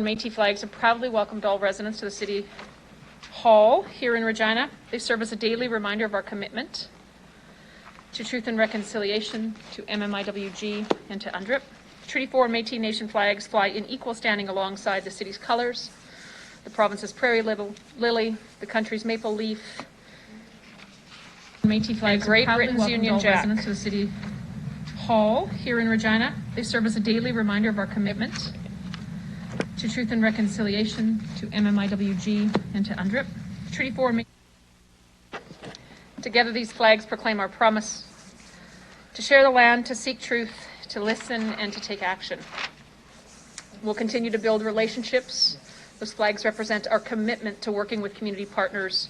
Métis flags have proudly welcomed all residents to the City Hall here in Regina. They serve as a daily reminder of our commitment to truth and reconciliation, to MMIWG, and to UNDRIP. Treaty 4 Métis Nation flags fly in equal standing alongside the city's colors, the province's prairie lily, the country's maple leaf, Métis flags, Great Britain's Union Jack. Residents to the City Hall here in Regina. They serve as a daily reminder of our commitment to truth and reconciliation, to MMIWG, and to UNDRIP. Treaty 4. Together, these flags proclaim our promise to share the land, to seek truth, to listen, and to take action. We'll continue to build relationships. Those flags represent our commitment to working with community partners.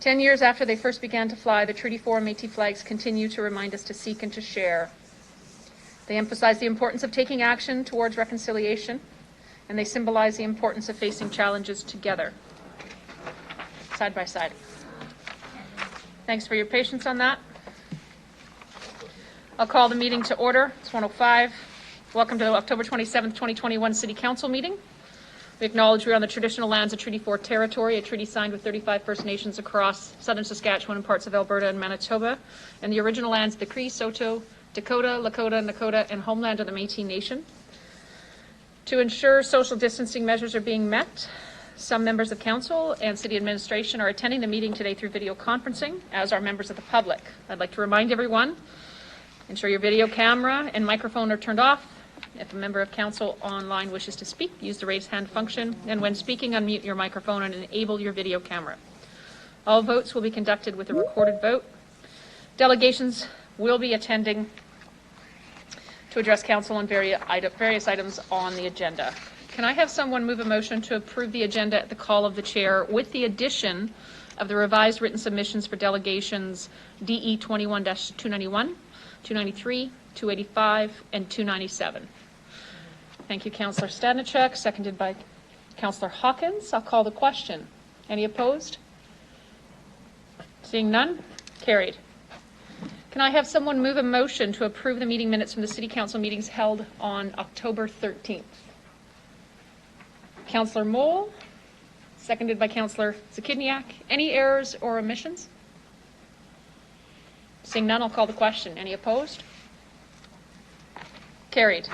10 years after they first began to fly, the Treaty 4 Métis flags continue to remind us to seek and to share. They emphasize the importance of taking action towards reconciliation, and they symbolize the importance of facing challenges together, side by side. Thanks for your patience on that. I'll call the meeting to order. It's 1:05. Welcome to the October 27th, 2021 City Council meeting. We acknowledge we're on the traditional lands of Treaty 4 territory, a treaty signed with 35 First Nations across southern Saskatchewan and parts of Alberta and Manitoba, and the original lands of the Cree, Saulteaux, Dakota, Lakota, Nakota, and homeland of the Métis Nation. To ensure social distancing measures are being met, some members of council and city administration are attending the meeting today through video conferencing, as are members of the public. I'd like to remind everyone, ensure your video camera and microphone are turned off. If a member of council online wishes to speak, use the raise hand function, and when speaking, unmute your microphone and enable your video camera. All votes will be conducted with a recorded vote. Delegations will be attending to address council on various items on the agenda. Can I have someone move a motion to approve the agenda at the call of the chair with the addition of the revised written submissions for delegations DE 21-291, 293, 285, and 297? Thank you, Councillor Stadnichuk, seconded by Councillor Hawkins. I'll call the question. Any opposed? Seeing none, carried. Can I have someone move a motion to approve the meeting minutes from the City Council meetings held on October 13th? Councillor Moll, seconded by Councillor Zakidniak. Any errors or omissions? Seeing none, I'll call the question. Any opposed? Carried.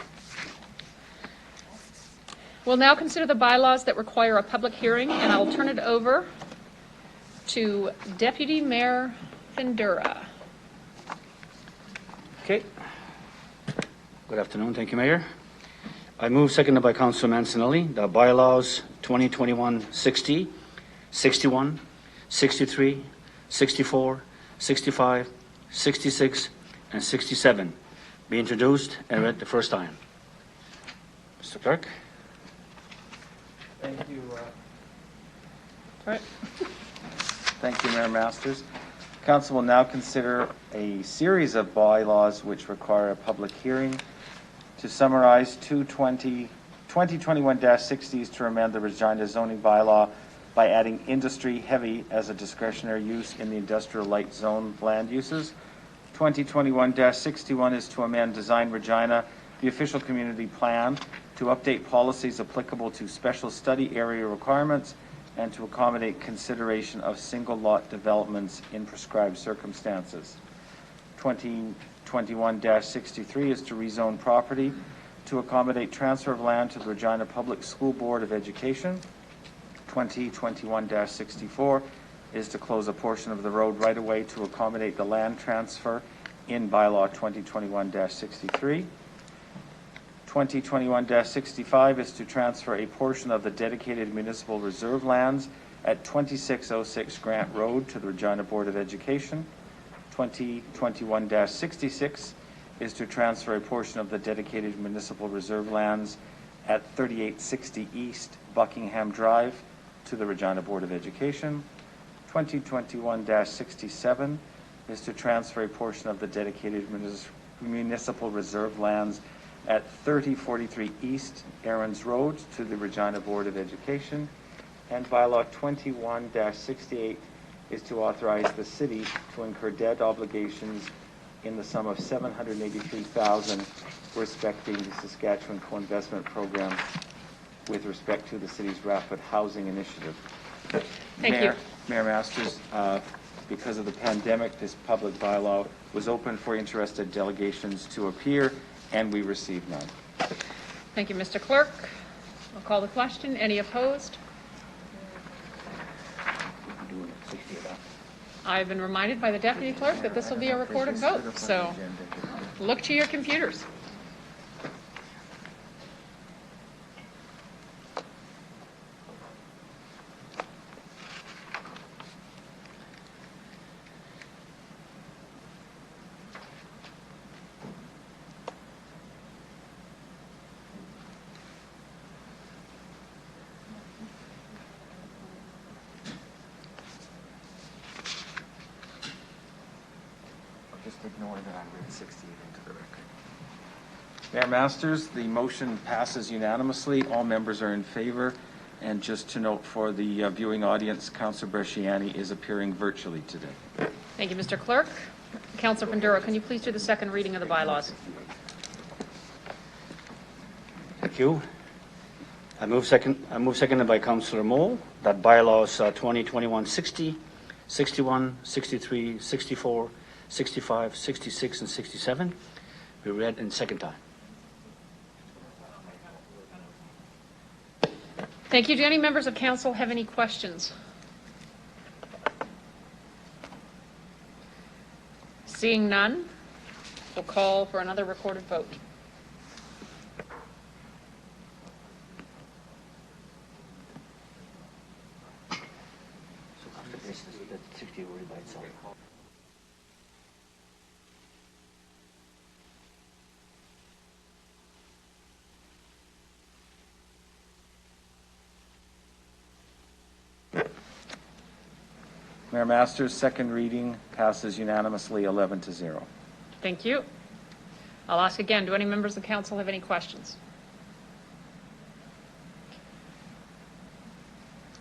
We'll now consider the bylaws that require a public hearing, and I'll turn it over to Deputy Mayor Findura. Okay. Good afternoon. Thank you, Mayor. I move, seconded by Councillor Mancinelli, the bylaws 2021-60, 61, 63, 64, 65, 66, and 67 be introduced and read the first time. Mr. Clerk. Thank you. All right. Thank you, Mayor Masters. Council will now consider a series of bylaws which require a public hearing. To summarize, 2021-60 is to amend the Regina zoning bylaw by adding industry heavy as a discretionary use in the industrial light zone land uses. 2021-61 is to amend Design Regina, the official community plan, to update policies applicable to special study area requirements and to accommodate consideration of single lot developments in prescribed circumstances. 2021-63 is to rezone property to accommodate transfer of land to the Regina Public School Board of Education. 2021-64 is to close a portion of the road right of way to accommodate the land transfer in bylaw 2021-63. 2021-65 is to transfer a portion of the dedicated municipal reserve lands at 2606 Grant Road to the Regina Board of Education. 2021-66 is to transfer a portion of the dedicated municipal reserve lands at 3860 East Buckingham Drive to the Regina Board of Education. 2021-67 is to transfer a portion of the dedicated municipal reserve lands at 3043 East Aaron's Road to the Regina Board of Education. And bylaw 21-68 is to authorize the city to incur debt obligations in the sum of $783,000 respecting the Saskatchewan Co-Investment Program with respect to the city's rapid housing initiative. Thank you. Mayor Masters, because of the pandemic, this public bylaw was open for interested delegations to appear, and we received none. Thank you, Mr. Clerk. I'll call the question. Any opposed? I've been reminded by the Deputy Clerk that this will be a recorded vote, so look to your computers. Just ignore that I read 68 into the record. Mayor Masters, the motion passes unanimously. All members are in favor. And just to note for the viewing audience, Councillor Bresciani is appearing virtually today. Thank you, Mr. Clerk. Councillor Panduro, can you please do the second reading of the bylaws? Thank you. I move seconded by Councillor Moll that bylaws 2021-60, 61, 63, 64, 65, 66, and 67 be read in second time. Thank you. Do any members of council have any questions? Seeing none, we'll call for another recorded vote. This is the 60 word by itself. Mayor Masters, second reading passes unanimously 11-0. Thank you. I'll ask again, do any members of council have any questions?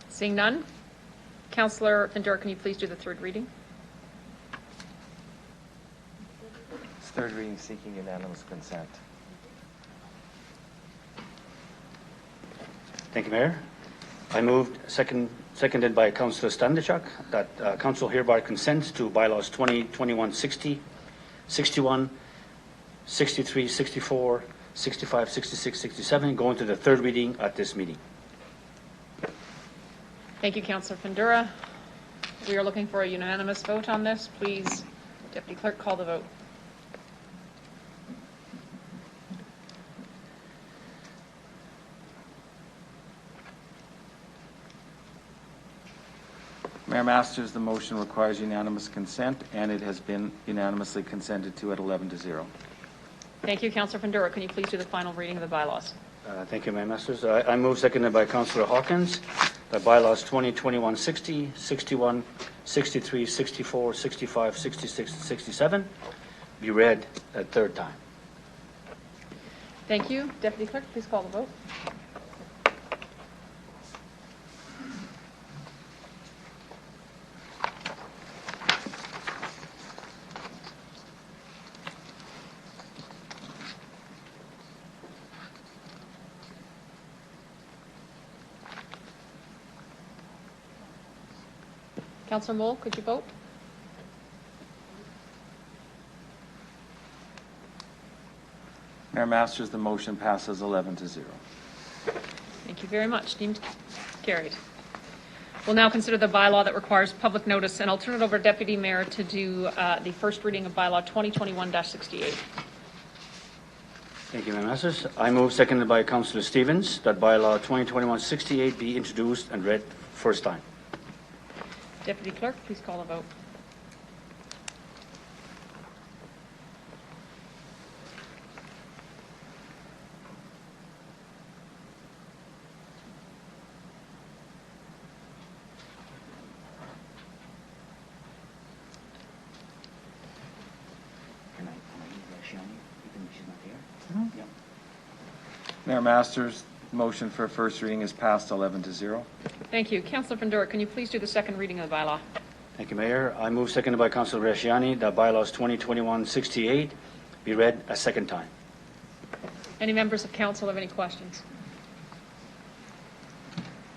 Seeing none, Councillor Panduro, can you please do the third reading? Third reading seeking unanimous consent. Thank you, Mayor. I moved, seconded by Councillor Standichuk, that Council hereby consents to bylaws 2021-60, 61, 63, 64, 65, 66, 67, going to the third reading at this meeting. Thank you, Councillor Panduro. We are looking for a unanimous vote on this. Please, Deputy Clerk, call the vote. Mayor Masters, the motion requires unanimous consent, and it has been unanimously consented to at 11-0. Thank you, Councillor Panduro. Can you please do the final reading of the bylaws? Thank you, Mayor Masters. I move, seconded by Councillor Hawkins, that bylaws 2021-60, 61, 63, 64, 65, 66, and 67 be read a third time. Thank you. Deputy Clerk, please call the vote. Councillor Moll, could you vote? Mayor Masters, the motion passes 11-0. Thank you very much. Deemed carried. We'll now consider the bylaw that requires public notice, and I'll turn it over to Deputy Mayor to do the first reading of bylaw 2021-68. Thank you, Mayor Masters. I move, seconded by Councillor Stevens, that bylaw 2021-68 be introduced and read first time. Deputy Clerk, please call a vote. Can I use Shiani, even if she's not here? Yeah. Mayor Masters, motion for first reading is passed 11-0. Thank you. Councillor Panduro, can you please do the second reading of the bylaw? Thank you, Mayor. I move, seconded by Councilor Reshiani, that bylaws 2021-68 be read a second time. Any members of council have any questions?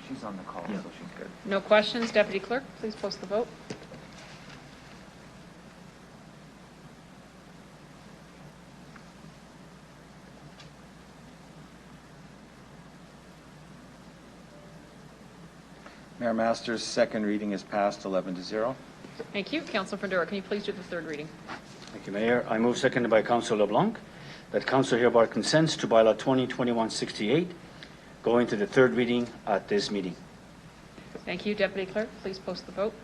She's on the call, so she's good. No questions. Deputy Clerk, please post the vote. Mayor Masters, second reading is passed 11-0. Thank you. Councilor Fedora, can you please do the third reading? Thank you, Mayor. I move, seconded by Councilor LeBlanc, that Council hereby consents to bylaw 2021-68 going to the third reading at this meeting. Thank you. Deputy Clerk, please post the vote.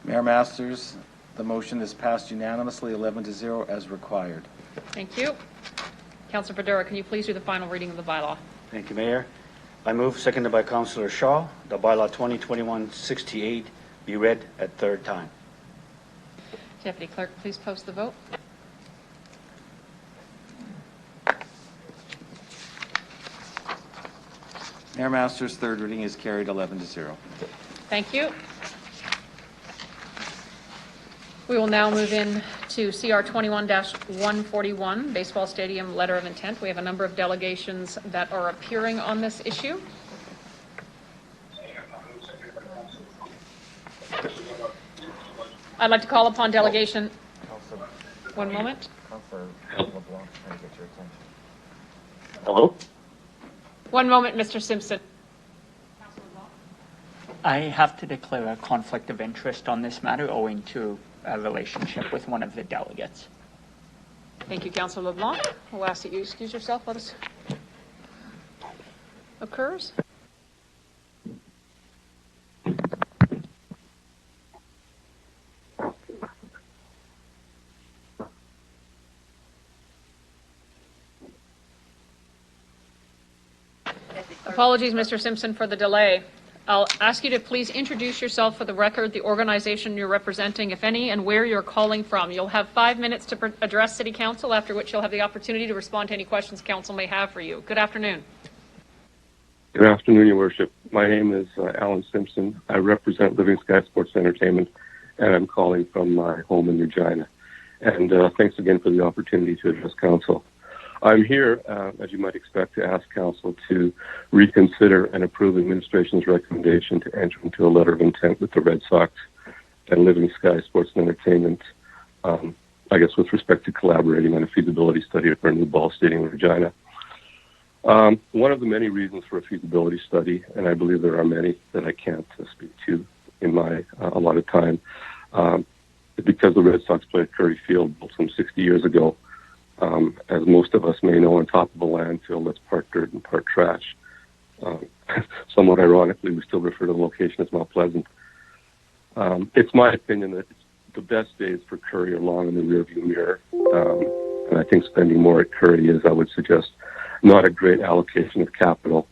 Mayor Masters, the motion is passed unanimously 11-0 as required. Thank you. Councilor Fedora, can you please do the final reading of the bylaw? Thank you, Mayor. I move, seconded by Councilor Shaw, that bylaw 2021-68 be read a third time. Deputy Clerk, please post the vote. Mayor Masters, third reading is carried 11-0. Thank you. We will now move in to CR 21-141, Baseball Stadium Letter of Intent. We have a number of delegations that are appearing on this issue. I'd like to call upon delegation. One moment. Hello? One moment, Mr. Simpson. I have to declare a conflict of interest on this matter owing to a relationship with one of the delegates. Thank you, Councilor LeBlanc. We'll ask that you excuse yourself while this occurs. Apologies, Mr. Simpson, for the delay. I'll ask you to please introduce yourself for the record, the organization you're representing, if any, and where you're calling from. You'll have 5 minutes to address City Council, after which you'll have the opportunity to respond to any questions Council may have for you. Good afternoon. Good afternoon, Your Worship. My name is Alan Simpson. I represent Living Sky Sports Entertainment, and I'm calling from my home in Regina. And thanks again for the opportunity to address Council. I'm here, as you might expect, to ask Council to reconsider and approve administration's recommendation to enter into a letter of intent with the Red Sox and Living Sky Sports and Entertainment, I guess with respect to collaborating on a feasibility study for a new ball stadium in Regina. One of the many reasons for a feasibility study, and I believe there are many that I can't speak to in my allotted time, is because the Red Sox played at Curry Field built some 60 years ago. As most of us may know, on top of a landfill that's part dirt and part trash. Somewhat ironically, we still refer to the location as Mount Pleasant. It's my opinion that the best days for Curry are long in the rearview mirror, and I think spending more at Curry is, I would suggest, not a great allocation of capital.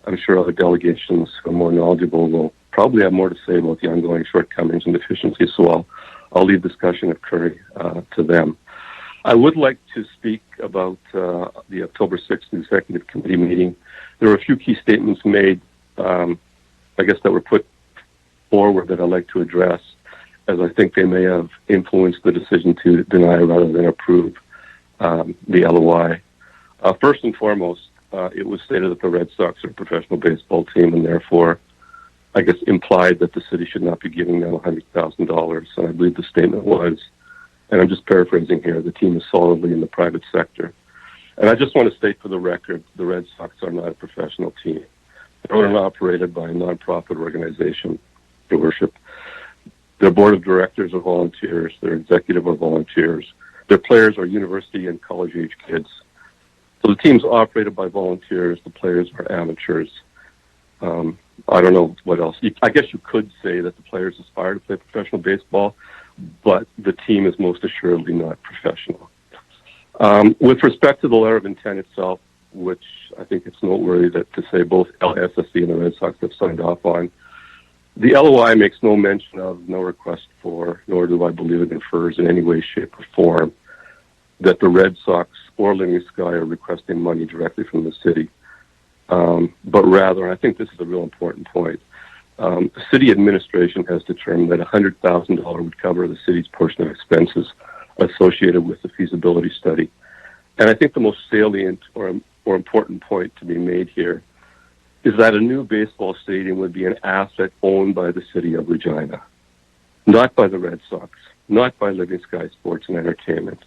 I'm sure other delegations who are more knowledgeable will probably have more to say about the ongoing shortcomings and deficiencies, so I'll leave discussion of Curry to them. I would like to speak about the October 6th Executive Committee meeting. There were a few key statements made, I guess, that were put forward that I'd like to address, as I think they may have influenced the decision to deny rather than approve the LOI. First and foremost, it was stated that the Red Sox are a professional baseball team and therefore, I guess, implied that the city should not be giving them $100,000. And I believe the statement was, and I'm just paraphrasing here, the team is solidly in the private sector. And I just want to state for the record, the Red Sox are not a professional team. They're owned and operated by a nonprofit organization, Your Worship. Their board of directors are volunteers. Their executive are volunteers. Their players are university and college-age kids. So the team's operated by volunteers. The players are amateurs. I don't know what else. I guess you could say that the players aspire to play professional baseball, but the team is most assuredly not professional. With respect to the letter of intent itself, which I think it's noteworthy that to say both LSSC and the Red Sox have signed off on, The LOI makes no mention of, no request for, nor do I believe it infers in any way, shape, or form that the Red Sox or Living Sky are requesting money directly from the city. But rather, I think this is a real important point. The city administration has determined that $100,000 would cover the city's portion of expenses associated with the feasibility study. And I think the most salient or important point to be made here is that a new baseball stadium would be an asset owned by the city of Regina, not by the Red Sox, not by Living Sky Sports and Entertainment.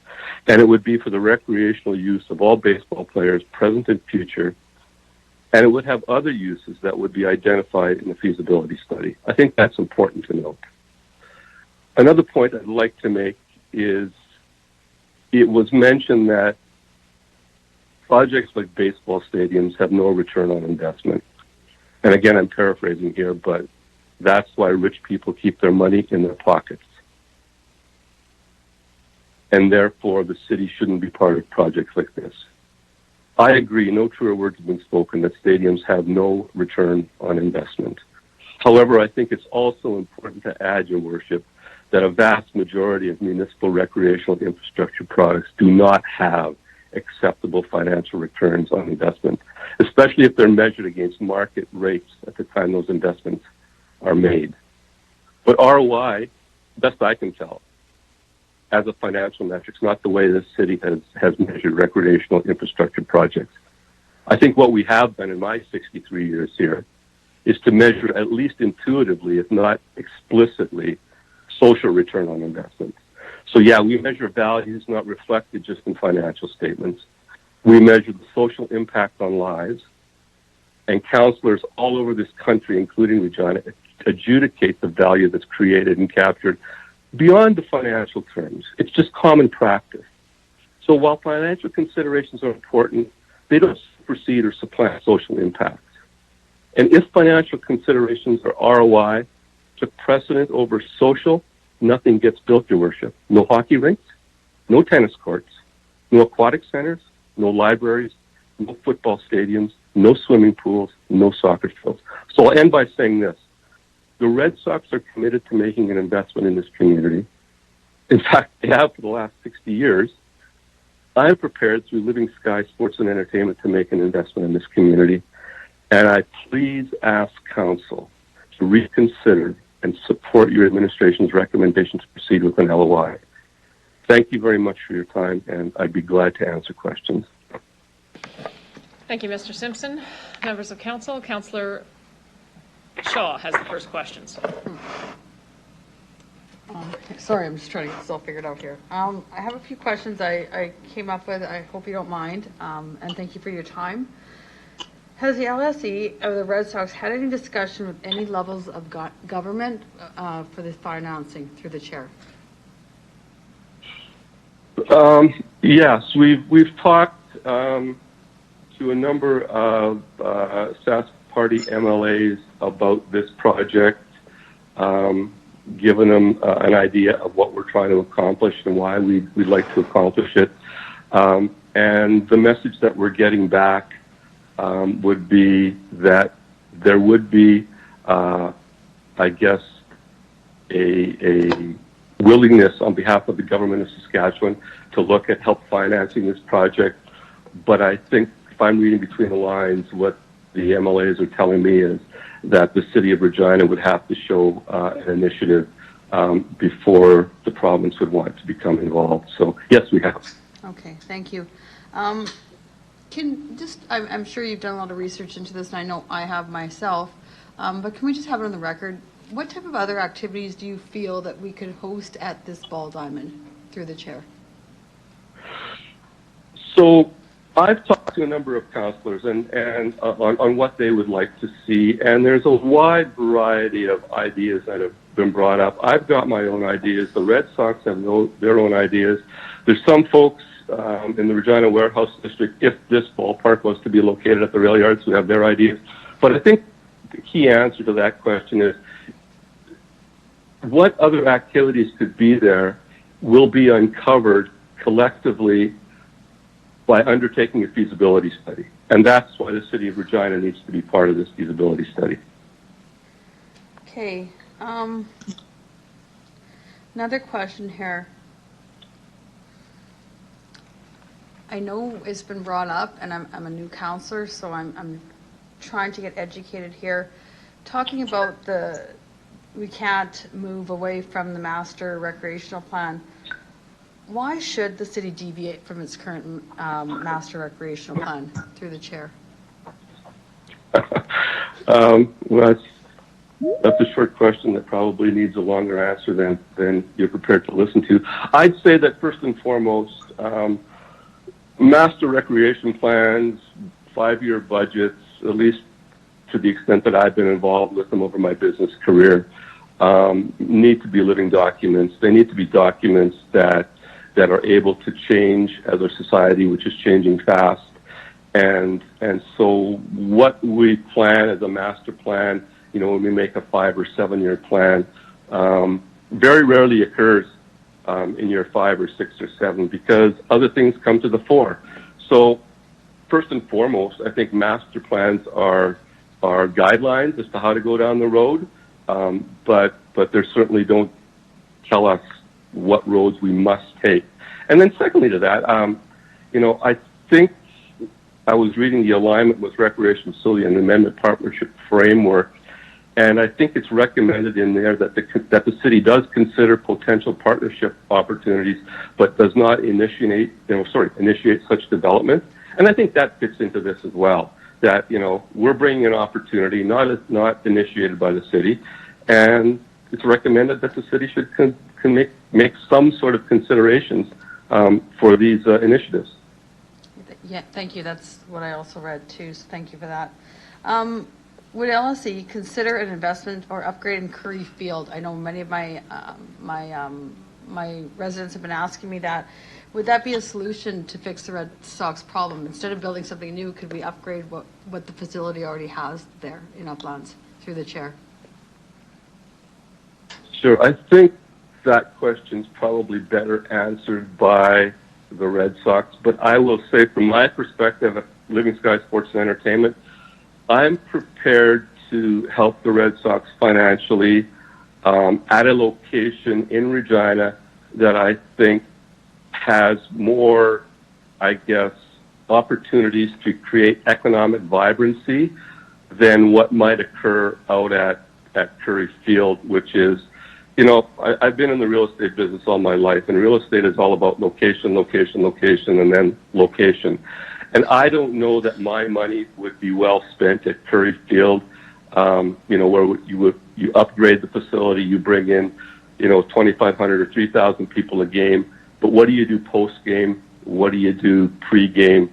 And it would be for the recreational use of all baseball players, present and future, and it would have other uses that would be identified in the feasibility study. I think that's important to note. Another point I'd like to make is it was mentioned that projects like baseball stadiums have no return on investment. And again, I'm paraphrasing here, but that's why rich people keep their money in their pockets. And therefore, the city shouldn't be part of projects like this. I agree, no truer words have been spoken, that stadiums have no return on investment. However, I think it's also important to add, Your Worship, that a vast majority of municipal recreational infrastructure products do not have acceptable financial returns on investment, especially if they're measured against market rates at the time those investments are made. But ROI, best I can tell, as a financial metric, not the way this city has measured recreational infrastructure projects. I think what we have done in my 63 years here is to measure, at least intuitively, if not explicitly, social return on investment. So yeah, we measure values not reflected just in financial statements. We measure the social impact on lives, and councillors all over this country, including Regina, adjudicate the value that's created and captured beyond the financial terms. It's just common practice. So while financial considerations are important, they don't supersede or supplant social impacts. And if financial considerations or ROI took precedent over social, nothing gets built, Your Worship. No hockey rinks, no tennis courts, no aquatic centers, no libraries, no football stadiums, no swimming pools, no soccer fields. So I'll end by saying this. The Red Sox are committed to making an investment in this community. In fact, they have for the last 60 years. I am prepared through Living Sky Sports and Entertainment to make an investment in this community. And I please ask Council to reconsider and support your administration's recommendation to proceed with an LOI. Thank you very much for your time, and I'd be glad to answer questions. Thank you, Mr. Simpson. Members of council, Councillor Shaw has the first questions. Sorry, I'm just trying to get this all figured out here. I have a few questions I came up with. I hope you don't mind, and thank you for your time. Has the LSE or the Red Sox had any discussion with any levels of government for this financing through the chair? Yes, we've talked to a number of SAS Party MLAs about this project, given them an idea of what we're trying to accomplish and why we'd like to accomplish it. And the message that we're getting back would be that there would be, I guess, a willingness on behalf of the government of Saskatchewan to look at help financing this project. But I think if I'm reading between the lines, what the MLAs are telling me is that the city of Regina would have to show an initiative before the province would want to become involved. So yes, we have. Okay, thank you. I'm sure you've done a lot of research into this, and I know I have myself, but can we just have it on the record? What type of other activities do you feel that we could host at this ball diamond through the chair? So I've talked to a number of councillors and on what they would like to see, and there's a wide variety of ideas that have been brought up. I've got my own ideas. The Red Sox have their own ideas. There's some folks in the Regina Warehouse District, if this ballpark was to be located at the rail yards, who have their ideas. But I think the key answer to that question is what other activities could be there will be uncovered collectively by undertaking a feasibility study. And that's why the city of Regina needs to be part of this feasibility study. Okay, another question here. I know it's been brought up, and I'm a new counselor, so I'm trying to get educated here. Talking about we can't move away from the master recreational plan. Why should the city deviate from its current master recreational plan? Through the chair. Well, that's a short question that probably needs a longer answer than you're prepared to listen to. I'd say that first and foremost, master recreation plans, 5-year budgets, at least to the extent that I've been involved with them over my business career, need to be living documents. They need to be documents that are able to change as a society, which is changing fast. And so what we plan as a master plan, when we make a 5 or 7-year plan, very rarely occurs in year 5 or 6 or 7 because other things come to the fore. So first and foremost, I think master plans are guidelines as to how to go down the road, but they certainly don't tell us what roads we must take. And then secondly to that, I think I was reading the alignment with recreation facility and amendment partnership framework, and I think it's recommended in there that the city does consider potential partnership opportunities, but does not initiate such development. And I think that fits into this as well. That we're bringing an opportunity not initiated by the city, and it's recommended that the city should can make some sort of considerations for these initiatives. Yeah, thank you. That's what I also read too. So thank you for that. Would LSE consider an investment or upgrade in Curry Field? I know many of my residents have been asking me that. Would that be a solution to fix the Red Sox problem? Instead of building something new, could we upgrade what the facility already has there in Uplands? Through the chair. Sure. I think that question's probably better answered by the Red Sox, but I will say from my perspective at Living Sky Sports and Entertainment, I'm prepared to help the Red Sox financially at a location in Regina that I think has more, opportunities to create economic vibrancy than what might occur out at Curry Field, which is, I've been in the real estate business all my life, and real estate is all about location, location, location, and then location. And I don't know that my money would be well spent at Curry Field, where you upgrade the facility, you bring in, 2,500 or 3,000 people a game. But what do you do post-game? What do you do pre-game?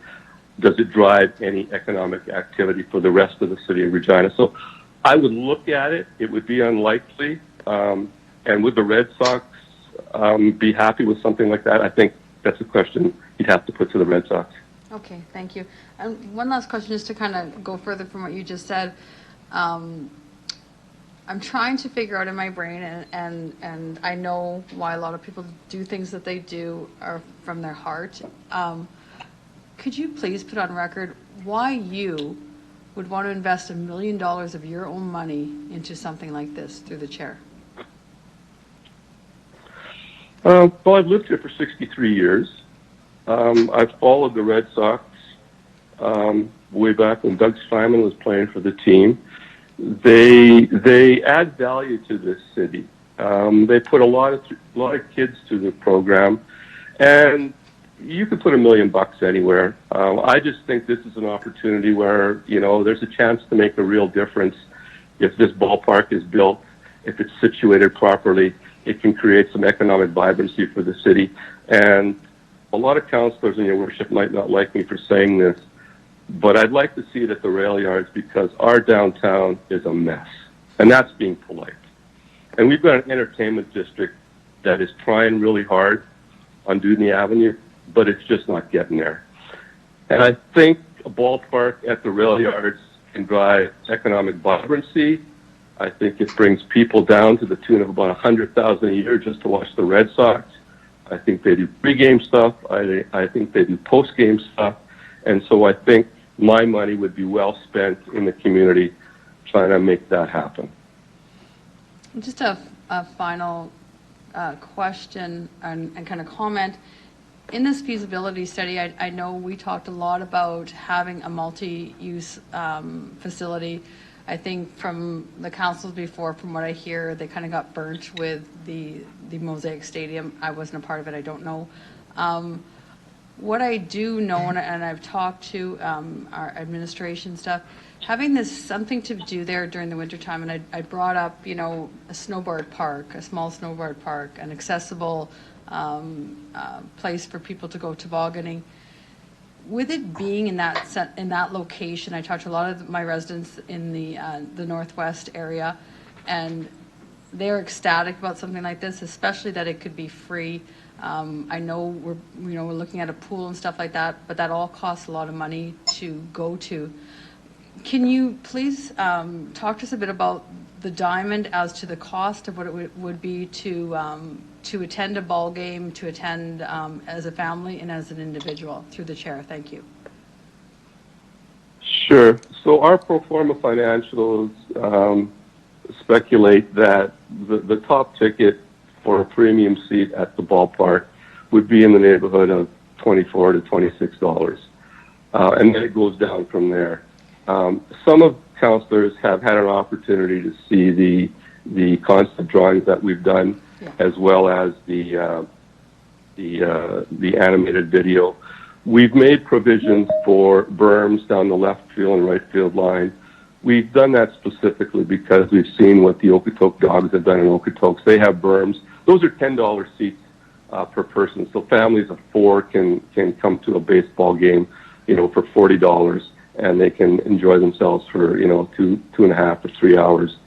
Does it drive any economic activity for the rest of the city of Regina? So I would look at it. It would be unlikely. And would the Red Sox be happy with something like that? I think that's a question you'd have to put to the Red Sox. Okay, thank you. And one last question, just to kind of go further from what you just said. I'm trying to figure out in my brain, and I know why a lot of people do things that they do are from their heart. Could you please put on record why you would want to invest $1 million of your own money into something like this through the chair? Well, I've lived here for 63 years. I've followed the Red Sox way back when Doug Simon was playing for the team. They add value to this city. They put a lot of kids through the program, and you could put $1 million anywhere. I just think this is an opportunity where there's a chance to make a real difference. If this ballpark is built, if it's situated properly, it can create some economic vibrancy for the city. And a lot of councillors in your worship might not like me for saying this, but I'd like to see it at the rail yards because our downtown is a mess, and that's being polite. And we've got an entertainment district that is trying really hard on Dudney Avenue, but it's just not getting there. And I think a ballpark at the rail yards can drive economic vibrancy. I think it brings people down to the tune of about 100,000 a year just to watch the Red Sox. I think they do pre-game stuff. I think they do post-game stuff. And so I think my money would be well spent in the community trying to make that happen. Just a final question and kind of comment. In this feasibility study, I know we talked a lot about having a multi-use facility. I think from the councils before, from what I hear, they kind of got burnt with the Mosaic Stadium. I wasn't a part of it, I don't know. What I do know, and I've talked to our administration stuff, having this something to do there during the wintertime, and I brought up, you know, a snowboard park, a small snowboard park, an accessible place for people to go tobogganing. With it being in that location, I talked to a lot of my residents in the Northwest area, and they're ecstatic about something like this, especially that it could be free. I know we're looking at a pool and stuff like that, but that all costs a lot of money to go to. Can you please talk to us a bit about the Diamond as to the cost of what it would be to attend a ball game, to attend as a family and as an individual, through the chair? Thank you. Sure. So our pro forma financials speculate that the top ticket for a premium seat at the ballpark would be in the neighborhood of $24 to $26, and then it goes down from there. Some of councillors have had an opportunity to see the concept drawings that we've done, as well as the animated video. We've made provisions for berms down the left field and right field line. We've done that specifically because we've seen what the Okotoks Dogs have done in Okotoks. They have berms. Those are $10 seats per person. So families of four can come to a baseball game, you know, for $40, and they can enjoy themselves for, you know, 2.5 to 3 hours.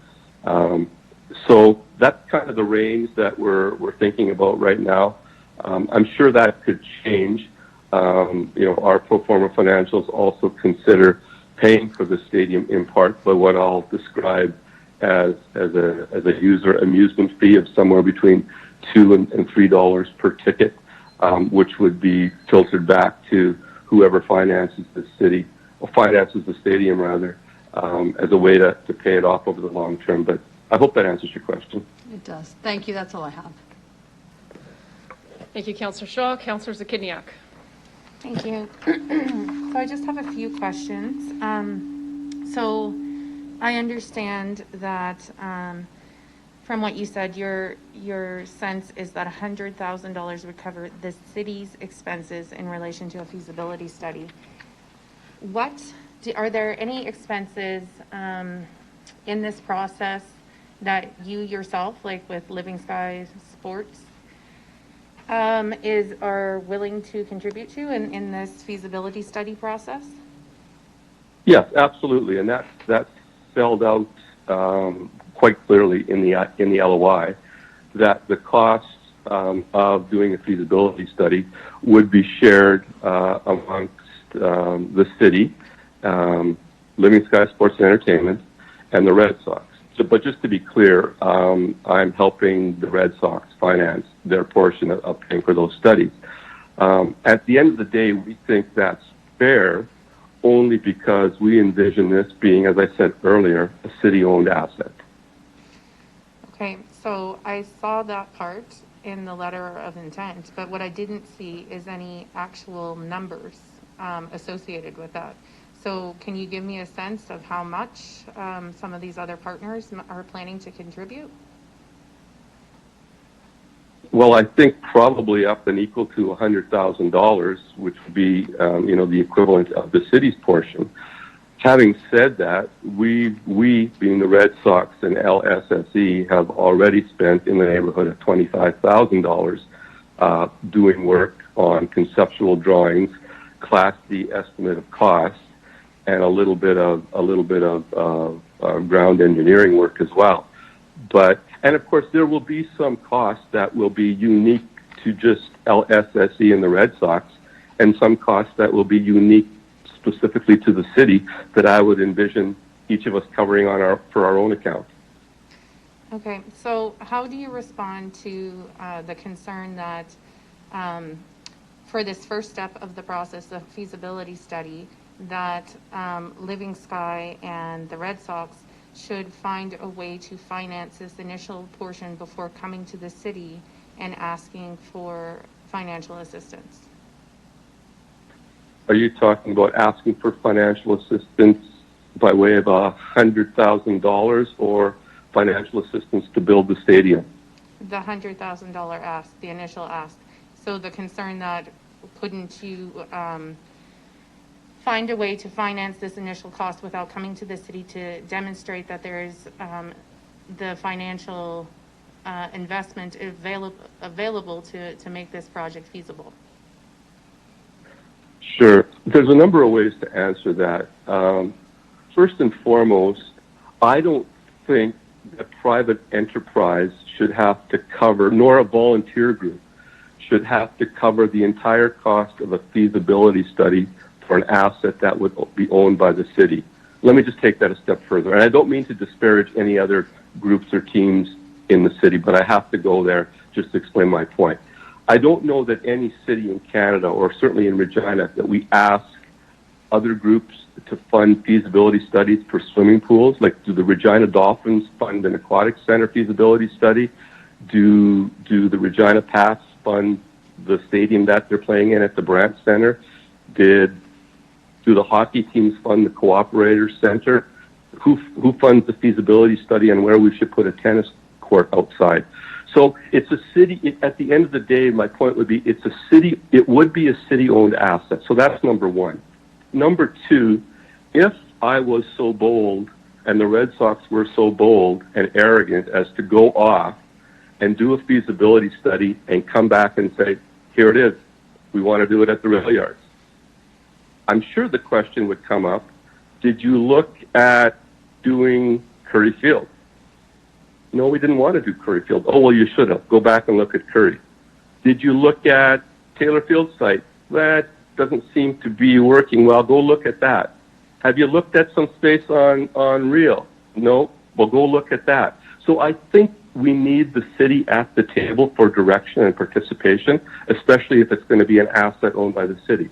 So that's kind of the range that we're thinking about right now. I'm sure that could change. You know, our pro forma financials also consider paying for the stadium in part by what I'll describe as a user amusement fee of somewhere between $2 and $3 per ticket, which would be filtered back to whoever finances the city, or finances the stadium rather, as a way to pay it off over the long term. But I hope that answers your question. It does. Thank you. That's all I have. Thank you, Councillor Shaw. Councillor Zakidniak. Thank you. So I just have a few questions. So I understand that from what you said, your sense is that $100,000 would cover the city's expenses in relation to a feasibility study. Are there any expenses in this process that you yourself, like with Living Sky Sports, are willing to contribute to in this feasibility study process? Yes, absolutely, and that's spelled out quite clearly in the LOI, that the costs of doing a feasibility study would be shared amongst the city, Living Sky Sports and Entertainment, and the Red Sox. But just to be clear, I'm helping the Red Sox finance their portion of paying for those studies. At the end of the day, we think that's fair only because we envision this being, as I said earlier, a city-owned asset. Okay, so I saw that part in the letter of intent, but what I didn't see is any actual numbers associated with that. So can you give me a sense of how much some of these other partners are planning to contribute? Well, I think probably up and equal to $100,000, which would be, the equivalent of the city's portion. Having said that, we being the Red Sox and LSSE, have already spent in the neighborhood of $25,000 doing work on conceptual drawings, Class D estimate of costs, and a little bit of ground engineering work as well. And of course, there will be some costs that will be unique to just LSSE and the Red Sox, and some costs that will be unique specifically to the city that I would envision each of us covering for our own account. Okay, so how do you respond to the concern that for this first step of the process, the feasibility study, that Living Sky and the Red Sox should find a way to finance this initial portion before coming to the city and asking for financial assistance. Are you talking about asking for financial assistance by way of $100,000 or financial assistance to build the stadium? The $100,000 ask, the initial ask. So the concern that couldn't you find a way to finance this initial cost without coming to the city to demonstrate that there is the financial investment available to make this project feasible? Sure. There's a number of ways to answer that. First and foremost, I don't think a private enterprise should have to cover, nor a volunteer group should have to cover the entire cost of a feasibility study for an asset that would be owned by the city. Let me just take that a step further. And I don't mean to disparage any other groups or teams in the city, but I have to go there just to explain my point. I don't know that any city in Canada, or certainly in Regina, that we ask other groups to fund feasibility studies for swimming pools. Like, do the Regina Dolphins fund an aquatic center feasibility study? Do the Regina Pats fund the stadium that they're playing in at the Brant Center? Do the hockey teams fund the Cooperator Center? Who funds the feasibility study on where we should put a tennis court outside? So it's a city, at the end of the day, my point would be it would be a city-owned asset. So that's number one. Number two, if I was so bold and the Red Sox were so bold and arrogant as to go off and do a feasibility study and come back and say, here it is, we want to do it at the rail yards, I'm sure the question would come up, did you look at doing Curry Field? No, we didn't want to do Curry Field. Oh, well, you should have. Go back and look at Curry. Did you look at Taylor Field site? That doesn't seem to be working well. Go look at that. Have you looked at some space on Rio? No. Well, go look at that. So I think we need the city at the table for direction and participation, especially if it's going to be an asset owned by the city.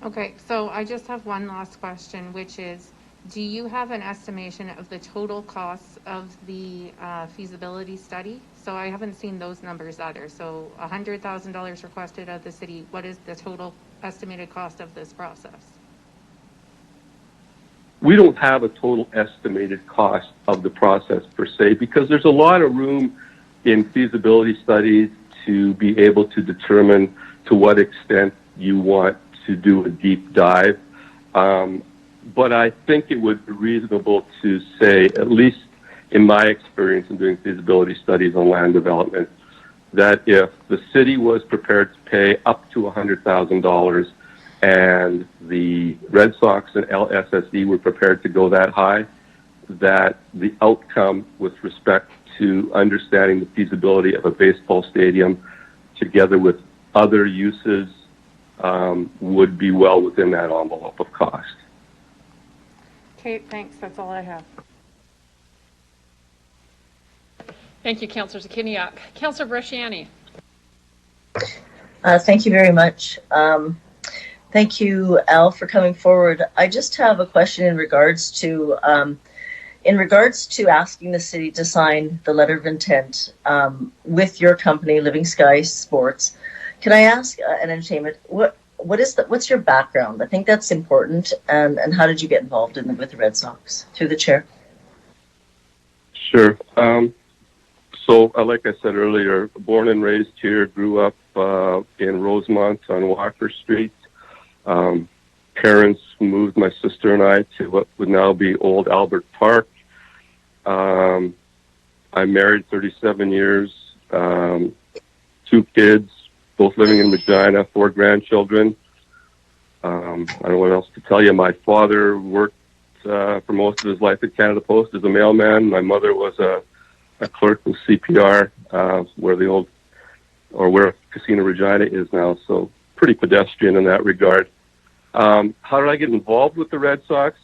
Okay, so I just have one last question, which is, do you have an estimation of the total costs of the feasibility study? So I haven't seen those numbers either. So $100,000 requested of the city. What is the total estimated cost of this process? We don't have a total estimated cost of the process per se, because there's a lot of room in feasibility studies to be able to determine to what extent you want to do a deep dive. But I think it would be reasonable to say, at least in my experience in doing feasibility studies on land development, that if the city was prepared to pay up to $100,000 and the Red Sox and LSSE were prepared to go that high, that the outcome with respect to understanding the feasibility of a baseball stadium together with other uses would be well within that envelope of cost. Okay, thanks. That's all I have. Thank you, Councillor Zakiniak. Councillor Bresciani. Thank you very much. Thank you, Al, for coming forward. I just have a question in regards to asking the city to sign the letter of intent with your company, Living Sky Sports. Can I ask an entertainment, what's your background? I think that's important. And how did you get involved with the Red Sox? Through the chair. Sure. So, like I said earlier, born and raised here, grew up in Rosemont on Walker Street. Parents moved my sister and I to what would now be Old Albert Park. I'm married 37 years, 2 kids, both living in Regina, 4 grandchildren. I don't know what else to tell you. My father worked for most of his life at Canada Post as a mailman. My mother was a clerk with CPR, where Casino Regina is now, so pretty pedestrian in that regard. How did I get involved with the Red Sox?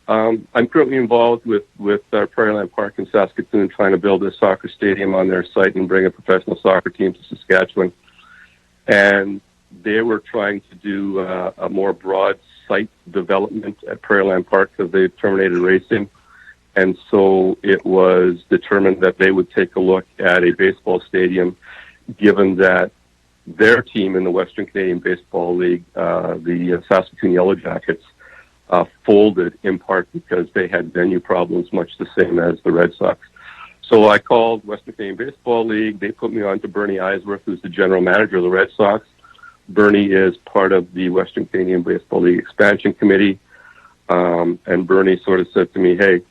I'm currently involved with Prairieland Park in Saskatoon, trying to build a soccer stadium on their site and bring a professional soccer team to Saskatchewan. And they were trying to do a more broad site development at Prairieland Park because they've terminated racing. And so it was determined that they would take a look at a baseball stadium, given that their team in the Western Canadian Baseball League, the Saskatoon Yellow Jackets, folded in part because they had venue problems, much the same as the Red Sox. So I called Western Canadian Baseball League. They put me on to Bernie Eisworth, who's the general manager of the Red Sox. Bernie is part of the Western Canadian Baseball League Expansion Committee. And Bernie sort of said to me, hey,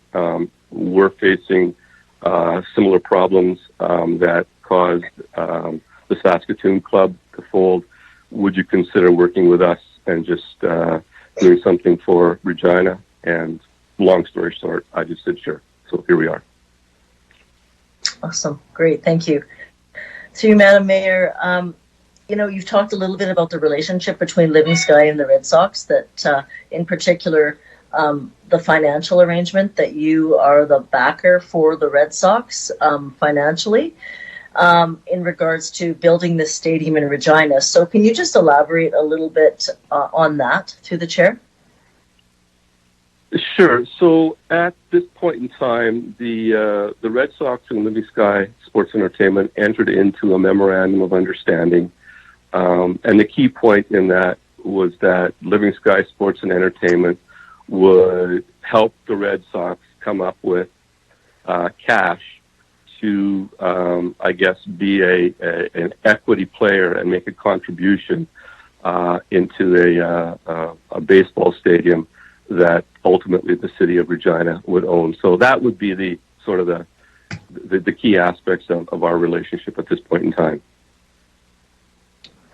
we're facing similar problems that caused the Saskatoon club to fold. Would you consider working with us and just doing something for Regina? And long story short, I just said sure. So here we are. Awesome. Great. Thank you. Through you, Madam Mayor, you've talked a little bit about the relationship between Living Sky and the Red Sox, that in particular, the financial arrangement, that you are the backer for the Red Sox financially in regards to building this stadium in Regina. So can you just elaborate a little bit on that through the chair? Sure. So at this point in time, the Red Sox and Living Sky Sports Entertainment entered into a memorandum of understanding. And the key point in that was that Living Sky Sports and Entertainment would help the Red Sox come up with cash to, be an equity player and make a contribution into a baseball stadium that ultimately the city of Regina would own. So that would be the sort of the key aspects of our relationship at this point in time.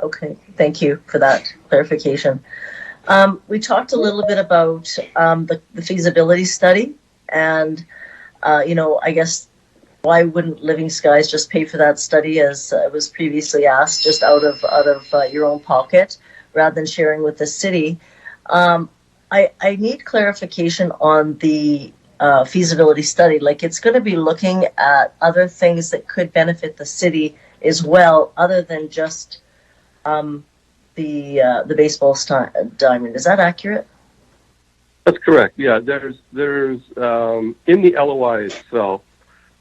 Okay, thank you for that clarification. We talked a little bit about the feasibility study, and I guess why wouldn't Living Skies just pay for that study, as it was previously asked, just out of your own pocket rather than sharing with the city? I need clarification on the feasibility study. Like, it's going to be looking at other things that could benefit the city as well, other than just the baseball diamond. Is that accurate? That's correct. Yeah, there's in the LOI itself,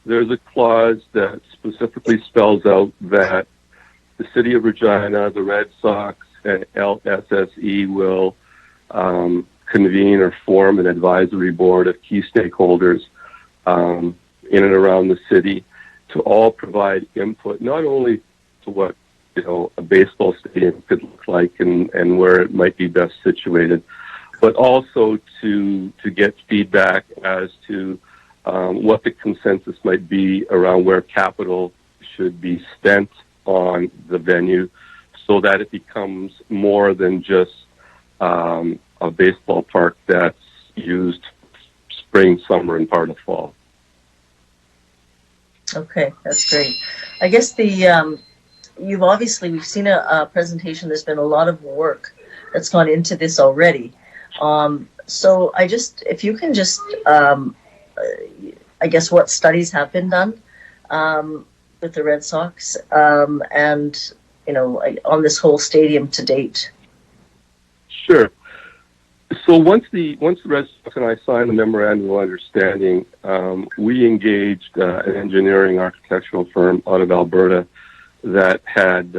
there's a clause that specifically spells out that the city of Regina, the Red Sox, and LSSE will convene or form an advisory board of key stakeholders in and around the city to all provide input, not only to what a baseball stadium could look like and where it might be best situated, but also to get feedback as to what the consensus might be around where capital should be spent on the venue, so that it becomes more than just a baseball park that's used spring, summer, and part of fall. Okay, that's great. I guess we've seen a presentation. There's been a lot of work that's gone into this already. So if you can just, what studies have been done with the Red Sox and, on this whole stadium to date. Sure. So once the Red Sox and I signed the memorandum of understanding, we engaged an engineering architectural firm out of Alberta that had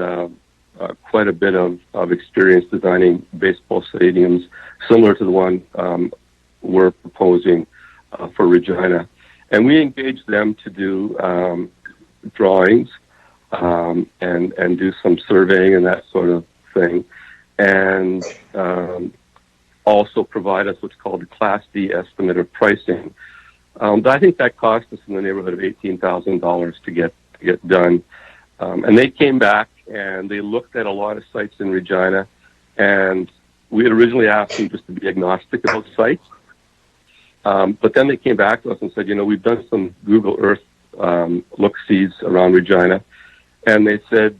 quite a bit of experience designing baseball stadiums, similar to the one we're proposing for Regina. And we engaged them to do drawings and do some surveying and that sort of thing, and also provide us what's called a Class D estimate of pricing. But I think that cost us in the neighborhood of $18,000 to get done. And they came back and they looked at a lot of sites in Regina, and we had originally asked them just to be agnostic about sites. But then they came back to us and said, we've done some Google Earth look-sees around Regina, and they said,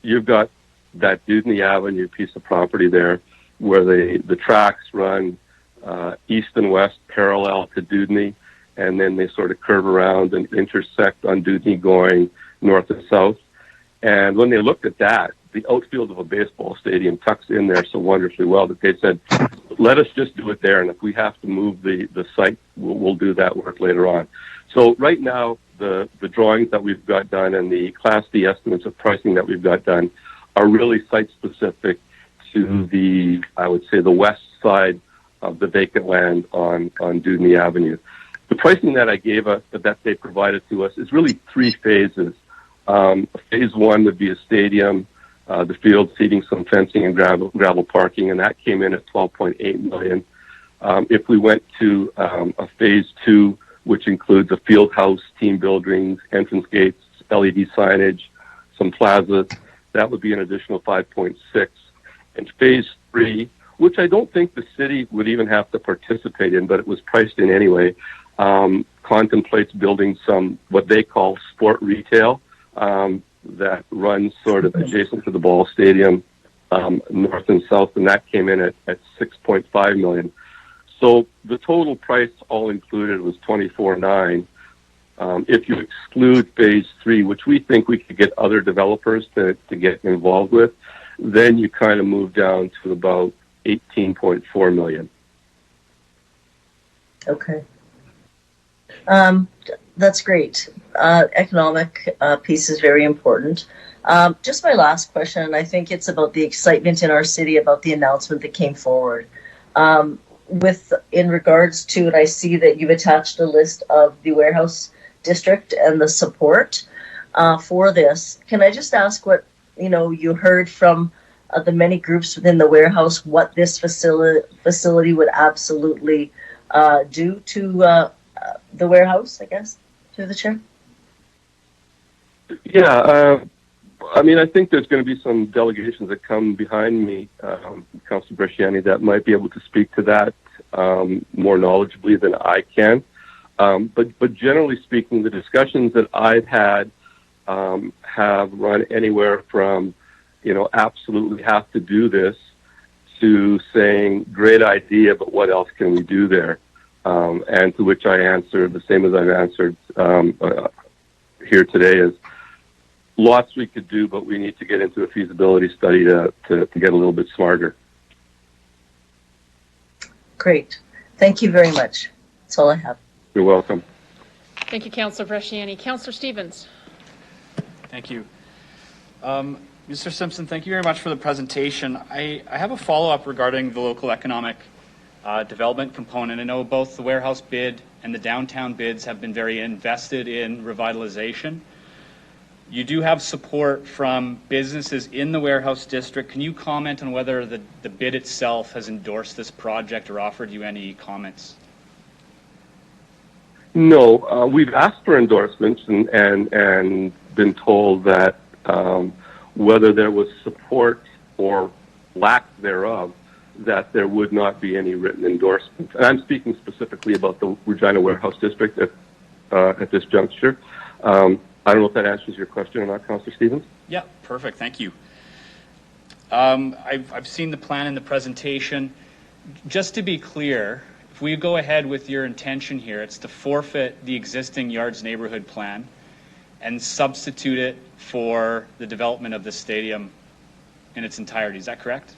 you've got that Dudney Avenue piece of property there where the tracks run east and west parallel to Dudney, and then they sort of curve around and intersect on Dudney going north and south. And when they looked at that, the outfield of a baseball stadium tucks in there so wonderfully well that they said, let us just do it there. And if we have to move the site, we'll do that work later on. So right now, the drawings that we've got done and the Class D estimates of pricing that we've got done are really site-specific to the, I would say, the west side of the vacant land on Dudney Avenue. The pricing that I gave us, that they provided to us, is really 3 phases. Phase 1 would be a stadium, the field seating, some fencing, and gravel parking, and that came in at $12.8 million. If we went to a phase 2, which includes a field house, team buildings, entrance gates, LED signage, some plazas, that would be an additional 5.6. And phase 3, which I don't think the city would even have to participate in, but it was priced in anyway, contemplates building some, what they call sport retail, that runs sort of adjacent to the ball stadium, north and south, and that came in at $6.5 million. So the total price all included was $24.9. If you exclude phase 3, which we think we could get other developers to get involved with, then you kind of move down to about $18.4 million. Okay. That's great. Economic piece is very important. Just my last question, and I think it's about the excitement in our city about the announcement that came forward. In regards to it, I see that you've attached a list of the warehouse district and the support for this. Can I just ask what you heard from the many groups within the warehouse, what this facility would absolutely do to the warehouse, I guess, through the chair? Yeah, I mean, I think there's going to be some delegations that come behind me, Councilor Bresciani, that might be able to speak to that more knowledgeably than I can. But generally speaking, the discussions that I've had have run anywhere from, absolutely have to do this, to saying, great idea, but what else can we do there? And to which I answered the same as I've answered here today, is lots we could do, but we need to get into a feasibility study to get a little bit smarter. Great. Thank you very much. That's all I have. You're welcome. Thank you, Councillor Bresciani. Councillor Stevens. Thank you. Mr. Simpson, thank you very much for the presentation. I have a follow-up regarding the local economic development component. I know both the warehouse bid and the downtown bids have been very invested in revitalization. You do have support from businesses in the warehouse district. Can you comment on whether the bid itself has endorsed this project or offered you any comments? No, we've asked for endorsements and been told that whether there was support or lack thereof, that there would not be any written endorsement. And I'm speaking specifically about the Regina Warehouse District at this juncture. I don't know if that answers your question or not, Councillor Stevens. Yeah, perfect. Thank you. I've seen the plan in the presentation. Just to be clear, if we go ahead with your intention here, it's to forfeit the existing Yards neighborhood plan and substitute it for the development of the stadium in its entirety. Is that correct?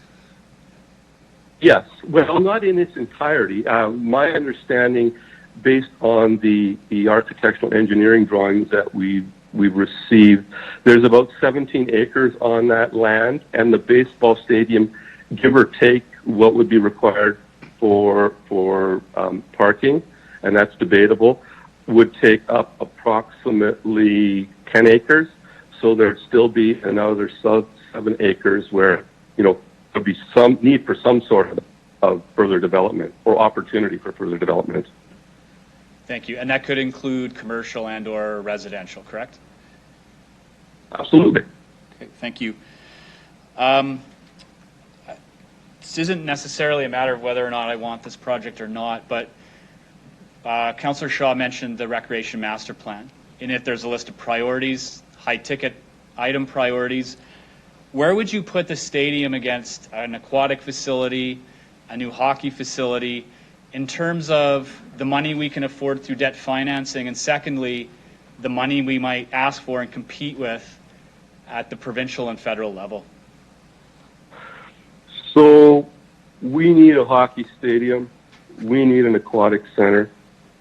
Yes. Well, not in its entirety. My understanding, based on the architectural engineering drawings that we've received, there's about 17 acres on that land, and the baseball stadium, give or take what would be required for parking, and that's debatable, would take up approximately 10 acres. So there'd still be another 7 acres where, there'd be some need for some sort of further development or opportunity for further development. Thank you. And that could include commercial and or residential, correct? Absolutely. Okay, thank you. This isn't necessarily a matter of whether or not I want this project or not, but Councillor Shaw mentioned the recreation master plan. In it, there's a list of priorities, high-ticket item priorities. Where would you put the stadium against an aquatic facility, a new hockey facility, in terms of the money we can afford through debt financing, and secondly, the money we might ask for and compete with at the provincial and federal level? So we need need a hockey stadium, we need an aquatic center,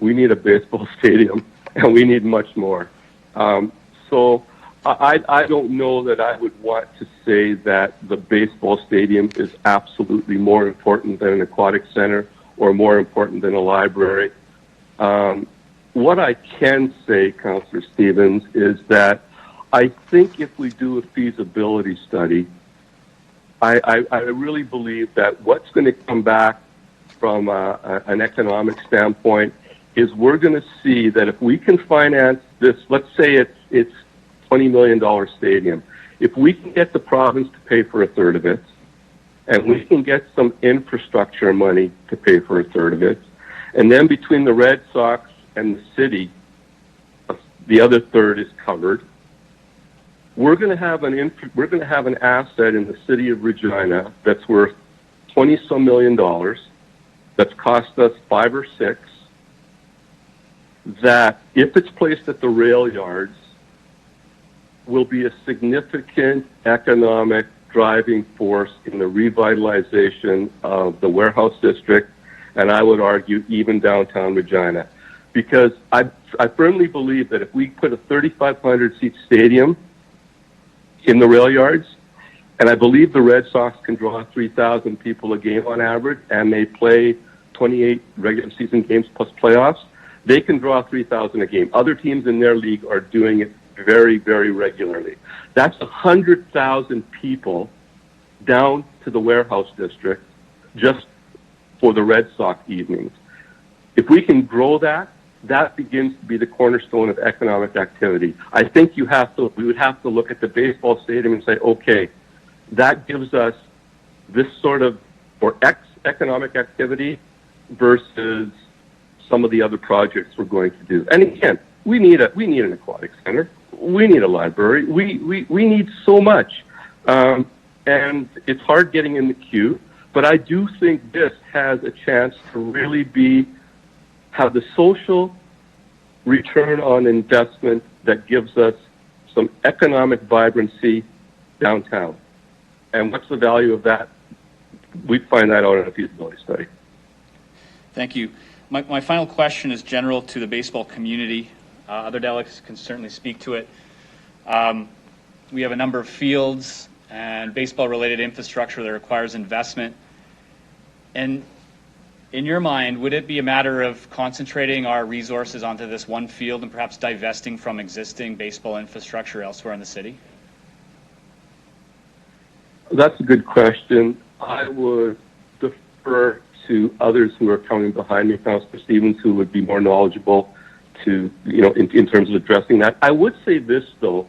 we need a baseball stadium, and we need much more. So I don't know that I would want to say that the baseball stadium is absolutely more important than an aquatic center or more important than a library. What I can say, Councillor Stevens, is that I think if we do a feasibility study, I really believe that what's going to come back from an economic standpoint is we're going to see that if we can finance this, let's say it's $20 million stadium, if we can get the province to pay for a third of it, and we can get some infrastructure money to pay for a third of it, and then between the Red Sox and the city, the other third is covered. We're going to have an asset in the city of Regina that's worth $20-some million, that's cost us 5 or 6. That if it's placed at the rail yards, will be a significant economic driving force in the revitalization of the warehouse district, and I would argue even downtown Regina. Because I firmly believe that if we put a 3,500-seat stadium in the rail yards, and I believe the Red Sox can draw 3,000 people a game on average, and they play 28 regular season games plus playoffs, they can draw 3,000 a game. Other teams in their league are doing it very, very regularly. That's 100,000 people down to the warehouse district just for the Red Sox evenings. If we can grow that, that begins to be the cornerstone of economic activity. I think we would have to look at the baseball stadium and say, okay, that gives us this sort of, or economic activity versus some of the other projects we're going to do. And again, we need an aquatic center. We need a library. We need so much. And it's hard getting in the queue, but I do think this has a chance to really have the social return on investment that gives us some economic vibrancy downtown. And what's the value of that? We'd find that out in a feasibility study. Thank you. My final question is general to the baseball community. Other delegates can certainly speak to it. We have a number of fields and baseball-related infrastructure that requires investment. And in your mind, would it be a matter of concentrating our resources onto this one field and perhaps divesting from existing baseball infrastructure elsewhere in the city? That's a good question. I would defer to others who are coming behind me, Councillor Stevens, who would be more knowledgeable to, in terms of addressing that. I would say this, though,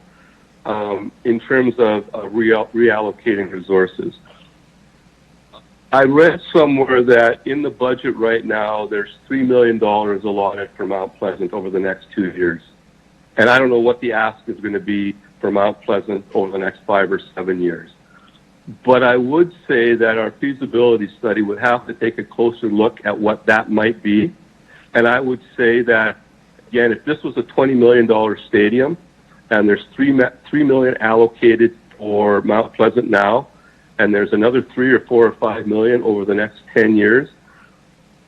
in terms of reallocating resources. I read somewhere that in the budget right now, there's $3 million allotted for Mount Pleasant over the next 2 years. And I don't know what the ask is going to be for Mount Pleasant over the next 5 or 7 years. But I would say that our feasibility study would have to take a closer look at what that might be. And I would say that, again, if this was a $20 million stadium and there's $3 million allocated for Mount Pleasant now, and there's another 3 or 4 or 5 million over the next 10 years,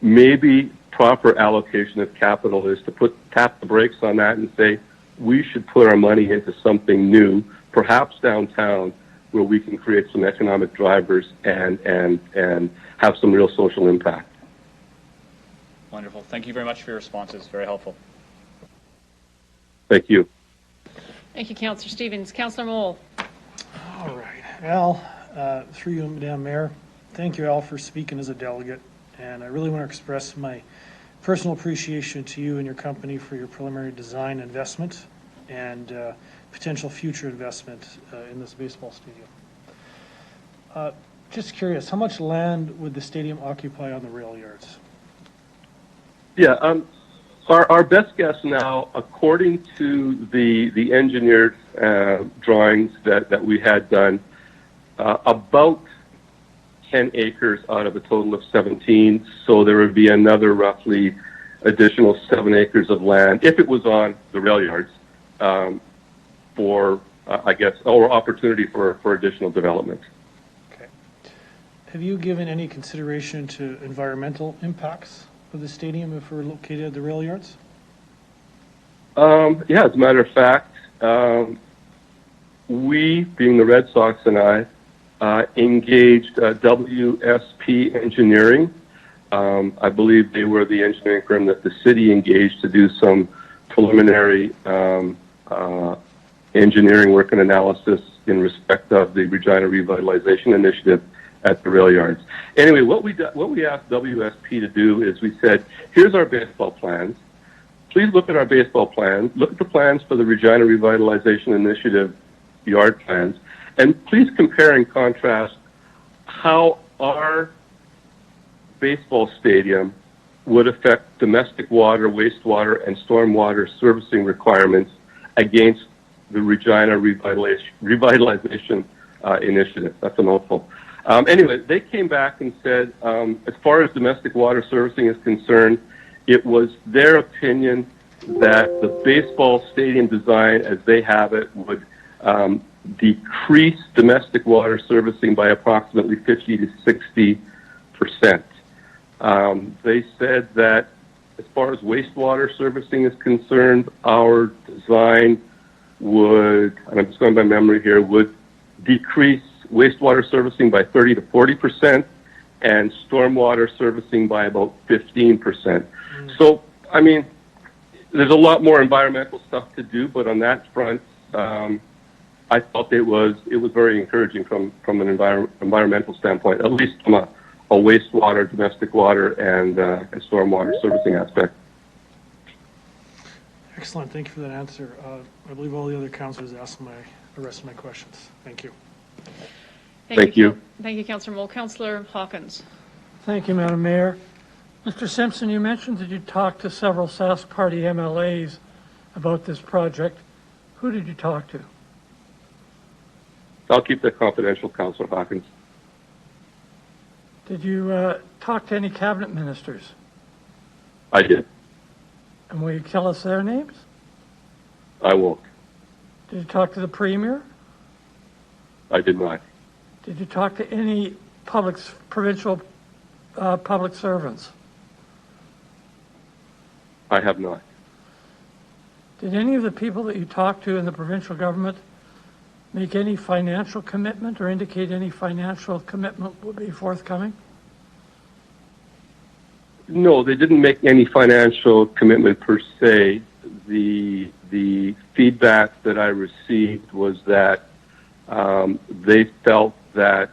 maybe proper allocation of capital is to tap the brakes on that and say, we should put our money into something new, perhaps downtown, where we can create some economic drivers and have some real social impact. Wonderful. Thank you very much for your responses. Very helpful. Thank you. Thank you, Councillor Stevens. Councillor Moll. All right. Al, through you, Madam Mayor, thank you, Al, for speaking as a delegate. And I really want to express my personal appreciation to you and your company for your preliminary design investment and potential future investment in this baseball stadium. Just curious, how much land would the stadium occupy on the rail yards? Yeah, our best guess now, according to the engineered drawings that we had done, about 10 acres out of a total of 17, so there would be another roughly additional 7 acres of land, if it was on the rail yards, for, I guess, or opportunity for additional development. Okay. have you given any consideration to environmental impacts of the stadium if we're located at the rail yards? Yeah, as a matter of fact, we, being the Red Sox and I, engaged WSP Engineering. I believe they were the engineering firm that the city engaged to do some preliminary engineering work and analysis in respect of the Regina Revitalization Initiative at the rail yards. Anyway, what we asked WSP to do is we said, here's our baseball plans. Please look at our baseball plans. Look at the plans for the Regina Revitalization Initiative yard plans, and please compare and contrast how our baseball stadium would affect domestic water, wastewater, and stormwater servicing requirements against the Regina Revitalization Initiative. That's a mouthful. Anyway, they came back and said, as far as domestic water servicing is concerned, it was their opinion that the baseball stadium design as they have it would decrease domestic water servicing by approximately 50 to 60%. They said that as far as wastewater servicing is concerned, our design would, and I'm just going by memory here, would decrease wastewater servicing by 30 to 40% and stormwater servicing by about 15%. So, I mean, there's a lot more environmental stuff to do, but on that front, I felt it was very encouraging from an environmental standpoint, at least from a wastewater, domestic water, and stormwater servicing aspect. Excellent. Thank you for that answer. I believe all the other councilors asked the rest of my questions. Thank you. Thank you. Thank you, Councillor Moll. Councillor Hawkins. Thank you, Madam Mayor. Mr. Simpson, you mentioned that you talked to several Sask Party MLAs about this project. Who did you talk to? I'll keep that confidential, Councillor Hawkins. Did you talk to any cabinet ministers? I did. And will you tell us their names? I won't. Did you talk to the Premier? I did not. Did you talk to any provincial public servants? I have not. Did any of the people that you talked to in the provincial government make any financial commitment or indicate any financial commitment will be forthcoming? No, they didn't make any financial commitment per se. The feedback that I received was that they felt that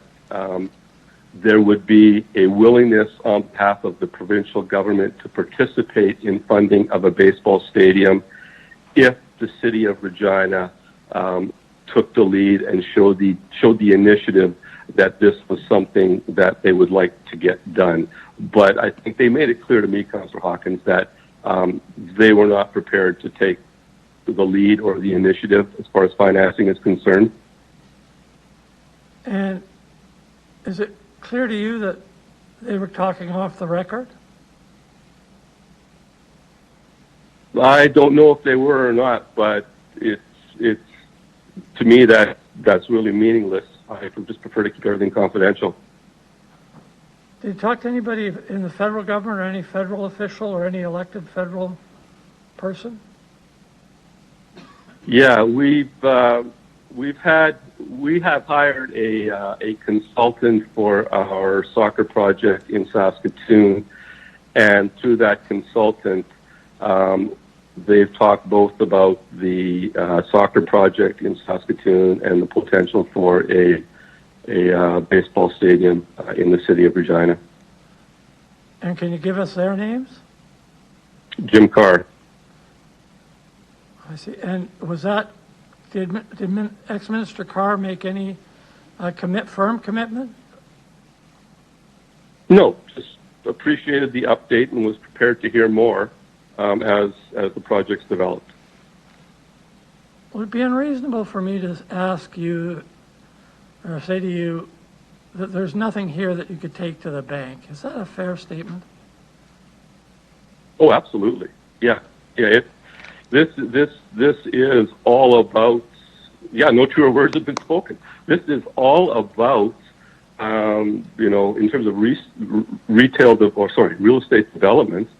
there would be a willingness on behalf of the provincial government to participate in funding of a baseball stadium if the city of Regina took the lead and showed the initiative that this was something that they would like to get done. But I think they made it clear to me, Councillor Hawkins, that they were not prepared to take the lead or the initiative as far as financing is concerned. And is it clear to you that they were talking off the record? I don't know if they were or not, but it's to me that's really meaningless. I just prefer to keep everything confidential. Did you talk to anybody in the federal government or any federal official or any elected federal person? Yeah, we have hired a consultant for our soccer project in Saskatoon, and through that consultant, they've talked both about the soccer project in Saskatoon and the potential for a baseball stadium in the city of Regina. And can you give us their names? Jim Carr. I see. And was that, did ex-Minister Carr make any firm commitment? No, just appreciated the update and was prepared to hear more as the project's developed. Would it be unreasonable for me to ask you or say to you that there's nothing here that you could take to the bank? Is that a fair statement? Oh, absolutely. Yeah. This is all about. Yeah, no truer words have been spoken. This is all about in terms of real estate developments,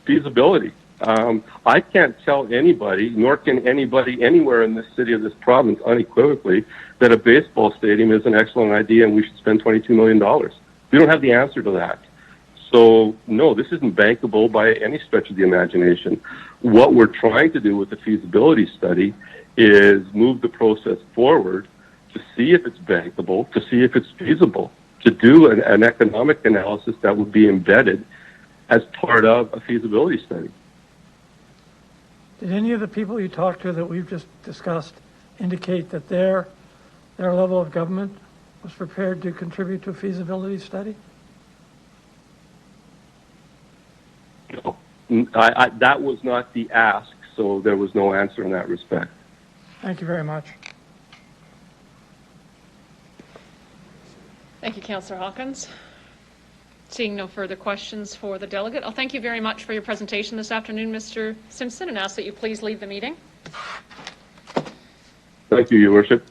feasibility. I can't tell anybody, nor can anybody anywhere in this city or this province unequivocally, that a baseball stadium is an excellent idea and we should spend $22 million. We don't have the answer to that. So, no, this isn't bankable by any stretch of the imagination. What we're trying to do with the feasibility study is move the process forward to see if it's bankable, to see if it's feasible, to do an economic analysis that would be embedded as part of a feasibility study. Did any of the people you talked to that we've just discussed indicate that their level of government was prepared to contribute to a feasibility study? No, that was not the ask, so there was no answer in that respect. Thank you very much. Thank you, Councillor Hawkins. Seeing no further questions for the delegate, I'll thank you very much for your presentation this afternoon, Mr. Simpson, and ask that you please leave the meeting. Thank you, Your Worship.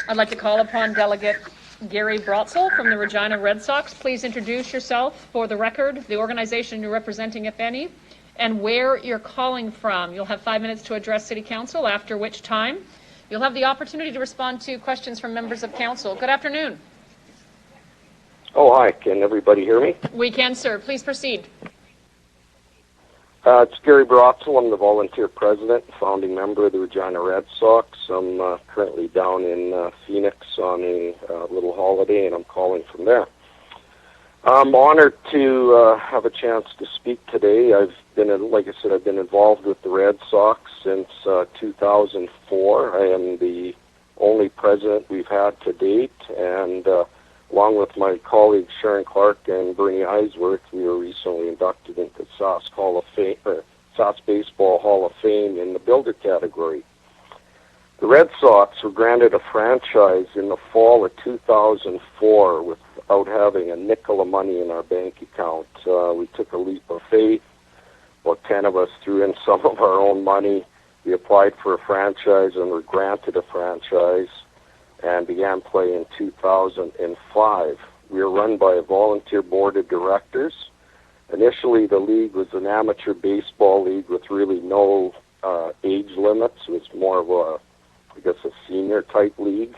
I'd like to call upon Delegate Gary Brotzel from the Regina Red Sox. Please introduce yourself for the record, the organization you're representing, if any, and where you're calling from. You'll have 5 minutes to address City Council, after which time you'll have the opportunity to respond to questions from members of Council. Good afternoon. Oh, hi. Can everybody hear me? We can, sir. Please proceed. It's Gary Brotzel. I'm the volunteer president and founding member of the Regina Red Sox. I'm currently down in Phoenix on a little holiday, and I'm calling from there. I'm honored to have a chance to speak today. Like I said, I've been involved with the Red Sox since 2004. I am the only president we've had to date, and along with my colleagues Sharon Clark and Bernie Eisworth, we were recently inducted into Sask Baseball Hall of Fame in the builder category. The Red Sox were granted a franchise in the fall of 2004 without having a nickel of money in our bank account. We took a leap of faith. About 10 of us threw in some of our own money. We applied for a franchise and were granted a franchise, and began play in 2005. We were run by a volunteer board of directors. Initially, the league was an amateur baseball league with really no age limits. It was more of a senior-type league.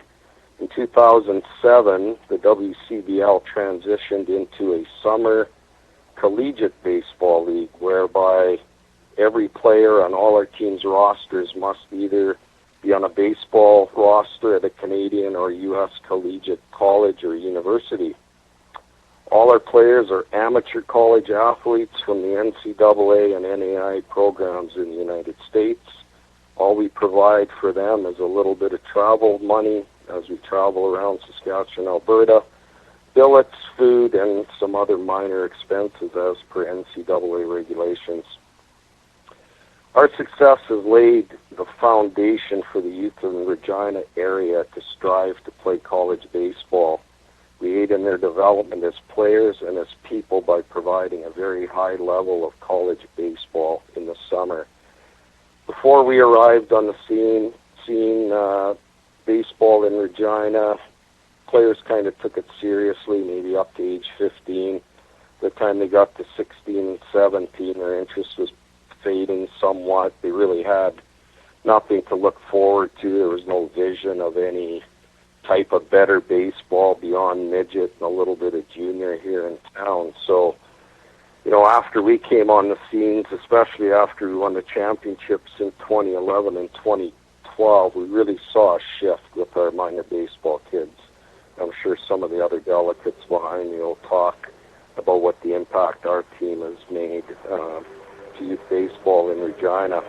In 2007, the WCBL transitioned into a summer collegiate baseball league, whereby every player on all our team's rosters must either be on a baseball roster at a Canadian or U.S. collegiate college or university. All our players are amateur college athletes from the NCAA and NAIA programs in the United States. All we provide for them is a little bit of travel money as we travel around Saskatchewan, Alberta, billets, food, and some other minor expenses as per NCAA regulations. Our success has laid the foundation for the youth of the Regina area to strive to play college baseball. We aid in their development as players and as people by providing a very high level of college baseball in the summer. Before we arrived on the scene, baseball in Regina, players kind of took it seriously, maybe up to age 15. By the time they got to 16 and 17, their interest was fading somewhat. They really had nothing to look forward to. There was no vision of any type of better baseball beyond midget and a little bit of junior here in town. So, after we came on the scenes, especially after we won the championships in 2011 and 2012, we really saw a shift with our minor baseball kids. I'm sure some of the other delegates behind me will talk about what the impact our team has made to youth baseball in Regina.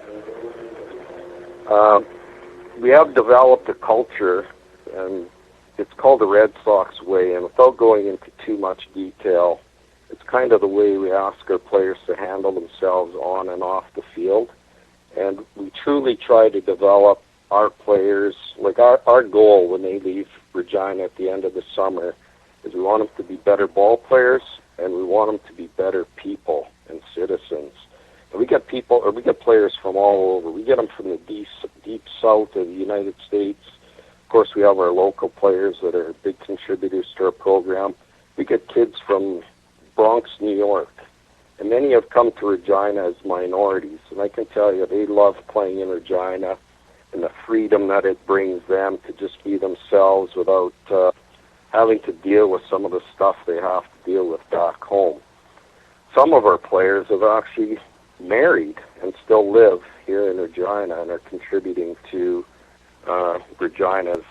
We have developed a culture, and it's called the Red Sox Way, and without going into too much detail, it's kind of the way we ask our players to handle themselves on and off the field. And we truly try to develop our players, like our goal when they leave Regina at the end of the summer is we want them to be better ball players and we want them to be better people and citizens. And we get players from all over. We get them from the deep south of the United States. Of course, we have our local players that are big contributors to our program. We get kids from Bronx, New York, and many have come to Regina as minorities. And I can tell you, they love playing in Regina and the freedom that it brings them to just be themselves without having to deal with some of the stuff they have to deal with back home. Some of our players have actually married and still live here in Regina and are contributing to Regina's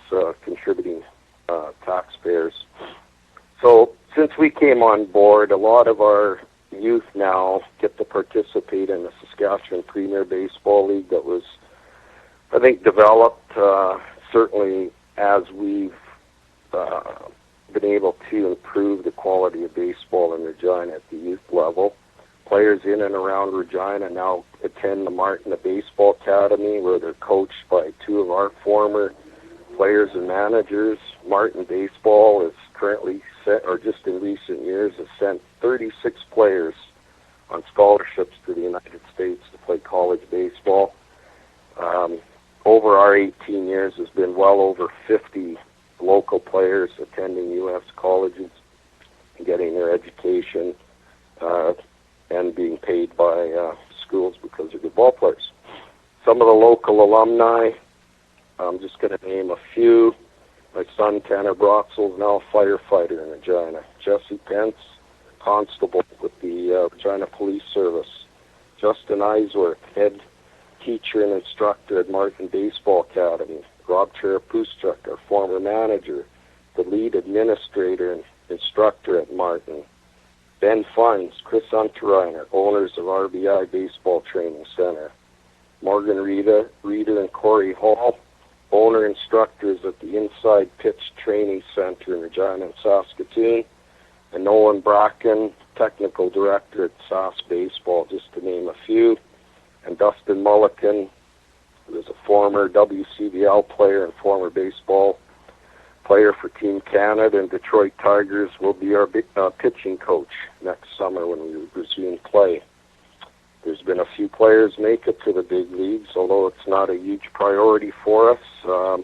contributing taxpayers. So since we came on board, a lot of our youth now get to participate in the Saskatchewan Premier Baseball League that was, I think, developed certainly as we've been able to improve the quality of baseball in Regina at the youth level. Players in and around Regina now attend the Martin Baseball Academy, where they're coached by two of our former players and managers. Martin Baseball is currently set, or just in recent years, has sent 36 players on scholarships to the United States to play college baseball. Over our 18 years, there's been well over 50 local players attending U.S. colleges and getting their education and being paid by schools because they're good ball players. Some of the local alumni, I'm just going to name a few. My son, Tanner Brotzel, is now a firefighter in Regina. Jesse Pence, constable with the Regina Police Service. Justin Eisworth, head teacher and instructor at Martin Baseball Academy. Rob Cherapustuk, our former manager, the lead administrator and instructor at Martin. Ben Fines, Chris Unterreiner, owners of RBI Baseball Training Center. Morgan Reeder and Corey Hall, owner instructors at the Inside Pitch Training Center in Regina and Saskatoon. And Nolan Bracken, technical director at SAS Baseball, just to name a few. And Dustin Mulliken, who is a former WCBL player and former baseball player for Team Canada and Detroit Tigers, will be our pitching coach next summer when we resume play. There's been a few players make it to the big leagues, although it's not a huge priority for us.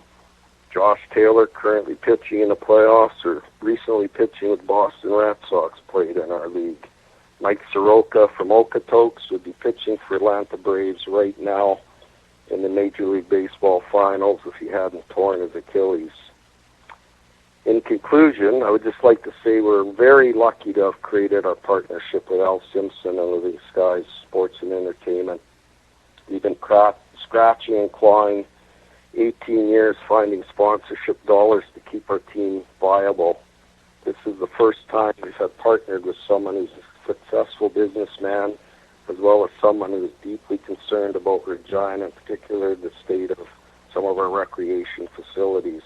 Josh Taylor, currently pitching in the playoffs, or recently pitching with Boston Red Sox, played in our league. Mike Soroka from Okotoks would be pitching for Atlanta Braves right now in the Major League Baseball finals if he hadn't torn his Achilles. In conclusion, I would just like to say we're very lucky to have created our partnership with Al Simpson and Living Skies Sports and Entertainment. We've been scratching and clawing 18 years finding sponsorship dollars to keep our team viable. This is the first time we've had partnered with someone who's a successful businessman, as well as someone who is deeply concerned about Regina, in particular the state of some of our recreation facilities.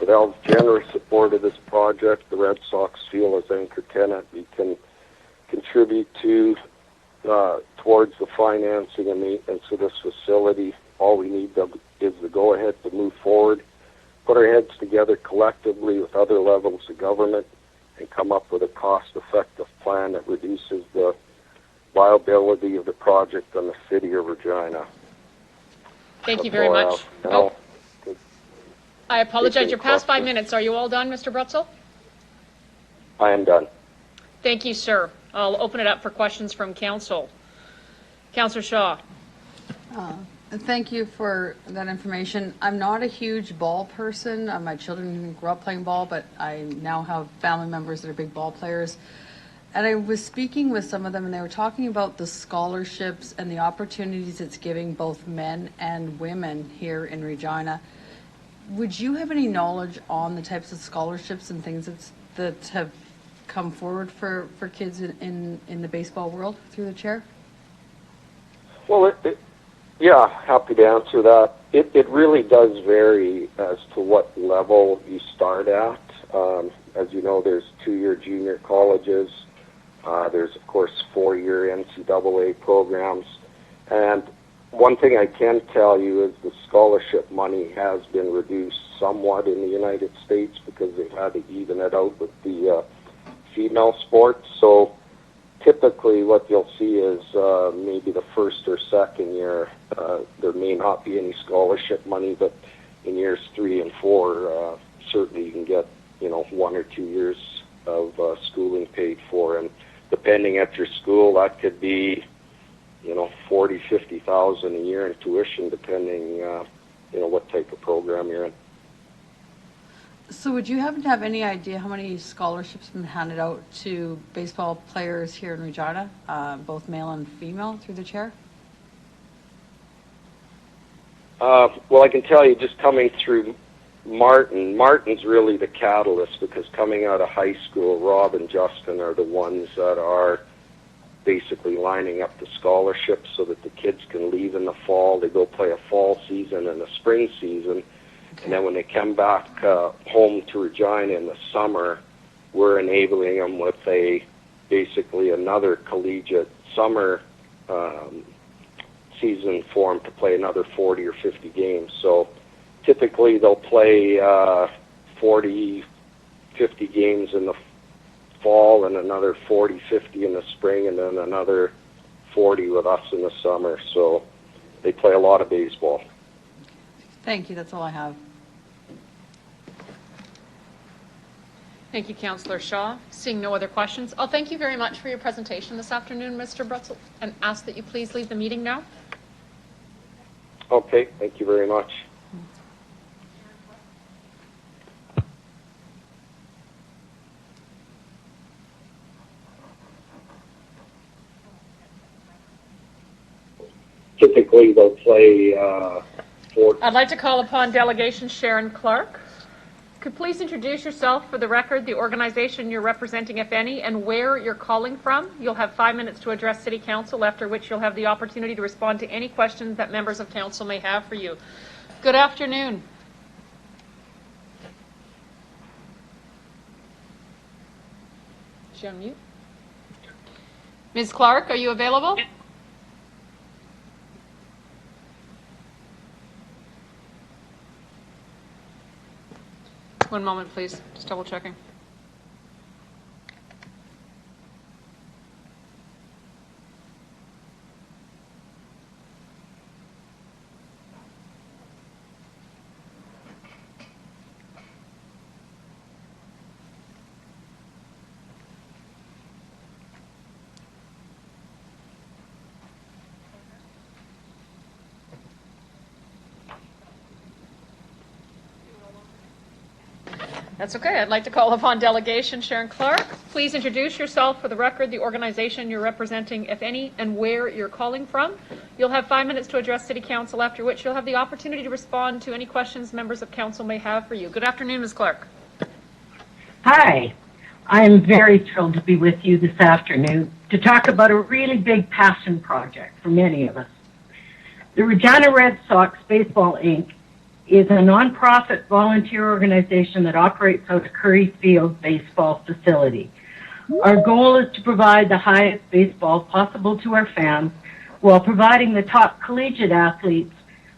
With Al's generous support of this project, the Red Sox feel as anchor tenant we can contribute to towards the financing and maintenance of this facility. All we need is the go-ahead to move forward, put our heads together collectively with other levels of government, and come up with a cost-effective plan that reduces the liability of the project on the city of Regina. Thank you very much. I apologize. You're past 5 minutes. Are you all done, Mr. Brutzel? I am done. Thank you, sir. I'll open it up for questions from council. Councillor Shaw. Thank you for that information. I'm not a huge ball person. My children grew up playing ball, but I now have family members that are big ball players. And I was speaking with some of them, and they were talking about the scholarships and the opportunities it's giving both men and women here in Regina. Would you have any knowledge on the types of scholarships and things that have come forward for kids in the baseball world through the chair? Well, yeah, happy to answer that. It really does vary as to what level you start at. As you know, there's 2-year junior colleges. There's, of course, 4-year NCAA programs. And one thing I can tell you is the scholarship money has been reduced somewhat in the United States because they've had to even it out with the female sports. So typically what you'll see is maybe the first or second year there may not be any scholarship money, but in years 3 and 4 certainly you can get 1 or 2 years of schooling paid for, and depending at your school that could be 40,000-50,000 a year in tuition, depending what type of program you're in. So would you happen to have any idea how many scholarships have been handed out to baseball players here in Regina, both male and female, through the chair? Well, I can tell you just coming through Martin's really the catalyst, because coming out of high school, Rob and Justin are the ones that are basically lining up the scholarships so that the kids can leave in the fall. They go play a fall season and a spring season. And then when they come back home to Regina in the summer, we're enabling them with basically another collegiate summer season for them to play another 40 or 50 games. So typically they'll play 40, 50 games in the fall and another 40, 50 in the spring, and then another 40 with us in the summer. So they play a lot of baseball. Thank you. That's all I have. Thank you, Councillor Shaw. Seeing no other questions, I'll thank you very much for your presentation this afternoon, Mr. Brutzel, and ask that you please leave the meeting now. Okay, thank you very much. Typically, they'll play I'd like to call upon Delegation Sharon Clark. Could please introduce yourself for the record, the organization you're representing, if any, and where you're calling from. You'll have 5 minutes to address City Council, after which you'll have the opportunity to respond to any questions that members of Council may have for you. Good afternoon. Is she on mute? Ms. Clark, are you available? One moment, please. Just double checking. That's okay. I'd like to call upon Delegation Sharon Clark. Please introduce yourself for the record, the organization you're representing, if any, and where you're calling from. You'll have 5 minutes to address City Council, after which you'll have the opportunity to respond to any questions members of Council may have for you. Good afternoon, Ms. Clark. Hi. I'm very thrilled to be with you this afternoon to talk about a really big passion project for many of us. The Regina Red Sox Baseball, Inc. is a nonprofit volunteer organization that operates out of Curry Field baseball facility. Our goal is to provide the highest baseball possible to our fans while providing the top collegiate athletes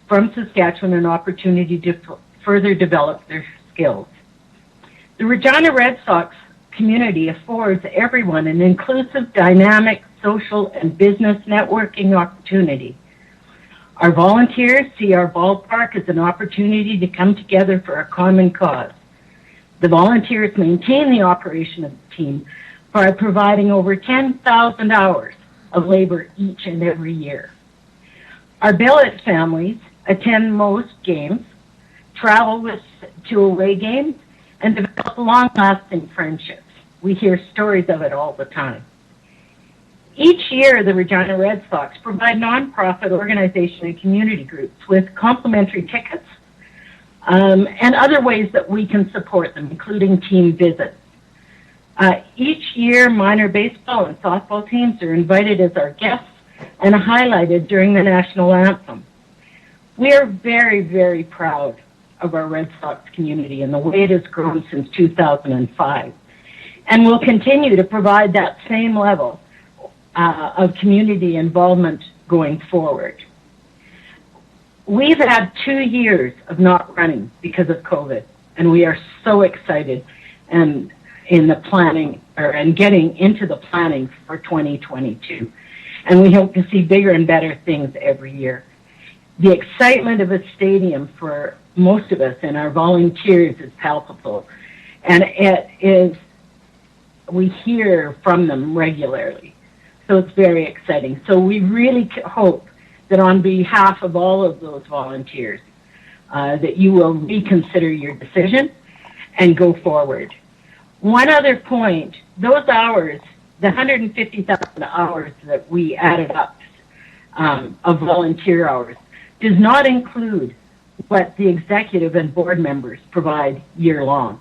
from Saskatchewan an opportunity to further develop their skills. The Regina Red Sox community affords everyone an inclusive, dynamic, social, and business networking opportunity. Our volunteers see our ballpark as an opportunity to come together for a common cause. The volunteers maintain the operation of the team by providing over 10,000 hours of labor each and every year. Our billet families attend most games, travel to away games, and develop long-lasting friendships. We hear stories of it all the time. Each year, the Regina Red Sox provide nonprofit organization and community groups with complimentary tickets and other ways that we can support them, including team visits. Each year, minor baseball and softball teams are invited as our guests and highlighted during the national anthem. We are very, very proud of our Red Sox community and the way it has grown since 2005. And we'll continue to provide that same level of community involvement going forward. we've had 2 years of not running because of COVID, and we are so excited and in the planning and getting into the planning for 2022. And we hope to see bigger and better things every year. The excitement of a stadium for most of us and our volunteers is palpable, and it is, we hear from them regularly. So it's very exciting. So we really hope that on behalf of all of those volunteers, that you will reconsider your decision and go forward. One other point, those hours, the 150,000 hours that we added up of volunteer hours, does not include what the executive and board members provide year long.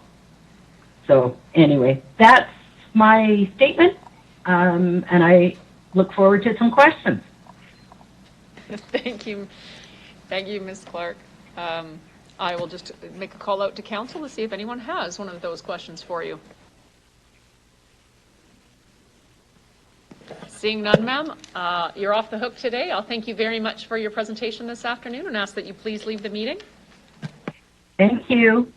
So anyway, that's my statement, and I look forward to some questions. Thank you. Thank you, Ms. Clark. I will just make a call out to council to see if anyone has one of those questions for you. Seeing none, ma'am, you're off the hook today. I'll thank you very much for your presentation this afternoon and ask that you please leave the meeting. Thank you.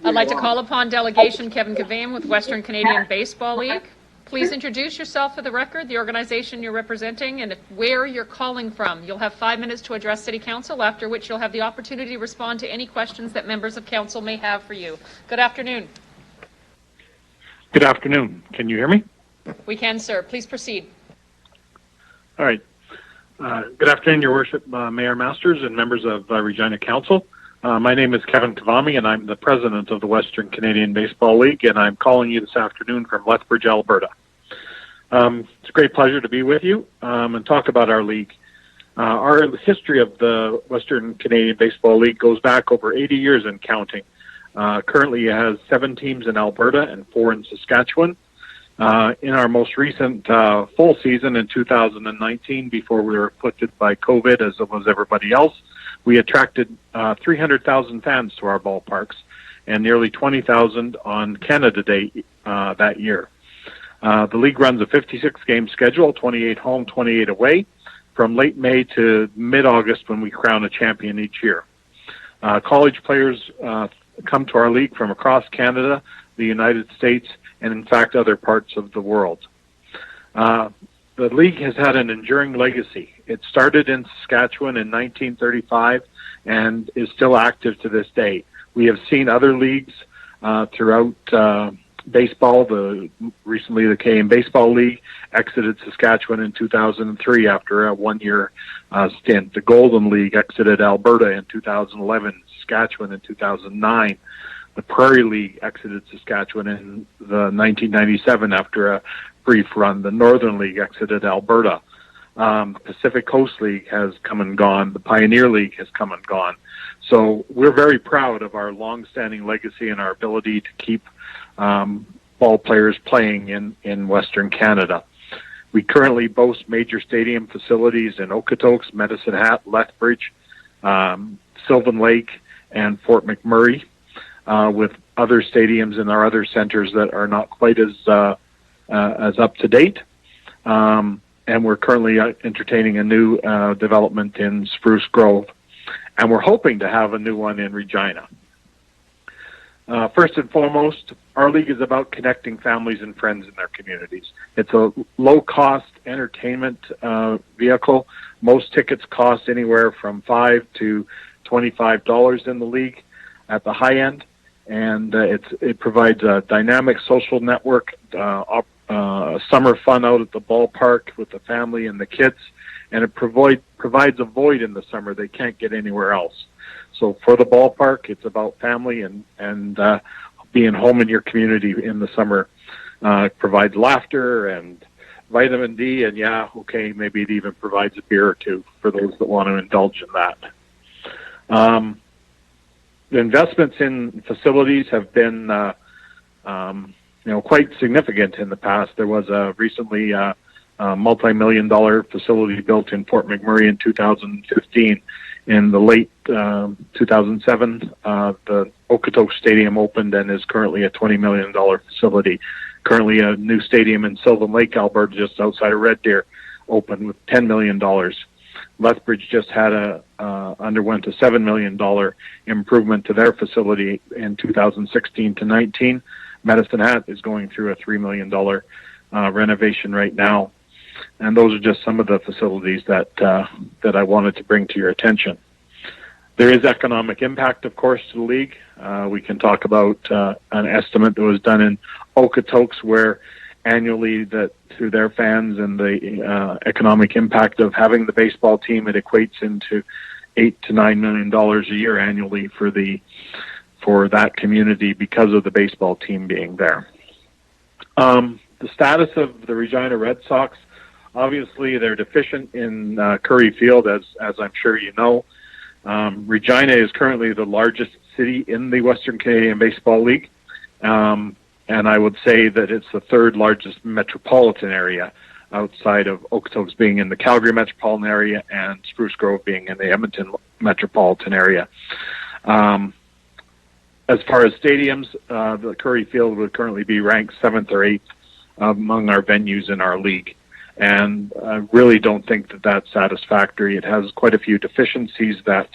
I'd like to call upon delegation Kevin Cavan with Western Canadian Baseball League. Please introduce yourself for the record, the organization you're representing, and where you're calling from. You'll have 5 minutes to address City Council, after which you'll have the opportunity to respond to any questions that members of council may have for you. Good afternoon. Good afternoon. Can you hear me? We can, sir. Please proceed. All right. Good afternoon, Your Worship, Mayor Masters and members of Regina Council. My name is Kevin Cavami, and I'm the president of the Western Canadian Baseball League, and I'm calling you this afternoon from Lethbridge, Alberta. It's a great pleasure to be with you and talk about our league. Our history of the Western Canadian Baseball League goes back over 80 years and counting. Currently it has 7 teams in Alberta and 4 in Saskatchewan. In our most recent full season in 2019, before we were afflicted by COVID, as was everybody else, we attracted 300,000 fans to our ballparks and nearly 20,000 on Canada Day that year. The league runs a 56-game schedule, 28 home, 28 away, from late May to mid-August when we crown a champion each year. College players come to our league from across Canada, the United States, and in fact other parts of the world. The league has had an enduring legacy. It started in Saskatchewan in 1935 and is still active to this day. We have seen other leagues throughout baseball. Recently, the Canadian Baseball League exited Saskatchewan in 2003 after a one-year stint. The Golden League exited Alberta in 2011, Saskatchewan in 2009. The Prairie League exited Saskatchewan in 1997 after a brief run. The Northern League exited Alberta. Pacific Coast League has come and gone. The Pioneer League has come and gone. So we're very proud of our long-standing legacy and our ability to keep ball players playing in Western Canada. We currently boast major stadium facilities in Okotoks, Medicine Hat, Lethbridge, Sylvan Lake, and Fort McMurray, with other stadiums in our other centers that are not quite as up to date. And we're currently entertaining a new development in Spruce Grove, and we're hoping to have a new one in Regina. First and foremost, our league is about connecting families and friends in their communities. It's a low-cost entertainment vehicle. Most tickets cost anywhere from $5 to $25 in the league at the high end, and it provides a dynamic social network, summer fun out at the ballpark with the family and the kids, and it provides a void in the summer they can't get anywhere else. So for the ballpark, it's about family and being home in your community in the summer. Provides laughter and vitamin D, and maybe it even provides a beer or two for those that want to indulge in that. The investments in facilities have been quite significant in the past. There was recently a multi-million-dollar facility built in Fort McMurray in 2015, in the late 2007, the Okotoks Stadium opened and is currently a $20 million facility. Currently, a new stadium in Sylvan Lake, Alberta, just outside of Red Deer, opened with $10 million. Lethbridge just underwent a $7 million improvement to their facility in 2016 to 19. Medicine Hat is going through a $3 million renovation right now. And those are just some of the facilities that I wanted to bring to your attention. There is economic impact, of course, to the league. We can talk about an estimate that was done in Okotoks, where annually, that through their fans and the economic impact of having the baseball team, it equates into $8 to $9 million a year annually for that community because of the baseball team being there. The status of the Regina Red Sox, obviously they're deficient in Curry Field, as I'm sure you know. Regina is currently the largest city in the Western Canadian Baseball League, and I would say that it's the third largest metropolitan area, outside of Okotoks being in the Calgary metropolitan area and Spruce Grove being in the Edmonton metropolitan area. As far as stadiums, the Curry Field would currently be ranked 7th or 8th among our venues in our league. And I really don't think that that's satisfactory. It has quite a few deficiencies that,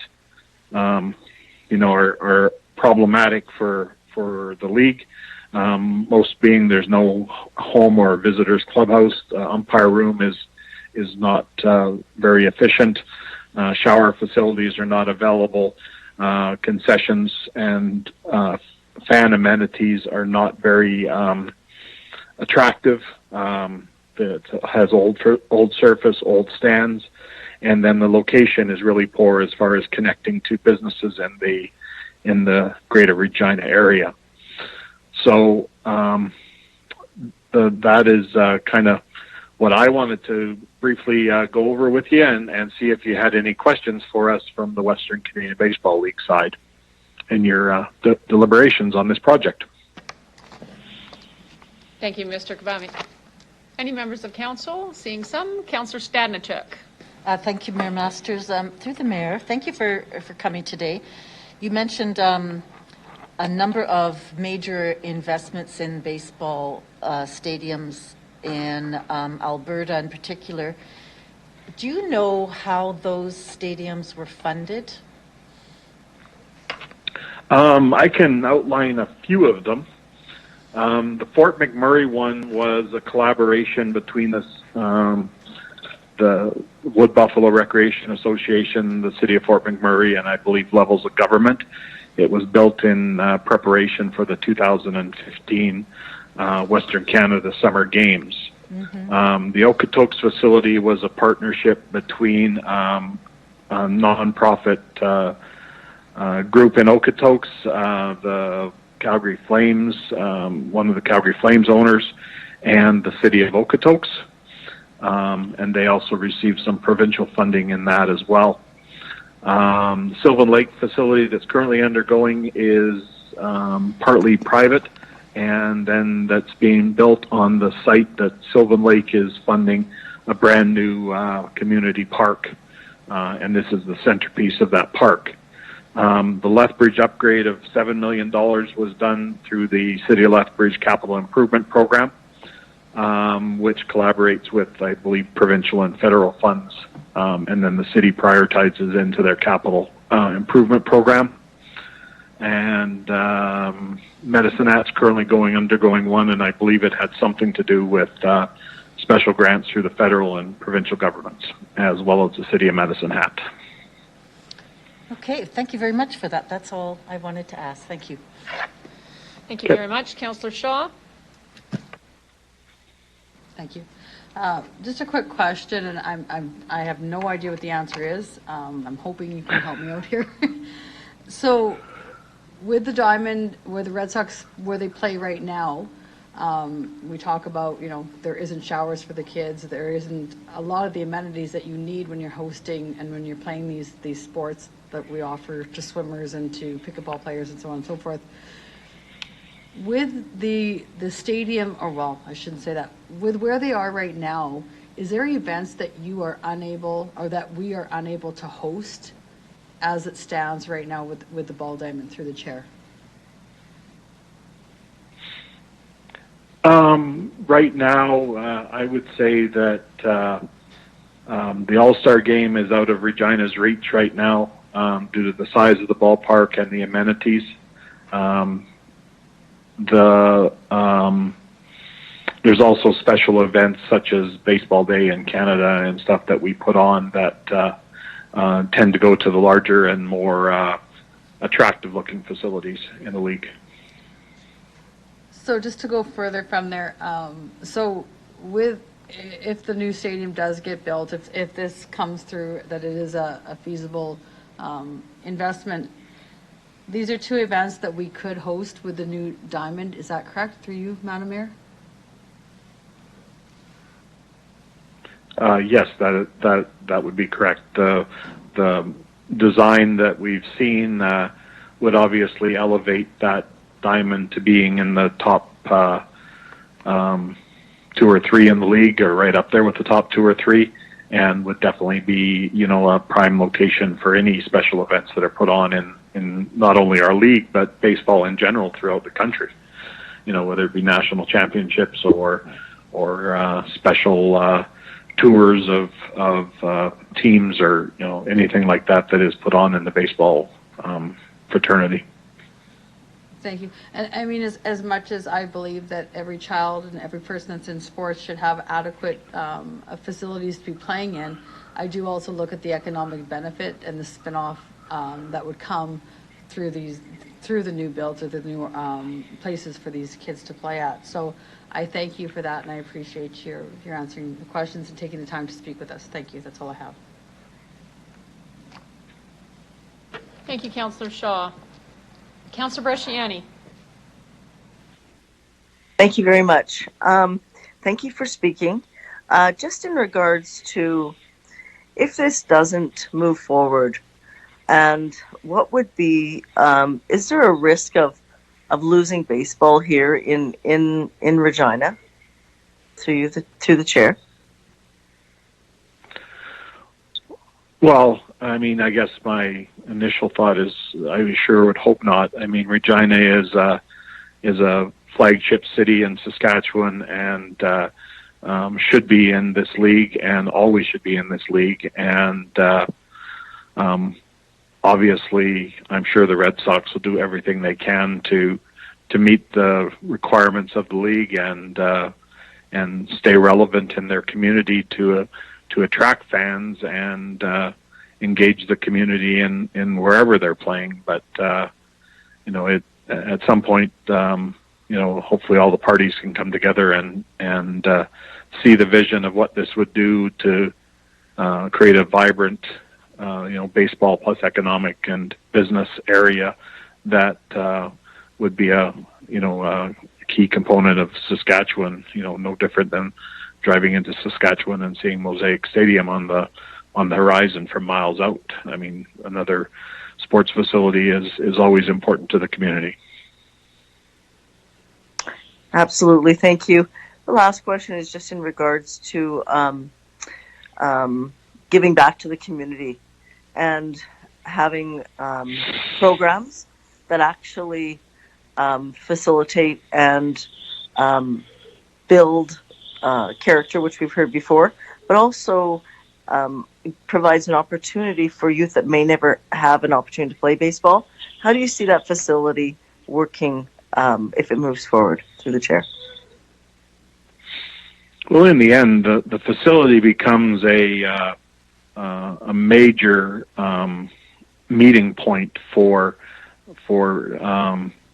are problematic for the league. Most being there's no home or visitors clubhouse. Umpire room is not very efficient. Shower facilities are not available. Concessions and fan amenities are not very attractive. It has old surface, old stands, and then the location is really poor as far as connecting to businesses in the greater Regina area. So that is kind of what I wanted to briefly go over with you and see if you had any questions for us from the Western Canadian Baseball League side in your deliberations on this project. Thank you, Mr. Kavami. Any members of council? Seeing some. Councillor Stadnichuk. Thank you, Mayor Masters. Through the mayor, thank you for coming today. You mentioned a number of major investments in baseball stadiums in Alberta in particular. Do you know how those stadiums were funded? I can outline a few of them. The Fort McMurray one was a collaboration between the Wood Buffalo Recreation Association, the City of Fort McMurray, and I believe levels of government. It was built in preparation for the 2015 Western Canada Summer Games. Mm-hmm. The Okotoks facility was a partnership between a nonprofit group in Okotoks, the Calgary Flames, one of the Calgary Flames owners, and the City of Okotoks. And they also received some provincial funding in that as well. The Sylvan Lake facility that's currently undergoing is partly private, and then that's being built on the site that Sylvan Lake is funding a brand new community park, and this is the centerpiece of that park. The Lethbridge upgrade of $7 million was done through the City of Lethbridge Capital Improvement Program, which collaborates with, I believe, provincial and federal funds, and then the city prioritizes into their capital improvement program. And Medicine Hat's currently undergoing one, and I believe it had something to do with special grants through the federal and provincial governments, as well as the City of Medicine Hat. Okay, thank you very much for that. That's all I wanted to ask. Thank you. Thank you very much. Councillor Shaw. Thank you. Just a quick question, and I have no idea what the answer is. I'm hoping you can help me out here. So, with the Diamond, where the Red Sox, where they play right now, we talk about, there isn't showers for the kids. There isn't a lot of the amenities that you need when you're hosting and when you're playing these sports that we offer to swimmers and to pickleball players and so on and so forth. With the stadium, or well, I shouldn't say that, with where they are right now, is there events that you are unable, or that we are unable to host as it stands right now with the ball diamond through the chair? Right now, I would say that the All-Star game is out of Regina's reach right now due to the size of the ballpark and the amenities. There's also special events such as Baseball Day in Canada and stuff that we put on that tend to go to the larger and more attractive-looking facilities in the league. So just to go further from there, if the new stadium does get built, if this comes through that it is a feasible investment, these are two events that we could host with the new diamond. Is that correct through you, Madam Mayor? Yes, that would be correct. The design that we've seen would obviously elevate that diamond to being in the top 2 or 3 in the league, or right up there with the top 2 or 3, and would definitely be, a prime location for any special events that are put on in not only our league but baseball in general throughout the country. Whether it be national championships or special tours of teams or anything like that is put on in the baseball fraternity. Thank you. And I mean, as much as I believe that every child and every person that's in sports should have adequate facilities to be playing in, I do also look at the economic benefit and the spinoff that would come through the new builds or the new places for these kids to play at. So I thank you for that, and I appreciate your answering the questions and taking the time to speak with us. Thank you. That's all I have. Thank you, Councillor Shaw. Councillor Bresciani. Thank you very much. Thank you for speaking. Just in regards to if this doesn't move forward, and what would be, is there a risk of losing baseball here in Regina through the chair? Well, I mean, I guess my initial thought is I sure would hope not. I mean, Regina is a flagship city in Saskatchewan and should be in this league and always should be in this league. And obviously, I'm sure the Red Sox will do everything they can to meet the requirements of the league and stay relevant in their community to attract fans and engage the community in wherever they're playing. But at some point, hopefully all the parties can come together and see the vision of what this would do to create a vibrant, baseball plus economic and business area that would be a key component of Saskatchewan. No different than driving into Saskatchewan and seeing Mosaic Stadium on the horizon from miles out. I mean, another sports facility is always important to the community. Absolutely, thank you. The last question is just in regards to giving back to the community and having programs that actually facilitate and build character, which we've heard before, but also provides an opportunity for youth that may never have an opportunity to play baseball. How do you see that facility working if it moves forward through the chair? Well, in the end, the facility becomes a major meeting point for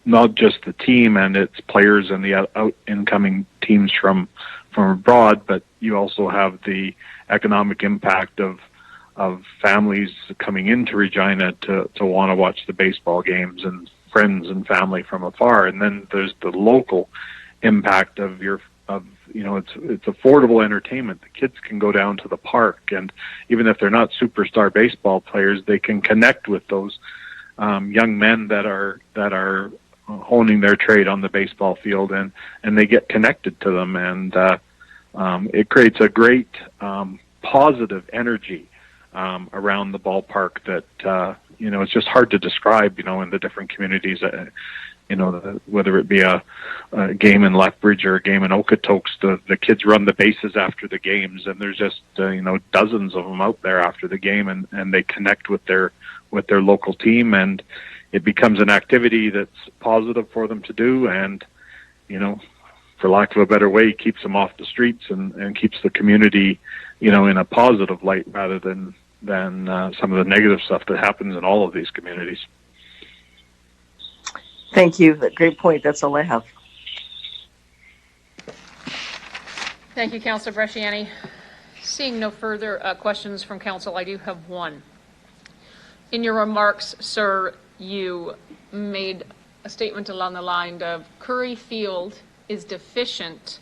not just the team and its players and the incoming teams from abroad, but you also have the economic impact of families coming into Regina to want to watch the baseball games and friends and family from afar. And then there's the local impact of it's affordable entertainment. The kids can go down to the park, and even if they're not superstar baseball players, they can connect with those young men that are honing their trade on the baseball field, and they get connected to them, and it creates a great positive energy around the ballpark that it's just hard to describe, in the different communities. Whether it be a game in Lethbridge or a game in Okotoks, the kids run the bases after the games, and there's just dozens of them out there after the game, and they connect with their local team, and it becomes an activity that's positive for them to do, and for lack of a better way, keeps them off the streets and keeps the community in a positive light rather than some of the negative stuff that happens in all of these communities. Thank you. Great point. That's all I have. Thank you, Councillor Bresciani. Seeing no further questions from council, I do have one. In your remarks, sir, you made a statement along the line of Curry Field is deficient,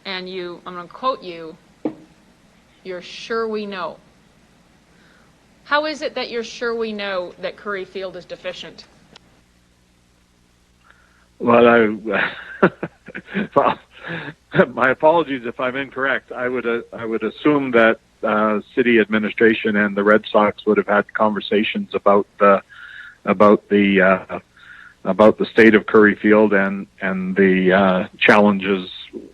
and I'm going to quote you, "You're sure we know." How is it that you're sure we know that Curry Field is deficient? Well, well, my apologies if I'm incorrect. I would assume that city administration and the Red Sox would have had conversations about the state of Curry Field and the challenges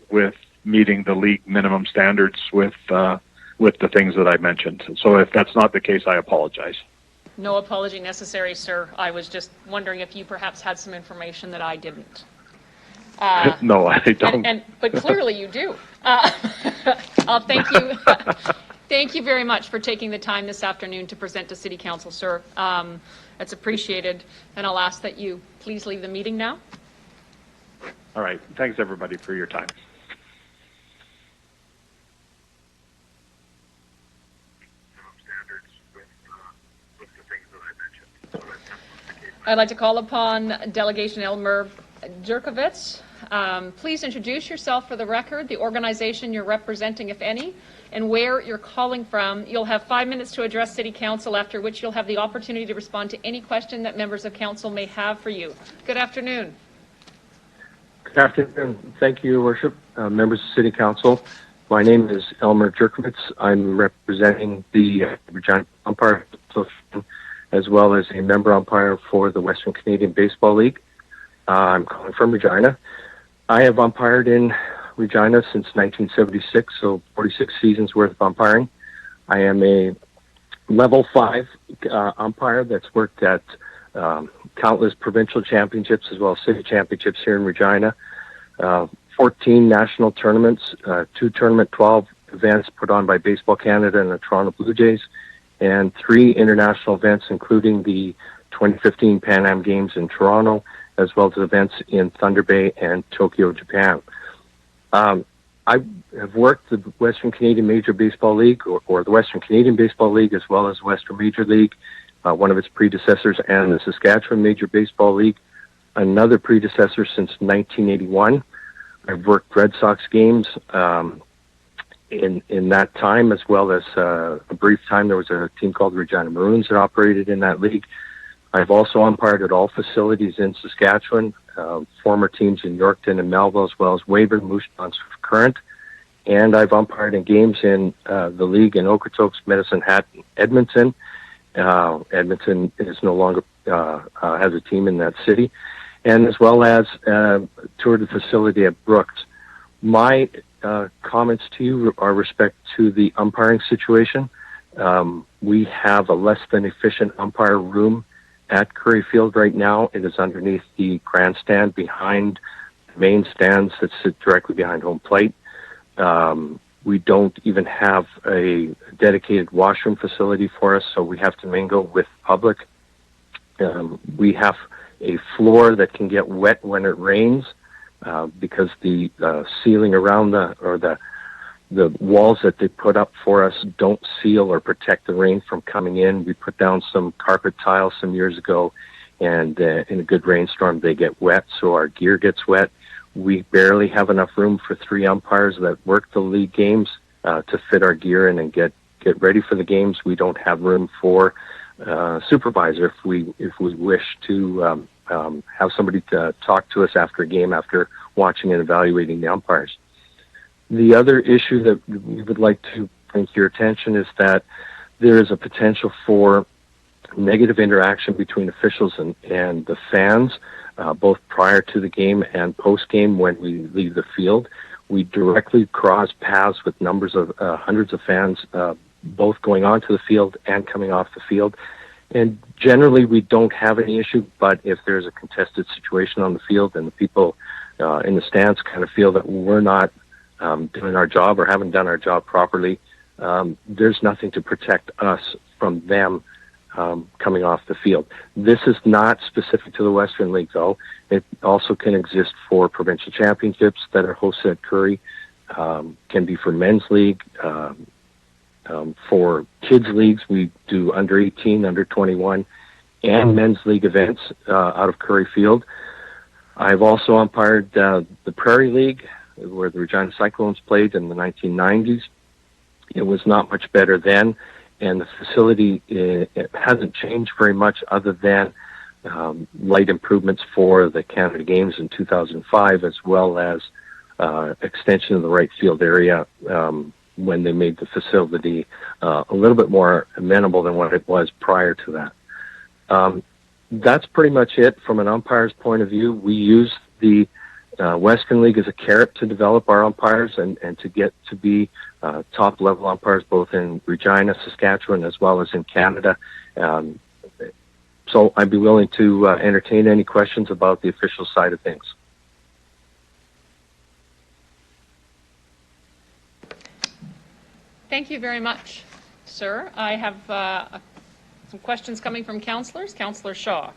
with meeting the league minimum standards with the things that I mentioned. So if that's not the case, I apologize. No apology necessary, sir. I was just wondering if you perhaps had some information that I didn't. No, I don't. But clearly you do. I'll thank you. Thank you very much for taking the time this afternoon to present to City Council, sir. It's appreciated, and I'll ask that you please leave the meeting now. All right. Thanks, everybody, for your time. I'd like to call upon Delegation Elmer Jerkovitz. Please introduce yourself for the record, the organization you're representing, if any, and where you're calling from. You'll have 5 minutes to address City Council, after which you'll have the opportunity to respond to any question that members of Council may have for you. Good afternoon. Good afternoon. Thank you, Your Worship. Members of City Council, my name is Elmer Jerkovitz. I'm representing the Regina Umpire Association, as well as a member umpire for the Western Canadian Baseball League. I'm calling from Regina. I have umpired in Regina since 1976, so 46 seasons worth of umpiring. I am a level 5 umpire that's worked at countless provincial championships as well as city championships here in Regina. 14 national tournaments, 2 Tournament 12 events put on by Baseball Canada and the Toronto Blue Jays, and 3 international events, including the 2015 Pan Am Games in Toronto, as well as events in Thunder Bay and Tokyo, Japan. I have worked the Western Canadian Major Baseball League, or the Western Canadian Baseball League, as well as Western Major League, one of its predecessors, and the Saskatchewan Major Baseball League, another predecessor since 1981. I've worked Red Sox games in that time, as well as a brief time there was a team called the Regina Maroons that operated in that league. I've also umpired at all facilities in Saskatchewan, former teams in Yorkton and Melville, as well as Weyburn, Moose Jaw, Current. And I've umpired in games in the league in Okotoks, Medicine Hat, and Edmonton. Edmonton is no longer has a team in that city, and as well as toured the facility at Brooks. My comments to you are respect to the umpiring situation. We have a less than efficient umpire room at Curry Field right now. It is underneath the grandstand behind the main stands that sit directly behind home plate. We don't even have a dedicated washroom facility for us, so we have to mingle with public. We have a floor that can get wet when it rains because the ceiling around the walls that they put up for us don't seal or protect the rain from coming in. We put down some carpet tiles some years ago, and in a good rainstorm they get wet, so our gear gets wet. We barely have enough room for 3 umpires that work the league games to fit our gear in and get ready for the games. We don't have room for supervisor if we wish to have somebody to talk to us after a game after watching and evaluating the umpires. The other issue that we would like to bring to your attention is that there is a potential for negative interaction between officials and the fans, both prior to the game and post-game when we leave the field. We directly cross paths with numbers of hundreds of fans, both going onto the field and coming off the field. And generally, we don't have any issue, but if there's a contested situation on the field and the people in the stands kind of feel that we're not doing our job or haven't done our job properly, there's nothing to protect us from them coming off the field. This is not specific to the Western League, though. It also can exist for provincial championships that are hosted at Currie, can be for men's league. For kids leagues, we do under 18, under 21, and men's league events out of Currie Field. I've also umpired the Prairie League, where the Regina Cyclones played in the 1990s. It was not much better then, and the facility it hasn't changed very much other than light improvements for the Canada Games in 2005, as well as extension of the right field area when they made the facility a little bit more amenable than what it was prior to that. That's pretty much it from an umpire's point of view. We use the Western League as a carrot to develop our umpires and to get to be top-level umpires both in Regina, Saskatchewan, as well as in Canada. So I'd be willing to entertain any questions about the official side of things. Thank you very much, sir. I have some questions coming from councillors. Councillor Shaw.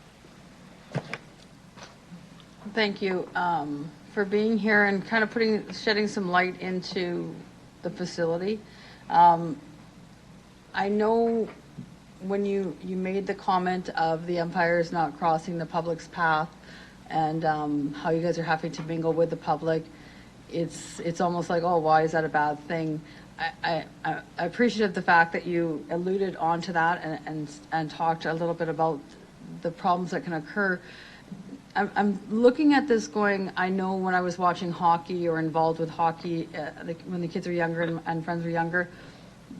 Thank you for being here and kind of shedding some light into the facility. I know when you made the comment of the umpires not crossing the public's path and how you guys are having to mingle with the public, it's almost like, oh, why is that a bad thing? I appreciate the fact that you alluded onto that and talked a little bit about the problems that can occur. I'm looking at this going, I know when I was watching hockey or involved with hockey when the kids were younger and friends were younger,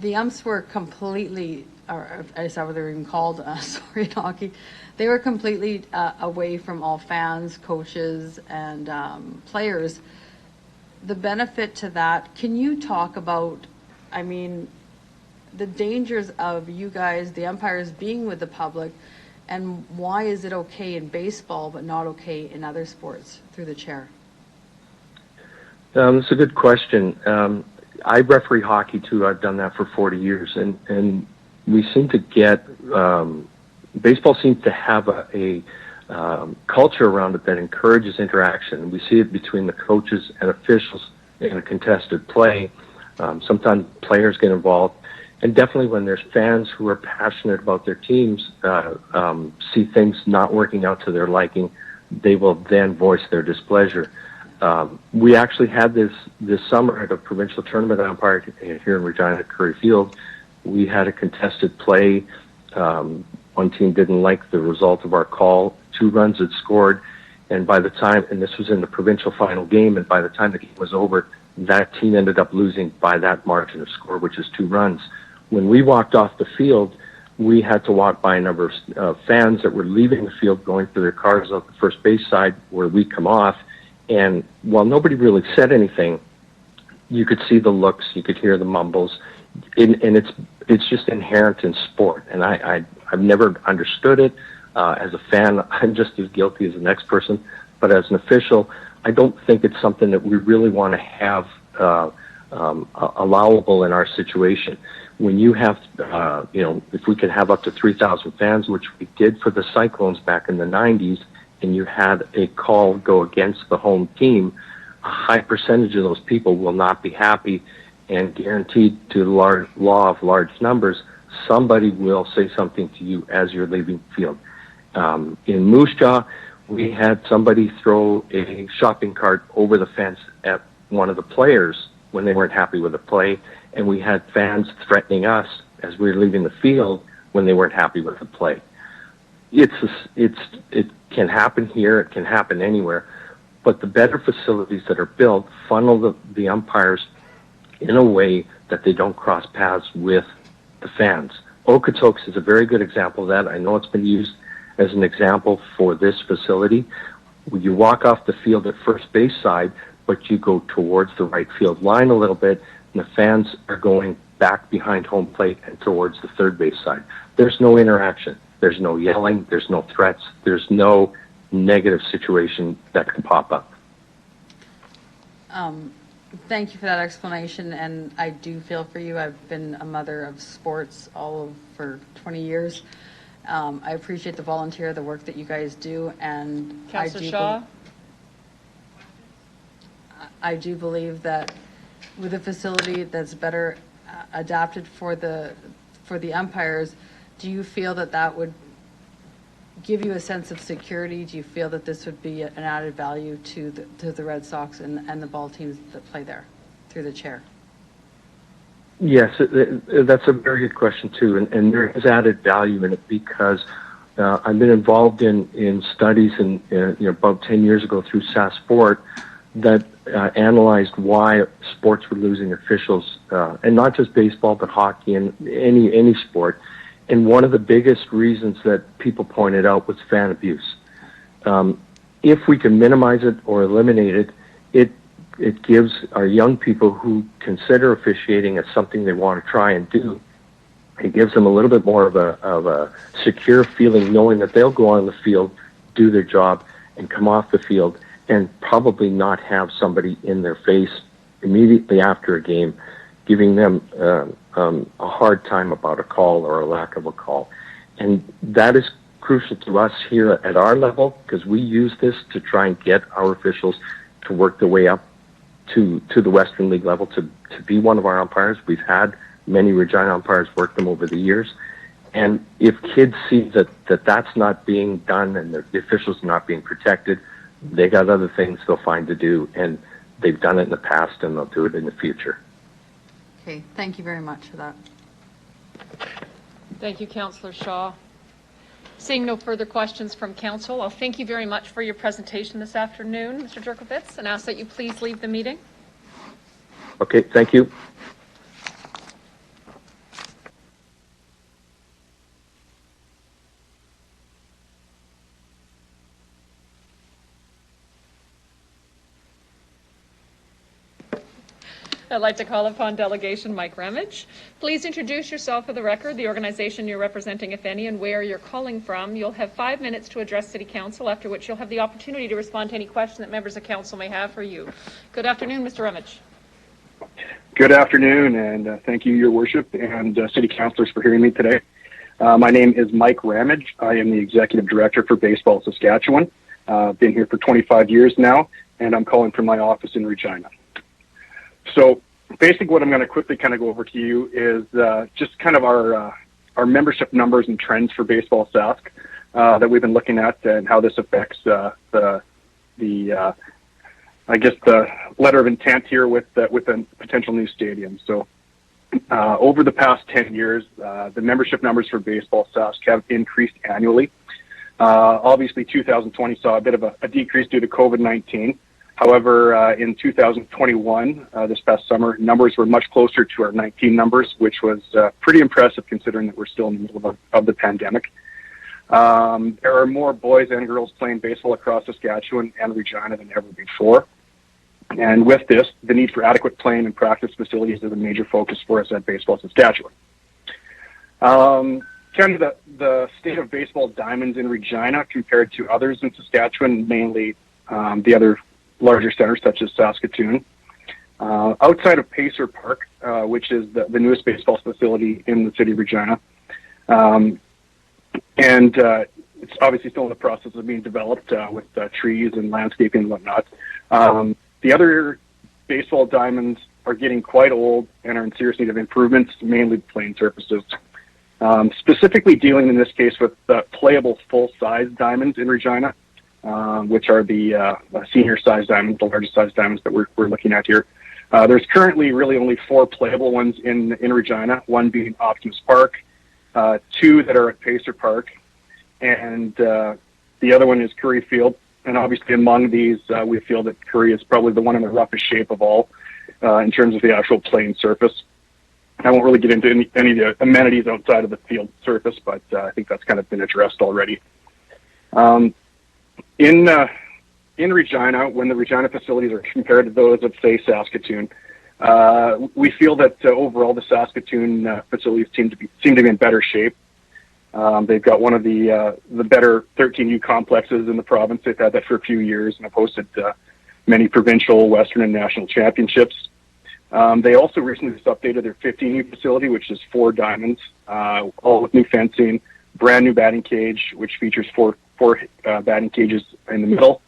the umps were completely, or is that what they were even called? Sorry, hockey. They were completely away from all fans, coaches, and players. The benefit to that, can you talk about, I mean, the dangers of you guys, the umpires, being with the public, and why is it okay in baseball but not okay in other sports, through the chair? That's a good question. I referee hockey too. I've done that for 40 years, and we seem to get baseball seems to have a culture around it that encourages interaction. We see it between the coaches and officials in a contested play. Sometimes players get involved, and definitely when there's fans who are passionate about their teams, see things not working out to their liking, they will then voice their displeasure. We actually had this summer at a provincial tournament umpire here in Regina at Currie Field. We had a contested play. One team didn't like the result of our call. 2 runs had scored, and by the time, and this was in the provincial final game, and by the time the game was over, that team ended up losing by that margin of score, which is 2 runs. When we walked off the field, we had to walk by a number of fans that were leaving the field, going to their cars off the first base side where we come off, and while nobody really said anything, you could see the looks, you could hear the mumbles, and it's just inherent in sport, and I've never understood it. As a fan, I'm just as guilty as the next person, but as an official, I don't think it's something that we really want to have allowable in our situation. When you have, if we could have up to 3,000 fans, which we did for the Cyclones back in the 90s, and you had a call go against the home team, a high percentage of those people will not be happy, and guaranteed to the law of large numbers, somebody will say something to you as you're leaving the field. In Moose Jaw, we had somebody throw a shopping cart over the fence at one of the players when they weren't happy with the play, and we had fans threatening us as we were leaving the field when they weren't happy with the play. It can happen here, it can happen anywhere, but the better facilities that are built funnel the umpires in a way that they don't cross paths with the fans. Okotoks is a very good example of that. I know it's been used as an example for this facility. You walk off the field at first base side, but you go towards the right field line a little bit, and the fans are going back behind home plate and towards the third base side. There's no interaction. There's no yelling. There's no threats. There's no negative situation that can pop up. Thank you for that explanation, and I do feel for you. I've been a mother of sports for 20 years. I appreciate the volunteer, the work that you guys do, and Councillor Shaw? I do believe that with a facility that's better adapted for the umpires, do you feel that that would give you a sense of security? Do you feel that this would be an added value to the Red Sox and the ball teams that play there through the chair? Yes, that's a very good question too, and there is added value in it because I've been involved in studies about 10 years ago through SAS Sport that analyzed why sports were losing officials, and not just baseball, but hockey and any sport. And one of the biggest reasons that people pointed out was fan abuse. If we can minimize it or eliminate it, it gives our young people who consider officiating as something they want to try and do, it gives them a little bit more of a secure feeling knowing that they'll go on the field, do their job, and come off the field and probably not have somebody in their face immediately after a game giving them a hard time about a call or a lack of a call. And that is crucial to us here at our level because we use this to try and get our officials to work their way up to the Western League level to be one of our umpires. We've had many Regina umpires work them over the years. And if kids see that that's not being done and the officials are not being protected, they got other things they'll find to do, and they've done it in the past and they'll do it in the future. Okay, thank you very much for that. Thank you, Councillor Shaw. Seeing no further questions from council, I'll thank you very much for your presentation this afternoon, Mr. Jerkovitz, and ask that you please leave the meeting. Okay, thank you. I'd like to call upon Delegation Mike Ramage. Please introduce yourself for the record, the organization you're representing, if any, and where you're calling from. You'll have 5 minutes to address City Council, after which you'll have the opportunity to respond to any question that members of council may have for you. Good afternoon, Mr. Ramage. Good afternoon, and thank you, Your Worship, and City Councilors for hearing me today. My name is Mike Ramage. I am the Executive Director for Baseball Saskatchewan. Been here for 25 years now, and I'm calling from my office in Regina. So basically what I'm going to quickly kind of go over to you is just kind of our membership numbers and trends for Baseball Sask that we've been looking at and how this affects the letter of intent here with a potential new stadium. So over the past 10 years, the membership numbers for Baseball Sask have increased annually. Obviously, 2020 saw a bit of a decrease due to COVID-19. However, in 2021, this past summer, numbers were much closer to our 19 numbers, which was pretty impressive considering that we're still in the middle of the pandemic. There are more boys and girls playing baseball across Saskatchewan and Regina than ever before. And with this, the need for adequate playing and practice facilities is a major focus for us at Baseball Saskatchewan. Kind of the state of baseball diamonds in Regina compared to others in Saskatchewan, mainly the other larger centers such as Saskatoon. Outside of Pacer Park, which is the newest baseball facility in the city of Regina, and it's obviously still in the process of being developed with trees and landscaping and whatnot. The other baseball diamonds are getting quite old and are in serious need of improvements, mainly playing surfaces. Specifically dealing in this case with playable full-size diamonds in Regina, which are the senior size diamonds, the largest size diamonds that we're looking at here. There's currently really only 4 playable ones in Regina, one being Optimus Park, 2 that are at Pacer Park, and the other one is Curry Field. And obviously among these, we feel that Curry is probably the one in the roughest shape of all in terms of the actual playing surface. I won't really get into any of the amenities outside of the field surface, but I think that's kind of been addressed already. In Regina, when the Regina facilities are compared to those of, say, Saskatoon, we feel that overall the Saskatoon facilities seem to be in better shape. They've got one of the better 13U complexes in the province. They've had that for a few years and have hosted many provincial, Western, and national championships. They also recently just updated their 15U facility, which is 4 diamonds, all with new fencing, brand new batting cage, which features four batting cages in the middle.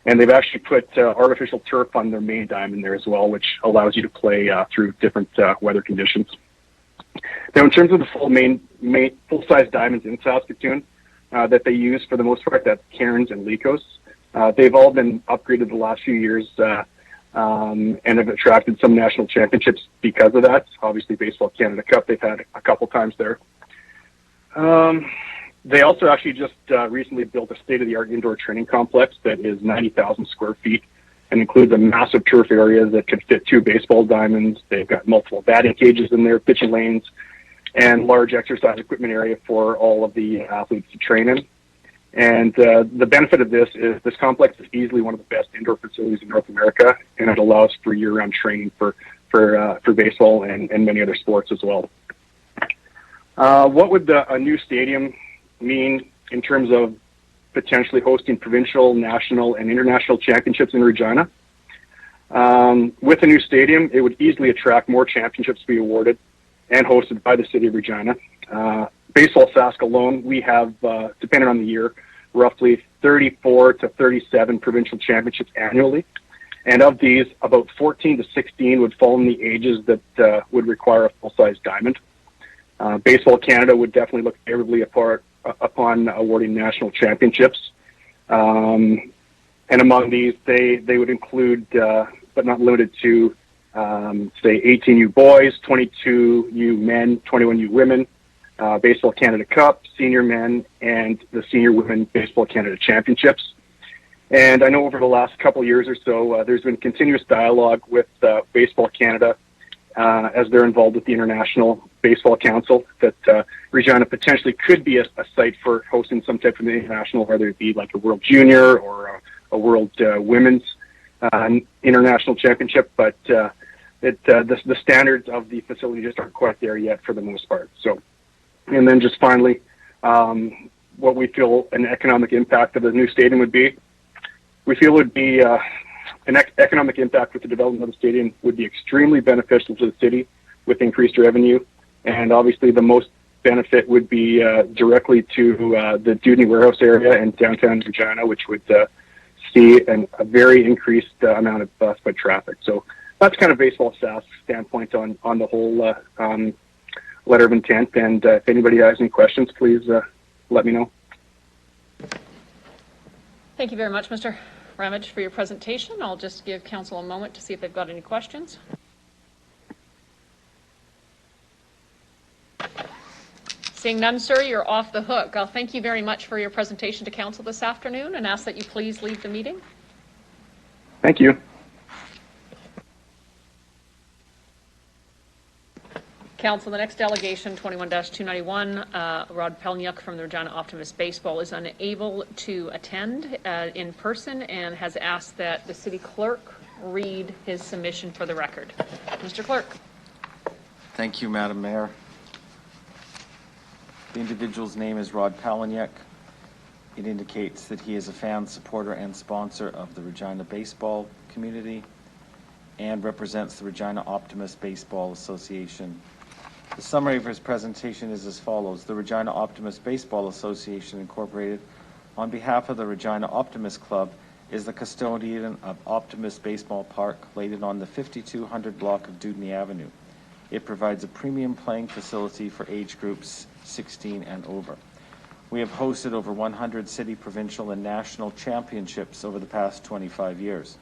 And they've actually put artificial turf on their main diamond there as well, which allows you to play through different weather conditions. Now, in terms of the full-size diamonds in Saskatoon that they use for the most part, that's Cairns and Lycos. They've all been upgraded the last few years and have attracted some national championships because of that. Obviously, Baseball Canada Cup, they've had a couple times there. They also actually just recently built a state-of-the-art indoor training complex that is 90,000 square feet and includes a massive turf area that could fit 2 baseball diamonds. They've got multiple batting cages in there, pitching lanes, and large exercise equipment area for all of the athletes to train in. And the benefit of this is this complex is easily one of the best indoor facilities in North America, and it allows for year-round training for baseball and many other sports as well. What would a new stadium mean in terms of potentially hosting provincial, national, and international championships in Regina? With a new stadium, it would easily attract more championships to be awarded and hosted by the City of Regina. Baseball Sask alone, we have, depending on the year, roughly 34 to 37 provincial championships annually. And of these, about 14 to 16 would fall in the ages that would require a full-size diamond. Baseball Canada would definitely look favorably upon awarding national championships. And among these, they would include, but not limited to, say, 18U boys, 22U men, 21U women, Baseball Canada Cup, senior men, and the senior women Baseball Canada Championships. And I know over the last couple of years or so, there's been continuous dialogue with Baseball Canada as they're involved with the International Baseball Council, that Regina potentially could be a site for hosting some type of international, whether it be like a World Junior or a World Women's International Championship, but the standards of the facility just aren't quite there yet for the most part. So, and then just finally, what we feel an economic impact of the new stadium would be. We feel it would be an economic impact with the development of the stadium would be extremely beneficial to the city with increased revenue. And obviously the most benefit would be directly to the Dewdney Warehouse area and downtown Regina, which would see a very increased amount of foot traffic. So that's kind of Baseball Sask's standpoint on the whole letter of intent. And if anybody has any questions, please let me know. Thank you very much, Mr. Ramage, for your presentation. I'll just give council a moment to see if they've got any questions. Seeing none, sir, you're off the hook. I'll thank you very much for your presentation to council this afternoon and ask that you please leave the meeting. Thank you. Council, the next delegation, 21-291, Rod Pelniuk from the Regina Optimist Baseball is unable to attend in person and has asked that the city clerk read his submission for the record. Mr. Clerk. Thank you, Madam Mayor. The individual's name is Rod Pelniuk. It indicates that he is a fan, supporter, and sponsor of the Regina baseball community and represents the Regina Optimist Baseball Association. The summary of his presentation is as follows. The Regina Optimist Baseball Association, Incorporated, on behalf of the Regina Optimist Club, is the custodian of Optimist Baseball Park, located on the 5200 block of Dewdney Avenue. It provides a premium playing facility for age groups 16 and over. We have hosted over 100 city, provincial, and national championships over the past 25 years.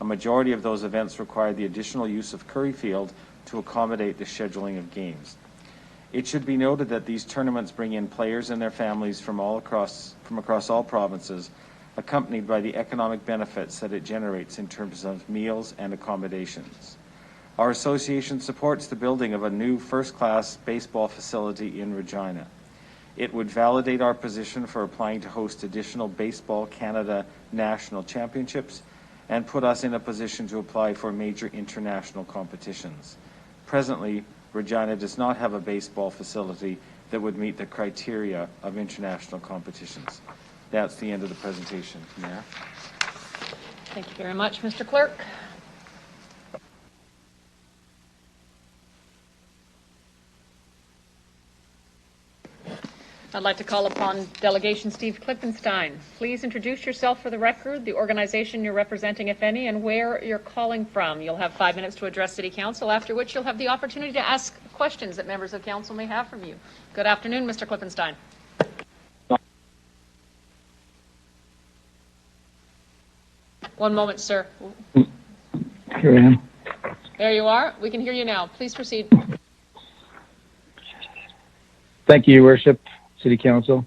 A majority of those events require the additional use of Curry Field to accommodate the scheduling of games. It should be noted that these tournaments bring in players and their families from across all provinces, accompanied by the economic benefits that it generates in terms of meals and accommodations. Our association supports the building of a new first-class baseball facility in Regina. It would validate our position for applying to host additional Baseball Canada National Championships and put us in a position to apply for major international competitions. Presently, Regina does not have a baseball facility that would meet the criteria of international competitions. That's the end of the presentation, Mayor. Thank you very much, Mr. Clerk. I'd like to call upon Delegation Steve Klippenstein. Please introduce yourself for the record, the organization you're representing, if any, and where you're calling from. You'll have 5 minutes to address City Council, after which you'll have the opportunity to ask questions that members of Council may have from you. Good afternoon, Mr. Klippenstein. One moment, sir. Here I am. There you are. We can hear you now. Please proceed. Thank you, Your Worship, City Council,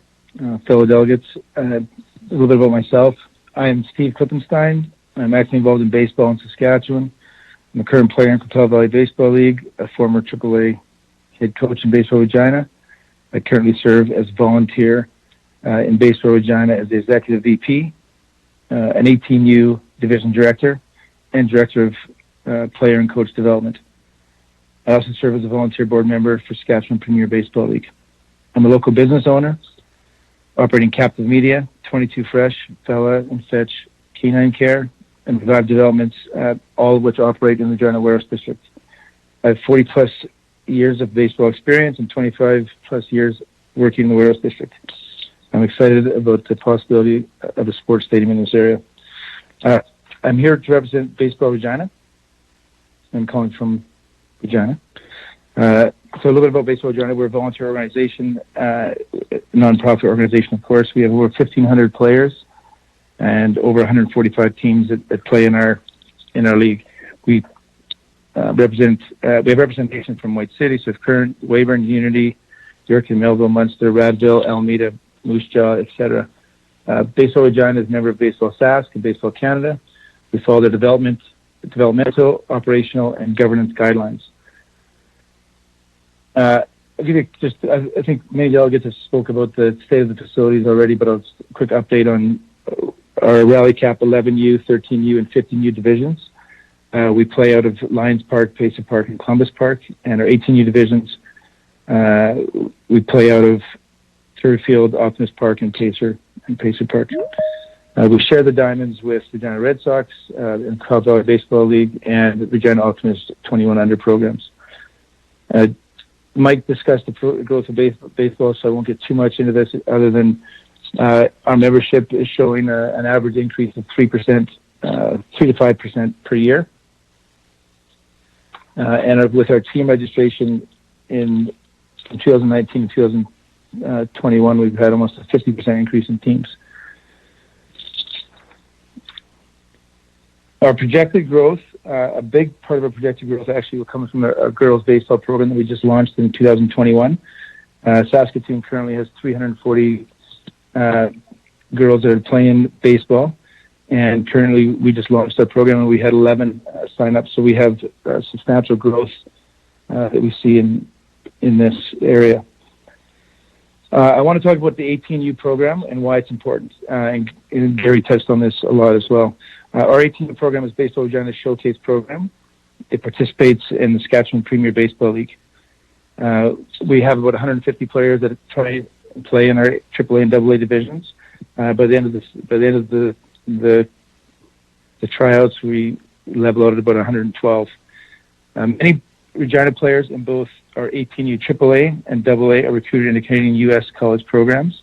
fellow delegates. A little bit about myself. I am Steve Klippenstein. I'm actively involved in baseball in Saskatchewan. I'm a current player in Coquitlam Valley Baseball League, a former AAA head coach in Baseball Regina. I currently serve as volunteer in Baseball Regina as the Executive VP, an 18U Division Director, and Director of Player and Coach Development. I also serve as a volunteer board member for Saskatchewan Premier Baseball League. I'm a local business owner, operating Captive Media, 22 Fresh, Fella and Fetch Canine Care, and Revive Developments, all of which operate in the Regina Warehouse District. I have 40-plus years of baseball experience and 25-plus years working in the Warehouse District. I'm excited about the possibility of a sports stadium in this area. I'm here to represent Baseball Regina. I'm calling from Regina. So a little bit about Baseball Regina. We're a volunteer organization, nonprofit organization, of course. We have over 1,500 players and over 145 teams that play in our league. We have representation from White City, Swift Current, Weyburn, Unity, Yorkton, Melville, Munster, Radville, Alameda, Moose Jaw, etc. Baseball Regina is a member of Baseball Sask and Baseball Canada. We follow the developmental, operational, and governance guidelines. I'll give you I think many delegates have spoke about the state of the facilities already, but a quick update on our Rally Cap 11U, 13U, and 15U divisions. We play out of Lions Park, Pacer Park, and Columbus Park, and our 18U divisions, we play out of Turf Field, Optimus Park, and Pacer Park. We share the diamonds with Regina Red Sox and Coquitlam Valley Baseball League and Regina Optimist 21 Under programs. Mike discussed the growth of baseball, so I won't get too much into this other than our membership is showing an average increase of 3% to 5% per year. And with our team registration in 2019 and 2021, we've had almost a 50% increase in teams. Our projected growth, a big part of our projected growth actually will come from our girls baseball program that we just launched in 2021. Saskatoon currently has 340 girls that are playing baseball, and currently we just launched our program and we had 11 sign up, so we have substantial growth that we see in this area. I want to talk about the 18U program and why it's important, and Gary touched on this a lot as well. Our 18U program is Baseball Regina's showcase program. It participates in the Saskatchewan Premier Baseball League. We have about 150 players that play in our AAA and AA divisions. By the end of the tryouts, we level out at about 112. Many Regina players in both our 18U AAA and AA are recruited into Canadian U.S. college programs.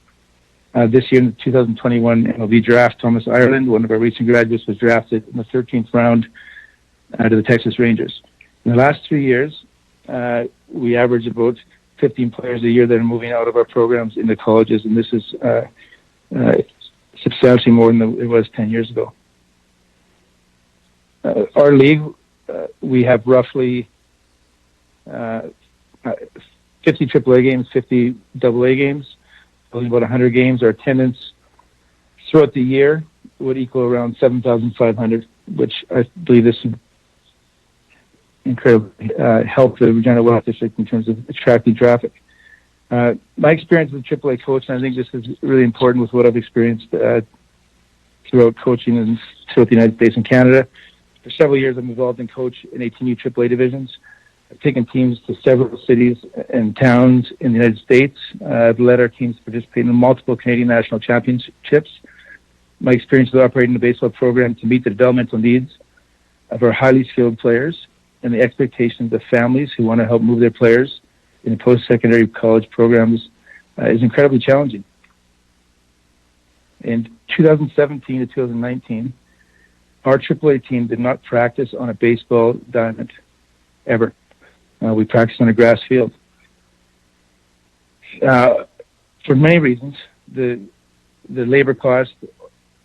This year in the 2021 MLB draft, Thomas Ireland, one of our recent graduates, was drafted in the 13th round to the Texas Rangers. In the last 3 years, we average about 15 players a year that are moving out of our programs into colleges, and this is substantially more than it was 10 years ago. Our league, we have roughly 50 AAA games, 50 AA games, about 100 games. Our attendance throughout the year would equal around 7,500, which I believe this incredibly help the Regina West District in terms of attracting traffic. My experience as a AAA coach, and I think this is really important with what I've experienced throughout coaching and throughout the United States and Canada. For several years, I'm involved in coach in 18U AAA divisions. I've taken teams to several cities and towns in the United States. I've led our teams participate in multiple Canadian national championships. My experience with operating the baseball program to meet the developmental needs of our highly skilled players and the expectations of families who want to help move their players in post-secondary college programs is incredibly challenging. In 2017 to 2019, our AAA team did not practice on a baseball diamond ever. We practiced on a grass field. For many reasons, the labor cost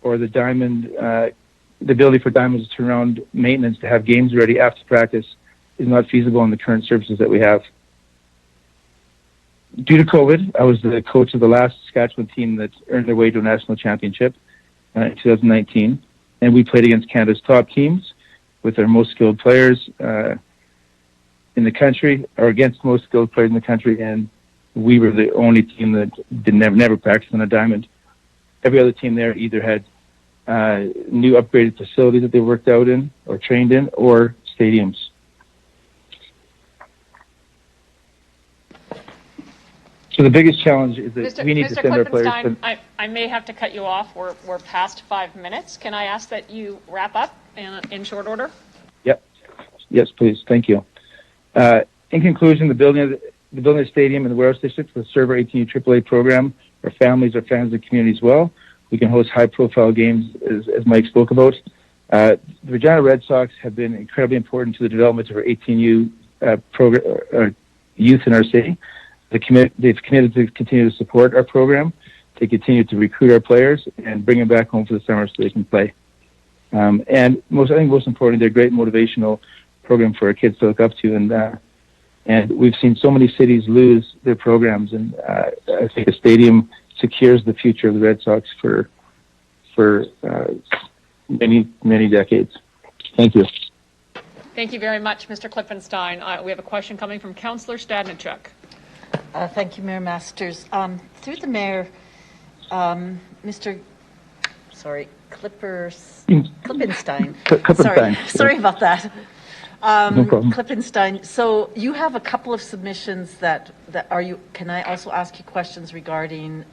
or the diamond, the ability for diamonds to turn around maintenance to have games ready after practice is not feasible on the current services that we have. Due to COVID, I was the coach of the last Saskatchewan team that earned their way to a national championship in 2019, and we played against Canada's top teams with our most skilled players in the country, or against most skilled players in the country, and we were the only team that never practiced on a diamond. Every other team there either had new upgraded facilities that they worked out in or trained in, or stadiums. So the biggest challenge is that we need to send our players. I may have to cut you off. We're past 5 minutes. Can I ask that you wrap up in short order? Yep. Yes, please. Thank you. In conclusion, the building of the stadium in the Warehouse District will serve our 18U AAA program, our families, our fans, and communities well. We can host high-profile games, as Mike spoke about. The Regina Red Sox have been incredibly important to the development of our 18U youth in our city. They've committed to continue to support our program, to continue to recruit our players, and bring them back home for the summer so they can play. And I think most importantly, they're a great motivational program for our kids to look up to. And we've seen so many cities lose their programs, and I think a stadium secures the future of the Red Sox for many decades. Thank you. Thank you very much, Mr. Klippenstein. We have a question coming from Councillor Stadnichuk. Thank you, Mayor Masters. Through the mayor, Mr. Klippenstein. Sorry about that. No problem. Klippenstein. So you have a couple of submissions that are you? Can I also ask you questions regarding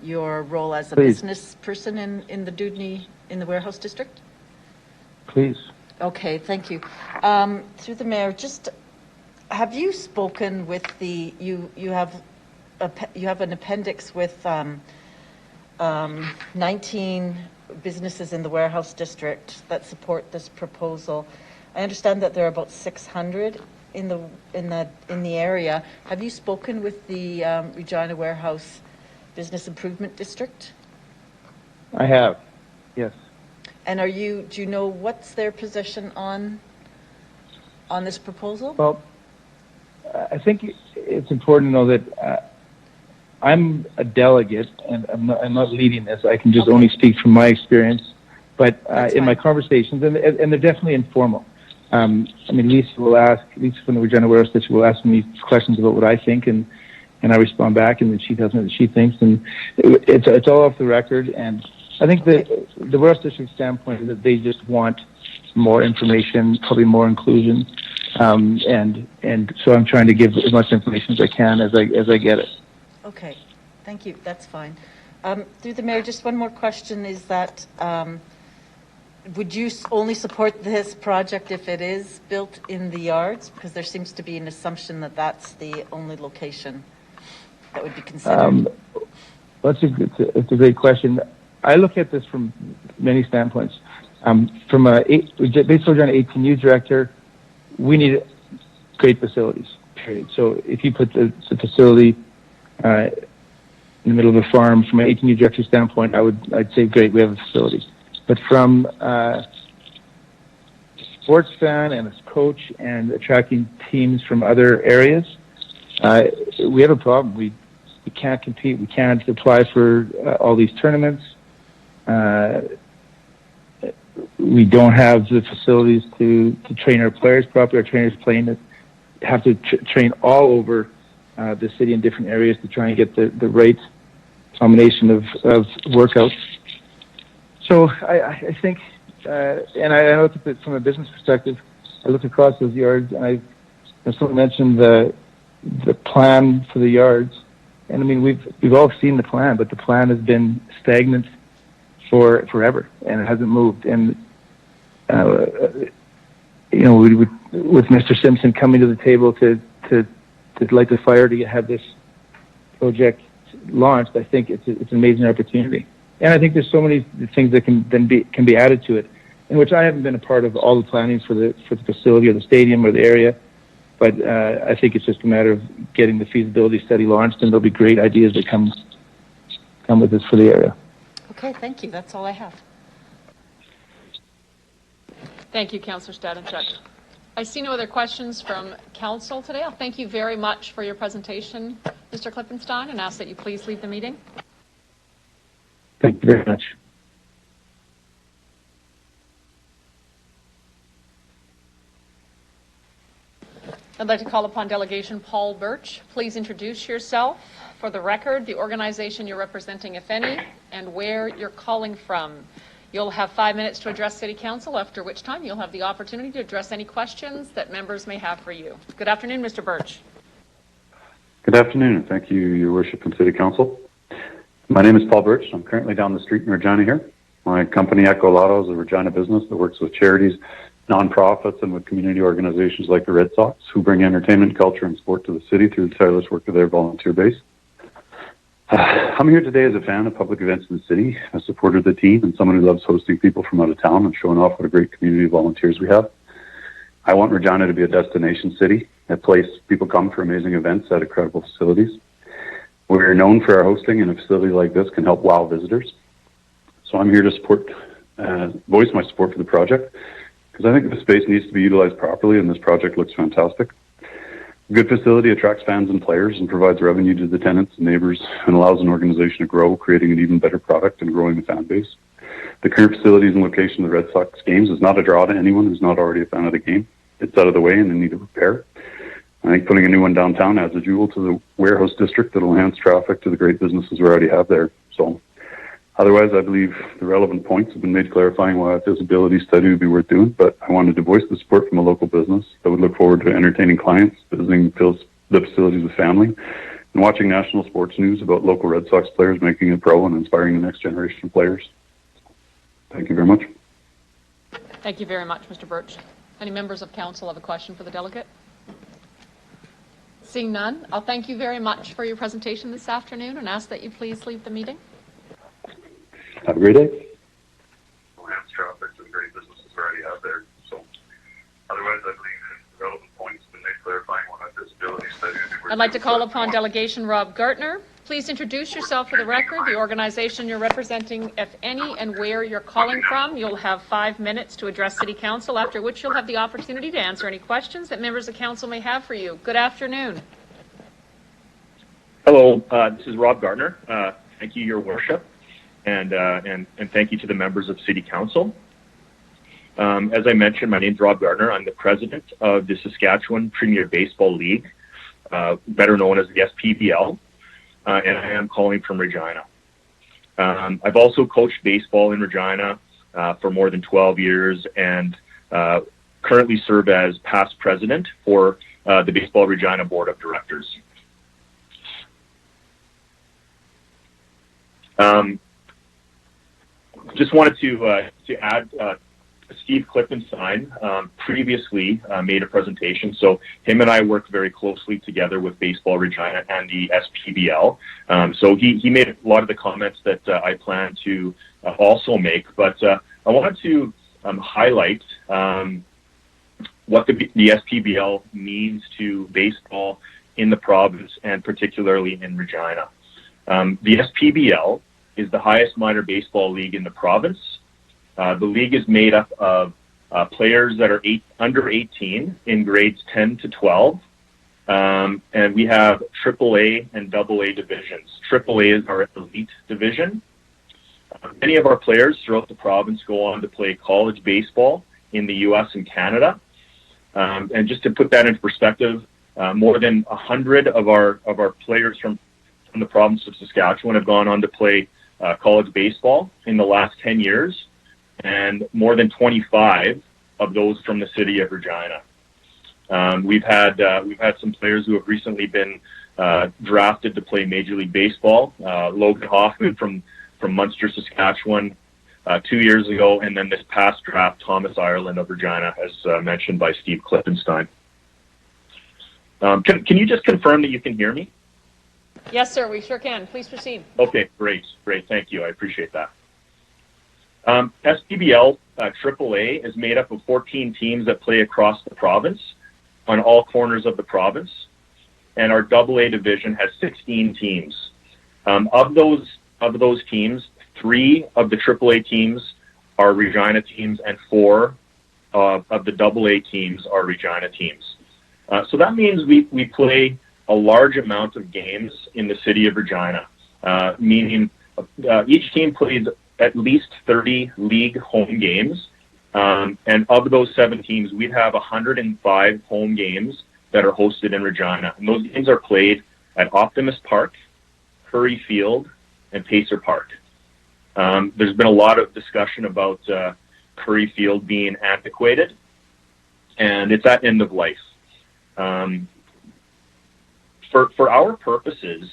your role as a business person in the Dudney in the Warehouse District? Please. Okay, thank you. Through the mayor, just have you spoken with the you have an appendix with 19 businesses in the Warehouse District that support this proposal. I understand that there are about 600 in the area. Have you spoken with the Regina Warehouse Business Improvement District? I have, yes. And do you know what's their position on this proposal? Well, I think it's important to know that I'm a delegate, and I'm not leading this. I can just only speak from my experience. But in my conversations, and they're definitely informal. I mean, Lisa from the Regina Warehouse District will ask me questions about what I think, and I respond back, and then she tells me what she thinks, and it's all off the record. And I think that the Warehouse District standpoint is that they just want more information, probably more inclusion, and so I'm trying to give as much information as I can as I get it. Okay, thank you. That's fine. Through the mayor, just one more question is that would you only support this project if it is built in the yards? Because there seems to be an assumption that that's the only location that would be considered. It's a great question. I look at this from many standpoints. From a baseball 18U director, we need great facilities, period. So if you put the facility in the middle of a farm, from an 18U director standpoint, I'd say great, we have a facility. But from a sports fan and a coach and attracting teams from other areas, we have a problem. We can't compete. We can't apply for all these tournaments. we don't have the facilities to train our players properly. Our trainers have to train all over the city in different areas to try and get the right combination of workouts. So I think, and I look at it from a business perspective. I look across those yards, and someone mentioned the plan for the yards, and I mean we've all seen the plan, but the plan has been stagnant for forever, and it hasn't moved. And with Mr. Simpson coming to the table to light the fire to have this project launched, I think it's an amazing opportunity. And I think there's so many things that can be added to it, in which I haven't been a part of all the planning for the facility or the stadium or the area. But I think it's just a matter of getting the feasibility study launched, and there'll be great ideas that come with this for the area. Okay, thank you. That's all I have. Thank you, Councillor Stadenchuk. I see no other questions from Council today. I'll thank you very much for your presentation, Mr. Klippenstein, and ask that you please leave the meeting. Thank you very much. I'd like to call upon Delegation Paul Birch. Please introduce yourself for the record, the organization you're representing, if any, and where you're calling from. You'll have 5 minutes to address City Council, after which time you'll have the opportunity to address any questions that members may have for you. Good afternoon, Mr. Birch. Good afternoon. Thank you, Your Worship and City Council. My name is Paul Birch. I'm currently down the street in Regina here. My company, Echo Lotto, is a Regina business that works with charities, nonprofits, and with community organizations like the Red Sox, who bring entertainment, culture, and sport to the city through the tireless work of their volunteer base. I'm here today as a fan of public events in the city, a supporter of the team, and someone who loves hosting people from out of town and showing off what a great community of volunteers we have. I want Regina to be a destination city, a place people come for amazing events at incredible facilities. We're known for our hosting, and a facility like this can help wow visitors. So I'm here to voice my support for the project, because I think the space needs to be utilized properly, and this project looks fantastic. A good facility attracts fans and players and provides revenue to the tenants and neighbors, and allows an organization to grow, creating an even better product and growing the fan base. The current facilities and location of the Red Sox games is not a draw to anyone who's not already a fan of the game. It's out of the way and in need of repair. I think putting a new one downtown adds a jewel to the warehouse district that will enhance traffic to the great businesses we already have there. So, otherwise, I believe the relevant points have been made clarifying why a feasibility study would be worth doing, but I wanted to voice the support from a local business that would look forward to entertaining clients, visiting the facilities with family, and watching national sports news about local Red Sox players making it pro and inspiring the next generation of players. Thank you very much. Thank you very much, Mr. Birch. Any members of council have a question for the delegate? Seeing none, I'll thank you very much for your presentation this afternoon and ask that you please leave the meeting. Have a great day. Enhance traffic to the great businesses we already have there. So, otherwise, I believe the relevant points have been made clarifying what a feasibility study would be worth. I'd like to call upon Delegation Rob Gartner. Please introduce yourself for the record, the organization you're representing, if any, and where you're calling from. You'll have 5 minutes to address City Council, after which you'll have the opportunity to answer any questions that members of council may have for you. Good afternoon. Hello, this is Rob Gartner. Thank you, Your Worship, and thank you to the members of City Council. As I mentioned, my name is Rob Gartner. I'm the president of the Saskatchewan Premier Baseball League, better known as the SPBL. And I am calling from Regina. I've also coached baseball in Regina for more than 12 years and currently serve as past president for the Baseball Regina Board of Directors. Just wanted to add, Steve Klippenstein previously made a presentation, so him and I work very closely together with Baseball Regina and the SPBL. So he made a lot of the comments that I plan to also make, but I wanted to highlight what the SPBL means to baseball in the province and particularly in Regina. The SPBL is the highest minor baseball league in the province. The league is made up of players that are under 18 in grades 10 to 12, and we have AAA and AA divisions. AAA is our elite division. Many of our players throughout the province go on to play college baseball in the U.S. and Canada. And just to put that into perspective, more than 100 of our players from the province of Saskatchewan have gone on to play college baseball in the last 10 years, and more than 25 of those from the city of Regina. We've had some players who have recently been drafted to play Major League Baseball. Logan Hoffman from Munster, Saskatchewan, 2 years ago, and then this past draft, Thomas Ireland of Regina, as mentioned by Steve Klippenstein. Can you just confirm that you can hear me? Yes, sir, we sure can. Please proceed. Okay, great. Thank you. I appreciate that. SPBL AAA is made up of 14 teams that play across the province on all corners of the province, and our AA division has 16 teams. Of those teams, 3 of the AAA teams are Regina teams, and 4 of the AA teams are Regina teams. So that means we play a large amount of games in the city of Regina, meaning each team plays at least 30 league home games. And of those 7 teams, we'd have 105 home games that are hosted in Regina. And those games are played at Optimus Park, Curry Field, and Pacer Park. There's been a lot of discussion about Curry Field being antiquated, and it's at end of life. For our purposes,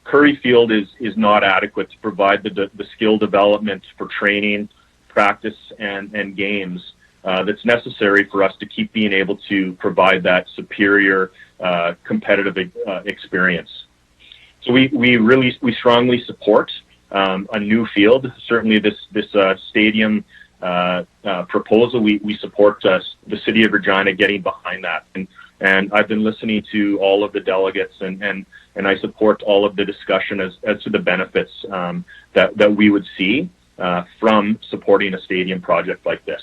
Curry Field is not adequate to provide the skill development for training, practice, and games that's necessary for us to keep being able to provide that superior competitive experience. So we strongly support a new field. Certainly this stadium proposal, we support the city of Regina getting behind that. And I've been listening to all of the delegates, and I support all of the discussion as to the benefits that we would see from supporting a stadium project like this.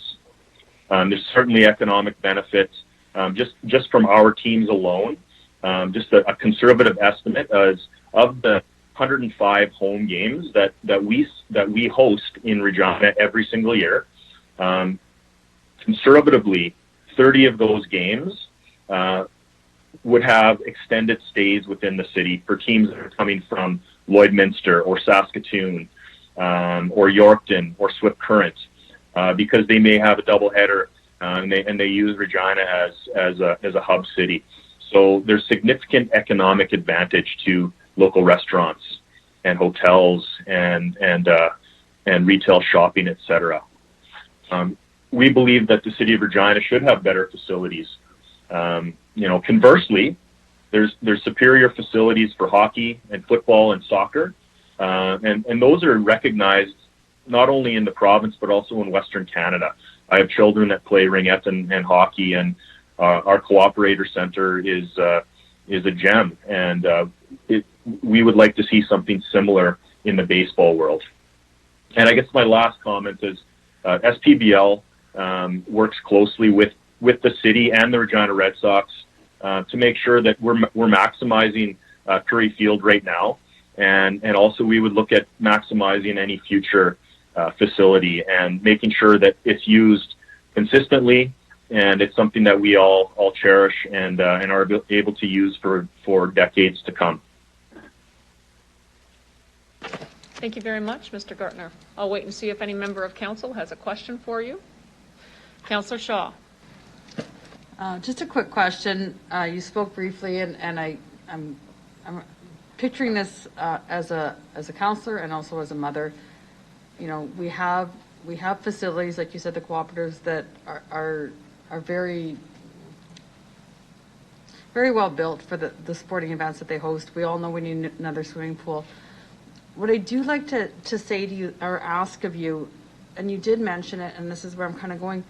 There's certainly economic benefits just from our teams alone. Just a conservative estimate is of the 105 home games that we host in Regina every single year. Conservatively, 30 of those games would have extended stays within the city for teams that are coming from Lloydminster or Saskatoon or Yorkton or Swift Current, because they may have a doubleheader and they use Regina as a hub city. So there's significant economic advantage to local restaurants and hotels and retail shopping, etc. We believe that the city of Regina should have better facilities. Conversely, there's superior facilities for hockey and football and soccer, and those are recognized not only in the province but also in Western Canada. I have children that play ringette and hockey, and our Cooperator Center is a gem, and we would like to see something similar in the baseball world. And I guess my last comment is SPBL works closely with the city and the Regina Red Sox to make sure that we're maximizing Curry Field right now, and also we would look at maximizing any future facility and making sure that it's used consistently, and it's something that we all cherish and are able to use for decades to come. Thank you very much, Mr. Gartner. I'll wait and see if any member of council has a question for you. Councillor Shaw. Just a quick question. You spoke briefly, and I'm picturing this as a counselor and also as a mother. We have facilities, like you said, the cooperatives that are very, very well built for the sporting events that they host. We all know we need another swimming pool. What I do like to say to you or ask of you, and you did mention it, and this is where I'm kind of going,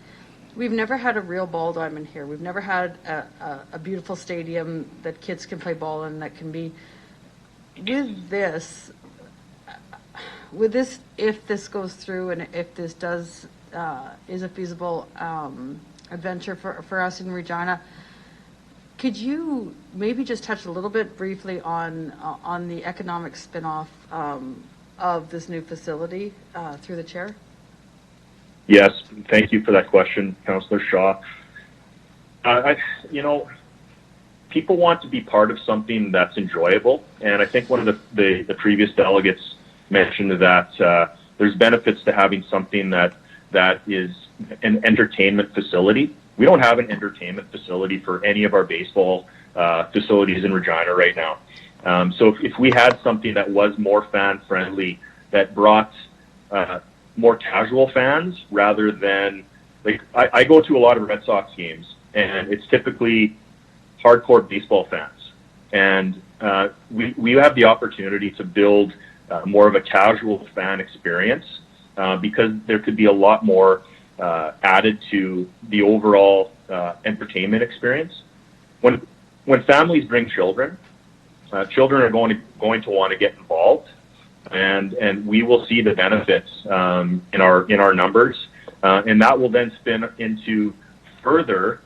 we've never had a real ball diamond here. We've never had a beautiful stadium that kids can play ball in, that can be, with this, if this goes through and if this is a feasible adventure for us in Regina, could you maybe just touch a little bit briefly on the economic spin-off of this new facility through the chair? Yes, thank you for that question, Councillor Shaw. People want to be part of something that's enjoyable, and I think one of the previous delegates mentioned that there's benefits to having something that is an entertainment facility. We don't have an entertainment facility for any of our baseball facilities in Regina right now. So if we had something that was more fan-friendly, that brought more casual fans rather than, like, I go to a lot of Red Sox games, and it's typically hardcore baseball fans. And we have the opportunity to build more of a casual fan experience because there could be a lot more added to the overall entertainment experience. When families bring children, children are going to want to get involved, and we will see the benefits in our numbers, and that will then spin into further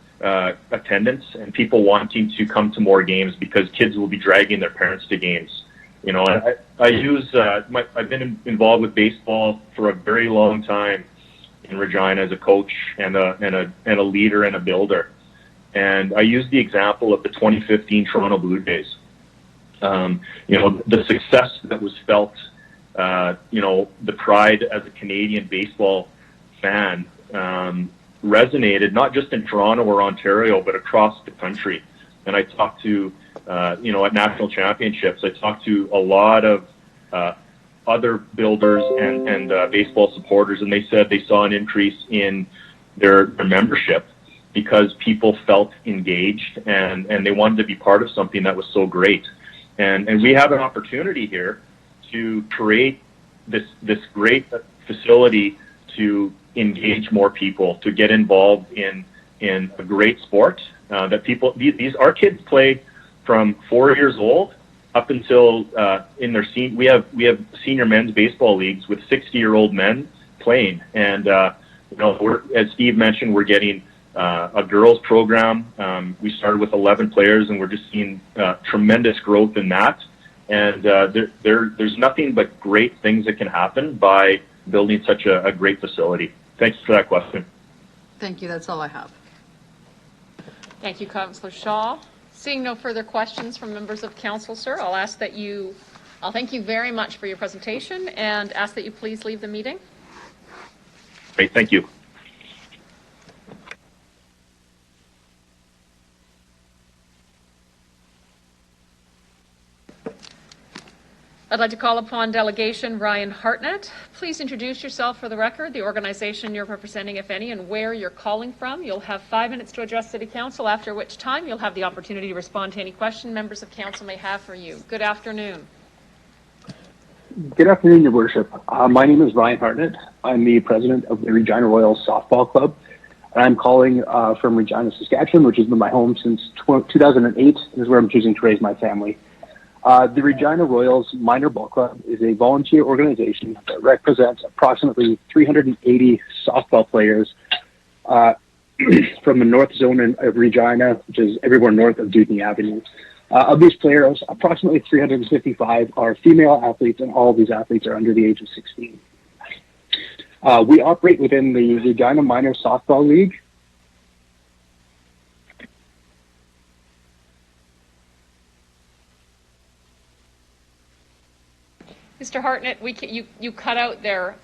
attendance and people wanting to come to more games because kids will be dragging their parents to games. I've been involved with baseball for a very long time in Regina as a coach and a leader and a builder. And I use the example of the 2015 Toronto Blue Jays. The success that was felt, the pride as a Canadian baseball fan resonated not just in Toronto or Ontario, but across the country. And I talked to, at national championships, I talked to a lot of other builders and baseball supporters, and they said they saw an increase in their membership because people felt engaged and they wanted to be part of something that was so great. And we have an opportunity here to create this great facility to engage more people, to get involved in a great sport that people, our kids play from 4 years old up until we have senior men's baseball leagues with 60-year-old men playing. And as Steve mentioned, we're getting a girls program. We started with 11 players, and we're just seeing tremendous growth in that. And there's nothing but great things that can happen by building such a great facility. Thanks for that question. Thank you. That's all I have. Thank you, Councillor Shaw. Seeing no further questions from members of council, sir, I'll thank you very much for your presentation and ask that you please leave the meeting. Great, thank you. I'd like to call upon delegation Ryan Hartnett. Please introduce yourself for the record, the organization you're representing, if any, and where you're calling from. You'll have 5 minutes to address City Council, after which time you'll have the opportunity to respond to any question members of council may have for you. Good afternoon. Good afternoon, Your Worship. My name is Ryan Hartnett. I'm the president of the Regina Royals Softball Club. And I'm calling from Regina, Saskatchewan, which has been my home since 2008. This is where I'm choosing to raise my family. The Regina Royals Minor Ball Club is a volunteer organization that represents approximately 380 softball players from the north zone of Regina, which is everywhere north of Dudney Avenue. Of these players, approximately 355 are female athletes, and all of these athletes are under the age of 16. We operate within the Regina Minor Softball League. Mr. Hartnett, you cut out there.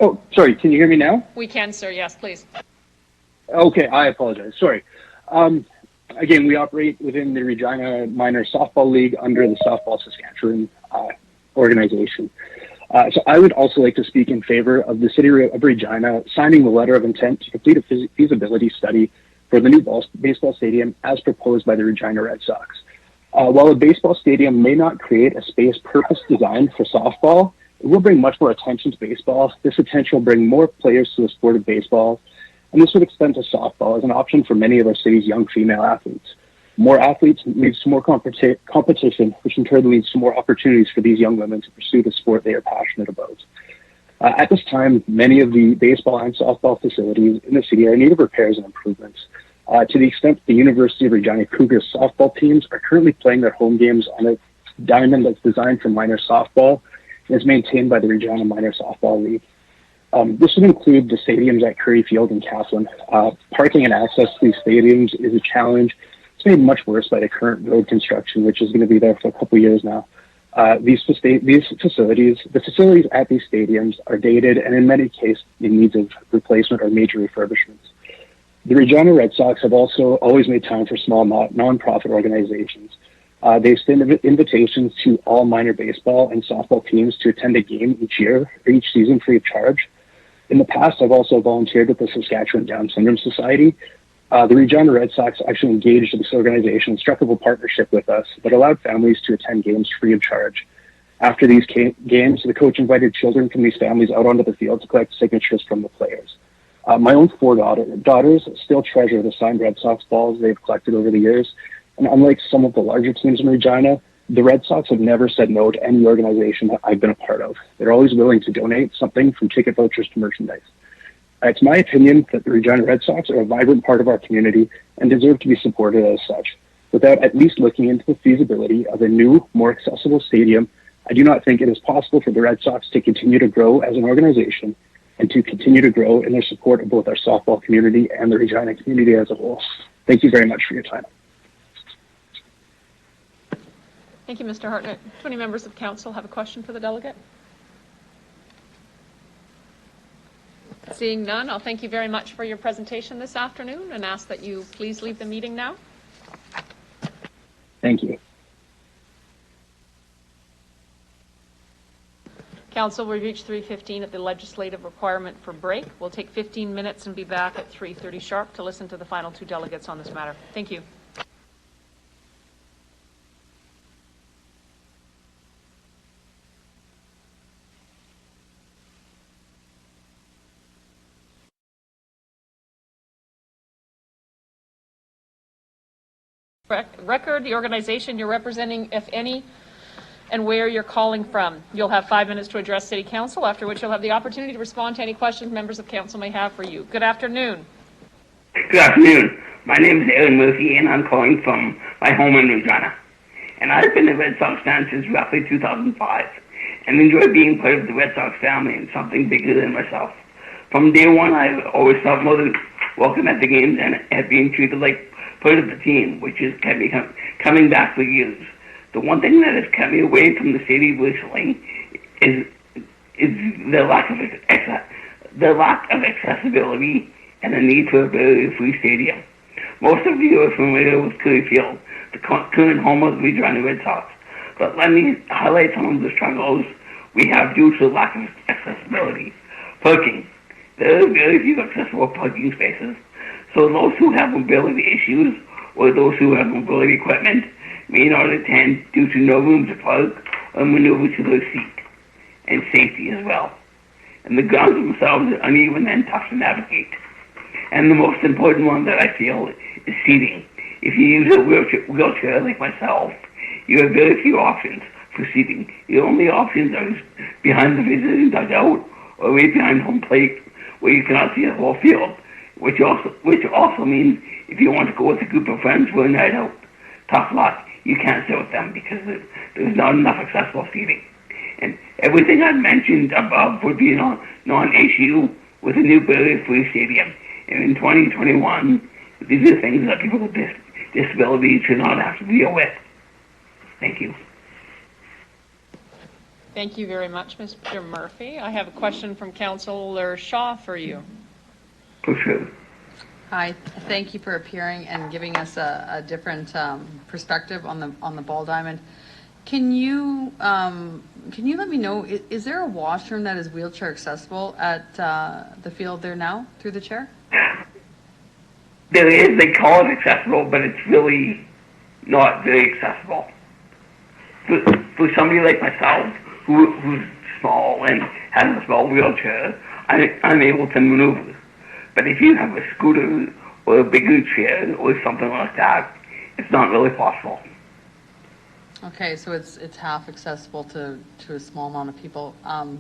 Oh, sorry. Can you hear me now? We can, sir. Yes, please. Okay, I apologize. Sorry. Again, we operate within the Regina Minor Softball League under the Softball Saskatchewan organization. So I would also like to speak in favor of the City of Regina signing the letter of intent to complete a feasibility study for the new baseball stadium as proposed by the Regina Red Sox. While a baseball stadium may not create a space purpose-designed for softball, it will bring much more attention to baseball. This attention will bring more players to the sport of baseball, and this would extend to softball as an option for many of our city's young female athletes. More athletes leads to more competition, which in turn leads to more opportunities for these young women to pursue the sport they are passionate about. At this time, many of the baseball and softball facilities in the city are in need of repairs and improvements. To the extent the University of Regina Cougars softball teams are currently playing their home games on a diamond that's designed for minor softball, and is maintained by the Regina Minor Softball League. This would include the stadiums at Curry Field and Castlin. Parking and access to these stadiums is a challenge. It's made much worse by the current road construction, which is going to be there for a couple years now. These facilities, the facilities at these stadiums are dated and in many cases in need of replacement or major refurbishments. The Regina Red Sox have also always made time for small non-profit organizations. They extend invitations to all minor baseball and softball teams to attend a game each year or each season free of charge. In the past, I've also volunteered with the Saskatchewan Down Syndrome Society. The Regina Red Sox actually engaged this organization and struck up a partnership with us that allowed families to attend games free of charge. After these games, the coach invited children from these families out onto the field to collect signatures from the players. My own 4 daughters still treasure the signed Red Sox balls they've collected over the years. And unlike some of the larger teams in Regina, the Red Sox have never said no to any organization that I've been a part of. They're always willing to donate something from ticket vouchers to merchandise. It's my opinion that the Regina Red Sox are a vibrant part of our community and deserve to be supported as such. Without at least looking into the feasibility of a new, more accessible stadium, I do not think it is possible for the Red Sox to continue to grow as an organization and to continue to grow in their support of both our softball community and the Regina community as a whole. Thank you very much for your time. Thank you, Mr. Hartnett. Do any members of council have a question for the delegate? Seeing none, I'll thank you very much for your presentation this afternoon and ask that you please leave the meeting now. Thank you. Council, we reached 3:15 at the legislative requirement for break. We'll take 15 minutes and be back at 3:30 sharp to listen to the final 2 delegates on this matter. Thank you. Record the organization you're representing, if any, and where you're calling from. You'll have 5 minutes to address City Council, after which you'll have the opportunity to respond to any questions members of council may have for you. Good afternoon. Good afternoon. My name is Aaron Murphy, and I'm calling from my home in Regina. And I've been a Red Sox fan since roughly 2005, and enjoy being part of the Red Sox family and something bigger than myself. From day one, I've always felt more than welcome at the games and at being treated like part of the team, which has kept me coming back for years. The one thing that has kept me away from the city recently is the lack of accessibility and the need for a barrier-free stadium. Most of you are familiar with Curry Field, the current home of the Regina Red Sox, but let me highlight some of the struggles we have due to lack of accessibility. Parking. There are very few accessible parking spaces, so those who have mobility issues or those who have mobility equipment may not attend due to no room to park or maneuver to their seat, and safety as well. And the grounds themselves are uneven and tough to navigate. And the most important one that I feel is seating. If you use a wheelchair like myself, you have very few options for seating. Your only options are behind the visiting dugout or right behind home plate where you cannot see the whole field, which also means if you want to go with a group of friends for a night out, tough luck. You can't sit with them because there's not enough accessible seating. And everything I've mentioned above would be a non-issue with a new barrier-free stadium. And in 2021, these are things that people with disabilities should not have to deal with. Thank you. Thank you very much, Mr. Murphy. I have a question from Councillor Shaw for you. For sure. Hi, thank you for appearing and giving us a different perspective on the ball diamond. Can you let me know, is there a washroom that is wheelchair accessible at the field there now through the chair? There is. They call it accessible, but it's really not very accessible. For somebody like myself, who's small and has a small wheelchair, I'm able to maneuver. But if you have a scooter or a bigger chair or something like that, it's not really possible. Okay, so it's half accessible to a small amount of people.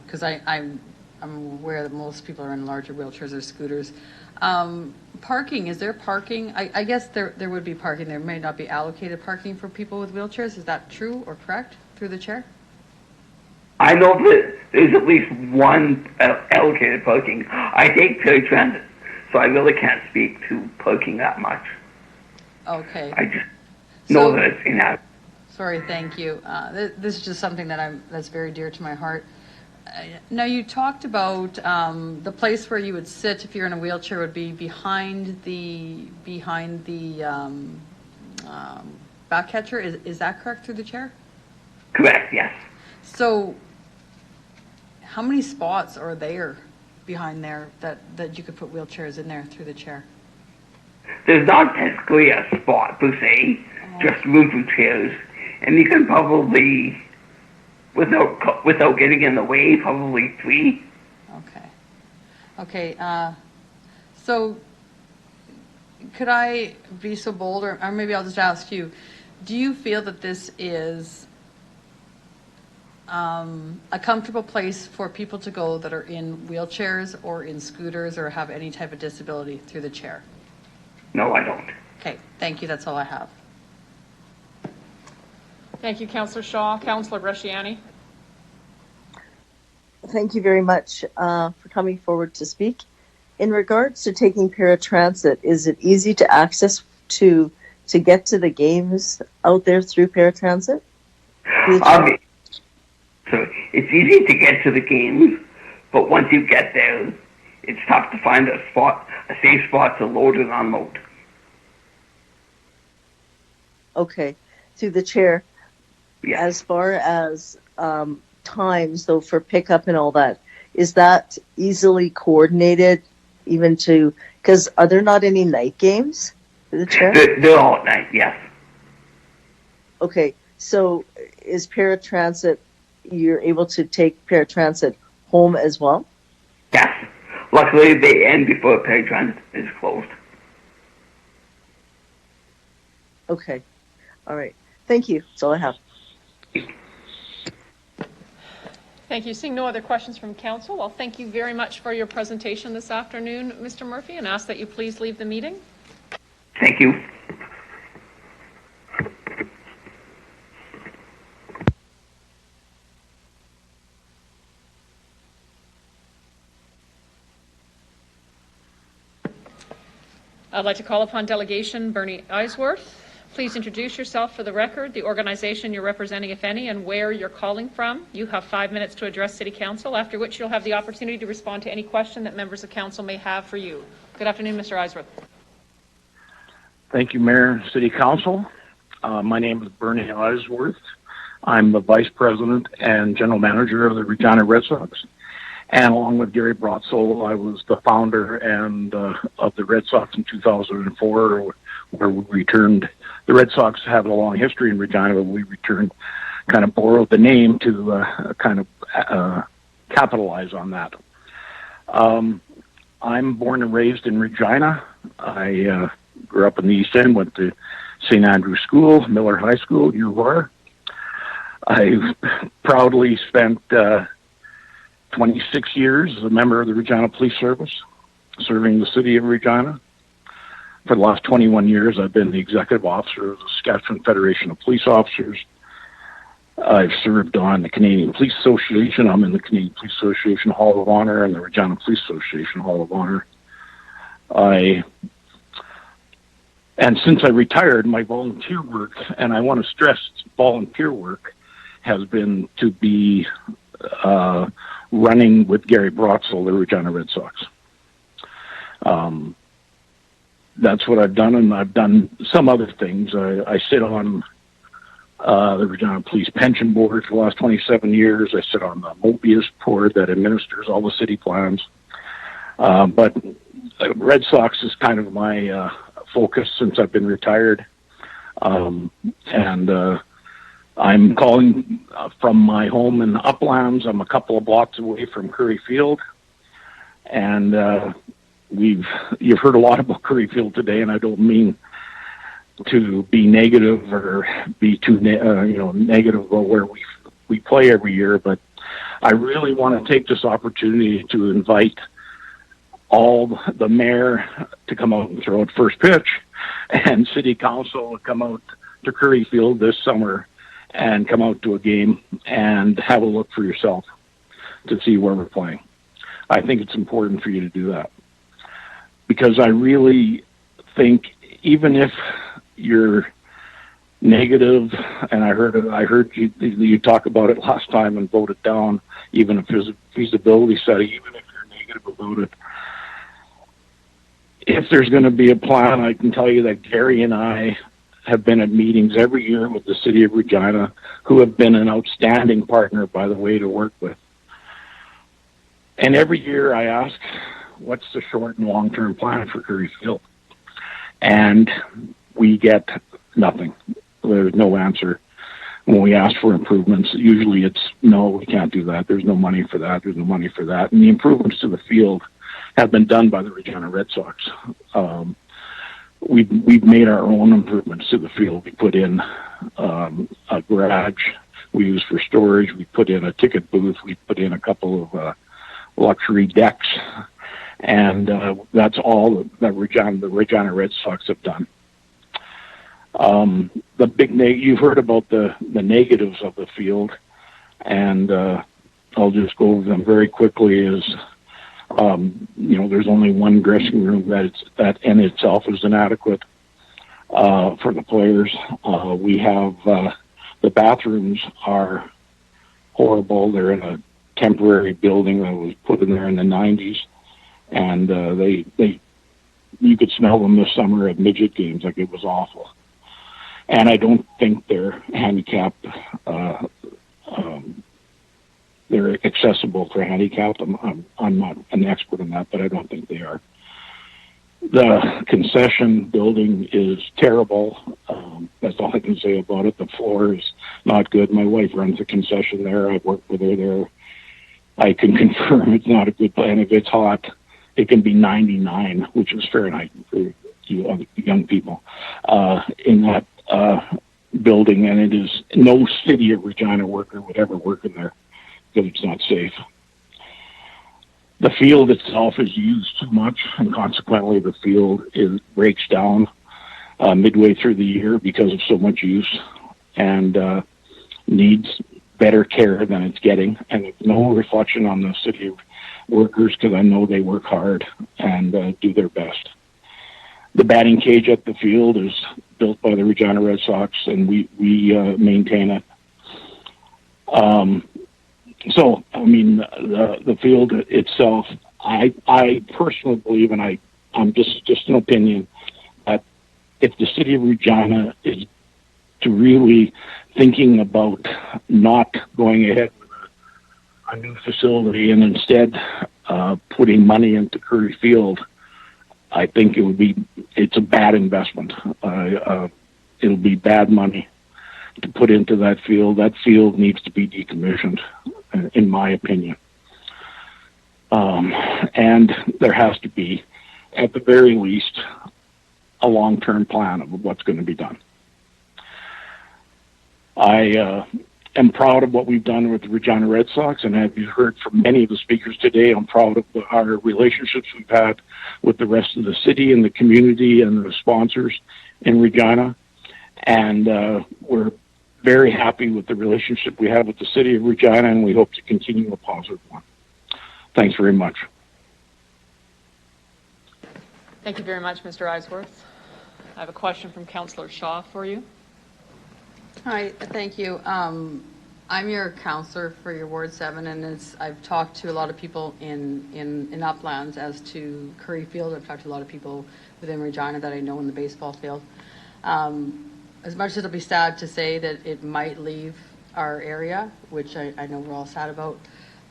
Because I'm aware that most people are in larger wheelchairs or scooters. Parking, is there parking? I guess there would be parking. There may not be allocated parking for people with wheelchairs. Is that true or correct through the chair? I know that there's at least one allocated parking. I take paratransit, so I really can't speak to parking that much. Okay. I just know that it's inadequate. Sorry, thank you. This is just something that's very dear to my heart. Now, you talked about the place where you would sit if you're in a wheelchair would be behind the back catcher. Is that correct, through the chair? Correct, yes. So, how many spots are there behind there that you could put wheelchairs in there through the chair? There's not technically a spot per se, just room for chairs, and you can probably, without getting in the way, probably 3. Okay. So, could I be so bold, or maybe I'll just ask you, do you feel that this is a comfortable place for people to go that are in wheelchairs or in scooters or have any type of disability through the chair? No, I don't. Okay, thank you. That's all I have. Thank you, Councillor Shaw. Councillor Bresciani. Thank you very much for coming forward to speak. In regards to taking paratransit, is it easy to access to get to the games out there through paratransit? So it's easy to get to the games, but once you get there, it's tough to find a safe spot to load and unload. Okay, through the chair. Yeah. As far as times, though, for pickup and all that, is that easily coordinated even to, because are there not any night games through the chair? They're all at night, yes. Okay, so is paratransit, you're able to take paratransit home as well? Yes. Luckily, they end before paratransit is closed. Okay, all right. Thank you. That's all I have. Thank you. Seeing no other questions from council, well, thank you very much for your presentation this afternoon, Mr. Murphy, and ask that you please leave the meeting. Thank you. I'd like to call upon Delegation Bernie Eisworth. Please introduce yourself for the record, the organization you're representing, if any, and where you're calling from. You have 5 minutes to address City Council, after which you'll have the opportunity to respond to any question that members of council may have for you. Good afternoon, Mr. Eisworth. Thank you, Mayor and City Council. My name is Bernie Eisworth. I'm the Vice President and General Manager of the Regina Red Sox. And along with Gary Brotzel, I was the founder and of the Red Sox in 2004, where we returned. The Red Sox have a long history in Regina, but we returned, kind of borrowed the name to capitalize on that. I'm born and raised in Regina. I grew up in the East End, went to St. Andrew's School, Miller High School, UR. I proudly spent 26 years as a member of the Regina Police Service, serving the city of Regina. For the last 21 years, I've been the executive officer of the Saskatchewan Federation of Police Officers. I've served on the Canadian Police Association. I'm in the Canadian Police Association Hall of Honor and the Regina Police Association Hall of Honor. And since I retired, my volunteer work, and I want to stress volunteer work, has been to be running with Gary Brotzel, the Regina Red Sox. That's what I've done, and I've done some other things. I sit on the Regina Police Pension Board for the last 27 years. I sit on the Mobius board that administers all the city plans. But Red Sox is kind of my focus since I've been retired. And I'm calling from my home in the Uplands. I'm a couple of blocks away from Curry Field. And you've heard a lot about Curry Field today, and I don't mean to be negative or be too negative about where we play every year, but I really want to take this opportunity to invite all the mayor to come out and throw at first pitch, and City Council to come out to Curry Field this summer and come out to a game and have a look for yourself to see where we're playing. I think it's important for you to do that, because I really think even if you're negative, and I heard you talk about it last time and vote it down, even a feasibility study, even if you're negative about it, if there's going to be a plan, I can tell you that Gary and I have been at meetings every year with the City of Regina, who have been an outstanding partner, by the way, to work with. And every year I ask, what's the short and long-term plan for Curry Field? And we get nothing. There's no answer. When we ask for improvements, usually it's, no, we can't do that. There's no money for that. There's no money for that. And the improvements to the field have been done by the Regina Red Sox. We've made our own improvements to the field. We put in a garage we use for storage. We put in a ticket booth. We put in a couple of luxury decks. And that's all that the Regina Red Sox have done. The big you've heard about the negatives of the field, and I'll just go over them very quickly. There's only one dressing room that in itself is inadequate for the players. We have the bathrooms are horrible. They're in a temporary building that was put in there in the 90s, and you could smell them this summer at midget games. Like, it was awful. And I don't think they're handicapped. They're accessible for handicapped. I'm not an expert in that, but I don't think they are. The concession building is terrible. That's all I can say about it. The floor is not good. My wife runs a concession there. I've worked with her there. I can confirm it's not a good plan. If it's hot, it can be 99, which is Fahrenheit for you young people, in that building, and it is no City of Regina worker would ever work in there because it's not safe. The field itself is used too much, and consequently the field breaks down midway through the year because of so much use, and needs better care than it's getting. And it's no reflection on the city workers, because I know they work hard and do their best. The batting cage at the field is built by the Regina Red Sox, and we maintain it. So, I mean, the field itself, I personally believe, and I'm just an opinion, that if the City of Regina is to really thinking about not going ahead with a new facility and instead putting money into Curry Field, I think it's a bad investment. It'll be bad money to put into that field. That field needs to be decommissioned, in my opinion. And there has to be, at the very least, a long-term plan of what's going to be done. I am proud of what we've done with the Regina Red Sox, and as you heard from many of the speakers today, I'm proud of our relationships we've had with the rest of the city and the community and the sponsors in Regina. And we're very happy with the relationship we have with the City of Regina, and we hope to continue a positive one. Thanks very much. Thank you very much, Mr. Eisworth. I have a question from Councillor Shaw for you. Hi, thank you. I'm your counselor for your Ward 7, and I've talked to a lot of people in Uplands as to Curry Field. I've talked to a lot of people within Regina that I know in the baseball field. As much as it'll be sad to say that it might leave our area, which I know we're all sad about,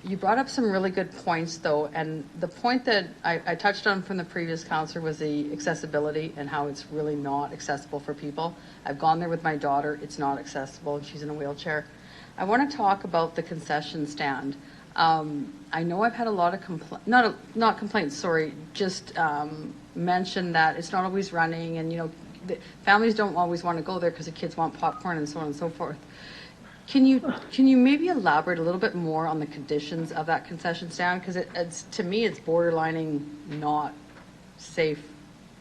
you brought up some really good points, though, and the point that I touched on from the previous counselor was the accessibility and how it's really not accessible for people. I've gone there with my daughter. It's not accessible, and she's in a wheelchair. I want to talk about the concession stand. I know I've had a lot of not complaints, sorry, just mention that it's not always running, and the families don't always want to go there because the kids want popcorn and so on and so forth. Can you maybe elaborate a little bit more on the conditions of that concession stand? Because to me, it's borderlining not safe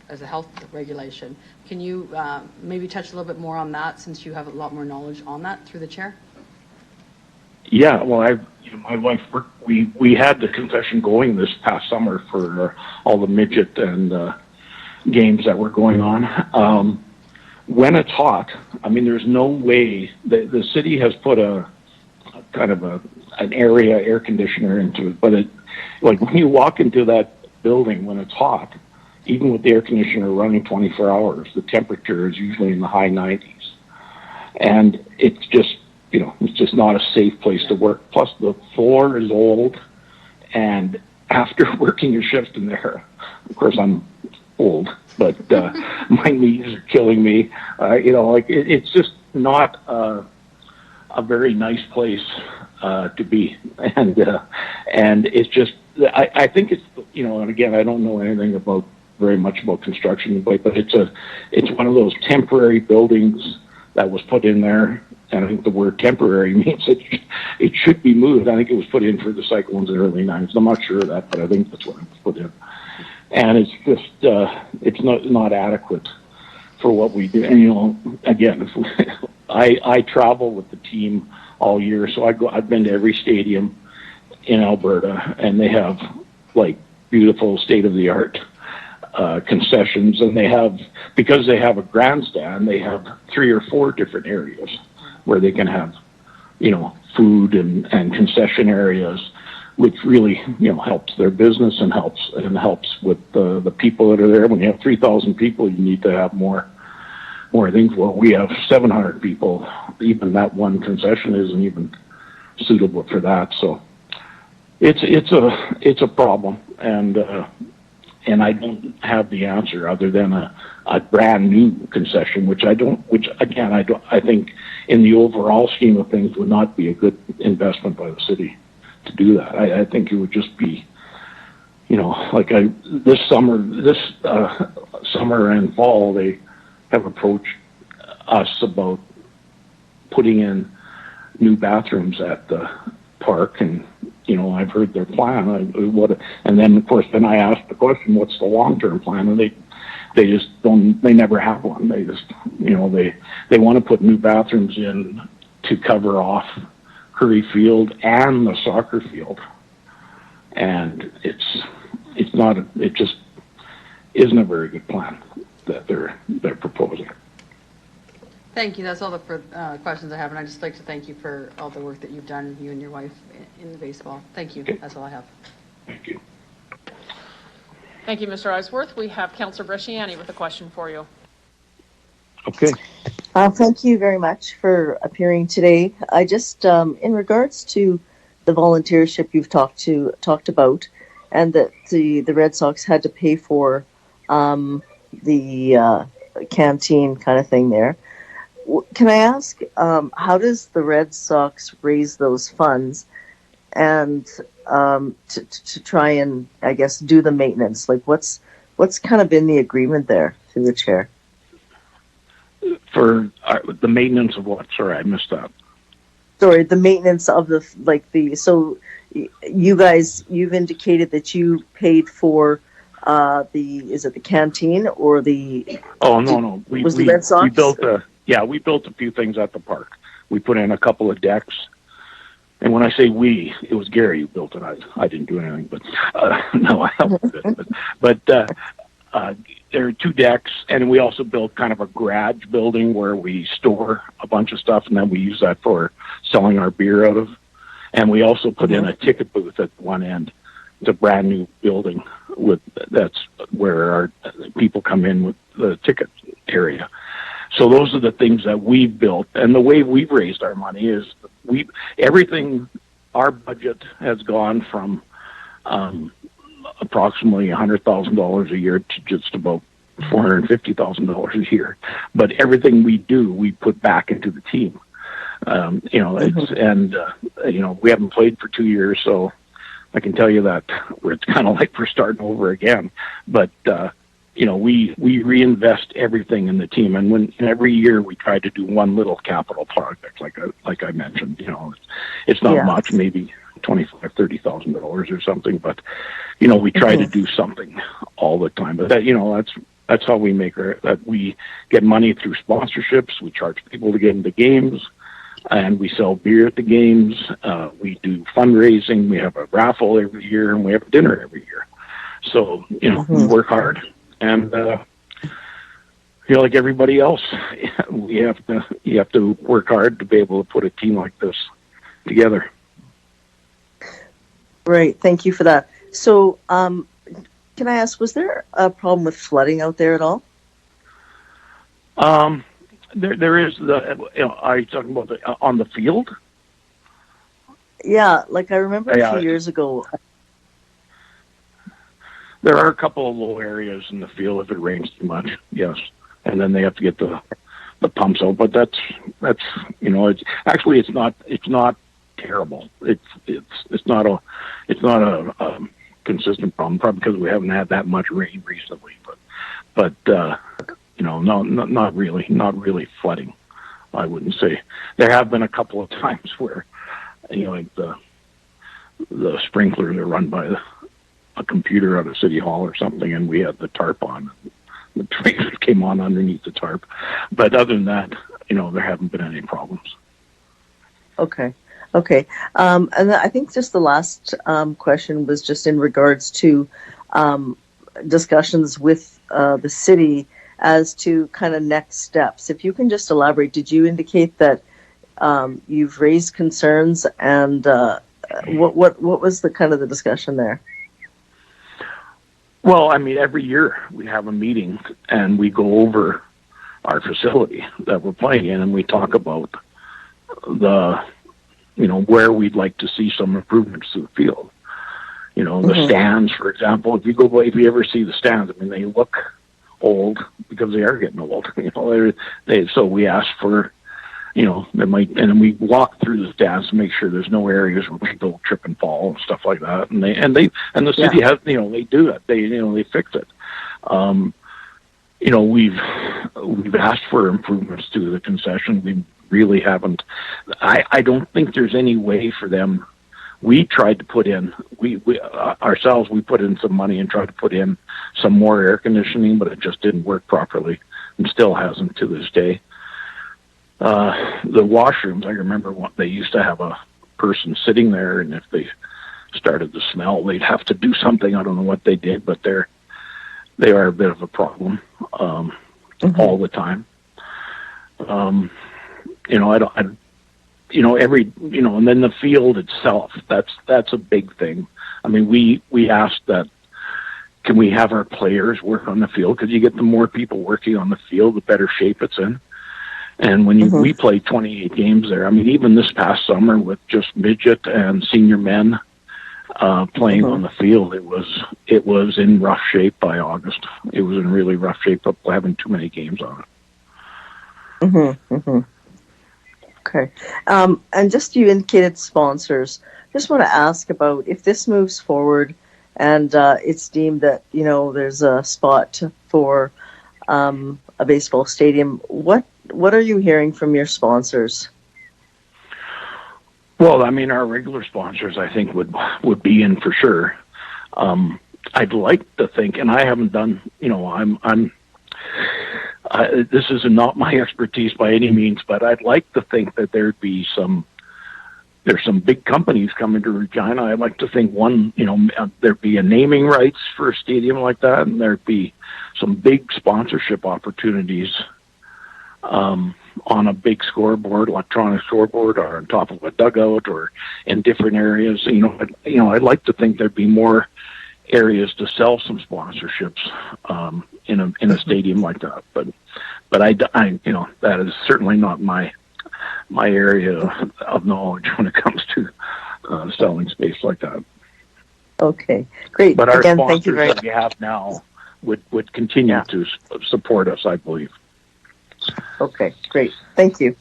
as a health regulation. Can you maybe touch a little bit more on that, since you have a lot more knowledge on that through the chair? Yeah, well, my wife worked. We had the concession going this past summer for all the midget and games that were going on. When it's hot, I mean, there's no way the city has put a kind of an area air conditioner into it, but like when you walk into that building when it's hot, even with the air conditioner running 24 hours, the temperature is usually in the high 90s, and it's just it's just not a safe place to work. Plus, the floor is old, and after working a shift in there, of course, I'm old, but my knees are killing me. It's just not a very nice place to be, and it's just I think it's and again, I don't know anything very much about construction, but it's one of those temporary buildings that was put in there. And I think the word temporary means it should be moved. I think it was put in for the cyclones in the early 90s. I'm not sure of that, but I think that's what it was put in. And it's just, it's not adequate for what we do. And, again, I travel with the team all year, so I've been to every stadium in Alberta, and they have, beautiful state-of-the-art concessions. And because they have a grandstand, they have 3 or 4 different areas where they can have, food and concession areas, which really, helps their business and helps with the people that are there. When you have 3,000 people, you need to have more things. Well, we have 700 people. Even that one concession isn't even suitable for that. So it's a problem, and I don't have the answer other than a brand new concession, which I think in the overall scheme of things would not be a good investment by the city to do that. I think it would just be, this summer and fall, they have approached us about putting in new bathrooms at the park, and I've heard their plan. And then, of course, I asked the question, what's the long-term plan? And they just don't, they never have one. They just, they want to put new bathrooms in to cover off Curry Field and the soccer field. And it just isn't a very good plan that they're proposing. Thank you. That's all the questions I have, and I'd just like to thank you for all the work that you've done, you and your wife, in the baseball. Thank you. Okay. That's all I have. Thank you. Thank you, Mr. Eisworth. We have Councillor Bresciani with a question for you. Okay. Thank you very much for appearing today. I just, in regards to the volunteership you've talked about, and that the Red Sox had to pay for the canteen kind of thing there. Can I ask, how does the Red Sox raise those funds and to try and, I guess, do the maintenance? What's kind of been the agreement there through the chair? For the maintenance of what? Sorry, I missed that. Sorry, the maintenance of so you've indicated that you paid for is it the canteen or the... Oh, no. The Red Sox? We built a few things at the park. We put in a couple of decks. And when I say we, it was Gary who built it. I didn't do anything, but no, I helped with it. But there are 2 decks, and we also built kind of a garage building where we store a bunch of stuff, and then we use that for selling our beer out of. And we also put in a ticket booth at one end. It's a brand new building that's where our people come in with the ticket area. So those are the things that we've built, and the way we've raised our money is our budget has gone from approximately $100,000 a year to just about $450,000 a year. But everything we do, we put back into the team. We haven't played for 2 years, so I can tell you that it's kind of like we're starting over again. But we reinvest everything in the team, and every year we try to do one little capital project, like I mentioned. It's not much, maybe $25,000-$30,000 or something, but we try to do something all the time. But that's That's how we make that we get money through sponsorships. We charge people to get into games, and we sell beer at the games. We do fundraising. We have a raffle every year, and we have a dinner every year. So, we work hard, and like everybody else, you have to work hard to be able to put a team like this together. Right. Thank you for that. So, can I ask, was there a problem with flooding out there at all? There is are you talking about on the field? Yeah, like I remember a few years ago. There are a couple of low areas in the field if it rains too much. Yes, and then they have to get the pumps out. But that's it's actually it's not terrible. It's not a consistent problem. Probably because we haven't had that much rain recently. But not really flooding. I wouldn't say. There have been a couple of times where like the sprinklers are run by a computer out of City Hall or something, and we had the tarp on. The sprinklers came on underneath the tarp. But other than that, there haven't been any problems. Okay. And I think just the last question was just in regards to discussions with the city as to kind of next steps. If you can just elaborate, did you indicate that you've raised concerns, and what was the kind of the discussion there? Well, I mean, every year we have a meeting and we go over our facility that we're playing in, and we talk about where we'd like to see some improvements to the field. The stands, for example. If you ever see the stands, I mean, they look old because they are getting old. So we ask for, and then we walk through the stands to make sure there's no areas where people trip and fall and stuff like that. And the city has, they do it. They fix it. We've asked for improvements to the concession. We really haven't. I don't think there's any way for them. We tried to put in, we put in some money and tried to put in some more air conditioning, but it just didn't work properly and still hasn't to this day. The washrooms, I remember they used to have a person sitting there, and if they started to smell, they'd have to do something. I don't know what they did, but they are a bit of a problem all the time. And then the field itself, that's a big thing. I mean, we asked that, can we have our players work on the field? Because you get the more people working on the field, the better shape it's in. And when we played 28 games there, I mean, even this past summer with just midget and senior men playing on the field, it was in rough shape by August. It was in really rough shape of having too many games on it. Okay. And just you indicated sponsors. Just want to ask about if this moves forward and it's deemed that, there's a spot for a baseball stadium. What are you hearing from your sponsors? Well, I mean, our regular sponsors, I think, would be in for sure. I'd like to think, and I haven't done, this is not my expertise by any means, but I'd like to think that there's some big companies coming to Regina. I'd like to think there'd be a naming rights for a stadium like that, and there'd be some big sponsorship opportunities on a big scoreboard, electronic scoreboard, or on top of a dugout, or in different areas. I'd like to think there'd be more areas to sell some sponsorships in a stadium like that. But I that is certainly not my area of knowledge when it comes to selling space like that. Okay, great. But our Again, sponsors thank you very that we have now would continue to support us, I believe. Okay, great. Thank you.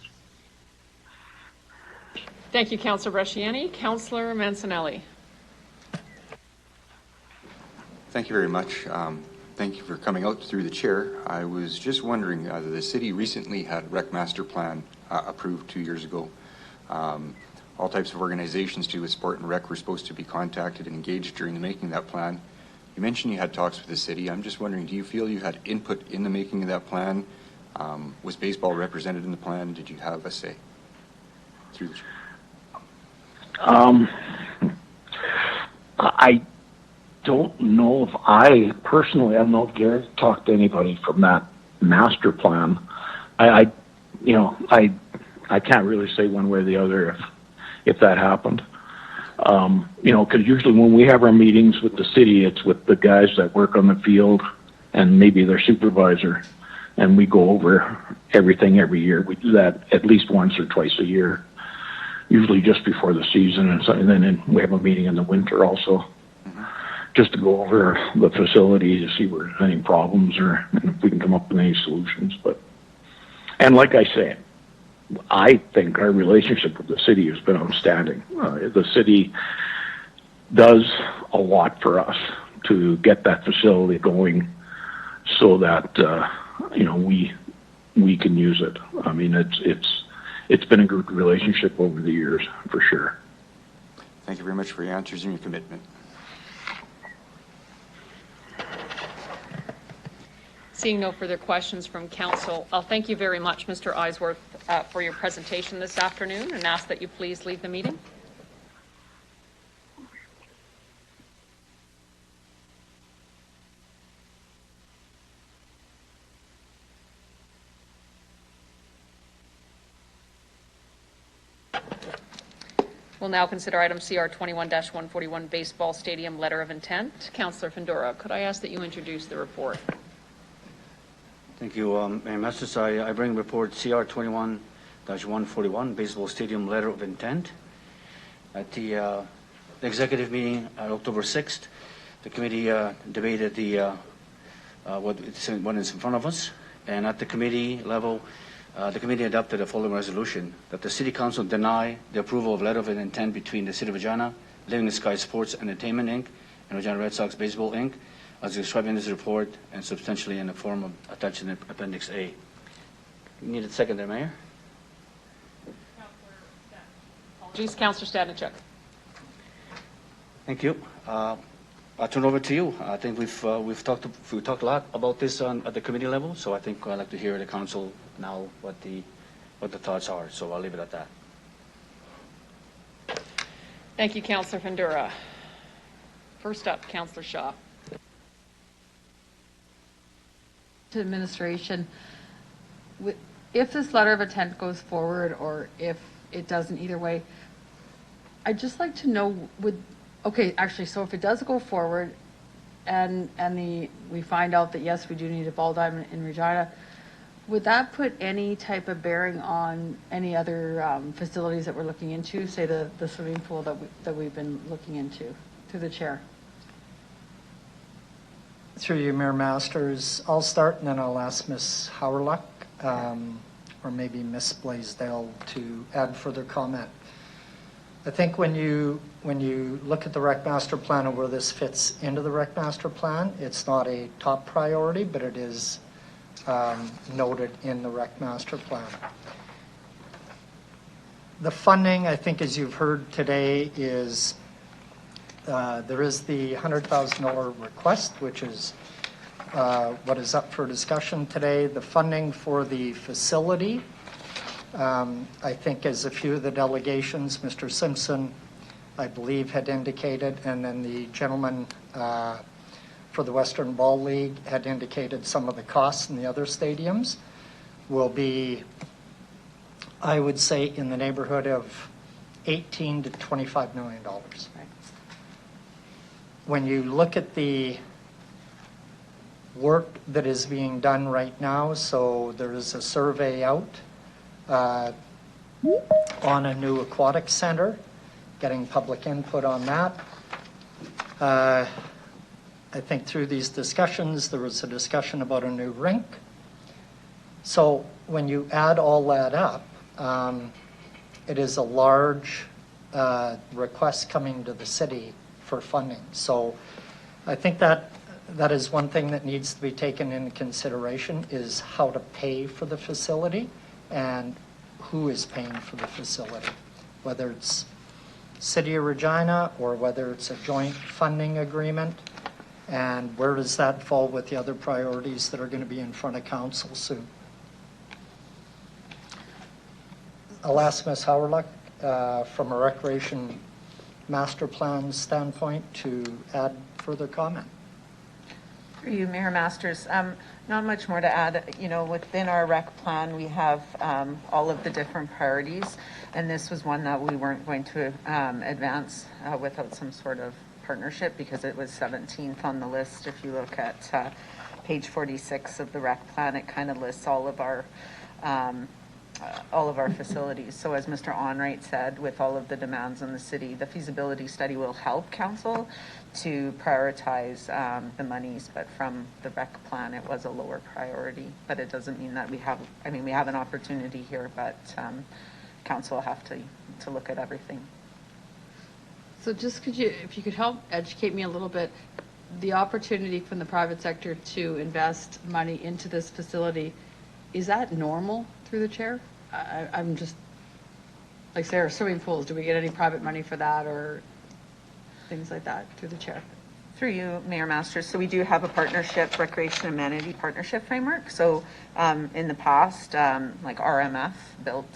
Thank you, Councillor Bresciani. Councillor Mancinelli. Thank you very much. Thank you for coming out through the chair. I was just wondering, the city recently had a rec master plan approved 2 years ago. All types of organizations to do with sport and rec were supposed to be contacted and engaged during the making of that plan. You mentioned you had talks with the city. I'm just wondering, do you feel you had input in the making of that plan? Was baseball represented in the plan? Did you have a say? Through the chair. I don't know if I personally, I don't know if Garrett talked to anybody from that master plan. I can't really say one way or the other if that happened. Because usually when we have our meetings with the city, it's with the guys that work on the field and maybe their supervisor, and we go over everything every year. We do that at least once or twice a year, usually just before the season, and then we have a meeting in the winter also, just to go over the facility to see where there's any problems or if we can come up with any solutions. And like I say, I think our relationship with the city has been outstanding. The city does a lot for us to get that facility going so that we can use it. I mean, it's been a good relationship over the years for sure. Thank you very much for your answers and your commitment. Seeing no further questions from council, I'll thank you very much, Mr. Eisworth, for your presentation this afternoon, and ask that you please leave the meeting. We'll now consider item CR 21-141, Baseball Stadium Letter of Intent. Councillor Findora, could I ask that you introduce the report? Thank you, Mayor Masters. I bring report CR 21-141, Baseball Stadium Letter of Intent. At the executive meeting on October 6th, the committee debated what is in front of us, and at the committee level, the committee adopted a following resolution: that the City Council deny the approval of letter of intent between the City of Regina, Living Sky Sports Entertainment Inc., and Regina Red Sox Baseball Inc., as described in this report and substantially in the form of attached in Appendix A. You need a second there, Mayor? Apologies, Councillor Stadnichuk. Thank you. I'll turn over to you. I think we've talked a lot about this at the committee level, so I think I'd like to hear the council now what the thoughts are. So I'll leave it at that. Thank you, Councillor Findura. First up, Councillor Shaw. To administration, if this letter of intent goes forward or if it doesn't, either way, I'd just like to know so if it does go forward and we find out that yes, we do need a ball diamond in Regina, would that put any type of bearing on any other facilities that we're looking into, say the swimming pool that we've been looking into? Through the chair. Through you, Mayor Masters, I'll start and then I'll ask Ms. Howerluck or maybe Ms. Blaisdell to add further comment. I think when you look at the Rec Master Plan and where this fits into the Rec Master Plan, it's not a top priority, but it is noted in the Rec Master Plan. The funding, I think, as you've heard today, is there is the $100,000 request, which is what is up for discussion today. The funding for the facility, I think, as a few of the delegations, Mr. Simpson, I believe, had indicated, and then the gentleman for the Western Ball League had indicated some of the costs in the other stadiums will be, I would say, in the neighborhood of $18 to $25 million. When you look at the work that is being done right now, so there is a survey out on a new aquatic center, getting public input on that. I think through these discussions, there was a discussion about a new rink. So when you add all that up, it is a large request coming to the city for funding. So I think that is one thing that needs to be taken into consideration, is how to pay for the facility and who is paying for the facility, whether it's City of Regina or whether it's a joint funding agreement. And where does that fall with the other priorities that are going to be in front of council soon? I'll ask Ms. Howerluck from a recreation master plan standpoint to add further comment. For you, Mayor Masters, not much more to add. You know, within our rec plan, we have all of the different priorities, and this was one that we weren't going to advance without some sort of partnership because it was 17th on the list. If you look at page 46 of the rec plan, it kind of lists all of our facilities. So as Mr. Onright said, with all of the demands on the city, the feasibility study will help council to prioritize the monies, but from the rec plan, it was a lower priority. But it doesn't mean that we have an opportunity here, but council will have to look at everything. So just if you could help educate me a little bit, the opportunity from the private sector to invest money into this facility, is that normal through the chair? I'm just, like say our swimming pools, do we get any private money for that or things like that through the chair? Through you, Mayor Masters. So we do have a partnership, recreation amenity partnership framework. So in the past, like RMF built,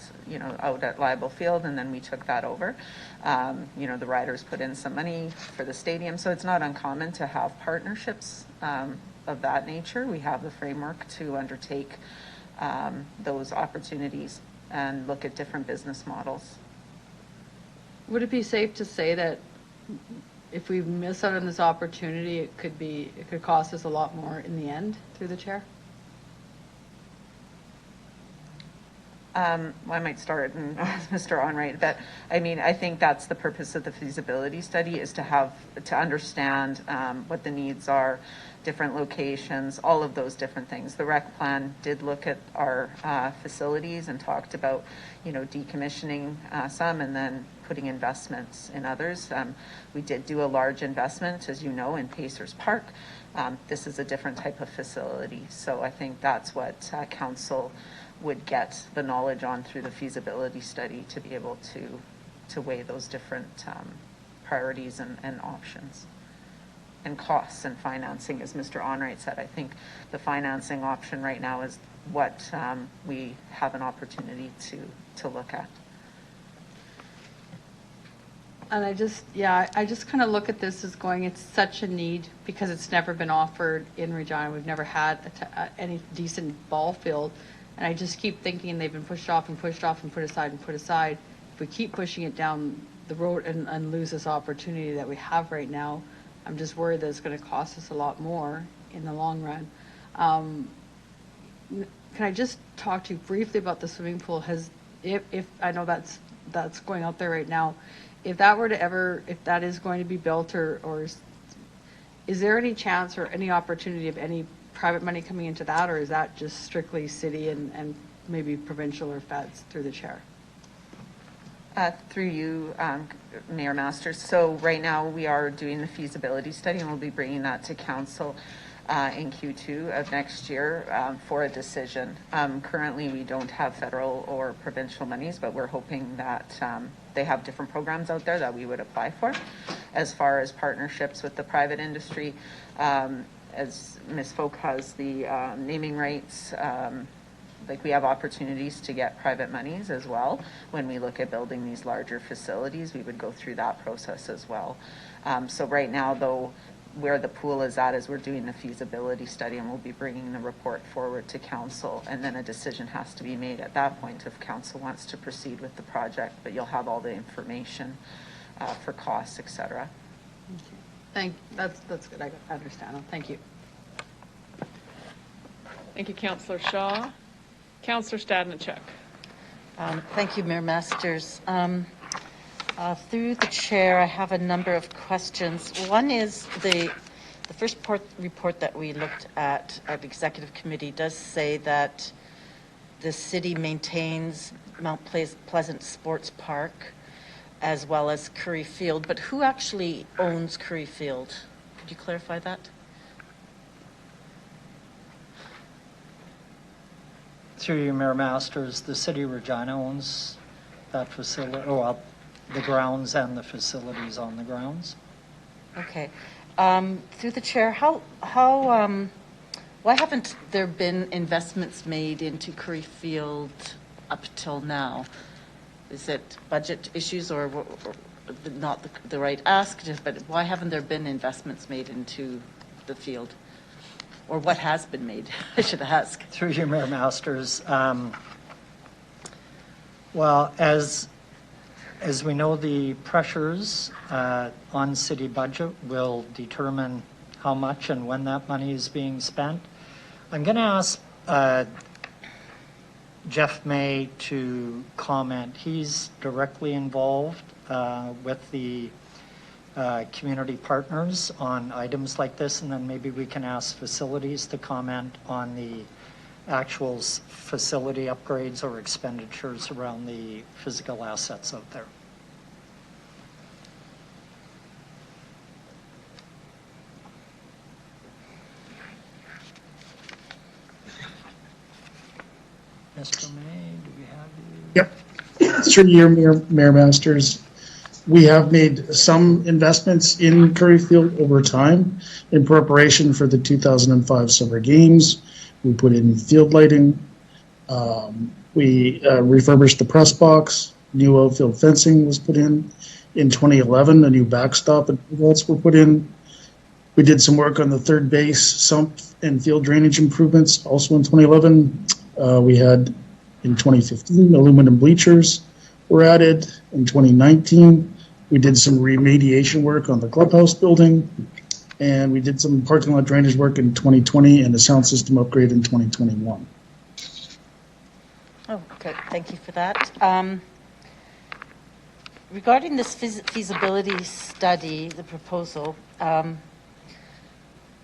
out at Liable Field, and then we took that over. The riders put in some money for the stadium. So it's not uncommon to have partnerships of that nature. We have the framework to undertake those opportunities and look at different business models. Would it be safe to say that if we miss out on this opportunity, it could cost us a lot more in the end through the chair? I might start and ask Mr. Onright, but I think that's the purpose of the feasibility study, is to understand what the needs are, different locations, all of those different things. The rec plan did look at our facilities and talked about, decommissioning some and then putting investments in others. We did do a large investment, as you know, in Pacers Park. This is a different type of facility. So I think that's what council would get the knowledge on through the feasibility study to be able to weigh those different priorities and options. And costs and financing, as Mr. Onright said, I think the financing option right now is what we have an opportunity to look at. And I just kind of look at this as going, it's such a need because it's never been offered in Regina. We've never had any decent ball field. And I just keep thinking they've been pushed off and pushed off and put aside and put aside. If we keep pushing it down the road and lose this opportunity that we have right now, I'm just worried that it's going to cost us a lot more in the long run. Can I just talk to you briefly about the swimming pool? If I know that's going out there right now, if that is going to be built or is there any chance or any opportunity of any private money coming into that, or is that just strictly city and maybe provincial or feds through the chair? Through you, Mayor Masters. So right now we are doing the feasibility study and we'll be bringing that to council in Q2 of next year for a decision. Currently we don't have federal or provincial monies, but we're hoping that they have different programs out there that we would apply for. As far as partnerships with the private industry, as Ms. Folk has the naming rights, we have opportunities to get private monies as well. When we look at building these larger facilities, we would go through that process as well. So right now, though, where the pool is at is we're doing the feasibility study and we'll be bringing the report forward to council, and then a decision has to be made at that point if council wants to proceed with the project, but you'll have all the information for costs, etc. That's good. I understand. Thank you. Thank you, Councillor Shaw. Councillor Stadnicek. Thank you, Mayor Masters. Through the chair, I have a number of questions. One is the first report that we looked at the executive committee does say that the city maintains Mount Pleasant Sports Park as well as Curry Field, but who actually owns Curry Field? Could you clarify that? Through you, Mayor Masters, the city of Regina owns that facility, the grounds and the facilities on the grounds. Okay. Through the chair, why haven't there been investments made into Curry Field up till now? Is it budget issues or not the right ask? But why haven't there been investments made into the field? Or what has been made, I should ask. Through you, Mayor Masters. Well, as we know, the pressures on city budget will determine how much and when that money is being spent. I'm going to ask Jeff May to comment. He's directly involved with the community partners on items like this, and then maybe we can ask facilities to comment on the actual facility upgrades or expenditures around the physical assets out there. Mr. May, do we have you? Yep. Through your Mayor Masters, we have made some investments in Curry Field over time in preparation for the 2005 Summer Games. We put in field lighting. We refurbished the press box. New outfield fencing was put in. In 2011, a new backstop and vaults were put in. We did some work on the third base, sump and field drainage improvements. Also in 2011, we had in 2015, aluminum bleachers were added. In 2019, we did some remediation work on the clubhouse building. And we did some parking lot drainage work in 2020 and a sound system upgrade in 2021. Oh, good. Thank you for that. Regarding this feasibility study, the proposal,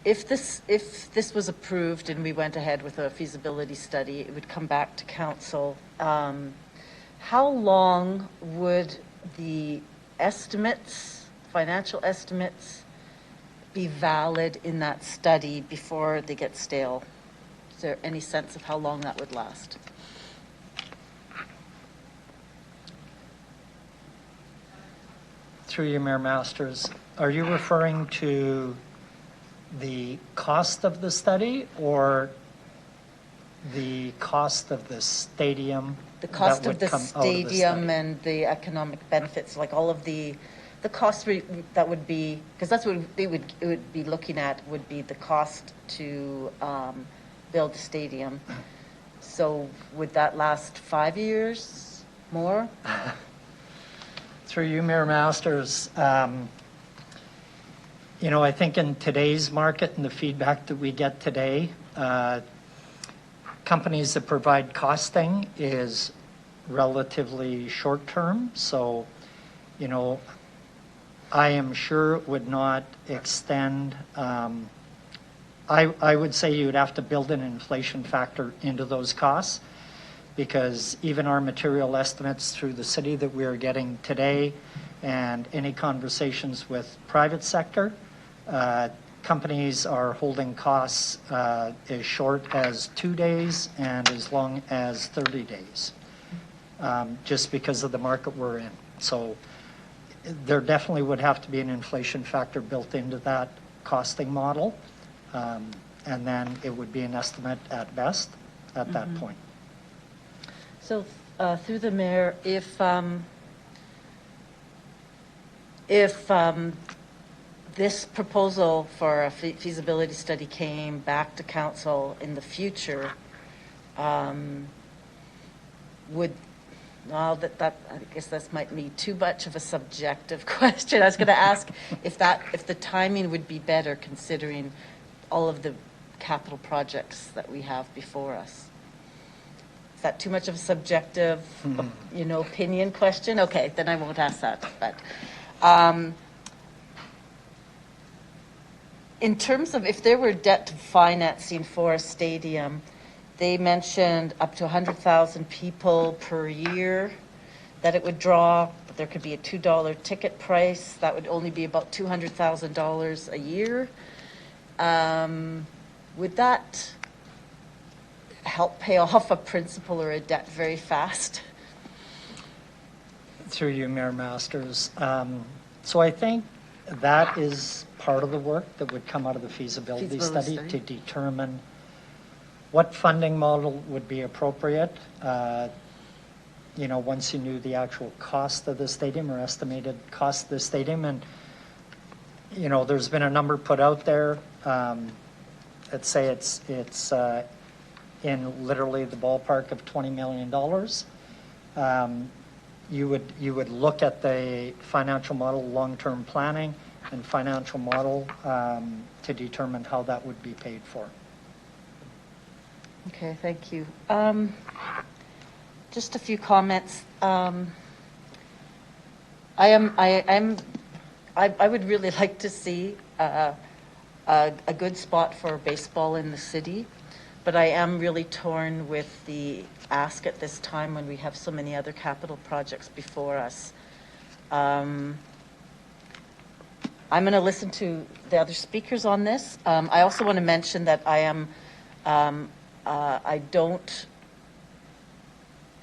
if this was approved and we went ahead with a feasibility study, it would come back to council. How long would the estimates, financial estimates, be valid in that study before they get stale? Is there any sense of how long that would last? Through you, Mayor Masters, are you referring to the cost of the study or the cost of the stadium? The cost of the stadium and the economic benefits, like all of the cost that would be, because that's what it would be looking at, would be the cost to build the stadium. So would that last 5 years more? Through you, Mayor Masters, you know, I think in today's market and the feedback that we get today, companies that provide costing is relatively short term. So, you know, I am sure it would not extend. I would say you would have to build an inflation factor into those costs, because even our material estimates through the city that we are getting today and any conversations with private sector, companies are holding costs as short as 2 days and as long as 30 days, just because of the market we're in. So there definitely would have to be an inflation factor built into that costing model, and then it would be an estimate at best at that point. So through the mayor, if this proposal for a feasibility study came back to council in the future, would, well, I guess this might be too much of a subjective question. I was going to ask if the timing would be better considering all of the capital projects that we have before us. Is that too much of a subjective, you know, opinion question? Okay, then I won't ask that. But in terms of if there were debt financing for a stadium, they mentioned up to 100,000 people per year that it would draw, but there could be a $2 ticket price. That would only be about $200,000 a year. Would that help pay off a principal or a debt very fast? Through you, Mayor Masters. So I think That is part of the work that would come out of the feasibility Feasibility study study. to determine what funding model would be appropriate. Once you knew the actual cost of the stadium or estimated cost of the stadium, and there's been a number put out there. Let's say it's in literally the ballpark of $20 million. You would look at the financial model, long-term planning, and financial model to determine how that would be paid for. Okay, thank you. Just a few comments. I would really like to see a good spot for baseball in the city, but I am really torn with the ask at this time when we have so many other capital projects before us. I'm going to listen to the other speakers on this. I also want to mention that I don't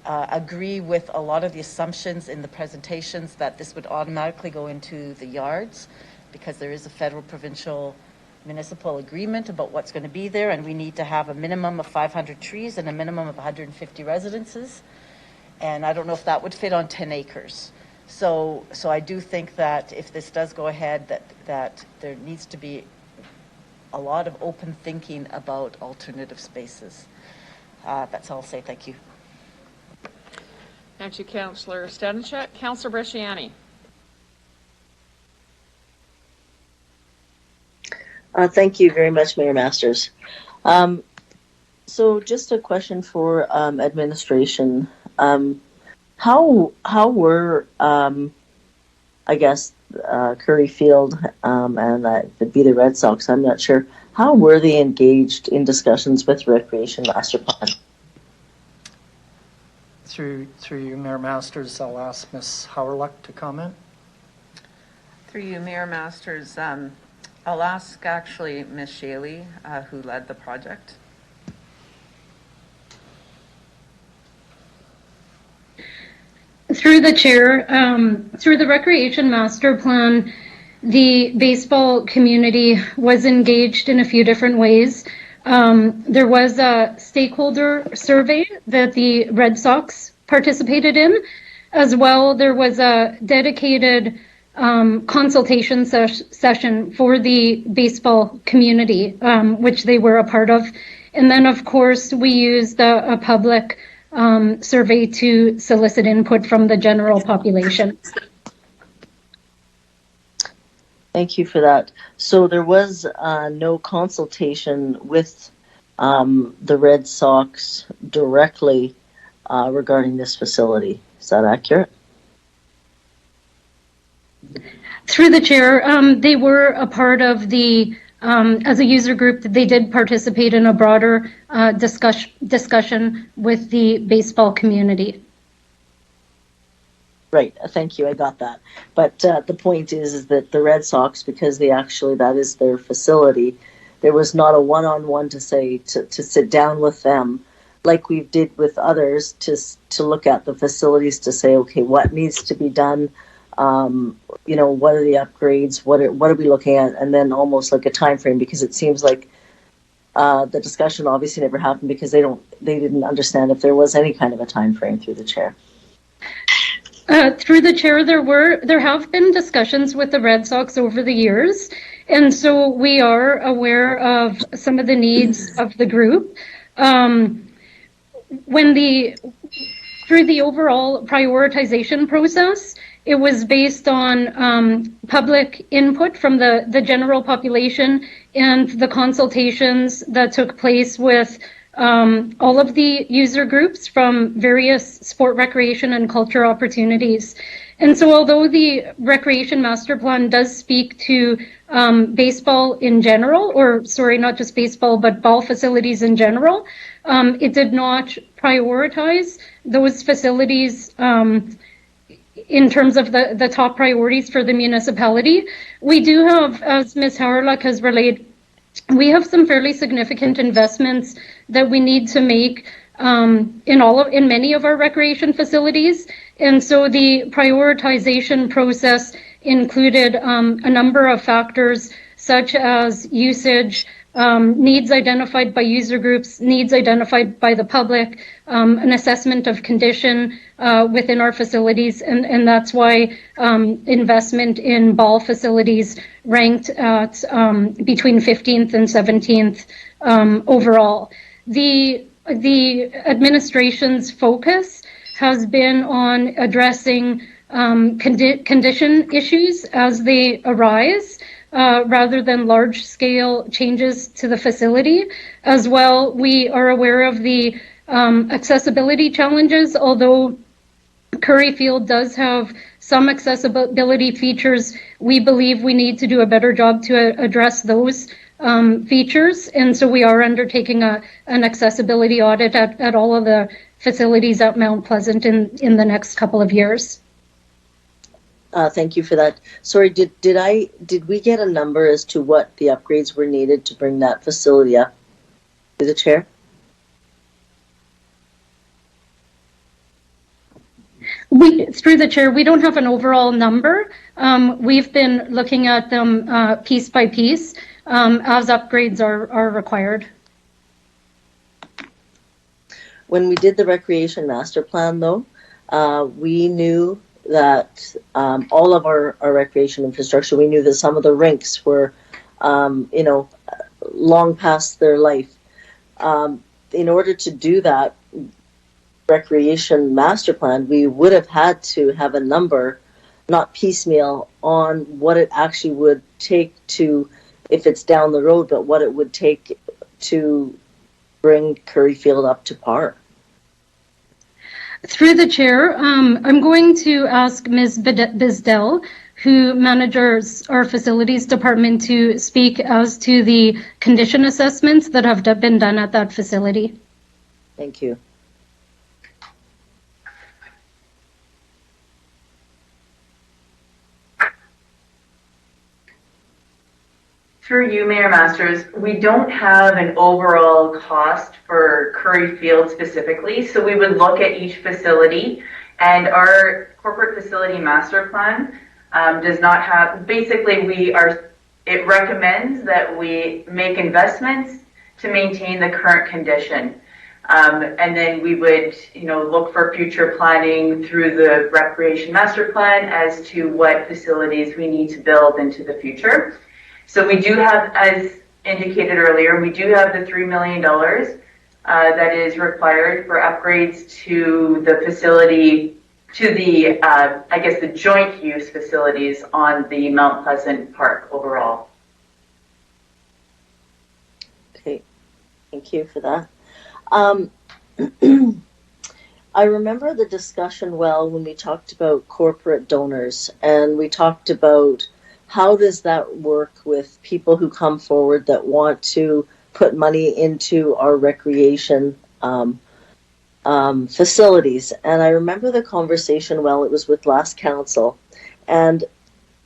agree with a lot of the assumptions in the presentations that this would automatically go into the yards, because there is a federal, provincial, municipal agreement about what's going to be there, and we need to have a minimum of 500 trees and a minimum of 150 residences. And I don't know if that would fit on 10 acres. So I do think that if this does go ahead, that there needs to be a lot of open thinking about alternative spaces. That's all I'll say. Thank you. Thank you, Councillor Stanicek. Councillor Bresciani. Thank you very much, Mayor Masters. So just a question for administration. How were, I guess, Curry Field and it'd be the Red Sox, I'm not sure, how were they engaged in discussions with Recreation Master Plan? Through you, Mayor Masters, I'll ask Ms. Howrluck to comment. Through you, Mayor Masters, I'll ask actually Ms. Shaley, who led the project. Through the chair, through the Recreation Master Plan, the baseball community was engaged in a few different ways. There was a stakeholder survey that the Red Sox participated in. As well, there was a dedicated consultation session for the baseball community, which they were a part of. And then, of course, we used a public survey to solicit input from the general population. Thank you for that. So there was no consultation with the Red Sox directly regarding this facility. Is that accurate? Through the chair, they were a part of the, as a user group, they did participate in a broader discussion with the baseball community. Right, thank you, I got that. But the point is that the Red Sox, because that is their facility, there was not a one-on-one to sit down with them like we did with others to look at the facilities to say, okay, what needs to be done? What are the upgrades? What are we looking at? And then almost like a time frame, because it seems like the discussion obviously never happened because they didn't understand if there was any kind of a time frame through the chair. Through the chair, there have been discussions with the Red Sox over the years, and so we are aware of some of the needs of the group. Through the overall prioritization process, it was based on public input from the general population and the consultations that took place with all of the user groups from various sport, recreation, and culture opportunities. And so although the Recreation Master Plan does speak to baseball in general, not just baseball, but ball facilities in general, it did not prioritize those facilities in terms of the top priorities for the municipality. We do have, as Ms. Howrluck has relayed, we have some fairly significant investments that we need to make in many of our recreation facilities. And so the prioritization process included a number of factors such as usage, needs identified by user groups, needs identified by the public, an assessment of condition within our facilities, and that's why investment in ball facilities ranked at between 15th and 17th overall. The administration's focus has been on addressing condition issues as they arise, rather than large-scale changes to the facility. As well, we are aware of the accessibility challenges, although Curry Field does have some accessibility features. We believe we need to do a better job to address those features, and so we are undertaking an accessibility audit at all of the facilities at Mount Pleasant in the next couple of years. Thank you for that. Sorry, did we get a number as to what the upgrades were needed to bring that facility up to the chair? Through the chair, we don't have an overall number. We've been looking at them piece by piece as upgrades are required. When we did the recreation master plan, though, we knew that all of our recreation infrastructure, we knew that some of the rinks were, long past their life. In order to do that recreation master plan, we would have had to have a number, not piecemeal, on what it actually would take to, if it's down the road, but what it would take to bring Curry Field up to par. Through the chair, I'm going to ask Ms. Bizdell, who manages our facilities department, to speak as to the condition assessments that have been done at that facility. Thank you. Through you, Mayor Masters, we don't have an overall cost for Curry Field specifically, so we would look at each facility, and our corporate facility master plan does not have, basically it recommends that we make investments to maintain the current condition. And then we would, look for future planning through the recreation master plan as to what facilities we need to build into the future. So we do have, as indicated earlier, we do have the $3 million that is required for upgrades to the facility, to the, the joint use facilities on the Mount Pleasant Park overall. Okay, thank you for that. I remember the discussion well when we talked about corporate donors, and we talked about how does that work with people who come forward that want to put money into our recreation facilities. And I remember the conversation well, it was with last council, and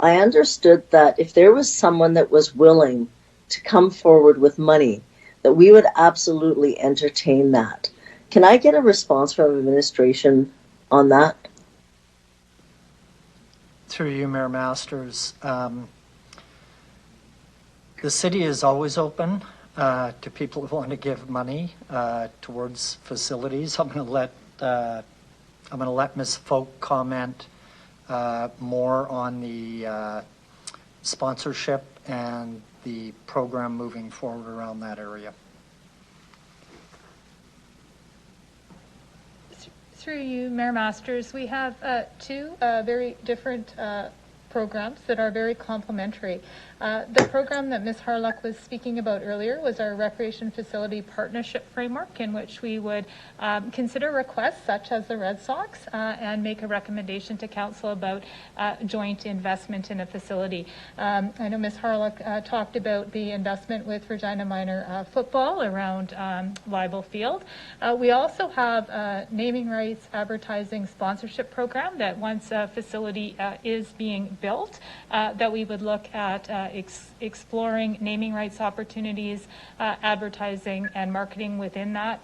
I understood that if there was someone that was willing to come forward with money, that we would absolutely entertain that. Can I get a response from administration on that? Through you, Mayor Masters, the city is always open to people who want to give money towards facilities. I'm going to let Ms. Folk comment more on the sponsorship and the program moving forward around that area. Through you, Mayor Masters, we have two very different programs that are very complementary. The program that Ms. Harlock was speaking about earlier was our Recreation Facility Partnership Framework, in which we would consider requests such as the Red Sox and make a recommendation to Council about joint investment in a facility. I know Ms. Harlock talked about the investment with Regina Minor football around Libel Field. We also have a naming rights advertising sponsorship program that once a facility is being built, that we would look at exploring naming rights opportunities, advertising and marketing within that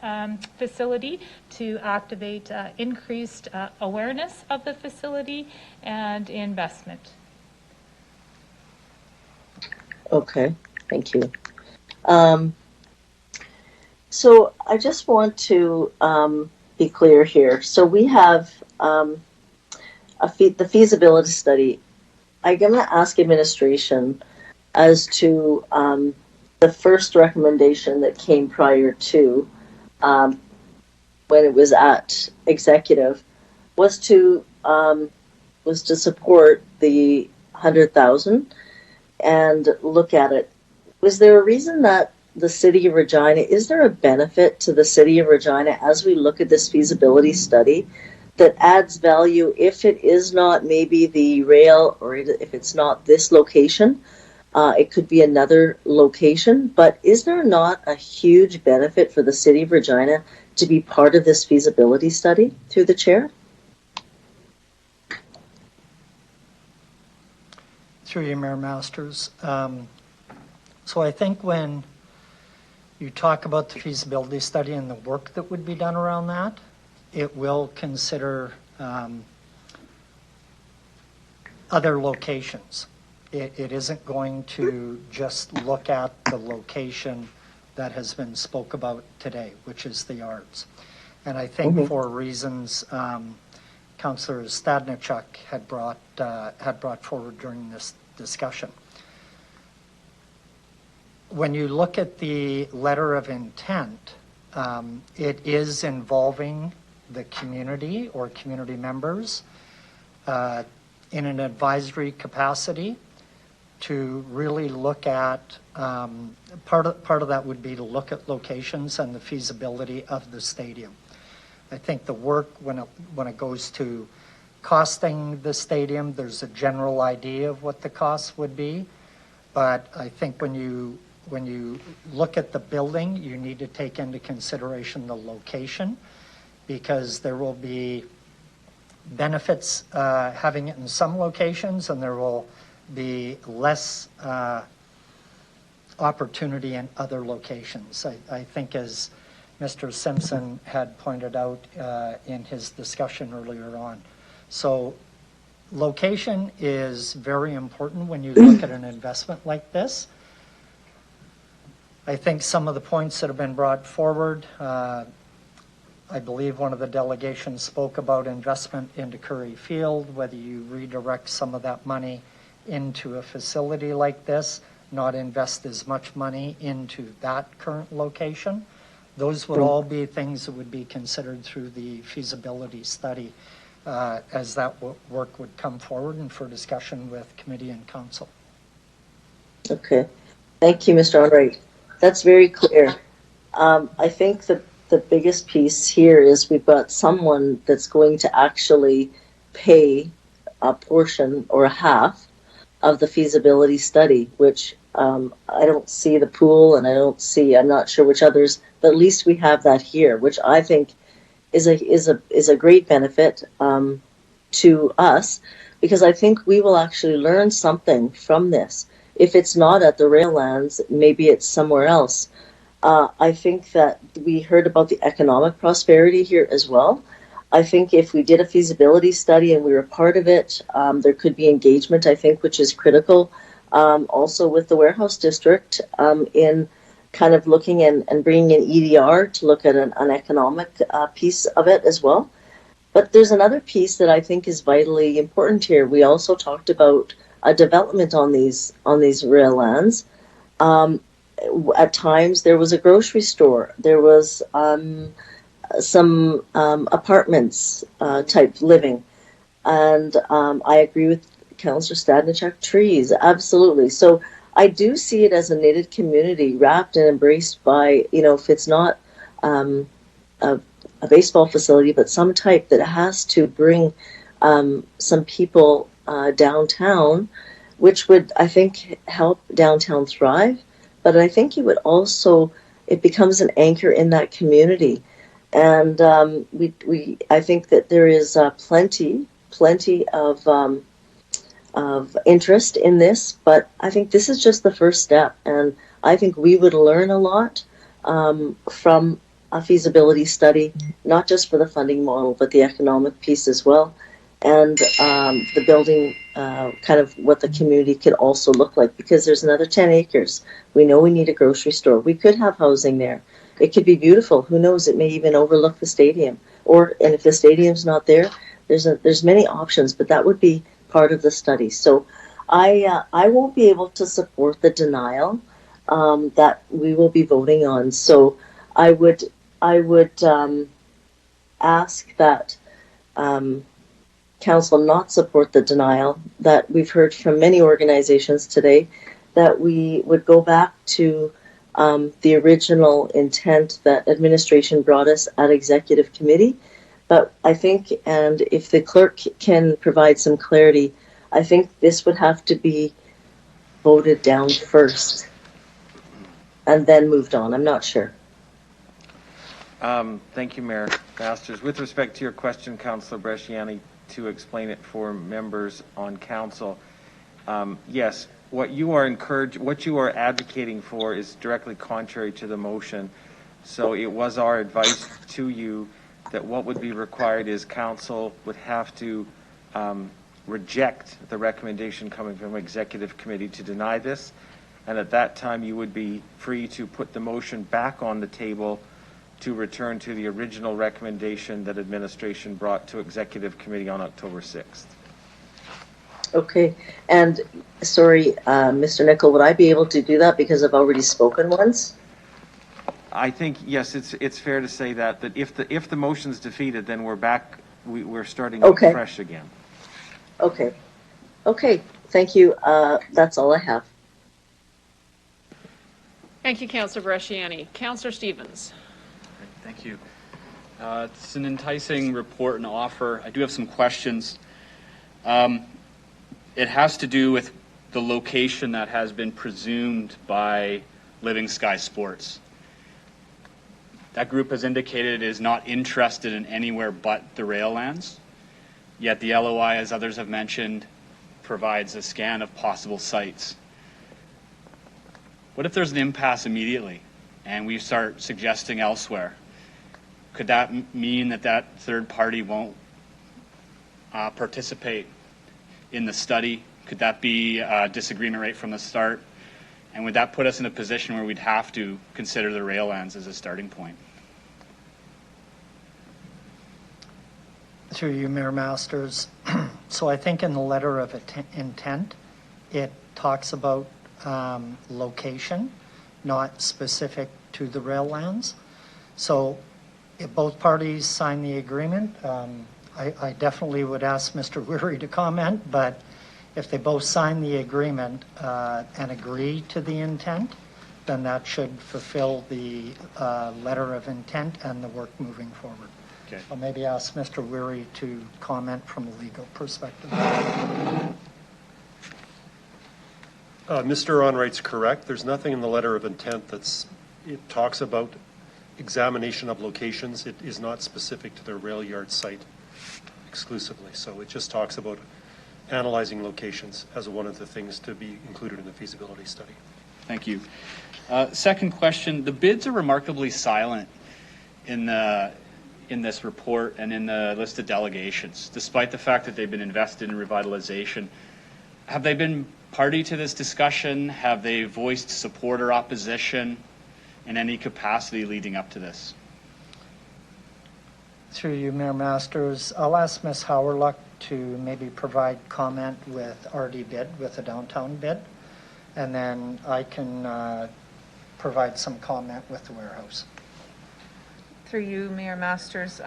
facility to activate increased awareness of the facility and investment. Okay, thank you. So I just want to be clear here. So we have the feasibility study. I'm going to ask administration as to the first recommendation that came prior to when it was at executive was to support the 100,000 and look at it. Was there a reason that the City of Regina, is there a benefit to the City of Regina as we look at this feasibility study that adds value if it is not maybe the rail, or if it's not this location? It could be another location, but is there not a huge benefit for the City of Regina to be part of this feasibility study through the chair? Through you, Mayor Masters. So I think when you talk about the feasibility study and the work that would be done around that, it will consider other locations. It isn't going to just look at the location that has been spoke about today, which is the yards. And I think for reasons Councillor Stadnichuk had brought forward during this discussion. When you look at the letter of intent, it is involving the community or community members in an advisory capacity to really look at, part of that would be to look at locations and the feasibility of the stadium. I think the work, when it goes to costing the stadium, there's a general idea of what the costs would be. But I think when you look at the building, you need to take into consideration the location, because there will be benefits having it in some locations, and there will be less opportunity in other locations. I think, as Mr. Simpson had pointed out in his discussion earlier on. So location is very important when you look at an investment like this. I think some of the points that have been brought forward, I believe one of the delegations spoke about investment into Curry Field, whether you redirect some of that money into a facility like this, not invest as much money into that current location. Those would all be things that would be considered through the feasibility study as that work would come forward and for discussion with committee and council. Okay. Thank you, Mr. Enright. That's very clear. I think that the biggest piece here is we've got someone that's going to actually pay a portion or a half of the feasibility study, which I don't see the pool, and I'm not sure which others, but at least we have that here, which I think is a great benefit to us, because I think we will actually learn something from this. If it's not at the Raillands, maybe it's somewhere else. I think that we heard about the economic prosperity here as well. I think if we did a feasibility study and we were part of it, there could be engagement, I think, which is critical. Also with the warehouse district in kind of looking and bringing in EDR to look at an economic piece of it as well. But there's another piece that I think is vitally important here. We also talked about a development on these rail lands. At times there was a grocery store. There was some apartments type living. And I agree with Councillor Stadnichuk, trees, absolutely. So I do see it as a knitted community wrapped and embraced by, if it's not a baseball facility, but some type that has to bring some people downtown, which would, I think, help downtown thrive. But I think it becomes an anchor in that community. And I think that there is plenty of interest in this, but I think this is just the first step, and I think we would learn a lot from a feasibility study, not just for the funding model, but the economic piece as well, and the building, kind of what the community could also look like, because there's another 10 acres. We know we need a grocery store. We could have housing there. It could be beautiful. Who knows? It may even overlook the stadium. And if the stadium's not there, there's many options, but that would be part of the study. So I won't be able to support the denial that we will be voting on. So I would ask that council not support the denial that we've heard from many organizations today, that we would go back to the original intent that administration brought us at executive committee. But I think, and if the clerk can provide some clarity, I think this would have to be voted down first and then moved on. I'm not sure. Thank you, Mayor Masters. With respect to your question, Councillor Bresciani, to explain it for members on council, yes, what you are advocating for is directly contrary to the motion. So it was our advice to you that what would be required is council would have to reject the recommendation coming from executive committee to deny this, and at that time you would be free to put the motion back on the table to return to the original recommendation that administration brought to executive committee on October 6th. Okay, and sorry, Mr. Nicol, would I be able to do that because I've already spoken once? I think, yes, it's fair to say that if the motion's defeated, then we're back, we're starting fresh again. Okay. Okay, thank you. That's all I have. Thank you, Councillor Bresciani. Councillor Stevens. Thank you. It's an enticing report and offer. I do have some questions. It has to do with the location that has been presumed by Living Sky Sports. That group has indicated it is not interested in anywhere but the rail lands, yet the LOI, as others have mentioned, provides a scan of possible sites. What if there's an impasse immediately and we start suggesting elsewhere? Could that mean that third party won't participate in the study? Could that be a disagreement right from the start? And would that put us in a position where we'd have to consider the rail lands as a starting point? Through you, Mayor Masters. So I think in the letter of intent, it talks about location, not specific to the rail lands. So if both parties sign the agreement, I definitely would ask Mr. Weary to comment, but if they both sign the agreement and agree to the intent, then that should fulfill the letter of intent and the work moving forward. Okay. I'll maybe ask Mr. Weary to comment from a legal perspective. Mr. Onright's correct. There's nothing in the letter of intent it talks about examination of locations. It is not specific to the rail yard site exclusively. So it just talks about analyzing locations as one of the things to be included in the feasibility study. Thank you. Second question, the bids are remarkably silent in this report and in the list of delegations, despite the fact that they've been invested in revitalization. Have they been party to this discussion? Have they voiced support or opposition in any capacity leading up to this? Through you, Mayor Masters, I'll ask Ms. Howerluck to maybe provide comment with RD bid, with the downtown bid, and then I can provide some comment with the warehouse. Through you, Mayor Masters,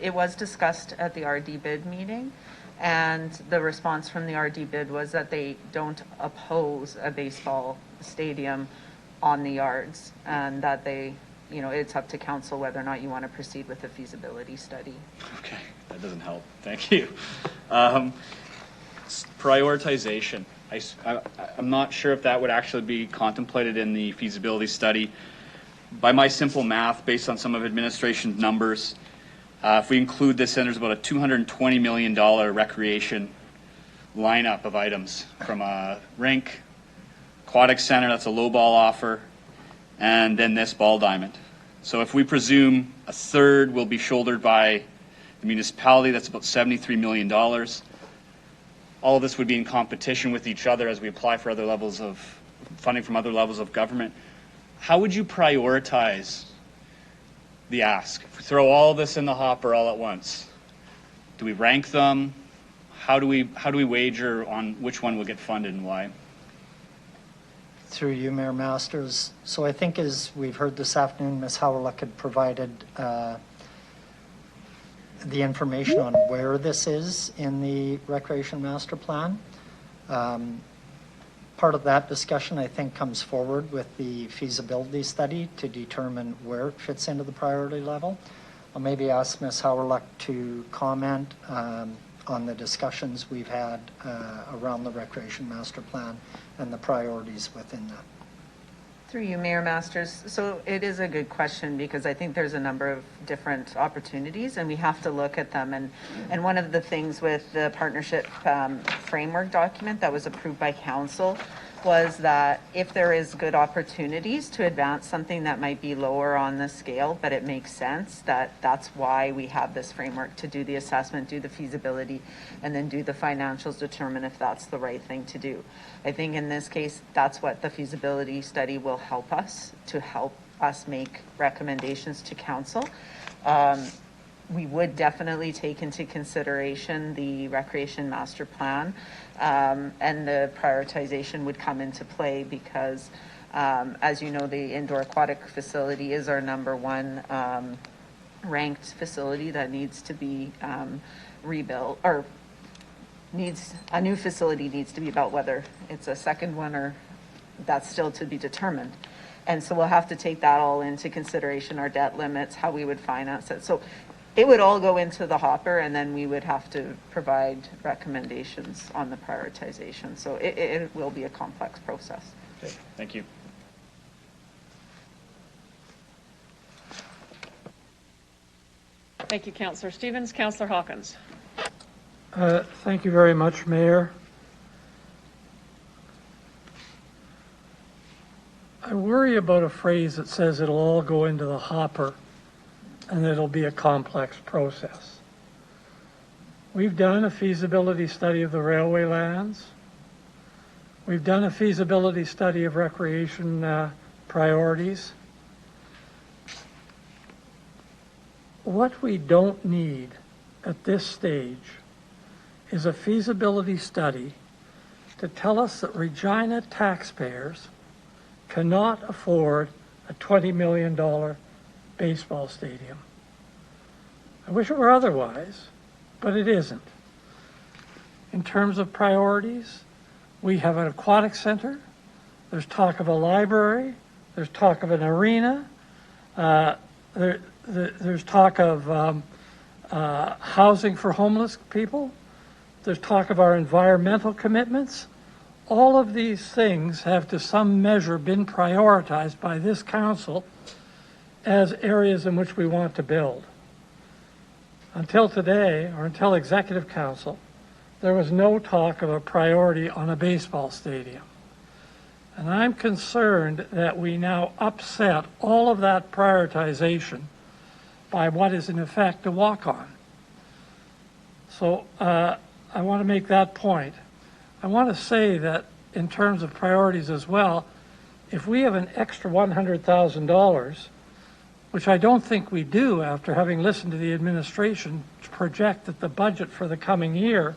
it was discussed at the RD bid meeting, and the response from the RD bid was that they don't oppose a baseball stadium on the yards, and that it's up to council whether or not you want to proceed with the feasibility study. Okay, that doesn't help. Thank you. Prioritization. I'm not sure if that would actually be contemplated in the feasibility study. By my simple math, based on some of administration's numbers, if we include this in, there's about a $220 million recreation lineup of items from a rink, aquatic center, that's a low ball offer, and then this ball diamond. So if we presume a third will be shouldered by the municipality, that's about $73 million. All of this would be in competition with each other as we apply for other levels of funding from other levels of government. How would you prioritize the ask? If we throw all this in the hopper all at once, do we rank them? How do we wager on which one will get funded and why? Through you, Mayor Masters. So I think as we've heard this afternoon, Ms. Howrluck had provided the information on where this is in the Recreation Master Plan. Part of that discussion, I think, comes forward with the feasibility study to determine where it fits into the priority level. I'll maybe ask Ms. Howrluck to comment on the discussions we've had around the Recreation Master Plan and the priorities within that. Through you, Mayor Masters. So it is a good question because I think there's a number of different opportunities and we have to look at them. And one of the things with the partnership framework document that was approved by council was that if there is good opportunities to advance something that might be lower on the scale, but it makes sense, that's why we have this framework to do the assessment, do the feasibility, and then do the financials, determine if that's the right thing to do. I think in this case, that's what the feasibility study will help us make recommendations to council. We would definitely take into consideration the Recreation Master Plan, and the prioritization would come into play because, as you know, the indoor aquatic facility is our #1 ranked facility that needs to be rebuilt, or a new facility needs to be built, whether it's a second one or that's still to be determined. And so we'll have to take that all into consideration, our debt limits, how we would finance it. So it would all go into the hopper and then we would have to provide recommendations on the prioritization. So it will be a complex process. Okay, thank you. Thank you, Councillor Stevens. Councillor Hawkins. Thank you very much, Mayor. I worry about a phrase that says it'll all go into the hopper and it'll be a complex process. We've done a feasibility study of the railway lands. We've done a feasibility study of recreation priorities. What we don't need at this stage is a feasibility study to tell us that Regina taxpayers cannot afford a $20 million baseball stadium. I wish it were otherwise, but it isn't. In terms of priorities, we have an aquatic center, there's talk of a library, there's talk of an arena, there's talk of housing for homeless people, there's talk of our environmental commitments. All of these things have to some measure been prioritized by this council as areas in which we want to build. Until today, or until Executive Council, there was no talk of a priority on a baseball stadium. And I'm concerned that we now upset all of that prioritization by what is in effect a walk-on. So I want to make that point. I want to say that in terms of priorities as well, if we have an extra $100,000, which I don't think we do after having listened to the administration project that the budget for the coming year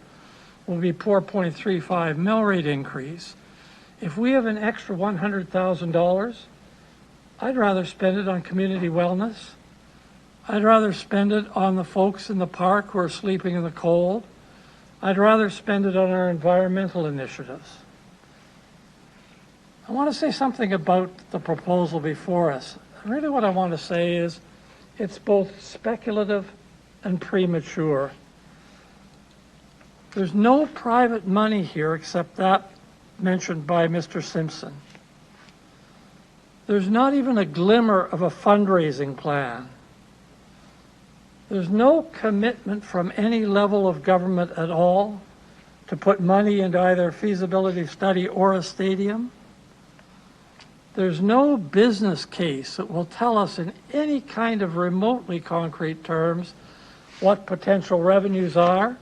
will be 4.35 mill rate increase. If we have an extra $100,000, I'd rather spend it on community wellness. I'd rather spend it on the folks in the park who are sleeping in the cold. I'd rather spend it on our environmental initiatives. I want to say something about the proposal before us. Really what I want to say is it's both speculative and premature. There's no private money here except that mentioned by Mr. Simpson. There's not even a glimmer of a fundraising plan. There's no commitment from any level of government at all to put money into either a feasibility study or a stadium? There's no business case that will tell us in any kind of remotely concrete terms what potential revenues are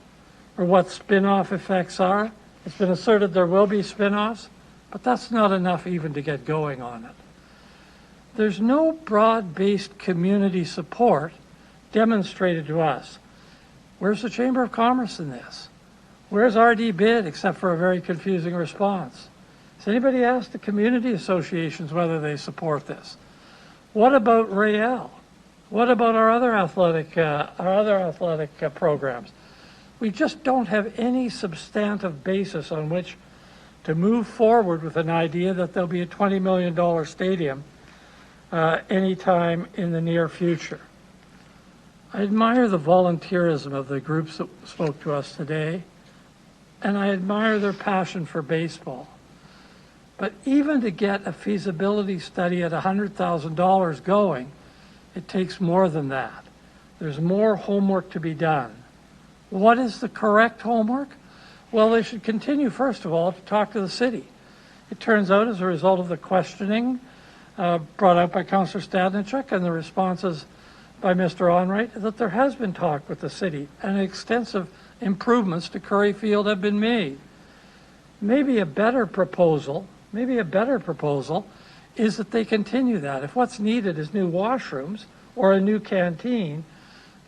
or what spin-off effects are. It's been asserted there will be spin-offs, but that's not enough even to get going on it. There's no broad-based community support demonstrated to us. Where's the Chamber of Commerce in this? Where's RD Bid except for a very confusing response? Has anybody asked the community associations whether they support this? What about Rael? What about our other athletic programs? We just don't have any substantive basis on which to move forward with an idea that there'll be a $20 million stadium anytime in the near future. I admire the volunteerism of the groups that spoke to us today, and I admire their passion for baseball. But even to get a feasibility study at $100,000 going, it takes more than that. There's more homework to be done. What is the correct homework? Well, they should continue, first of all, to talk to the city. It turns out, as a result of the questioning brought out by Councillor Stadnichuk and the responses by Mr. Onright, that there has been talk with the city and extensive improvements to Curry Field have been made. Maybe a better proposal is that they continue that. If what's needed is new washrooms or a new canteen,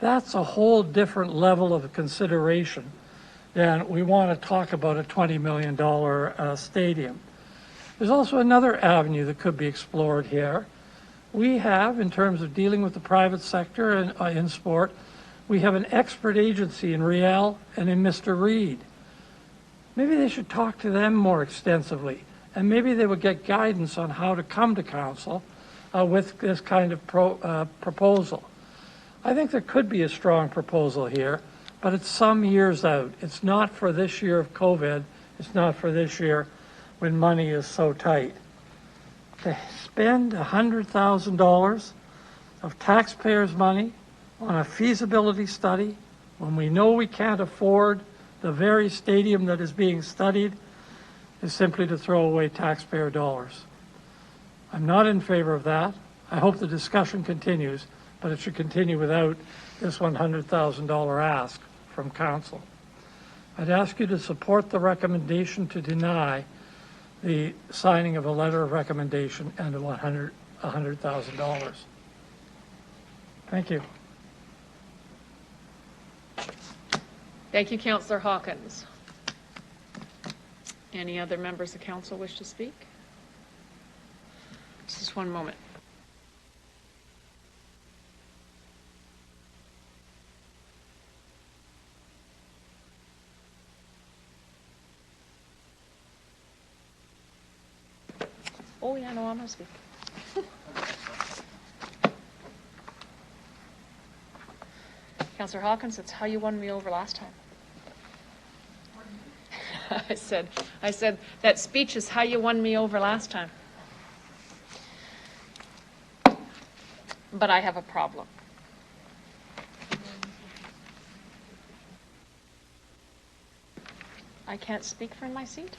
that's a whole different level of consideration than we want to talk about a $20 million stadium. There's also another avenue that could be explored here. We have, in terms of dealing with the private sector in sport, we have an expert agency in Riel and in Mr. Reed. Maybe they should talk to them more extensively, and maybe they would get guidance on how to come to council with this kind of proposal. I think there could be a strong proposal here, but it's some years out. It's not for this year of COVID. It's not for this year when money is so tight. To spend $100,000 of taxpayers' money on a feasibility study when we know we can't afford the very stadium that is being studied is simply to throw away taxpayer dollars. I'm not in favor of that. I hope the discussion continues, but it should continue without this $100,000 ask from council. I'd ask you to support the recommendation to deny the signing of a letter of recommendation and $100,000. Thank you. Thank you, Councillor Hawkins. Any other members of council wish to speak? Just one moment. Oh, yeah, no, I'm going to speak. Councillor Hawkins, it's how you won me over last time. I said that speech is how you won me over last time. But I have a problem. I can't speak from my seat.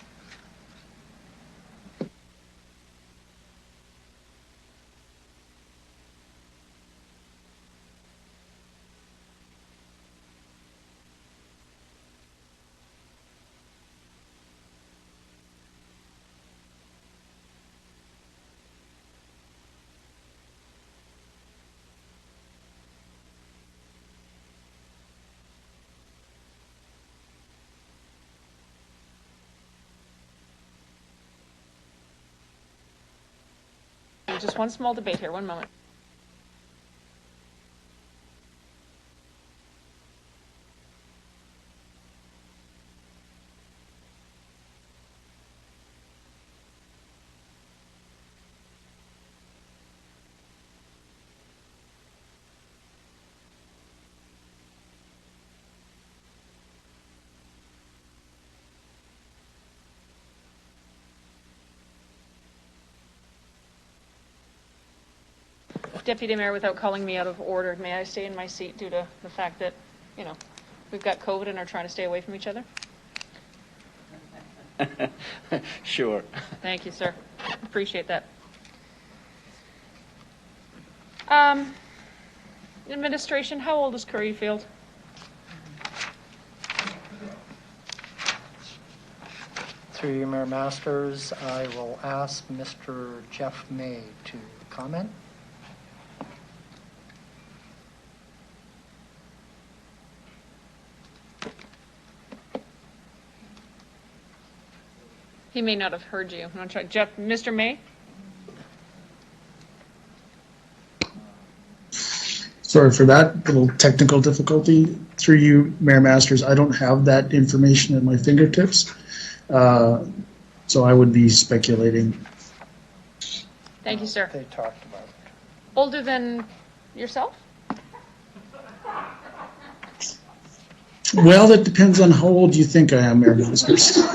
Just one small debate here, one moment. Deputy Mayor, without calling me out of order, may I stay in my seat due to the fact that, we've got COVID and are trying to stay away from each other? Sure. Thank you, sir. Appreciate that. Administration, how old is Curry Field? Through you, Mayor Masters, I will ask Mr. Jeff May to comment. He may not have heard you. I'm going to try. Jeff, Mr. May? Sorry for that little technical difficulty. Through you, Mayor Masters, I don't have that information at my fingertips, so I would be speculating. Thank you, sir. They talked about it. Older than yourself? Well, that depends on how old you think I am, Mayor Masters.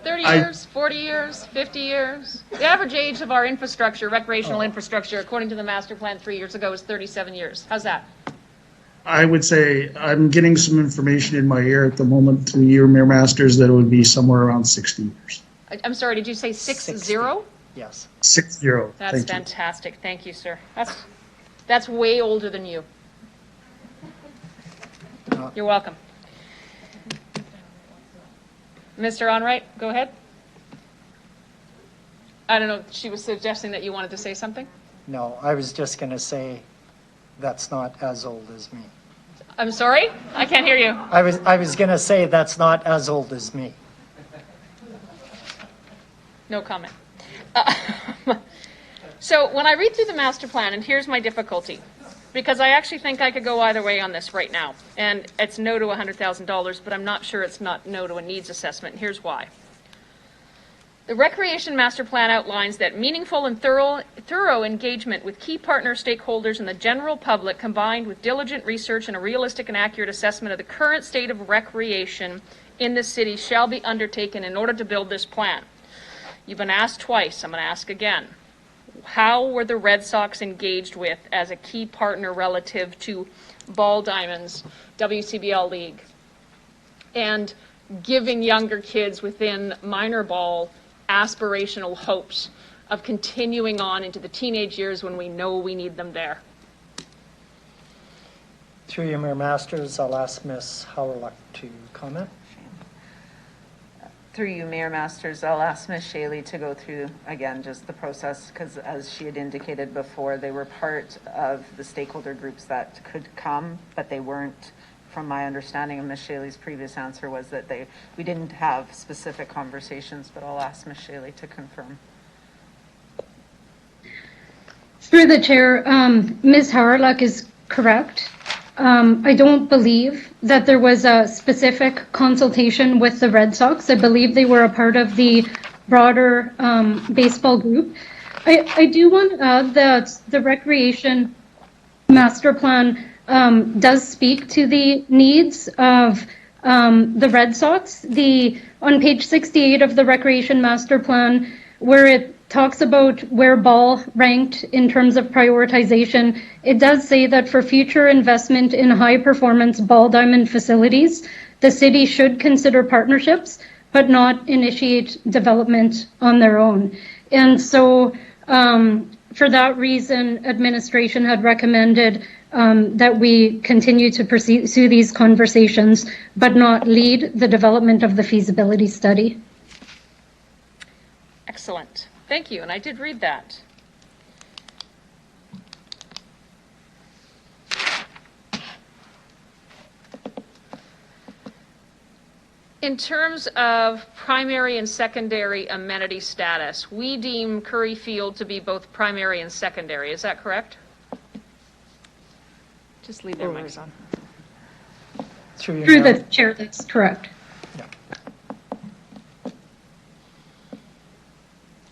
30 years, 40 years, 50 years. The average age of our infrastructure, recreational infrastructure, according to the master plan 3 years ago, is 37 years. How's that? I would say I'm getting some information in my ear at the moment through you, Mayor Masters, that it would be somewhere around 60 years. I'm sorry, did you say 60? Yes. 60. That's Thank you. fantastic. Thank you, sir. That's way older than you. You're welcome. Mr. Onright, go ahead. I don't know, she was suggesting that you wanted to say something? No, I was just going to say that's not as old as me. I'm sorry? I can't hear you. I was going to say that's not as old as me. No comment. So when I read through the master plan, and here's my difficulty, because I actually think I could go either way on this right now, and it's no to $100,000, but I'm not sure it's not no to a needs assessment, and here's why. The Recreation Master Plan outlines that meaningful and thorough engagement with key partner stakeholders and the general public, combined with diligent research and a realistic and accurate assessment of the current state of recreation in the city, shall be undertaken in order to build this plan. You've been asked twice. I'm going to ask again. How were the Red Sox engaged with as a key partner relative to Ball Diamonds, WCBL League, and giving younger kids within minor ball aspirational hopes of continuing on into the teenage years when we know we need them there? Through you, Mayor Masters, I'll ask Ms. Howrluck to comment. Through you, Mayor Masters, I'll ask Ms. Shaley to go through, again, just the process, because as she had indicated before, they were part of the stakeholder groups that could come, but they weren't, from my understanding of Ms. Shaley's previous answer, was that we didn't have specific conversations, but I'll ask Ms. Shaley to confirm. Through the chair, Ms. Howrluck is correct. I don't believe that there was a specific consultation with the Red Sox. I believe they were a part of the broader baseball group. I do want to add that the Recreation Master Plan does speak to the needs of the Red Sox. On page 68 of the Recreation Master Plan, where it talks about where ball ranked in terms of prioritization, it does say that for future investment in high-performance ball diamond facilities, the city should consider partnerships, but not initiate development on their own. And so for that reason, administration had recommended that we continue to pursue these conversations, but not lead the development of the feasibility study. Excellent. Thank you, and I did read that. In terms of primary and secondary amenity status, we deem Curry Field to be both primary and secondary. Is that correct? Just leave their mics on. Through the chair, that's correct.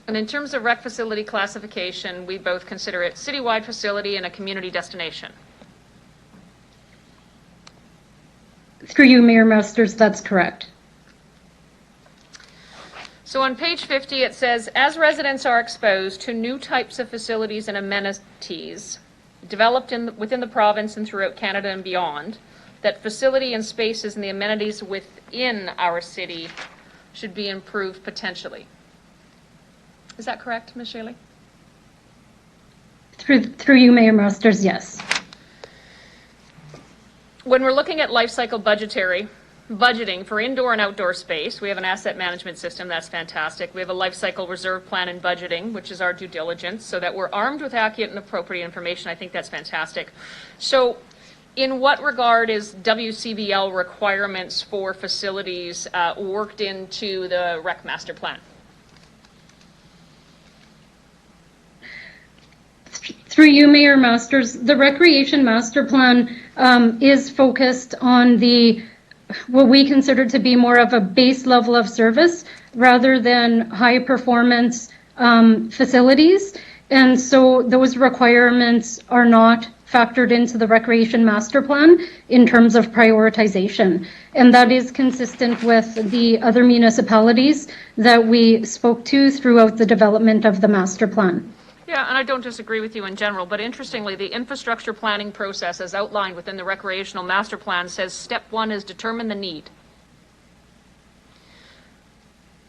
And in terms of rec facility classification, we both consider it citywide facility and a community destination. Through you, Mayor Masters, that's correct. So on page 50, it says, as residents are exposed to new types of facilities and amenities developed within the province and throughout Canada and beyond, that facility and spaces and the amenities within our city should be improved potentially. Is that correct, Ms. Shaley? Through you, Mayor Masters, yes. When we're looking at life cycle budgeting for indoor and outdoor space, we have an asset management system. That's fantastic. We have a life cycle reserve plan and budgeting, which is our due diligence, so that we're armed with accurate and appropriate information. I think that's fantastic. So in what regard is WCBL requirements for facilities worked into the rec master plan? Through you, Mayor Masters, the Recreation Master Plan is focused on what we consider to be more of a base level of service rather than high performance facilities. And so those requirements are not factored into the Recreation Master Plan in terms of prioritization. And that is consistent with the other municipalities that we spoke to throughout the development of the master plan. Yeah, and I don't disagree with you in general, but interestingly, the infrastructure planning process as outlined within the recreational master plan says step 1 is determine the need.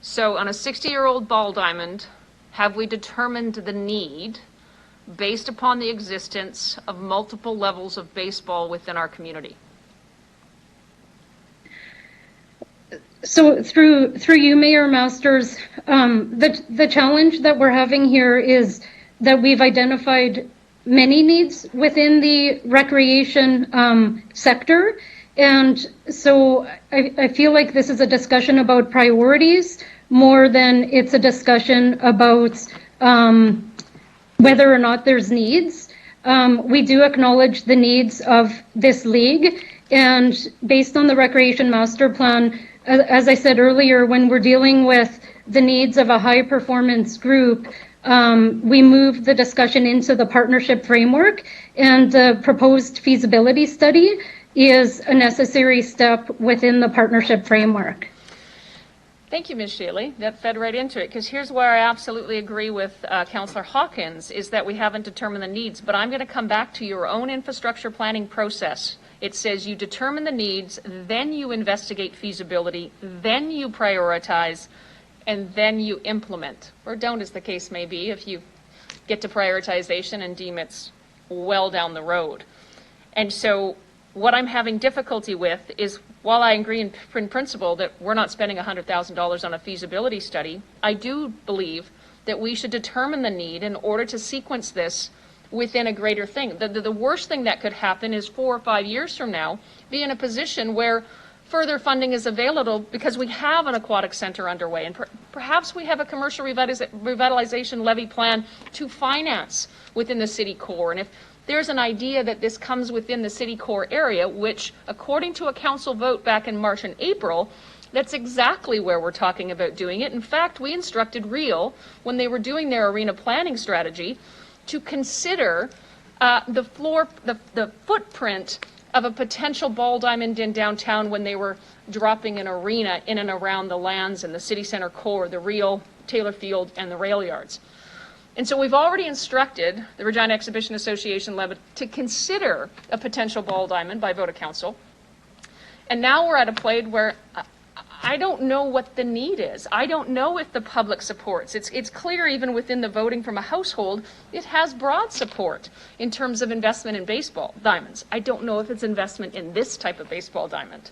So on a 60-year-old ball diamond, have we determined the need based upon the existence of multiple levels of baseball within our community? So through you, Mayor Masters, the challenge that we're having here is that we've identified many needs within the recreation sector. And so I feel like this is a discussion about priorities more than it's a discussion about whether or not there's needs. We do acknowledge the needs of this league, and based on the Recreation Master Plan, as I said earlier, when we're dealing with the needs of a high performance group, we moved the discussion into the partnership framework, and the proposed feasibility study is a necessary step within the partnership framework. Thank you, Ms. Shaley. That fed right into it, because here's where I absolutely agree with Councillor Hawkins, is that we haven't determined the needs, but I'm going to come back to your own infrastructure planning process. It says you determine the needs, then you investigate feasibility, then you prioritize, and then you implement, or don't, as the case may be, if you get to prioritization and deem it's well down the road. And so what I'm having difficulty with is, while I agree in principle that we're not spending $100,000 on a feasibility study, I do believe that we should determine the need in order to sequence this within a greater thing. The worst thing that could happen is 4 or 5 years from now, be in a position where further funding is available because we have an aquatic center underway, and perhaps we have a commercial revitalization levy plan to finance within the city core. And if there's an idea that this comes within the city core area, which according to a council vote back in March and April, that's exactly where we're talking about doing it. In fact, we instructed Real, when they were doing their arena planning strategy, to consider the footprint of a potential ball diamond in downtown when they were dropping an arena in and around the lands and the city center core, the Real, Taylor Field, and the rail yards. And so we've already instructed the Regina Exhibition Association Levy to consider a potential ball diamond by vote of council. And now we're at a place where I don't know what the need is. I don't know if the public supports. It's clear even within the voting from a household, it has broad support in terms of investment in baseball diamonds. I don't know if it's investment in this type of baseball diamond.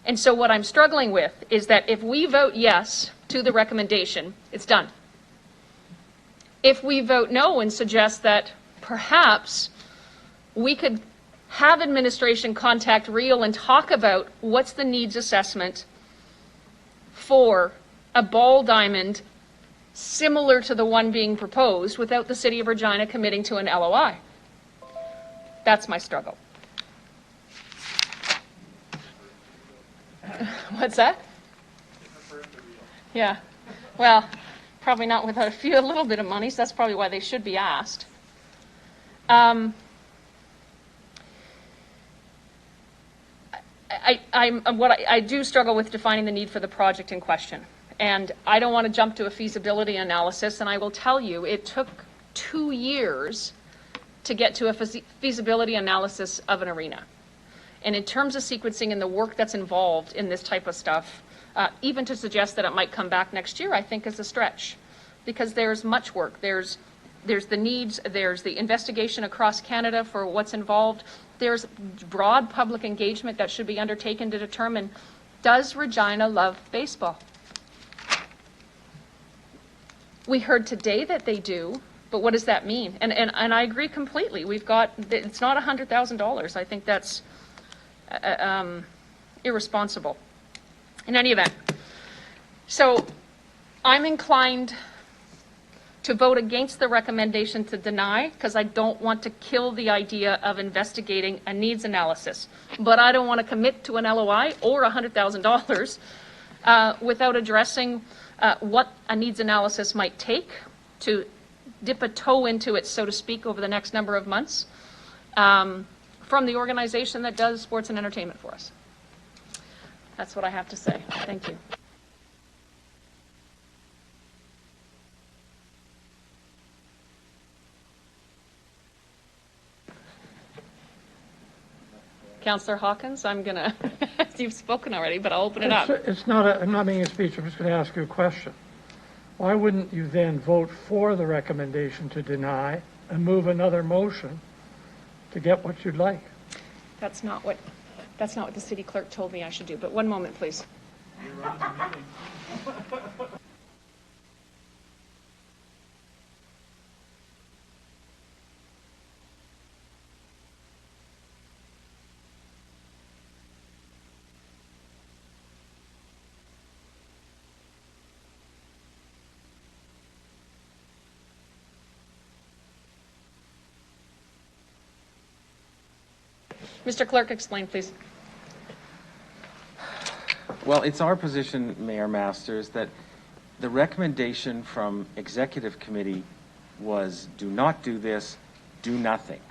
And so what I'm struggling with is that if we vote yes to the recommendation, it's done. If we vote no and suggest that perhaps we could have administration contact Real and talk about what's the needs assessment for a ball diamond similar to the one being proposed without the City of Regina committing to an LOI. That's my struggle. What's that? Yeah. Well, probably not without a little bit of money, so that's probably why they should be asked. I do struggle with defining the need for the project in question. And I don't want to jump to a feasibility analysis, and I will tell you it took 2 years to get to a feasibility analysis of an arena. And in terms of sequencing and the work that's involved in this type of stuff, even to suggest that it might come back next year, I think is a stretch. Because there's much work. There's the needs, there's the investigation across Canada for what's involved. There's broad public engagement that should be undertaken to determine, does Regina love baseball? We heard today that they do, but what does that mean? And I agree completely. It's not $100,000. I think that's irresponsible. In any event, so I'm inclined to vote against the recommendation to deny, because I don't want to kill the idea of investigating a needs analysis. But I don't want to commit to an LOI or $100,000 without addressing what a needs analysis might take to dip a toe into it, so to speak, over the next number of months from the organization that does sports and entertainment for us. That's what I have to say. Thank you. Councillor Hawkins, I'm going to, you've spoken already, but I'll open it up. I'm not making a speech, I'm just going to ask you a question. Why wouldn't you then vote for the recommendation to deny and move another motion to get what you'd like? That's not what the city clerk told me I should do, but one moment, please. Mr. Clerk, explain, please. Well, it's our position, Mayor Masters, that the recommendation from Executive Committee was do not do this, do nothing.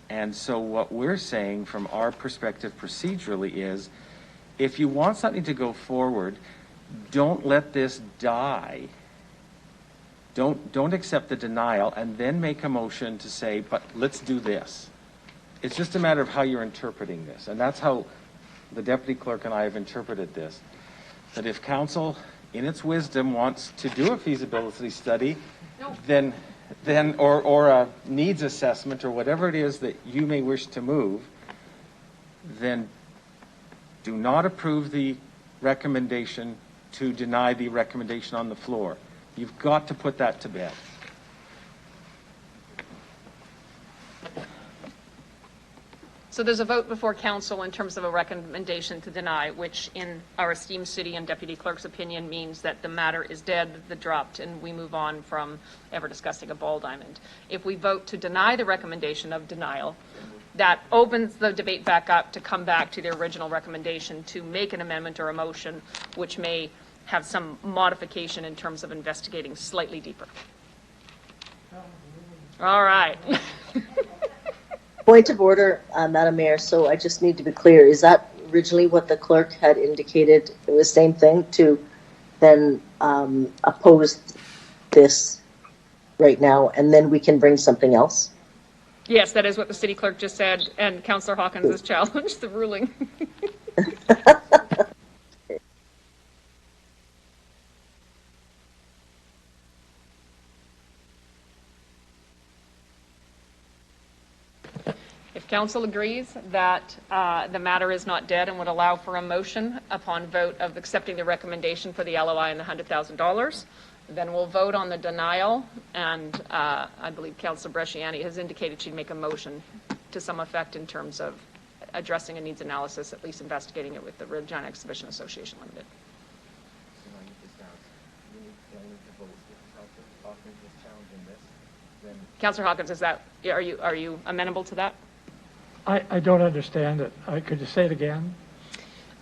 And so what we're saying from our perspective procedurally is, if you want something to go forward, don't let this die. Don't accept the denial and then make a motion to say, but let's do this. It's just a matter of how you're interpreting this. And that's how the Deputy Clerk and I have interpreted this. That if Council, in its wisdom, wants to do a feasibility study, then or a needs assessment or whatever it is that you may wish to move, then do not approve the recommendation to deny the recommendation on the floor. You've got to put that to bed. So there's a vote before council in terms of a recommendation to deny, which in our esteemed city and deputy clerk's opinion means that the matter is dead, the dropped, and we move on from ever discussing a ball diamond. If we vote to deny the recommendation of denial, that opens the debate back up to come back to the original recommendation to make an amendment or a motion, which may have some modification in terms of investigating slightly deeper. All right. Point of order, Madam Mayor, so I just need to be clear. Is that originally what the clerk had indicated? It was the same thing to then oppose this right now, and then we can bring something else? Yes, that is what the city clerk just said, and Councillor Hawkins has challenged the ruling. If council agrees that the matter is not dead and would allow for a motion upon vote of accepting the recommendation for the LOI and the $100,000, then we'll vote on the denial, and I believe Councillor Bresciani has indicated she'd make a motion to some effect in terms of addressing a needs analysis, at least investigating it with the Regina Exhibition Association Limited. Councillor Hawkins, are you amenable to that? I don't understand it. Could you say it again?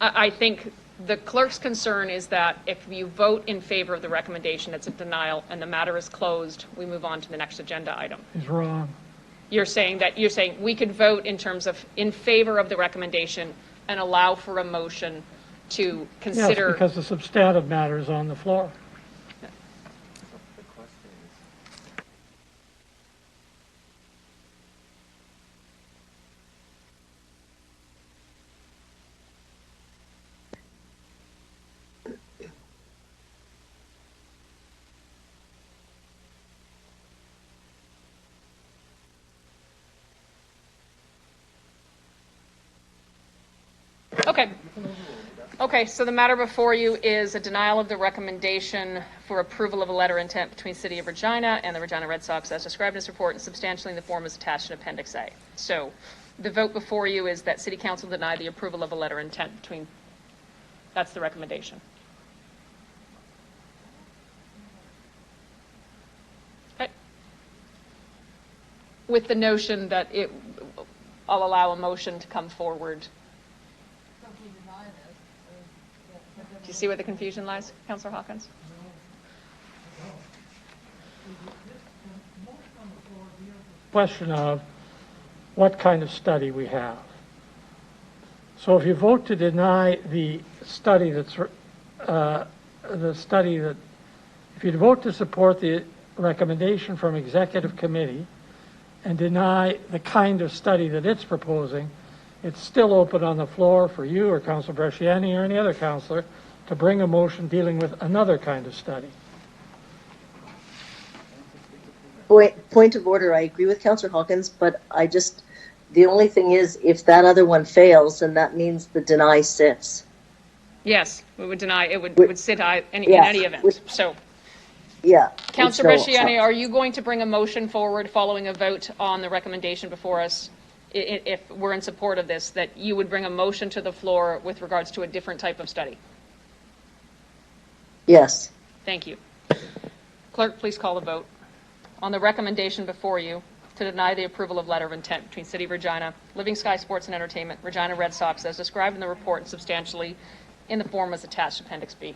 I think the clerk's concern is that if you vote in favor of the recommendation, it's a denial, and the matter is closed, we move on to the next agenda item. He's wrong. You're saying we could vote in terms of in favor of the recommendation and allow for a motion to consider. Yes, because the substantive matter is on the floor. Okay. Okay, so the matter before you is a denial of the recommendation for approval of a letter of intent between City of Regina and the Regina Red Sox as described in this report and substantially in the form as attached in Appendix A. So the vote before you is that City Council deny the approval of a letter of intent between, that's the recommendation. Okay. With the notion that I'll allow a motion to come forward. Do you see where the confusion lies, Councillor Hawkins? Question of what kind of study we have. So if you vote to deny the study if you vote to support the recommendation from executive committee and deny the kind of study that it's proposing, it's still open on the floor for you or Councillor Bresciani or any other councillor to bring a motion dealing with another kind of study. Point of order, I agree with Councillor Hawkins, but the only thing is, if that other one fails, then that means the deny sits. Yes, we would deny, it would sit in any event, so. Yeah. Councillor Bresciani, are you going to bring a motion forward following a vote on the recommendation before us, if we're in support of this, that you would bring a motion to the floor with regards to a different type of study? Yes. Thank you. Clerk, please call the vote on the recommendation before you to deny the approval of letter of intent between City of Regina, Living Sky Sports and Entertainment, Regina Red Sox, as described in the report and substantially in the form as attached Appendix B.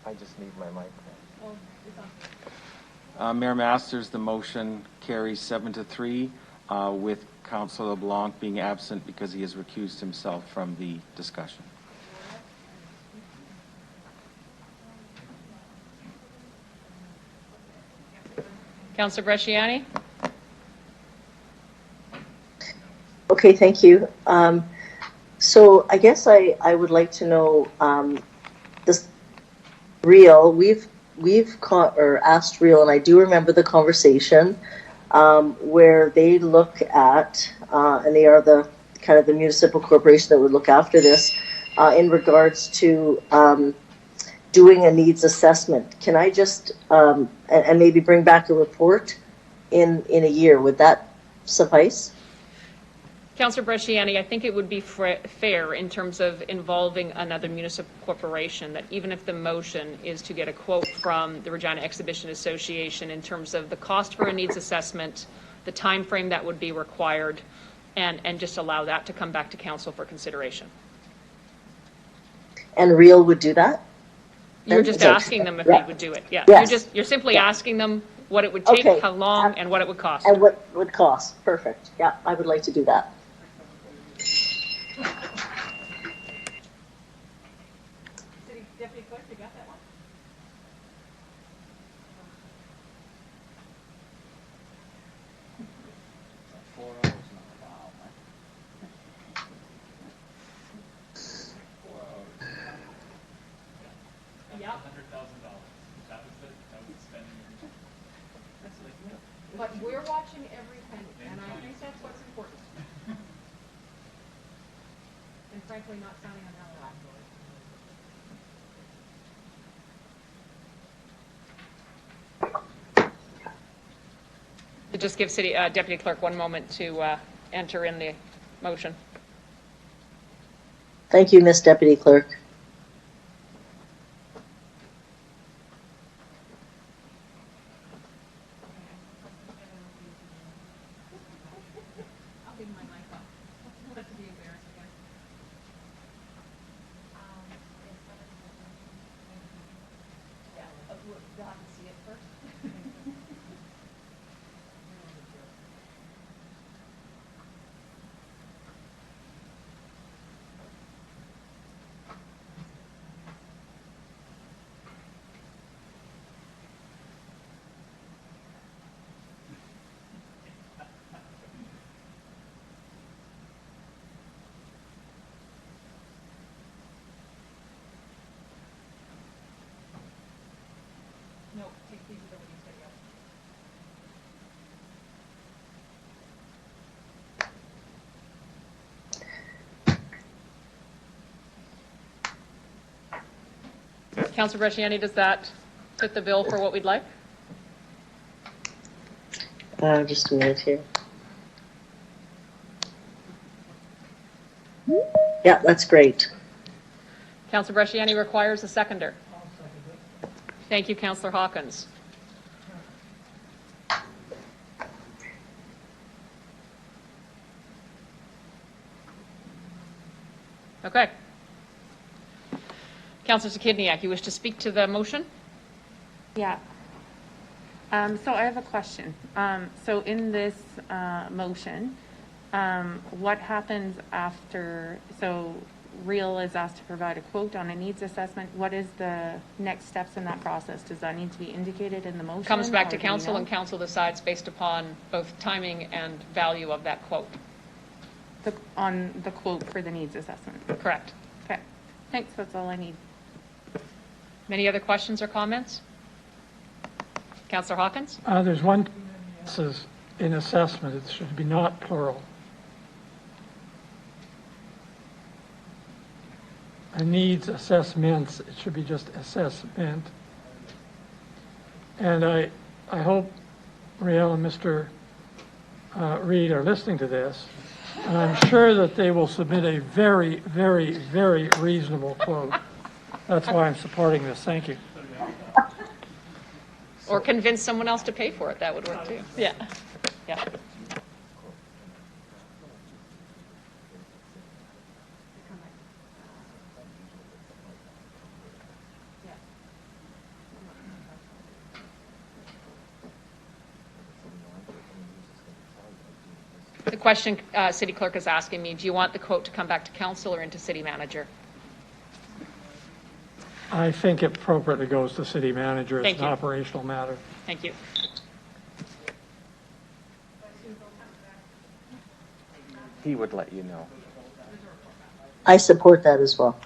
I just need my mic. Mayor Masters, the motion carries 7-3 with Councillor LeBlanc being absent because he has recused himself from the discussion. Councillor Bresciani? Okay, thank you. So I guess I would like to know this Real. We've asked Real, and I do remember the conversation where they look at and they are the kind of the municipal corporation that would look after this in regards to doing a needs assessment. Can I just and maybe bring back a report in a year? Would that suffice? Councillor Bresciani, I think it would be fair in terms of involving another municipal corporation that even if the motion is to get a quote from the Regina Exhibition Association in terms of the cost for a needs assessment, the time frame that would be required, and just allow that to come back to council for consideration. And Real would do that? You're just asking them if they would do it. Yeah. Yes. You're simply asking them what it would take, how long, and what it would cost. And what it would cost. Perfect. Yeah, I would like to do that. City Deputy Clerk, you got that one? Yeah. But we're watching every penny, and I think that's what's important. And frankly, not sounding unhelpful. just give City Deputy Clerk 1 moment to enter in the motion. Thank you, Miss Deputy Clerk. No, take these with you said yes. Councillor Bresciani, does that fit the bill for what we'd like? Just a minute here. Yeah, that's great. Councillor Bresciani requires a seconder. Thank you, Councillor Hawkins. Okay. Councillor Zakidniak, you wish to speak to the motion? Yeah. So I have a question. So in this motion, what happens after, so Real is asked to provide a quote on a needs assessment. What is the next steps in that process? Does that need to be indicated in the motion? Comes back to or do we council know? and council decides based upon both timing and value of that quote. On the quote for the needs assessment? Correct. Okay. Thanks, that's all I need. Many other questions or comments? Councillor Hawkins? There's one says in assessment, it should be not plural. A needs assessments, it should be just assessment. And I hope Riel and Mr. Reed are listening to this. And I'm sure that they will submit a very, very, very reasonable quote. That's why I'm supporting this. Thank you. Or convince someone else to pay for it. That would work too. Yeah. Yeah. The question City Clerk is asking me, do you want the quote to come back to council or into City Manager? I think it appropriately goes to city manager. It's Thank an you. operational matter. Thank you. He would let you know. I support that as well.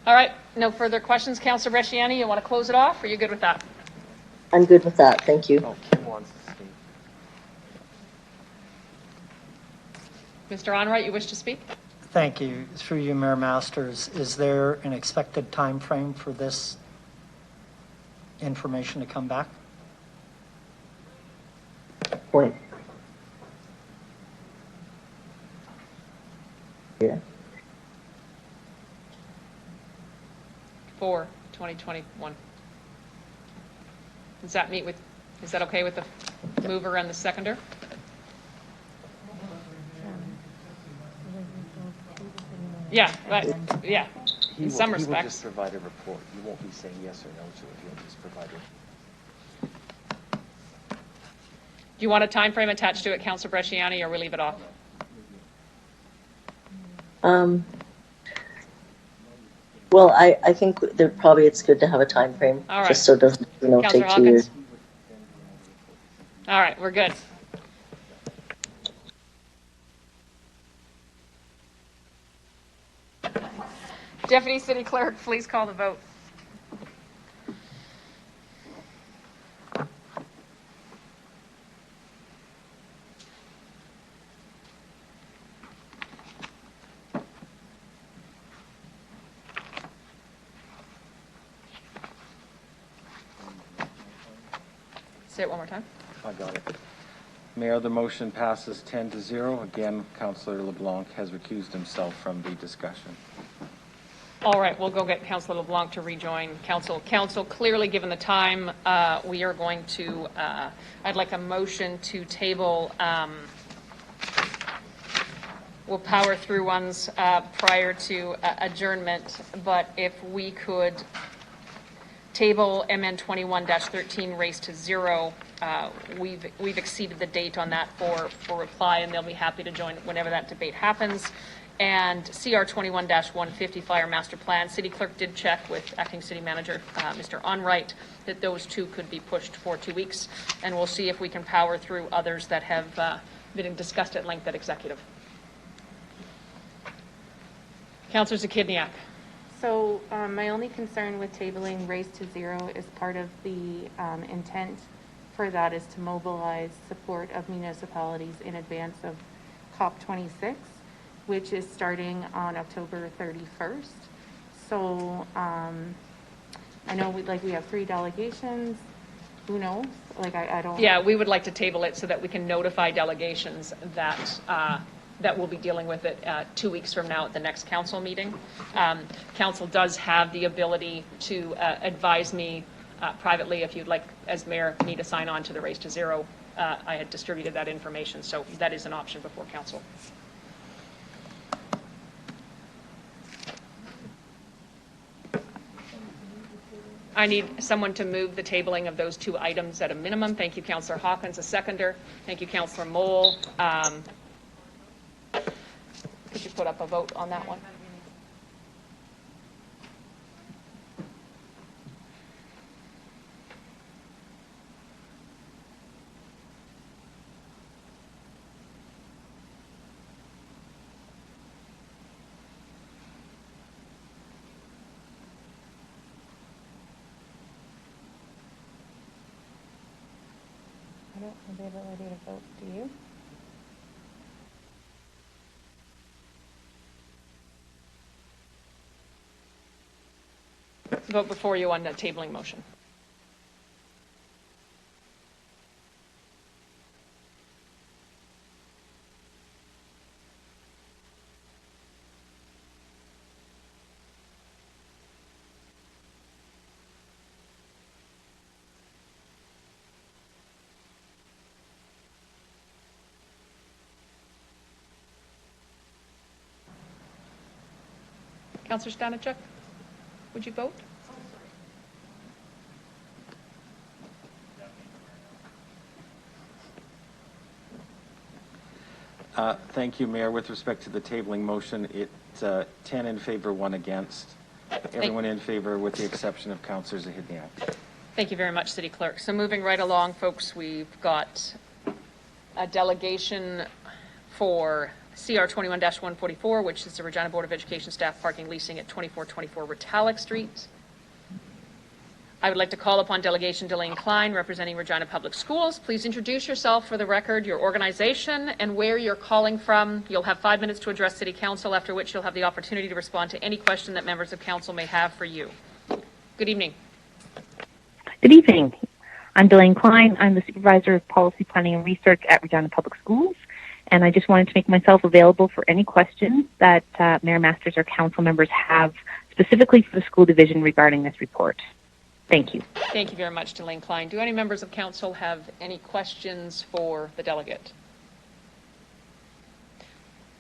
All right. No further questions. Councillor Bresciani, you want to close it off? Or are you good with that? I'm good with that. Thank you. Oh, Kim wants to speak. Mr. Onright, you wish to speak? Thank you. Through you, Mayor Masters, is there an expected time frame for this information to come back? Point. Yeah. For 2021. Does that meet with, is that okay with the mover and the seconder? Yeah, but, yeah, in some He will respects. just provide a report. You won't be saying yes or no to it. He'll just provide it. Do you want a time frame attached to it, Councillor Bresciani, or we leave it off? Well, I think that probably it's good to have a time frame, All right. just so it doesn't, Councillor take 2 years. Hawkins? All right, we're good. Deputy City Clerk, please call the vote. Say it one more time. I got it. Mayor, the motion passes 10-0. Again, Councillor LeBlanc has recused himself from the discussion. All right, we'll go get Councillor LeBlanc to rejoin council. Council, clearly, given the time, we are going to, I'd like a motion to table, we'll power through ones prior to adjournment, but if we could table MN 21-13 race to zero, we've exceeded the date on that for reply, and they'll be happy to join whenever that debate happens. And CR 21-150 fire master plan, city clerk did check with acting city manager Mr. Onright that those two could be pushed for 2 weeks, and we'll see if we can power through others that have been discussed at length at executive. Councillor Zakidniak. So my only concern with tabling race to zero is part of the intent for that is to mobilize support of municipalities in advance of COP26, which is starting on October 31st. So I know we have 3 delegations. Who knows? I don't. Yeah, we would like to table it so that we can notify delegations that that we'll be dealing with it 2 weeks from now at the next council meeting. Council does have the ability to advise me privately if you'd like, as mayor, me to sign on to the race to zero. I had distributed that information, so that is an option before council. I need someone to move the tabling of those 2 items at a minimum. Thank you, Councillor Hawkins, a seconder. Thank you, Councillor Mole. Could you put up a vote on that one? I don't have the ability to vote. Do you? Vote before you on the tabling motion. Councillor Stanachuk, would you vote? Thank you, Mayor. With respect to the tabling motion, it's 10 in favor, 1 against. Everyone in favor with the exception of Councillor Zahidniak. Thank you very much, City Clerk. So moving right along, folks, we've got a delegation for CR 21-144, which is the Regina Board of Education staff parking leasing at 2424 Ritalic Street. I would like to call upon Delegation Delane Klein, representing Regina Public Schools. Please introduce yourself for the record, your organization, and where you're calling from. You'll have 5 minutes to address City Council, after which you'll have the opportunity to respond to any question that members of Council may have for you. Good evening. Good evening. I'm Delane Klein. I'm the Supervisor of Policy Planning and Research at Regina Public Schools, and I just wanted to make myself available for any questions that Mayor Masters or Council members have specifically for the school division regarding this report. Thank you. Thank you very much, Delane Klein. Do any members of Council have any questions for the delegate?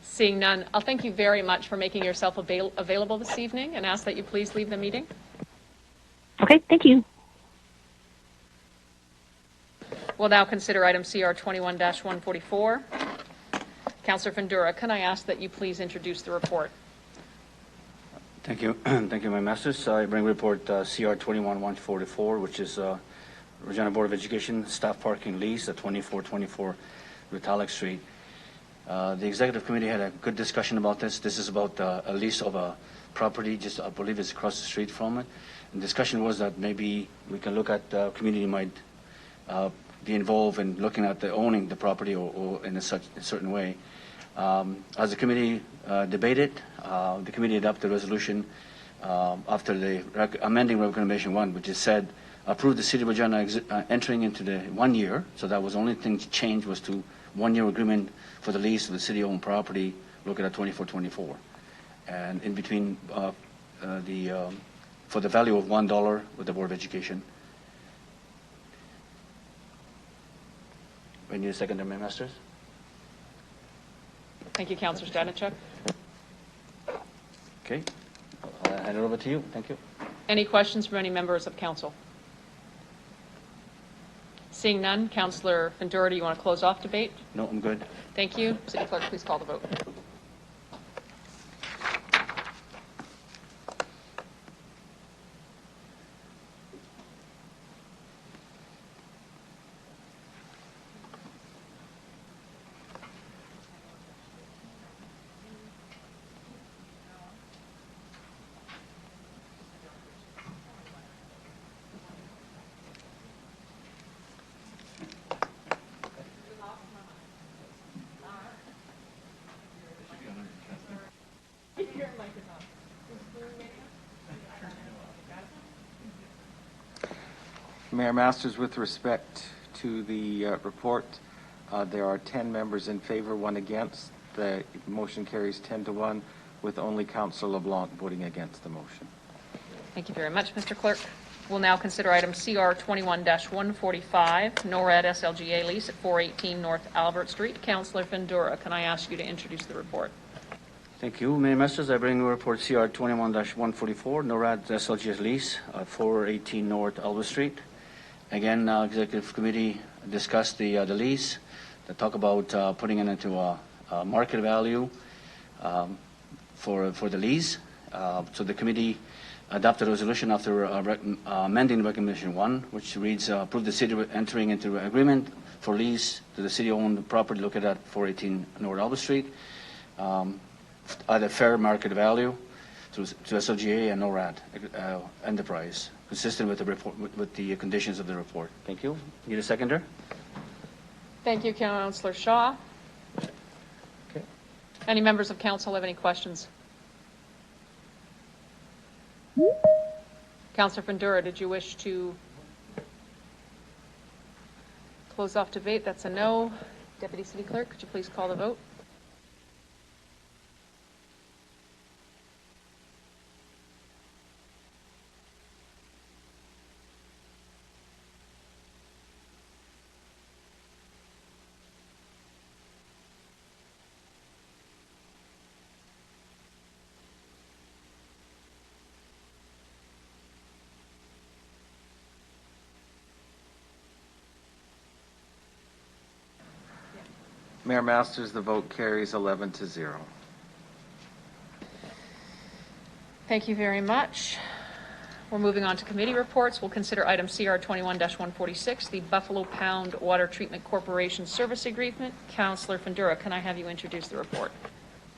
Seeing none, I'll thank you very much for making yourself available this evening and ask that you please leave the meeting. Okay, thank you. We'll now consider item CR 21-144. Councillor Fundura, can I ask that you please introduce the report? Thank you. Thank you, my masters. I bring report CR 21-144, which is Regina Board of Education staff parking lease at 2424 Ritalic Street. The executive committee had a good discussion about this. This is about a lease of a property, just I believe it's across the street from it. And the discussion was that maybe we can look at the community might be involved in looking at the owning the property or in a certain way. As the committee debated, the committee adopted a resolution after the amending recommendation 1, which is said approved the City of Regina entering into the 1 year, so that was the only thing changed was to 1 year agreement for the lease of the city-owned property located at 2424. And in between for the value of $1 with the Board of Education. We need a second, Mayor Masters. Thank you, Councillor Stanichuk. Okay, I'll hand it over to you. Thank you. Any questions from any members of council? Seeing none, Councillor Findura, do you want to close off debate? No, I'm good. Thank you. City Clerk, please call the vote. Mayor Masters, with respect to the report, there are 10 members in favor, 1 against. The motion carries 10-1, with only Councillor LeBlanc voting against the motion. Thank you very much, Mr. Clerk. We'll now consider item CR 21-145, NORAD SLGA lease at 418 North Albert Street. Councillor Findura, can I ask you to introduce the report? Thank you, Mayor Masters. I bring report CR 21-144, NORAD SLGS lease at 418 North Albert Street. Again, Executive Committee discussed the lease. They talk about putting it into a market value for the lease. So the committee adopted a resolution after amending recommendation 1, which reads, approve the city entering into agreement for lease to the city-owned property located at 418 North Albert Street at a fair market value to SLGA and NORAD Enterprise, consistent with the report, with the conditions of the report. Thank you. Need a seconder? Thank you, Councillor Shaw. Okay. Any members of council have any questions? Councillor Findura, did you wish to close off debate? That's a no. Deputy City Clerk, could you please call the vote? Mayor Masters, the vote carries 11-0. Thank you very much. We're moving on to committee reports. We'll consider item CR 21-146, the Buffalo Pound Water Treatment Corporation Service Agreement. Councillor Findura, can I have you introduce the report?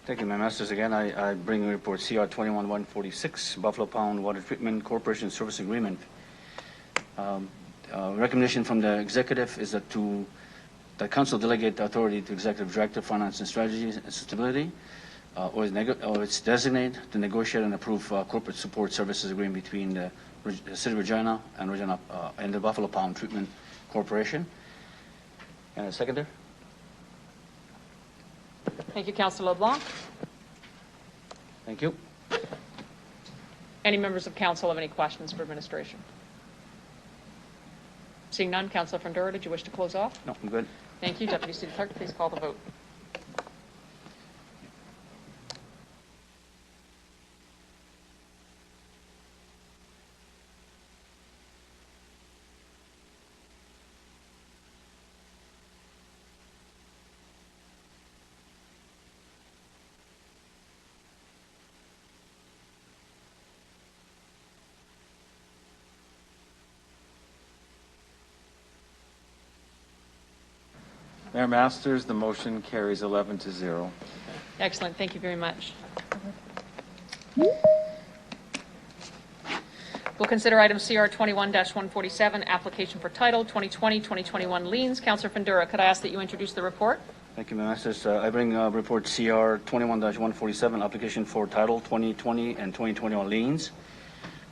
Thank you, Mayor Masters. Again, I bring a report CR 21-146, Buffalo Pound Water Treatment Corporation Service Agreement. Recommendation from the executive is that the council delegate the authority to executive director, finance and strategy and sustainability, or its designate to negotiate and approve corporate support services agreement between the City of Regina and the Buffalo Pound Treatment Corporation. And a seconder? Thank you, Councillor LeBlanc. Thank you. Any members of council have any questions for administration? Seeing none, Councillor Findura, did you wish to close off? No, I'm good. Thank you. Deputy City Clerk, please call the vote. Mayor Masters, the motion carries 11-0. Excellent. Thank you very much. We'll consider item CR 21-147, application for title 2020-2021 liens. Councillor Findura, could I ask that you introduce the report? Thank you, Mayor Masters. I bring report CR 21-147, application for title 2020 and 2021 liens.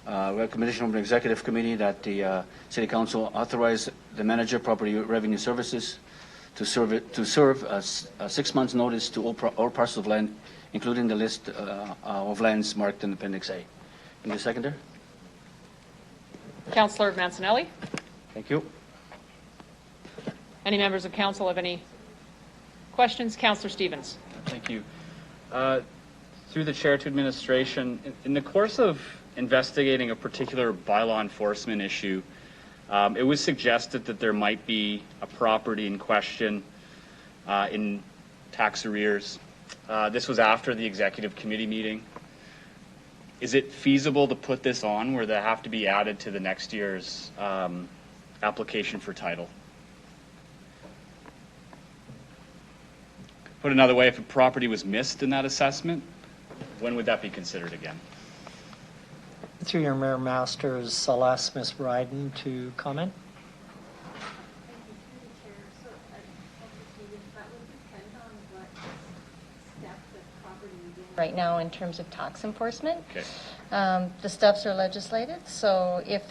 Recommendation from the Executive Committee that the City Council authorize the Manager, Property Revenue Services to serve a 6 months notice to all parcels of land, including the list of lands marked in Appendix A. Need a seconder? Councillor Mancinelli. Thank you. Any members of council have any questions? Councillor Stevens. Thank you. Through the chair to administration, in the course of investigating a particular bylaw enforcement issue, it was suggested that there might be a property in question in tax arrears. This was after the executive committee meeting. Is it feasible to put this on where they have to be added to the next year's application for title? Put another way, if a property was missed in that assessment, when would that be considered again? Through your Mayor Masters, I'll ask Ms. Bryden to comment. Right now in terms of tax enforcement. Okay. The steps are legislated, so if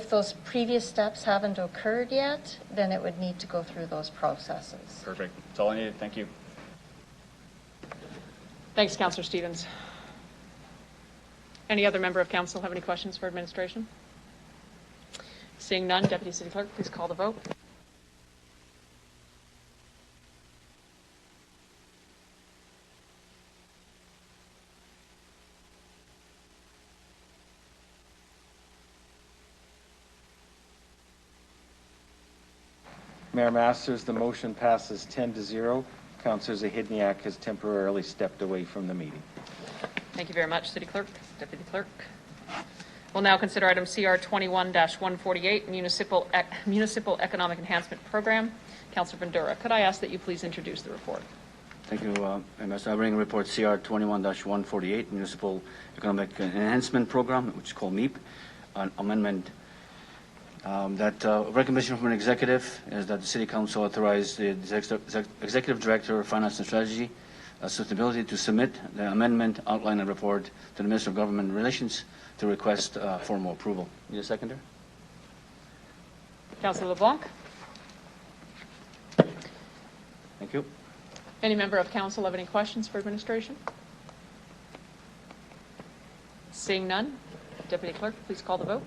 those previous steps haven't occurred yet, then it would need to go through those processes. Perfect. That's all I needed. Thank you. Thanks, Councillor Stevens. Any other member of council have any questions for administration? Seeing none, Deputy City Clerk, please call the vote. Mayor Masters, the motion passes 10-0. Councillor Zahidniak has temporarily stepped away from the meeting. Thank you very much, City Clerk, Deputy Clerk. We'll now consider item CR 21-148, Municipal Economic Enhancement Program. Councillor Bandura, could I ask that you please introduce the report? Thank you, Mayor. I bring report CR 21-148, Municipal Economic Enhancement Program, which is called MEEP, an amendment. Recommendation from an executive is that the City Council authorize the Executive Director of Finance and Strategy, Sustainability to submit the amendment outline and report to the Minister of Government Relations to request formal approval. Need a seconder? Councillor LeBlanc. Thank you. Any member of council have any questions for administration? Seeing none, Deputy Clerk, please call the vote.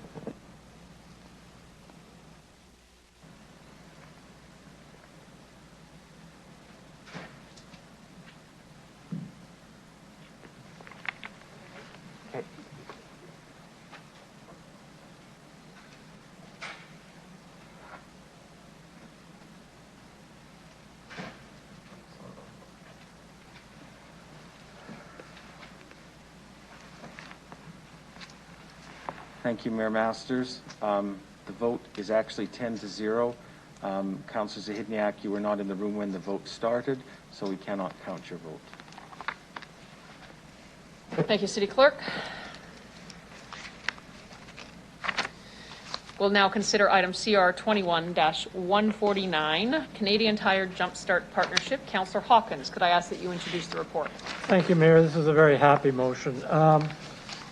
Thank you, Mayor Masters. The vote is actually 10-0. Councillor Zahidniak, you were not in the room when the vote started, so we cannot count your vote. Thank you, City Clerk. We'll now consider item CR 21-149, Canadian Tire Jumpstart Partnership. Councillor Hawkins, could I ask that you introduce the report? Thank you, Mayor. This is a very happy motion.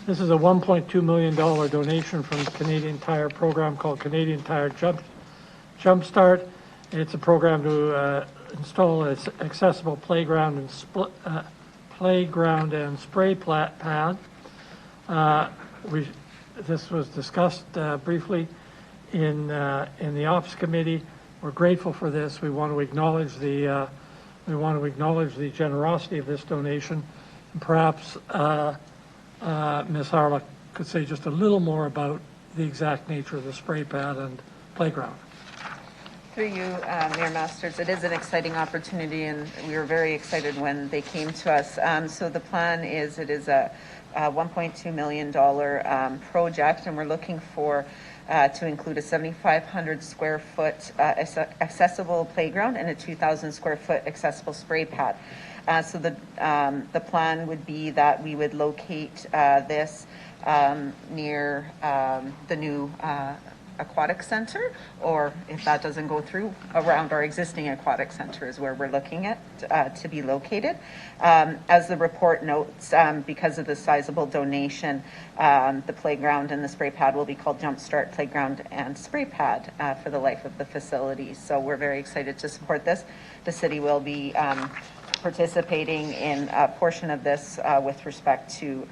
This is a $1.2 million donation from the Canadian Tire program called Canadian Tire Jumpstart. It's a program to install an accessible playground and spray pad. This was discussed briefly in the Ops Committee. We're grateful for this. We want to acknowledge the generosity of this donation, and perhaps Ms. Harlock could say just a little more about the exact nature of the spray pad and playground. Through you, Mayor Masters, it is an exciting opportunity, and we were very excited when they came to us. So the plan is, it is a $1.2 million project, and we're looking for to include a 7,500 square foot accessible playground and a 2,000 square foot accessible spray pad. So the plan would be that we would locate this near the new aquatic center, or if that doesn't go through, around our existing aquatic center is where we're looking at to be located. As the report notes, because of the sizable donation, the playground and the spray pad will be called Jumpstart Playground and Spray Pad for the life of the facility. So we're very excited to support this. The city will be participating in a portion of this with respect to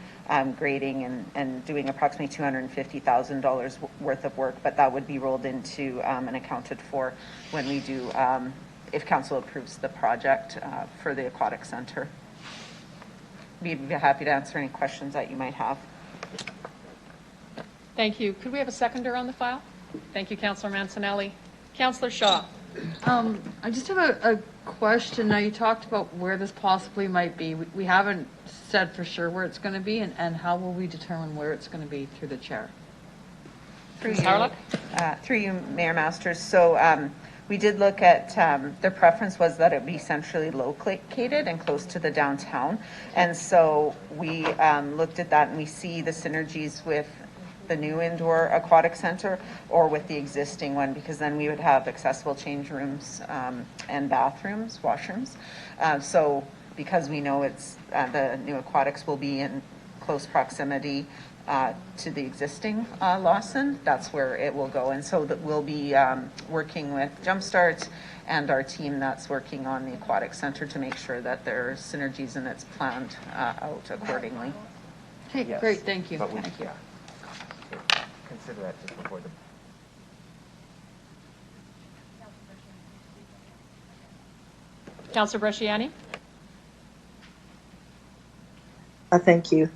grading and doing approximately $250,000 worth of work, but that would be rolled into and accounted for when we do, if council approves the project for the aquatic center. Be happy to answer any questions that you might have. Thank you. Could we have a seconder on the file? Thank you, Councillor Mancinelli. Councillor Shaw. I just have a question. Now, you talked about where this possibly might be. We haven't said for sure where it's going to be, and how will we determine where it's going to be through the chair? Through you, Mayor Masters. So we did look at, the preference was that it be centrally located and close to the downtown. And so we looked at that, and we see the synergies with the new indoor aquatic center or with the existing one, because then we would have accessible change rooms and bathrooms, washrooms. So because we know it's the new aquatics will be in close proximity to the existing Lawson, that's where it will go. And so that we'll be working with Jumpstart and our team that's working on the aquatic center to make sure that there's synergies and it's planned out accordingly. Okay, Yes. great, thank you. But we- Thank you. Consider that just before the. Councillor Bresciani. Thank you.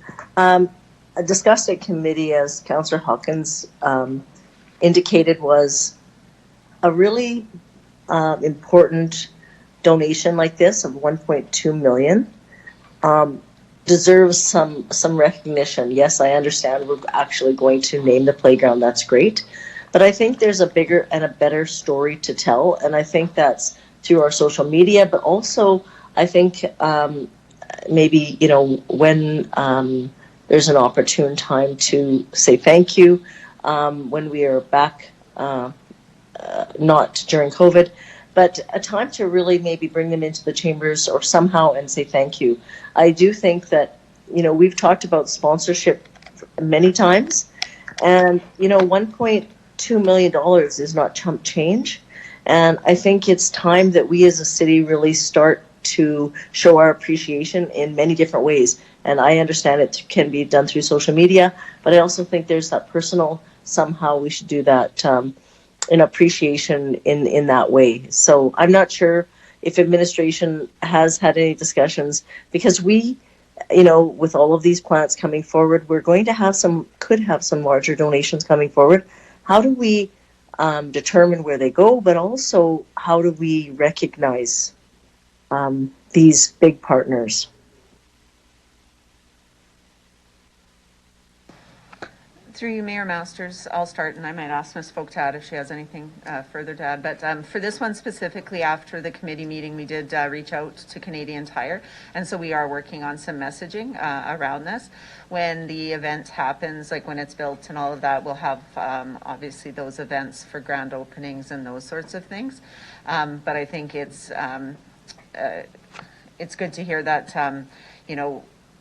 Discussed at committee, as Councillor Hawkins indicated, was a really important donation like this of $1.2 million deserves some recognition. Yes, I understand we're actually going to name the playground. That's great. But I think there's a bigger and a better story to tell. And I think that's through our social media, but also I think maybe, when there's an opportune time to say thank you when we are back, not during COVID, but a time to really maybe bring them into the chambers or somehow and say thank you. I do think that, we've talked about sponsorship many times, and, $1.2 million is not chump change. And I think it's time that we as a city really start to show our appreciation in many different ways. And I understand it can be done through social media, but I also think there's that personal, somehow we should do that in appreciation in that way. So I'm not sure if administration has had any discussions, because we, with all of these plants coming forward, we're going to could have some larger donations coming forward. How do we determine where they go, but also how do we recognize these big partners? Through you, Mayor Masters, I'll start, and I might ask Ms. Folk to add if she has anything further to add. But for this one specifically, after the committee meeting, we did reach out to Canadian Tire, and so we are working on some messaging around this. When the event happens, like when it's built and all of that, we'll have obviously those events for grand openings and those sorts of things. But I think it's good to hear that,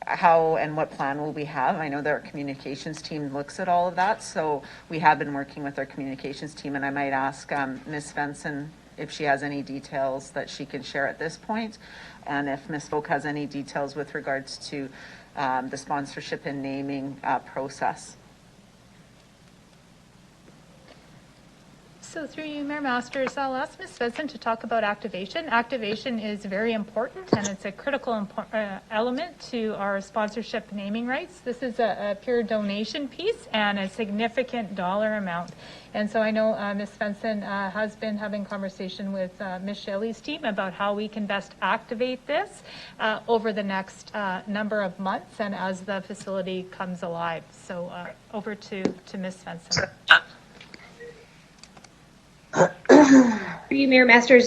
how and what plan will we have. I know that our communications team looks at all of that, so we have been working with our communications team, and I might ask Ms. Svensson if she has any details that she can share at this point, and if Ms. Folk has any details with regards to the sponsorship and naming process. So through you, Mayor Masters, I'll ask Ms. Svensson to talk about activation. Activation is very important, and it's a critical element to our sponsorship naming rights. This is a pure donation piece and a significant dollar amount. And so I know Ms. Svensson has been having conversation with Ms. Shelley's team about how we can best activate this over the next number of months and as the facility comes alive. So over to Ms. Svensson. For you, Mayor Masters.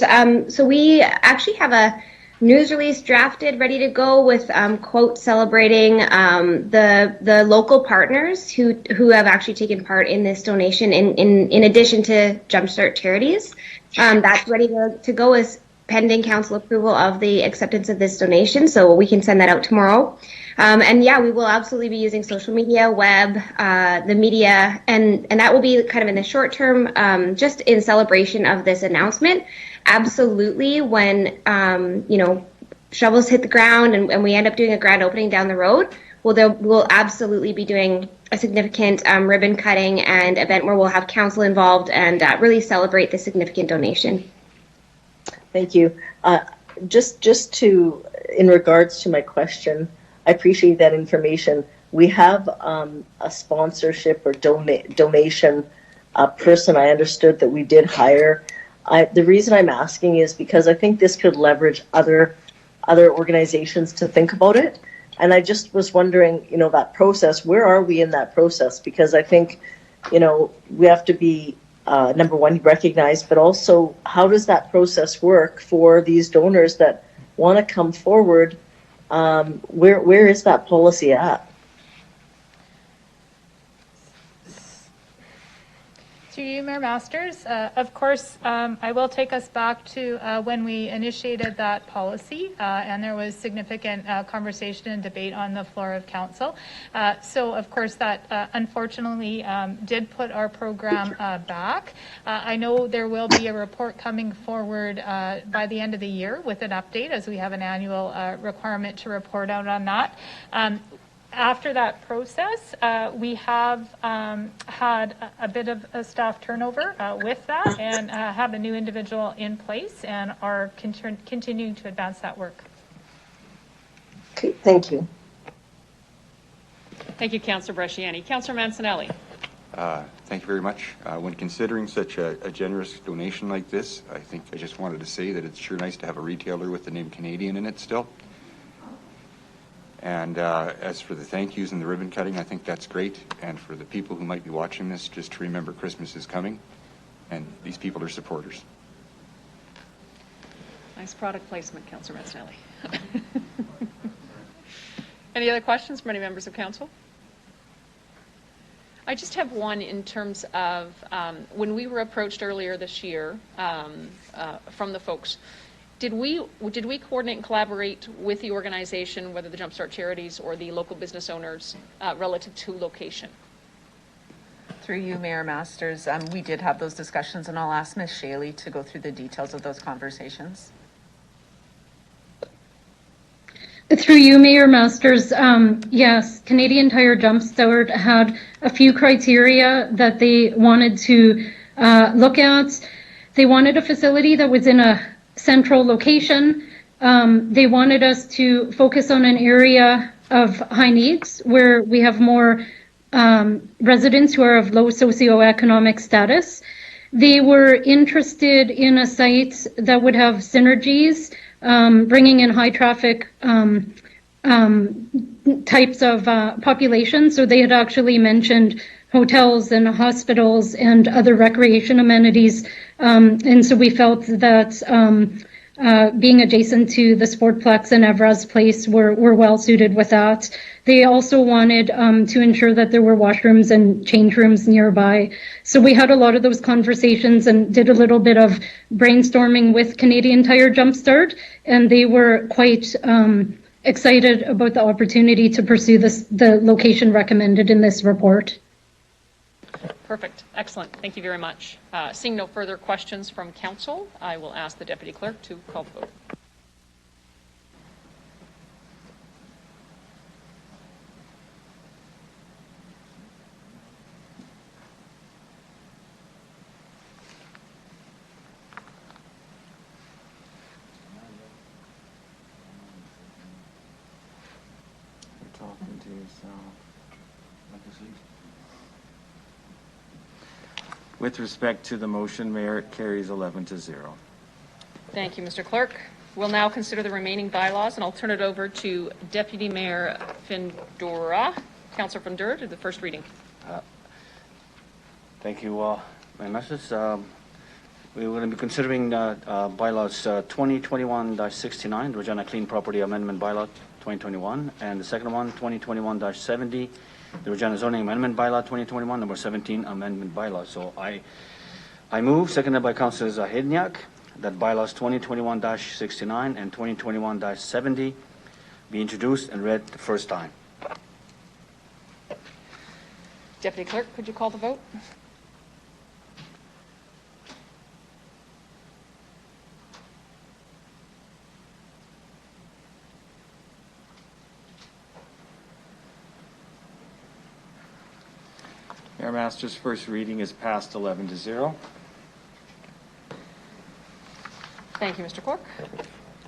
So we actually have news release drafted, ready to go with quotes celebrating the local partners who have actually taken part in this donation in addition to Jumpstart Charities. That's ready to go as pending council approval of the acceptance of this donation, so we can send that out tomorrow. And yeah, we will absolutely be using social media, web, the media, and that will be kind of in the short term, just in celebration of this announcement. Absolutely, when shovels hit the ground and we end up doing a grand opening down the road, we'll absolutely be doing a significant ribbon cutting and event where we'll have council involved and really celebrate the significant donation. Thank you. Just to, in regards to my question, I appreciate that information. We have a sponsorship or donation person I understood that we did hire. The reason I'm asking is because I think this could leverage other organizations to think about it. And I just was wondering, that process, where are we in that process? Because I think, we have to be number one, recognized, but also how does that process work for these donors that want to come forward? Where is that policy at? Through you, Mayor Masters. Of course, I will take us back to when we initiated that policy, and there was significant conversation and debate on the floor of council. So, of course, that unfortunately did put our program back. I know there will be a report coming forward by the end of the year with an update, as we have an annual requirement to report out on that. After that process, we have had a bit of a staff turnover with that and have a new individual in place and are continuing to advance that work. Okay, thank you. Thank you, Councillor Bresciani. Councillor Mancinelli. Thank you very much. When considering such a generous donation like this, I just wanted to say that it's sure nice to have a retailer with the name Canadian in it still. And as for the thank yous and the ribbon cutting, I think that's great. And for the people who might be watching this, just to remember Christmas is coming, and these people are supporters. Nice product placement, Councillor Mancinelli. Any other questions from any members of council? I just have one in terms of when we were approached earlier this year from the folks. Did we coordinate and collaborate with the organization, whether the Jumpstart Charities or the local business owners, relative to location? Through you, Mayor Masters, we did have those discussions, and I'll ask Ms. Shaley to go through the details of those conversations. Through you, Mayor Masters, yes, Canadian Tire Jumpstart had a few criteria that they wanted to look at. They wanted a facility that was in a central location. They wanted us to focus on an area of high needs where we have more residents who are of low socioeconomic status. They were interested in a site that would have synergies, bringing in high traffic types of population. So they had actually mentioned hotels and hospitals and other recreation amenities. And so we felt that being adjacent to the Sportplex and Evraz Place were well suited with that. They also wanted to ensure that there were washrooms and change rooms nearby. So we had a lot of those conversations and did a little bit of brainstorming with Canadian Tire Jumpstart, and they were quite excited about the opportunity to pursue the location recommended in this report. Perfect. Excellent. Thank you very much. Seeing no further questions from council, I will ask the Deputy Clerk to call the vote. You're talking to yourself. With respect to the motion, Mayor, it carries 11-0. Thank you, Mr. Clerk. We'll now consider the remaining bylaws, and I'll turn it over to Deputy Mayor Findora. Councillor Findora, to the first reading. Thank you, my message. we're going to be considering bylaws 2021-69, Regina Clean Property Amendment Bylaw 2021, and the second one, 2021-70, the Regina Zoning Amendment Bylaw 2021, number 17 Amendment Bylaw. So I move, seconded by Councillor Zahidniak, that bylaws 2021-69 and 2021-70 be introduced and read the first time. Deputy Clerk, could you call the vote? Mayor Masters' first reading is passed 11-0. Thank you, Mr. Cork.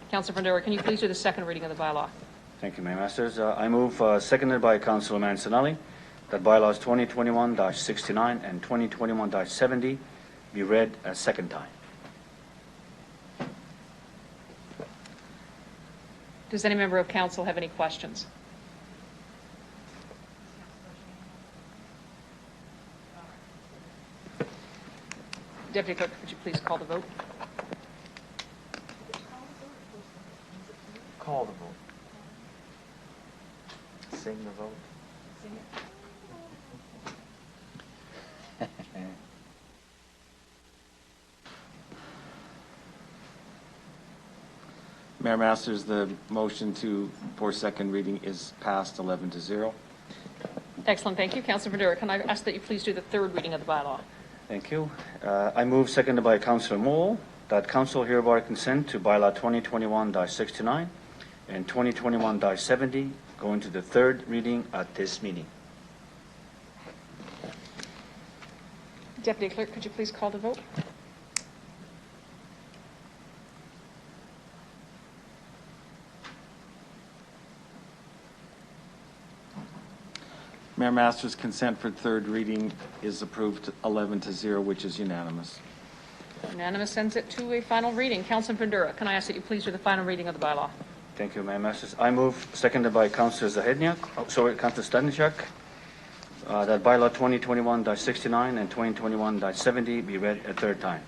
Councillor Bandera, can you please do the second reading of the bylaw? Thank you, Mayor Masters. I move, seconded by Councillor Mancinelli, that bylaws 2021-69 and 2021-70 be read a second time. Does any member of council have any questions? Deputy Clerk, could you please call the vote? Call the vote. Sing the vote. Sing it. Mayor Masters, the motion for second reading is passed 11-0. Excellent, thank you. Councillor Bandera, can I ask that you please do the third reading of the bylaw? Thank you. I move, seconded by Councillor Moore, that Council hereby consent to bylaw 2021-69 and 2021-70 go into the third reading at this meeting. Deputy Clerk, could you please call the vote? Mayor Masters' consent for third reading is approved 11-0, which is unanimous. Unanimous sends it to a final reading. Councillor Bandera, can I ask that you please do the final reading of the bylaw? Thank you, Mayor Masters. I move, seconded by Councillor Zahidniak, Councillor Stanichak, that bylaw 2021-69 and 2021-70 be read a third time.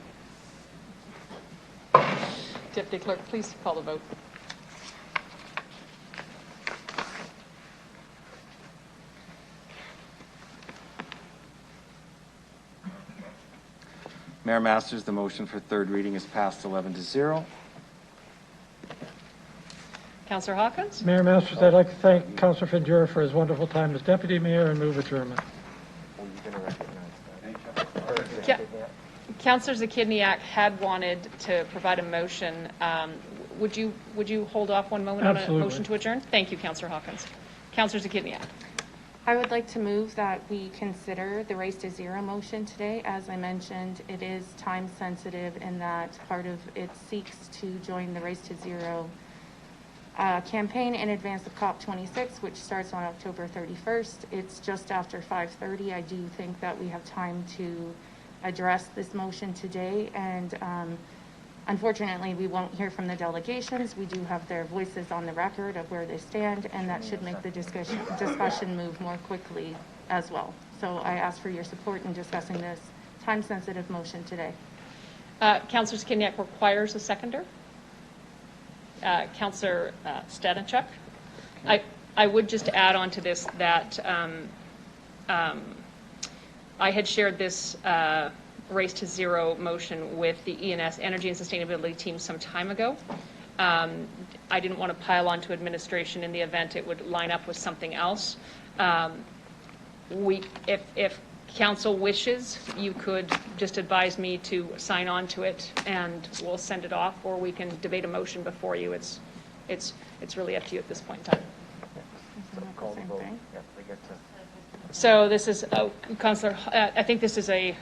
Deputy Clerk, please call the vote. Mayor Masters, the motion for third reading is passed 11-0. Councillor Hawkins? Mayor Masters, I'd like to thank Councillor Findura for his wonderful time as Deputy Mayor and move adjournment. Councillor Zakidniak had wanted to provide a motion. Would you hold off one moment Absolutely. on a motion to adjourn? Thank you, Councillor Hawkins. Councillor Zakidniak. I would like to move that we consider the Race to Zero motion today. As I mentioned, it is time sensitive in that part of it seeks to join the Race to Zero campaign in advance of COP26, which starts on October 31st. It's just after 5:30. I do think that we have time to address this motion today, and unfortunately, we won't hear from the delegations. We do have their voices on the record of where they stand, and that should make the discussion move more quickly as well. So I ask for your support in discussing this time-sensitive motion today. Councillor Zakidniak requires a seconder. Councillor Stanichuk. I would just add on to this that I had shared this Race to Zero motion with the ENS Energy and Sustainability team some time ago. I didn't want to pile on to administration in the event it would line up with something else. If council wishes, you could just advise me to sign on to it and we'll send it off, or we can debate a motion before you. It's really up to you at this point in time. So this is, Councillor, I think this is a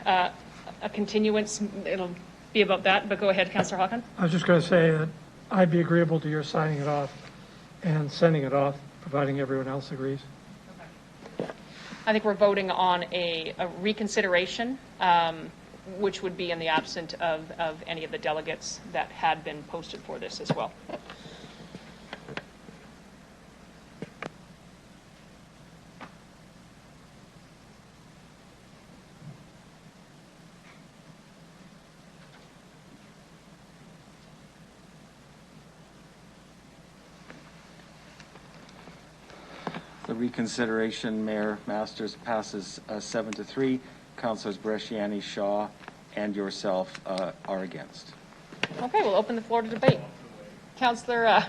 continuance. It'll be about that, but go ahead, Councillor Hawkins. I was just going to say that I'd be agreeable to your signing it off and sending it off, providing everyone else agrees. I think we're voting on a reconsideration, which would be in the absence of any of the delegates that had been posted for this as well. reconsideration, Mayor Masters, passes 7-3. Councilors Bresciani, Shaw, and yourself are against. Okay, we'll open the floor to debate. Councillor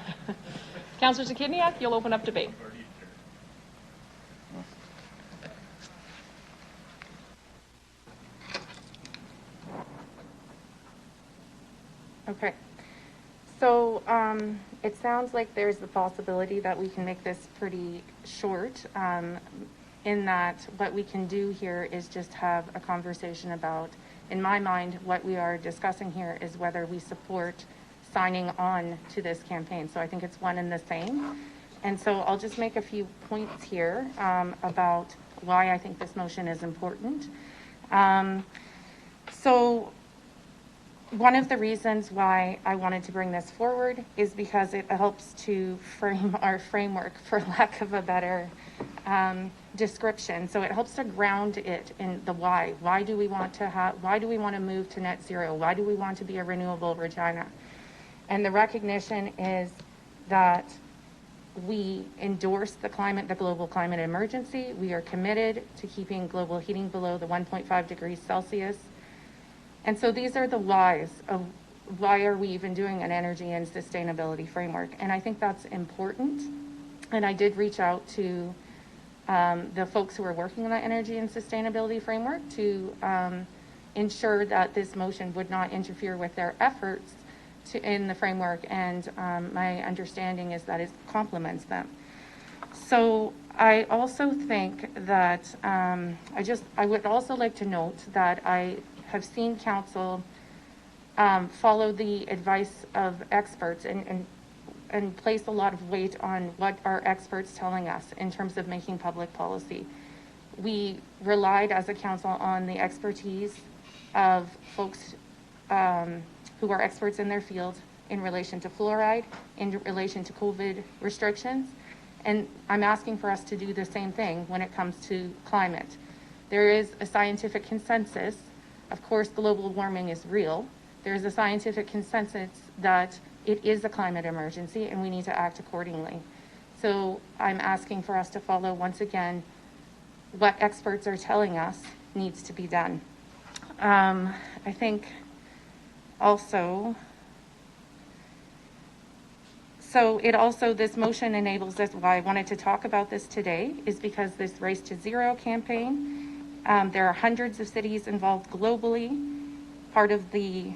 Zakidniak, you'll open up debate. Okay. So it sounds like there's the possibility that we can make this pretty short, in that what we can do here is just have a conversation about, in my mind, what we are discussing here is whether we support signing on to this campaign. So I think it's one and the same. And so I'll just make a few points here about why I think this motion is important. So one of the reasons why I wanted to bring this forward is because it helps to frame our framework, for lack of a better description. So it helps to ground it in the why. Why do we want to move to net zero? Why do we want to be a renewable Regina? And the recognition is that we endorse the global climate emergency. We are committed to keeping global heating below the 1.5 degrees Celsius. And so these are the whys of why are we even doing an energy and sustainability framework. And I think that's important. And I did reach out to the folks who are working on that energy and sustainability framework to ensure that this motion would not interfere with their efforts in the framework. And my understanding is that it complements them. So I also think that I would also like to note that I have seen council follow the advice of experts and place a lot of weight on what are experts telling us in terms of making public policy. We relied as a council on the expertise of folks who are experts in their field in relation to fluoride, in relation to COVID restrictions, and I'm asking for us to do the same thing when it comes to climate. There is a scientific consensus. Of course, global warming is real. There's a scientific consensus that it is a climate emergency and we need to act accordingly. So I'm asking for us to follow, once again, what experts are telling us needs to be done. I think also, this motion enables us, why I wanted to talk about this today is because this Race to Zero campaign, there are hundreds of cities involved globally. Part of the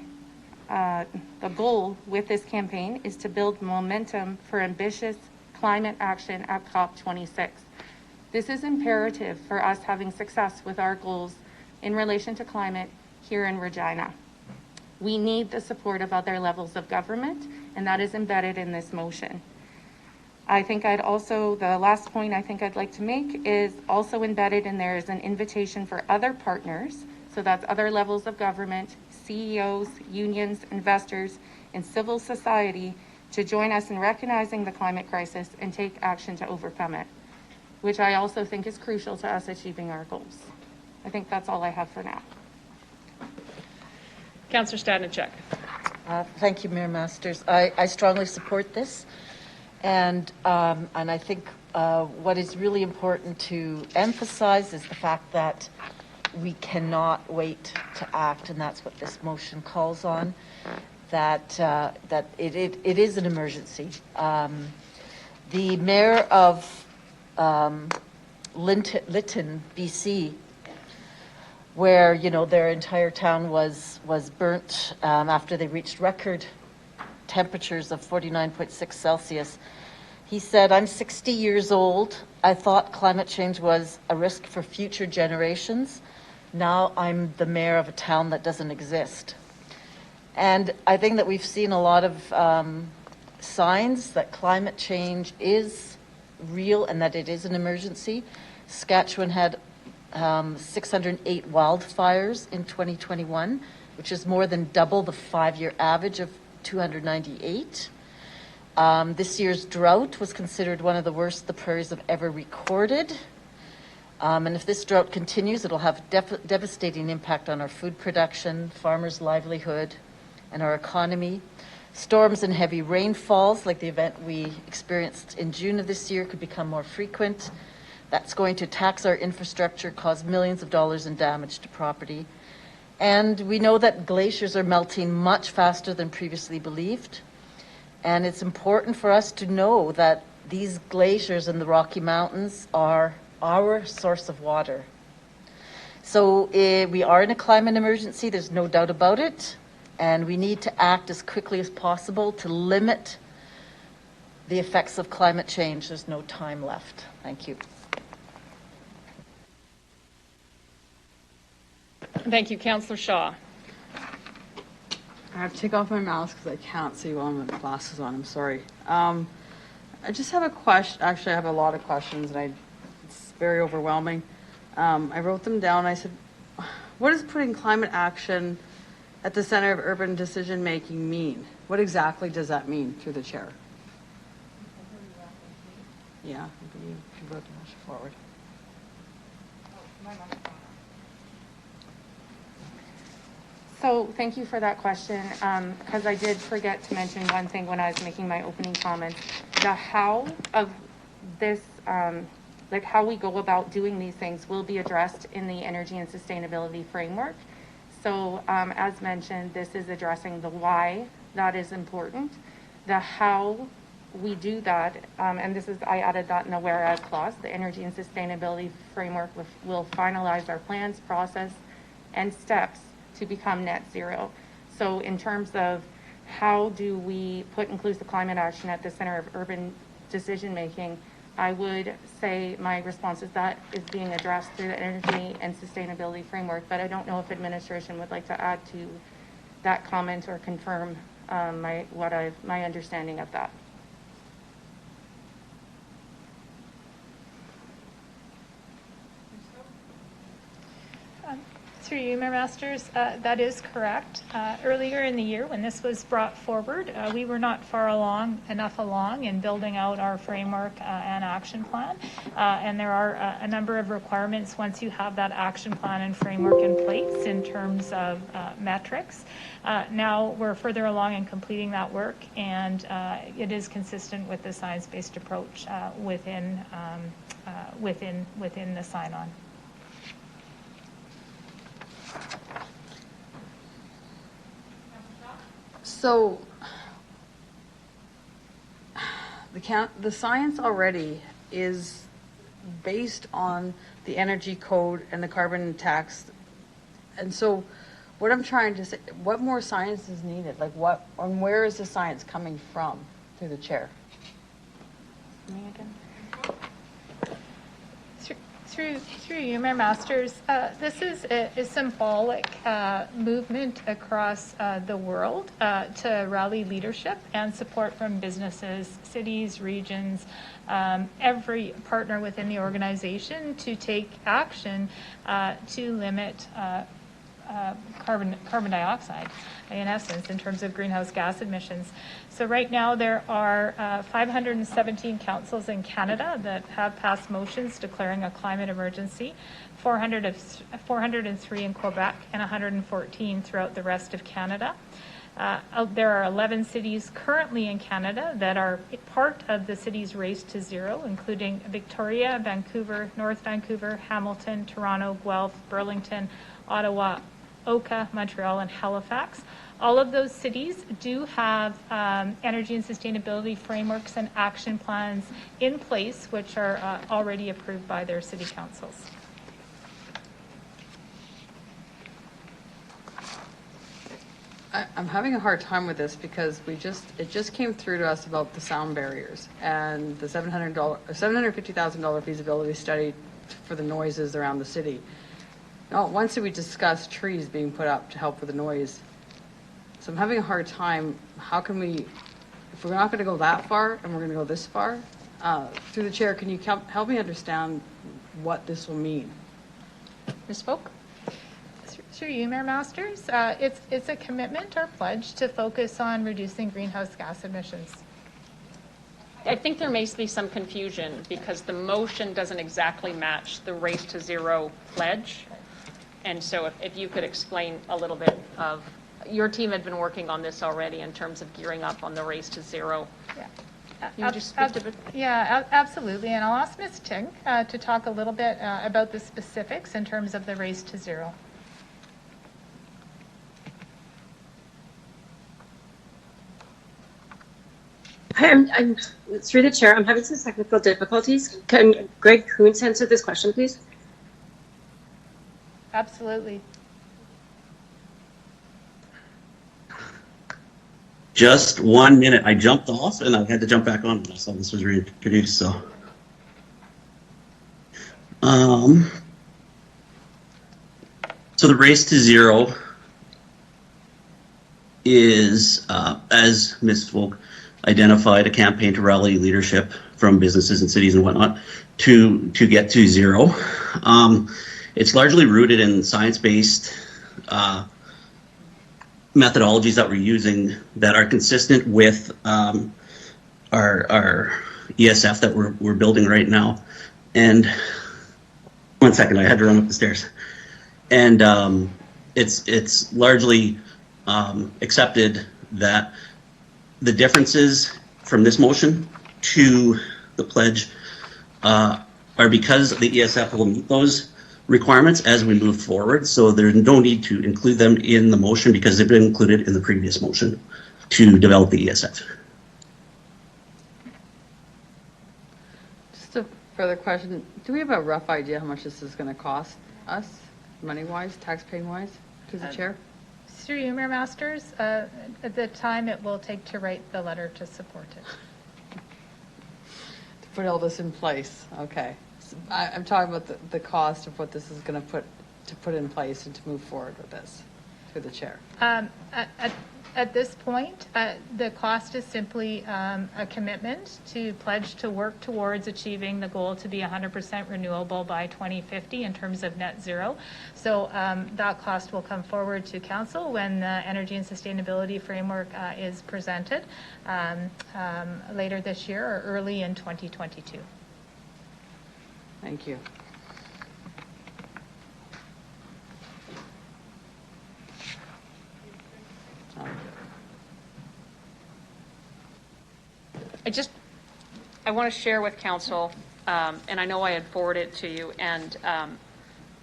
goal with this campaign is to build momentum for ambitious climate action at COP26. This is imperative for us having success with our goals in relation to climate here in Regina. We need the support of other levels of government, and that is embedded in this motion. I think the last point I think I'd like to make is also embedded in there is an invitation for other partners, so that's other levels of government, CEOs, unions, investors, and civil society to join us in recognizing the climate crisis and take action to overcome it, which I also think is crucial to us achieving our goals. I think that's all I have for now. Councillor Stadnicek. Thank you, Mayor Masters. I strongly support this, and I think what is really important to emphasize is the fact that we cannot wait to act, and that's what this motion calls on. That it is an emergency. The mayor of Lytton, BC, where their entire town was burnt after they reached record temperatures of 49.6 Celsius. He said, "I'm 60 years old. I thought climate change was a risk for future generations. Now I'm the mayor of a town that doesn't exist." And I think that we've seen a lot of signs that climate change is real and that it is an emergency. Saskatchewan had 608 wildfires in 2021, which is more than double the 5-year average of 298. This year's drought was considered one of the worst the prairies have ever recorded. And if this drought continues, it'll have devastating impact on our food production, farmers' livelihood, and our economy. Storms and heavy rainfalls, like the event we experienced in June of this year, could become more frequent. That's going to tax our infrastructure, cause millions of dollars in damage to property. And we know that glaciers are melting much faster than previously believed. And it's important for us to know that these glaciers in the Rocky Mountains are our source of water. So we are in a climate emergency, there's no doubt about it. And we need to act as quickly as possible to limit the effects of climate change. There's no time left. Thank you. Thank you, Councillor Shaw. I have to take off my mask because I can't see while my glasses on. I'm sorry. I just have a question. Actually, I have a lot of questions, and it's very overwhelming. I wrote them down. I said, what does putting climate action at the center of urban decision making mean? What exactly does that mean, through the chair? Yeah, you wrote the motion forward. So thank you for that question, because I did forget to mention one thing when I was making my opening comments. The how of this, like how we go about doing these things, will be addressed in the energy and sustainability framework. So as mentioned, this is addressing the why that is important, the how we do that, and this is, I added that in the whereas clause. The energy and sustainability framework will finalize our plans, process, and steps to become net zero. So in terms of how do we put inclusive climate action at the center of urban decision making, I would say my response is that is being addressed through the energy and sustainability framework, but I don't know if administration would like to add to that comment or confirm my understanding of that. Through you, Mayor Masters, that is correct. Earlier in the year, when this was brought forward, we were not enough along in building out our framework and action plan. And there are a number of requirements once you have that action plan and framework in place in terms of metrics. Now we're further along in completing that work, and it is consistent with the science-based approach within the sign-on. So the science already is based on the energy code and the carbon tax. And so what I'm trying to say, what more science is needed? Like what, and where is the science coming from, through the chair? Me again. Through you, Mayor Masters, this is a symbolic movement across the world to rally leadership and support from businesses, cities, regions, every partner within the organization to take action to limit carbon dioxide, in essence, in terms of greenhouse gas emissions. So right now there are 517 councils in Canada that have passed motions declaring a climate emergency, 403 in Quebec, and 114 throughout the rest of Canada. There are 11 cities currently in Canada that are part of the city's race to zero, including Victoria, Vancouver, North Vancouver, Hamilton, Toronto, Guelph, Burlington, Ottawa, Oka, Montreal, and Halifax. All of those cities do have energy and sustainability frameworks and action plans in place, which are already approved by their city councils. I'm having a hard time with this because it just came through to us about the sound barriers and the $750,000 feasibility study for the noises around the city. Not once did we discuss trees being put up to help with the noise. So I'm having a hard time. How can we, if we're not going to go that far and we're going to go this far, through the chair, can you help me understand what this will mean? Ms. Folk? Through you, Mayor Masters, it's a commitment or pledge to focus on reducing greenhouse gas emissions. I think there may be some confusion because the motion doesn't exactly match the Race to Zero pledge. And so if you could explain a little bit of, your team had been working on this already in terms of gearing up on the Race to Zero. Yeah. You would just speak to the- Yeah, absolutely. And I'll ask Ms. Tink to talk a little bit about the specifics in terms of the Race to Zero. Hi, I'm through the chair. I'm having some technical difficulties. Can Greg Kuntz answer this question, please? Absolutely. Just 1 minute. I jumped off and I had to jump back on when I saw this was reintroduced. So, so the Race to Zero is, as Ms. Folk identified, a campaign to rally leadership from businesses and cities and whatnot to get to zero. It's largely rooted in science-based methodologies that we're using that are consistent with our ESF that we're building right now. And 1 second, I had to run up the stairs. And it's largely accepted that the differences from this motion to the pledge are because the ESF will meet those requirements as we move forward. So there's no need to include them in the motion because they've been included in the previous motion to develop the ESF. Just a further question. Do we have a rough idea how much this is going to cost us, money-wise, tax-paying-wise, to the chair? Through you, Mayor Masters, at the time it will take to write the letter to support it. To put all this in place, okay. So I'm talking about the cost of what this is going to put in place and to move forward with this, through the chair. At this point, the cost is simply a commitment to pledge to work towards achieving the goal to be 100% renewable by 2050 in terms of net zero. So that cost will come forward to council when the energy and sustainability framework is presented later this year or early in 2022. Thank you. I want to share with council, and I know I had forwarded it to you, and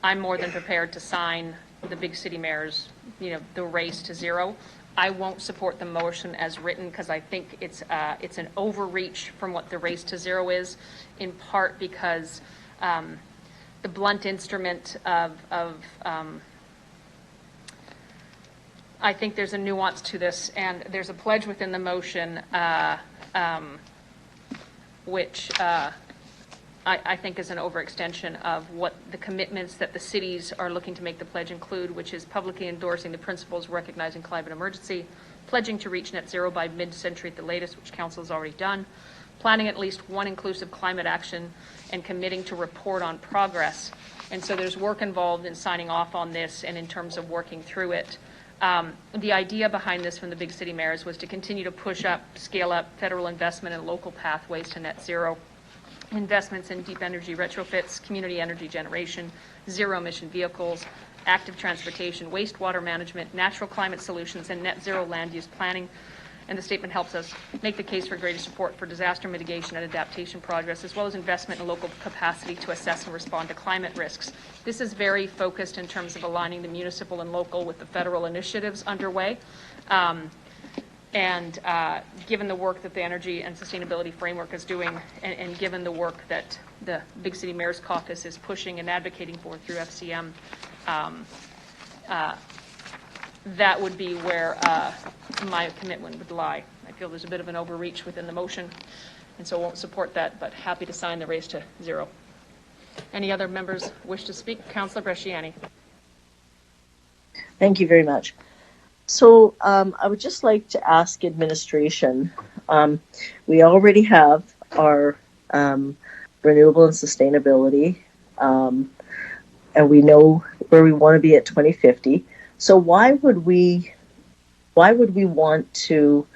I'm more than prepared to sign the big city mayor's, the Race to Zero. I won't support the motion as written because I think it's an overreach from what the Race to Zero is, in part because the blunt instrument of I think there's a nuance to this, and there's a pledge within the motion which I think is an overextension of what the commitments that the cities are looking to make the pledge include, which is publicly endorsing the principles recognizing climate emergency, pledging to reach net zero by mid-century at the latest, which council has already done, planning at least one inclusive climate action, and committing to report on progress. And so there's work involved in signing off on this and in terms of working through it. The idea behind this from the big city mayors was to continue to push up, scale up federal investment in local pathways to net zero, investments in deep energy retrofits, community energy generation, zero emission vehicles, active transportation, wastewater management, natural climate solutions, and net zero land use planning. And the statement helps us make the case for greater support for disaster mitigation and adaptation projects, as well as investment in local capacity to assess and respond to climate risks. This is very focused in terms of aligning the municipal and local with the federal initiatives underway. Given the work that the Energy and Sustainability Framework is doing, and given the work that the Big City Mayor's Caucus is pushing and advocating for through FCM, that would be where my commitment would lie. I feel there's a bit of an overreach within the motion, and so won't support that, but happy to sign the Race to Zero. Any other members wish to speak? Councillor Bresciani. Thank you very much. So I would just like to ask administration, we already have our renewable and sustainability, and we know where we want to be at 2050. So why would we want to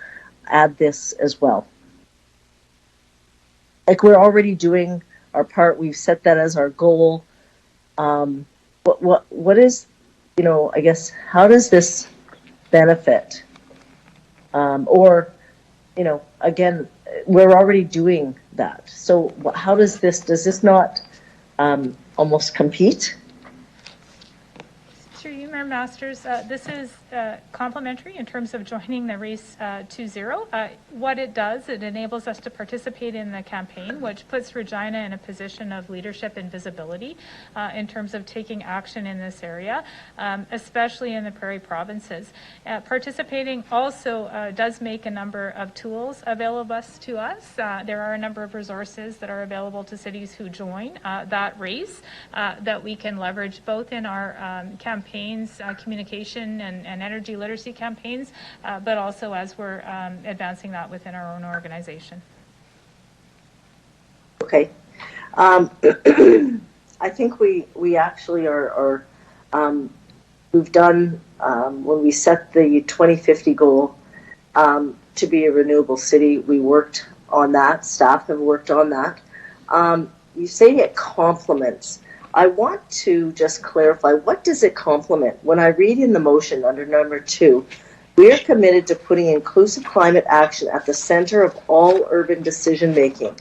add this as well? Like, we're already doing our part. We've set that as our goal. What is, I guess, how does this benefit? Again, we're already doing that. So how does this not almost compete? Through you, Mayor Masters, this is complementary in terms of joining the Race to Zero. What it does, it enables us to participate in the campaign, which puts Regina in a position of leadership and visibility in terms of taking action in this area, especially in the prairie provinces. Participating also does make a number of tools available to us. There are a number of resources that are available to cities who join that race that we can leverage both in our campaigns, communication and energy literacy campaigns, but also as we're advancing that within our own organization. Okay. I think we actually are we've done, when we set the 2050 goal to be a renewable city, we worked on that. Staff have worked on that. You say it complements. I want to just clarify, what does it complement? When I read in the motion under number 2, we are committed to putting inclusive climate action at the center of all urban decision making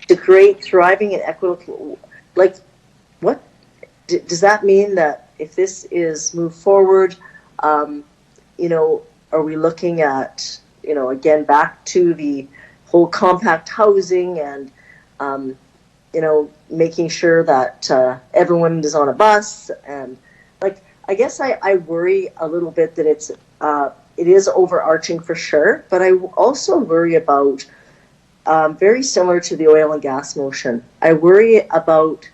to create thriving and equitable, like, what does that mean? That if this is moved forward, you know, are we looking at, you know, again, back to the whole compact housing and, you know, making sure that everyone is on a bus? And like, I guess I worry a little bit that it is overarching for sure, but I also worry about, very similar to the oil and gas motion, I worry about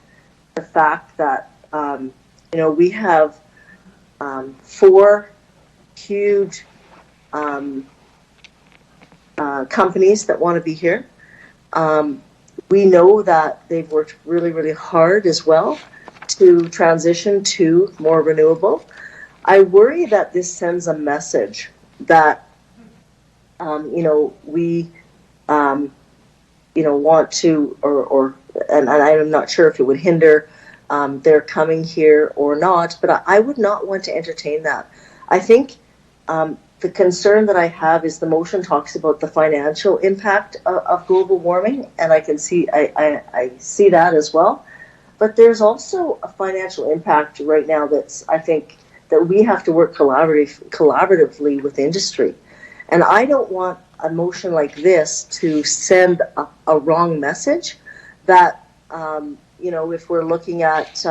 the fact that, you know, we have 4 huge companies that want to be here. We know that they've worked really, really hard as well to transition to more renewable. I worry that this sends a message that, you know, we, you know, want to, and I'm not sure if it would hinder their coming here or not, but I would not want to entertain that. I think the concern that I have is the motion talks about the financial impact of global warming, and I can see, I see that as well. But there's also a financial impact right now that's, I think, that we have to work collaboratively with industry. And I don't want a motion like this to send a wrong message that, you know, if we're looking at,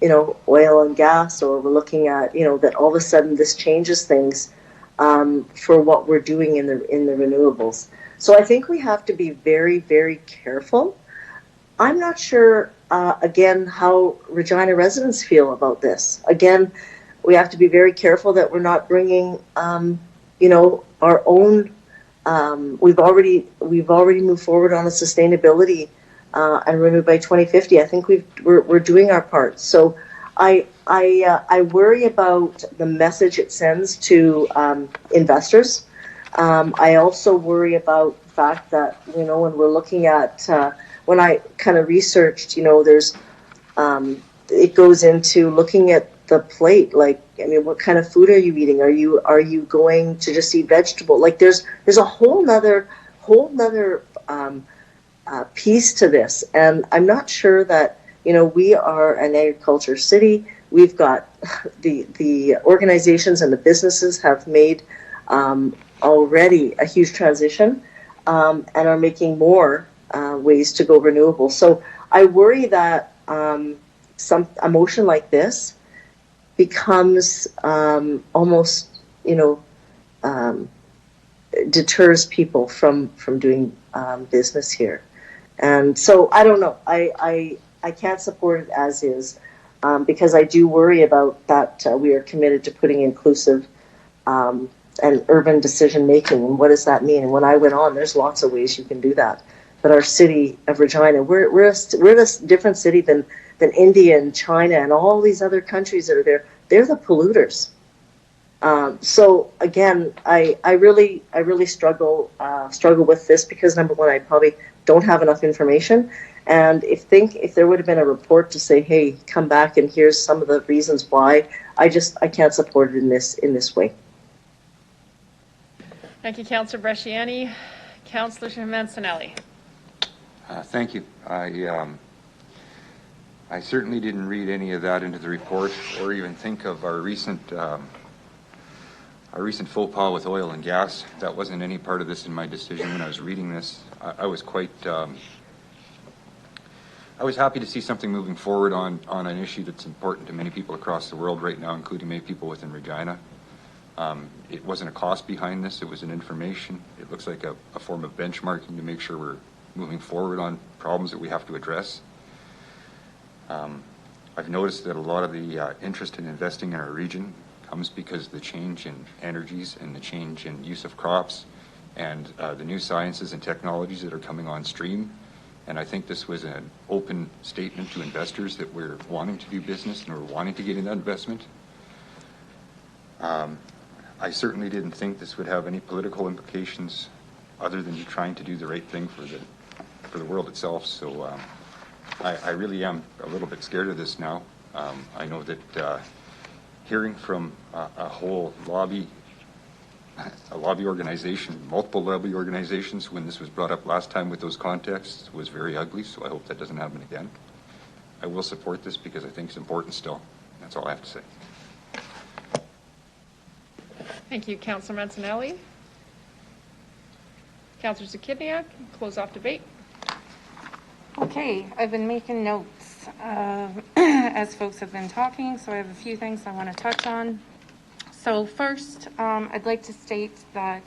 you know, oil and gas, or we're looking at, you know, that all of a sudden this changes things for what we're doing in the renewables. So I think we have to be very, very careful. I'm not sure, again, how Regina residents feel about this. Again, we have to be very careful that we're not bringing, you know, our own. We've already moved forward on the sustainability and renew by 2050. I think we're doing our part. So I worry about the message it sends to investors. I also worry about the fact that, you know, when we're looking at, when I kind of researched, you know, there's, it goes into looking at the plate. Like, I mean, what kind of food are you eating? Are you going to just eat vegetable? Like, there's a whole nother piece to this, and I'm not sure that, you know, we are an agriculture city. We've got the organizations and the businesses have made already a huge transition and are making more ways to go renewable. So I worry that a motion like this becomes almost, you know, deters people from doing business here. And so I don't know. I can't support it as is because I do worry about that. We are committed to putting inclusive and urban decision making. And what does that mean? And when I went on, there's lots of ways you can do that. But our city of Regina, we're a different city than India and China and all these other countries that are there. They're the polluters. So again, I really struggle with this because, number one, I probably don't have enough information. And if there would have been a report to say, hey, come back and here's some of the reasons why, I can't support it in this way. Thank you, Councillor Bresciani. Councillor Mancinelli. Thank you. I certainly didn't read any of that into the report or even think of our recent faux pas with oil and gas. That wasn't any part of this in my decision when I was reading this. I was quite, I was happy to see something moving forward on an issue that's important to many people across the world right now, including many people within Regina. It wasn't a cost behind this, it was an information. It looks like a form of benchmarking to make sure we're moving forward on problems that we have to address. I've noticed that a lot of the interest in investing in our region comes because the change in energies and the change in use of crops and the new sciences and technologies that are coming on stream. And I think this was an open statement to investors that we're wanting to do business and we're wanting to get in that investment. I certainly didn't think this would have any political implications other than trying to do the right thing for the world itself. So I really am a little bit scared of this now. I know that hearing from a whole lobby organization, multiple lobby organizations, when this was brought up last time with those contexts was very ugly, so I hope that doesn't happen again. I will support this because I think it's important still. That's all I have to say. Thank you, Councillor Mancinelli. Councillor Zakidniak, close off debate. Okay, I've been making notes as folks have been talking, so I have a few things I want to touch on. So first, I'd like to state that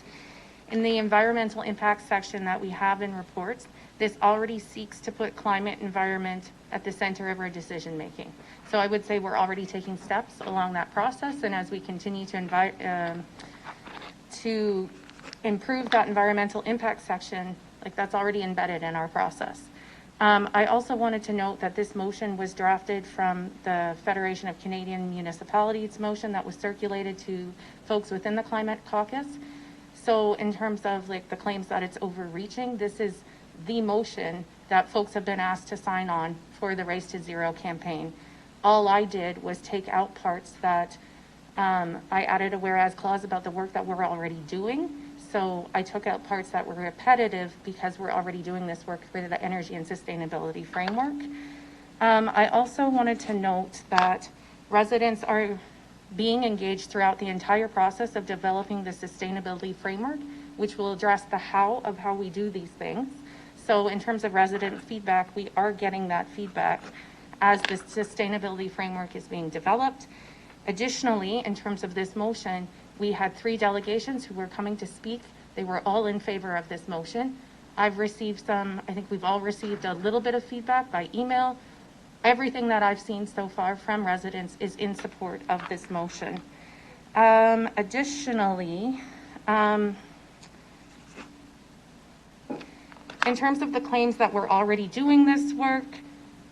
in the environmental impact section that we have in reports, this already seeks to put climate environment at the center of our decision making. So I would say we're already taking steps along that process, and as we continue to improve that environmental impact section, like that's already embedded in our process. I also wanted to note that this motion was drafted from the Federation of Canadian Municipalities motion that was circulated to folks within the Climate Caucus. So in terms of like the claims that it's overreaching, this is the motion that folks have been asked to sign on for the Race to Zero campaign. All I did was take out parts that I added a whereas clause about the work that we're already doing. So I took out parts that were repetitive because we're already doing this work for the energy and sustainability framework. I also wanted to note that residents are being engaged throughout the entire process of developing the sustainability framework, which will address the how of how we do these things. So in terms of resident feedback, we are getting that feedback as the sustainability framework is being developed. Additionally, in terms of this motion, we had 3 delegations who were coming to speak. They were all in favor of this motion. I've received some, I think we've all received a little bit of feedback by email. Everything that I've seen so far from residents is in support of this motion. Additionally, in terms of the claims that we're already doing this work,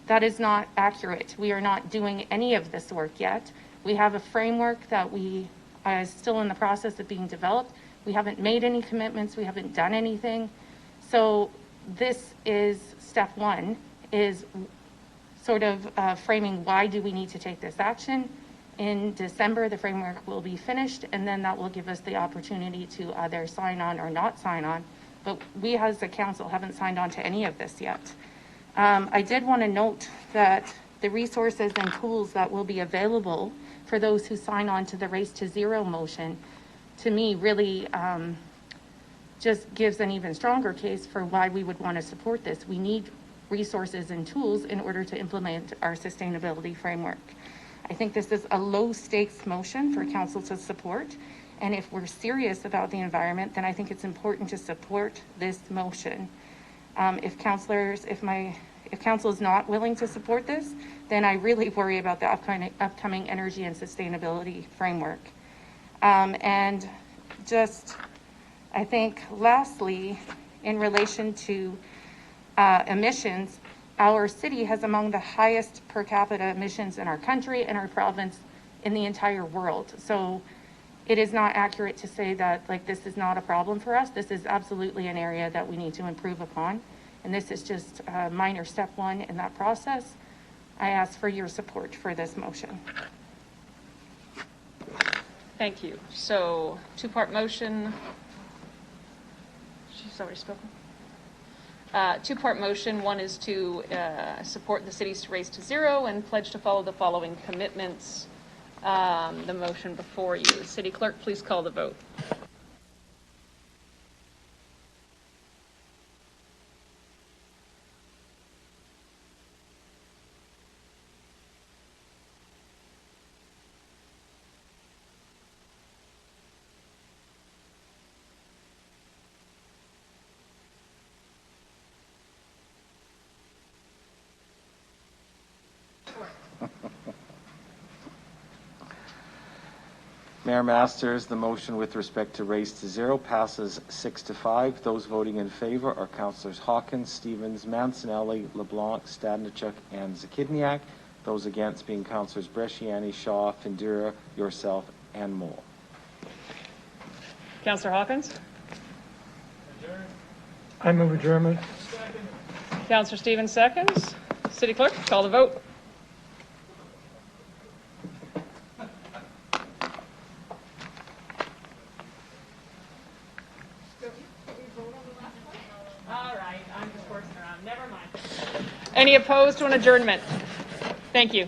that is not accurate. We are not doing any of this work yet. We have a framework that we are still in the process of being developed. We haven't made any commitments. We haven't done anything. So this is step 1, is sort of framing why do we need to take this action. In December, the framework will be finished, and then that will give us the opportunity to either sign on or not sign on. But we as a council haven't signed on to any of this yet. I did want to note that the resources and tools that will be available for those who sign on to the Race to Zero motion, to me, really just gives an even stronger case for why we would want to support this. We need resources and tools in order to implement our sustainability framework. I think this is a low stakes motion for council to support. And if we're serious about the environment, then I think it's important to support this motion. If council is not willing to support this, then I really worry about the upcoming energy and sustainability framework. And just, I think, lastly, in relation to emissions, our city has among the highest per capita emissions in our country and our province in the entire world. So it is not accurate to say that like this is not a problem for us. This is absolutely an area that we need to improve upon. And this is just a minor step 1 in that process. I ask for your support for this motion. Thank you. So 2-part motion. She's already spoken. Two-part motion. One is to support the city's race to zero and pledge to follow the following commitments. The motion before you. City Clerk, please call the vote. Mayor Masters, the motion with respect to race to zero passes 6-5. Those voting in favor are Councillors Hawkins, Stevens, Mancinelli, LeBlanc, Stadnichuk, and Zakidniak. Those against being Councillors Bresciani, Shaw, Findura, yourself, and Mole. Councillor Hawkins? I move adjournment. Councillor Stevens seconds. City Clerk, call the vote. All right, I'm just horsing around. Never mind. Any opposed to an adjournment? Thank you.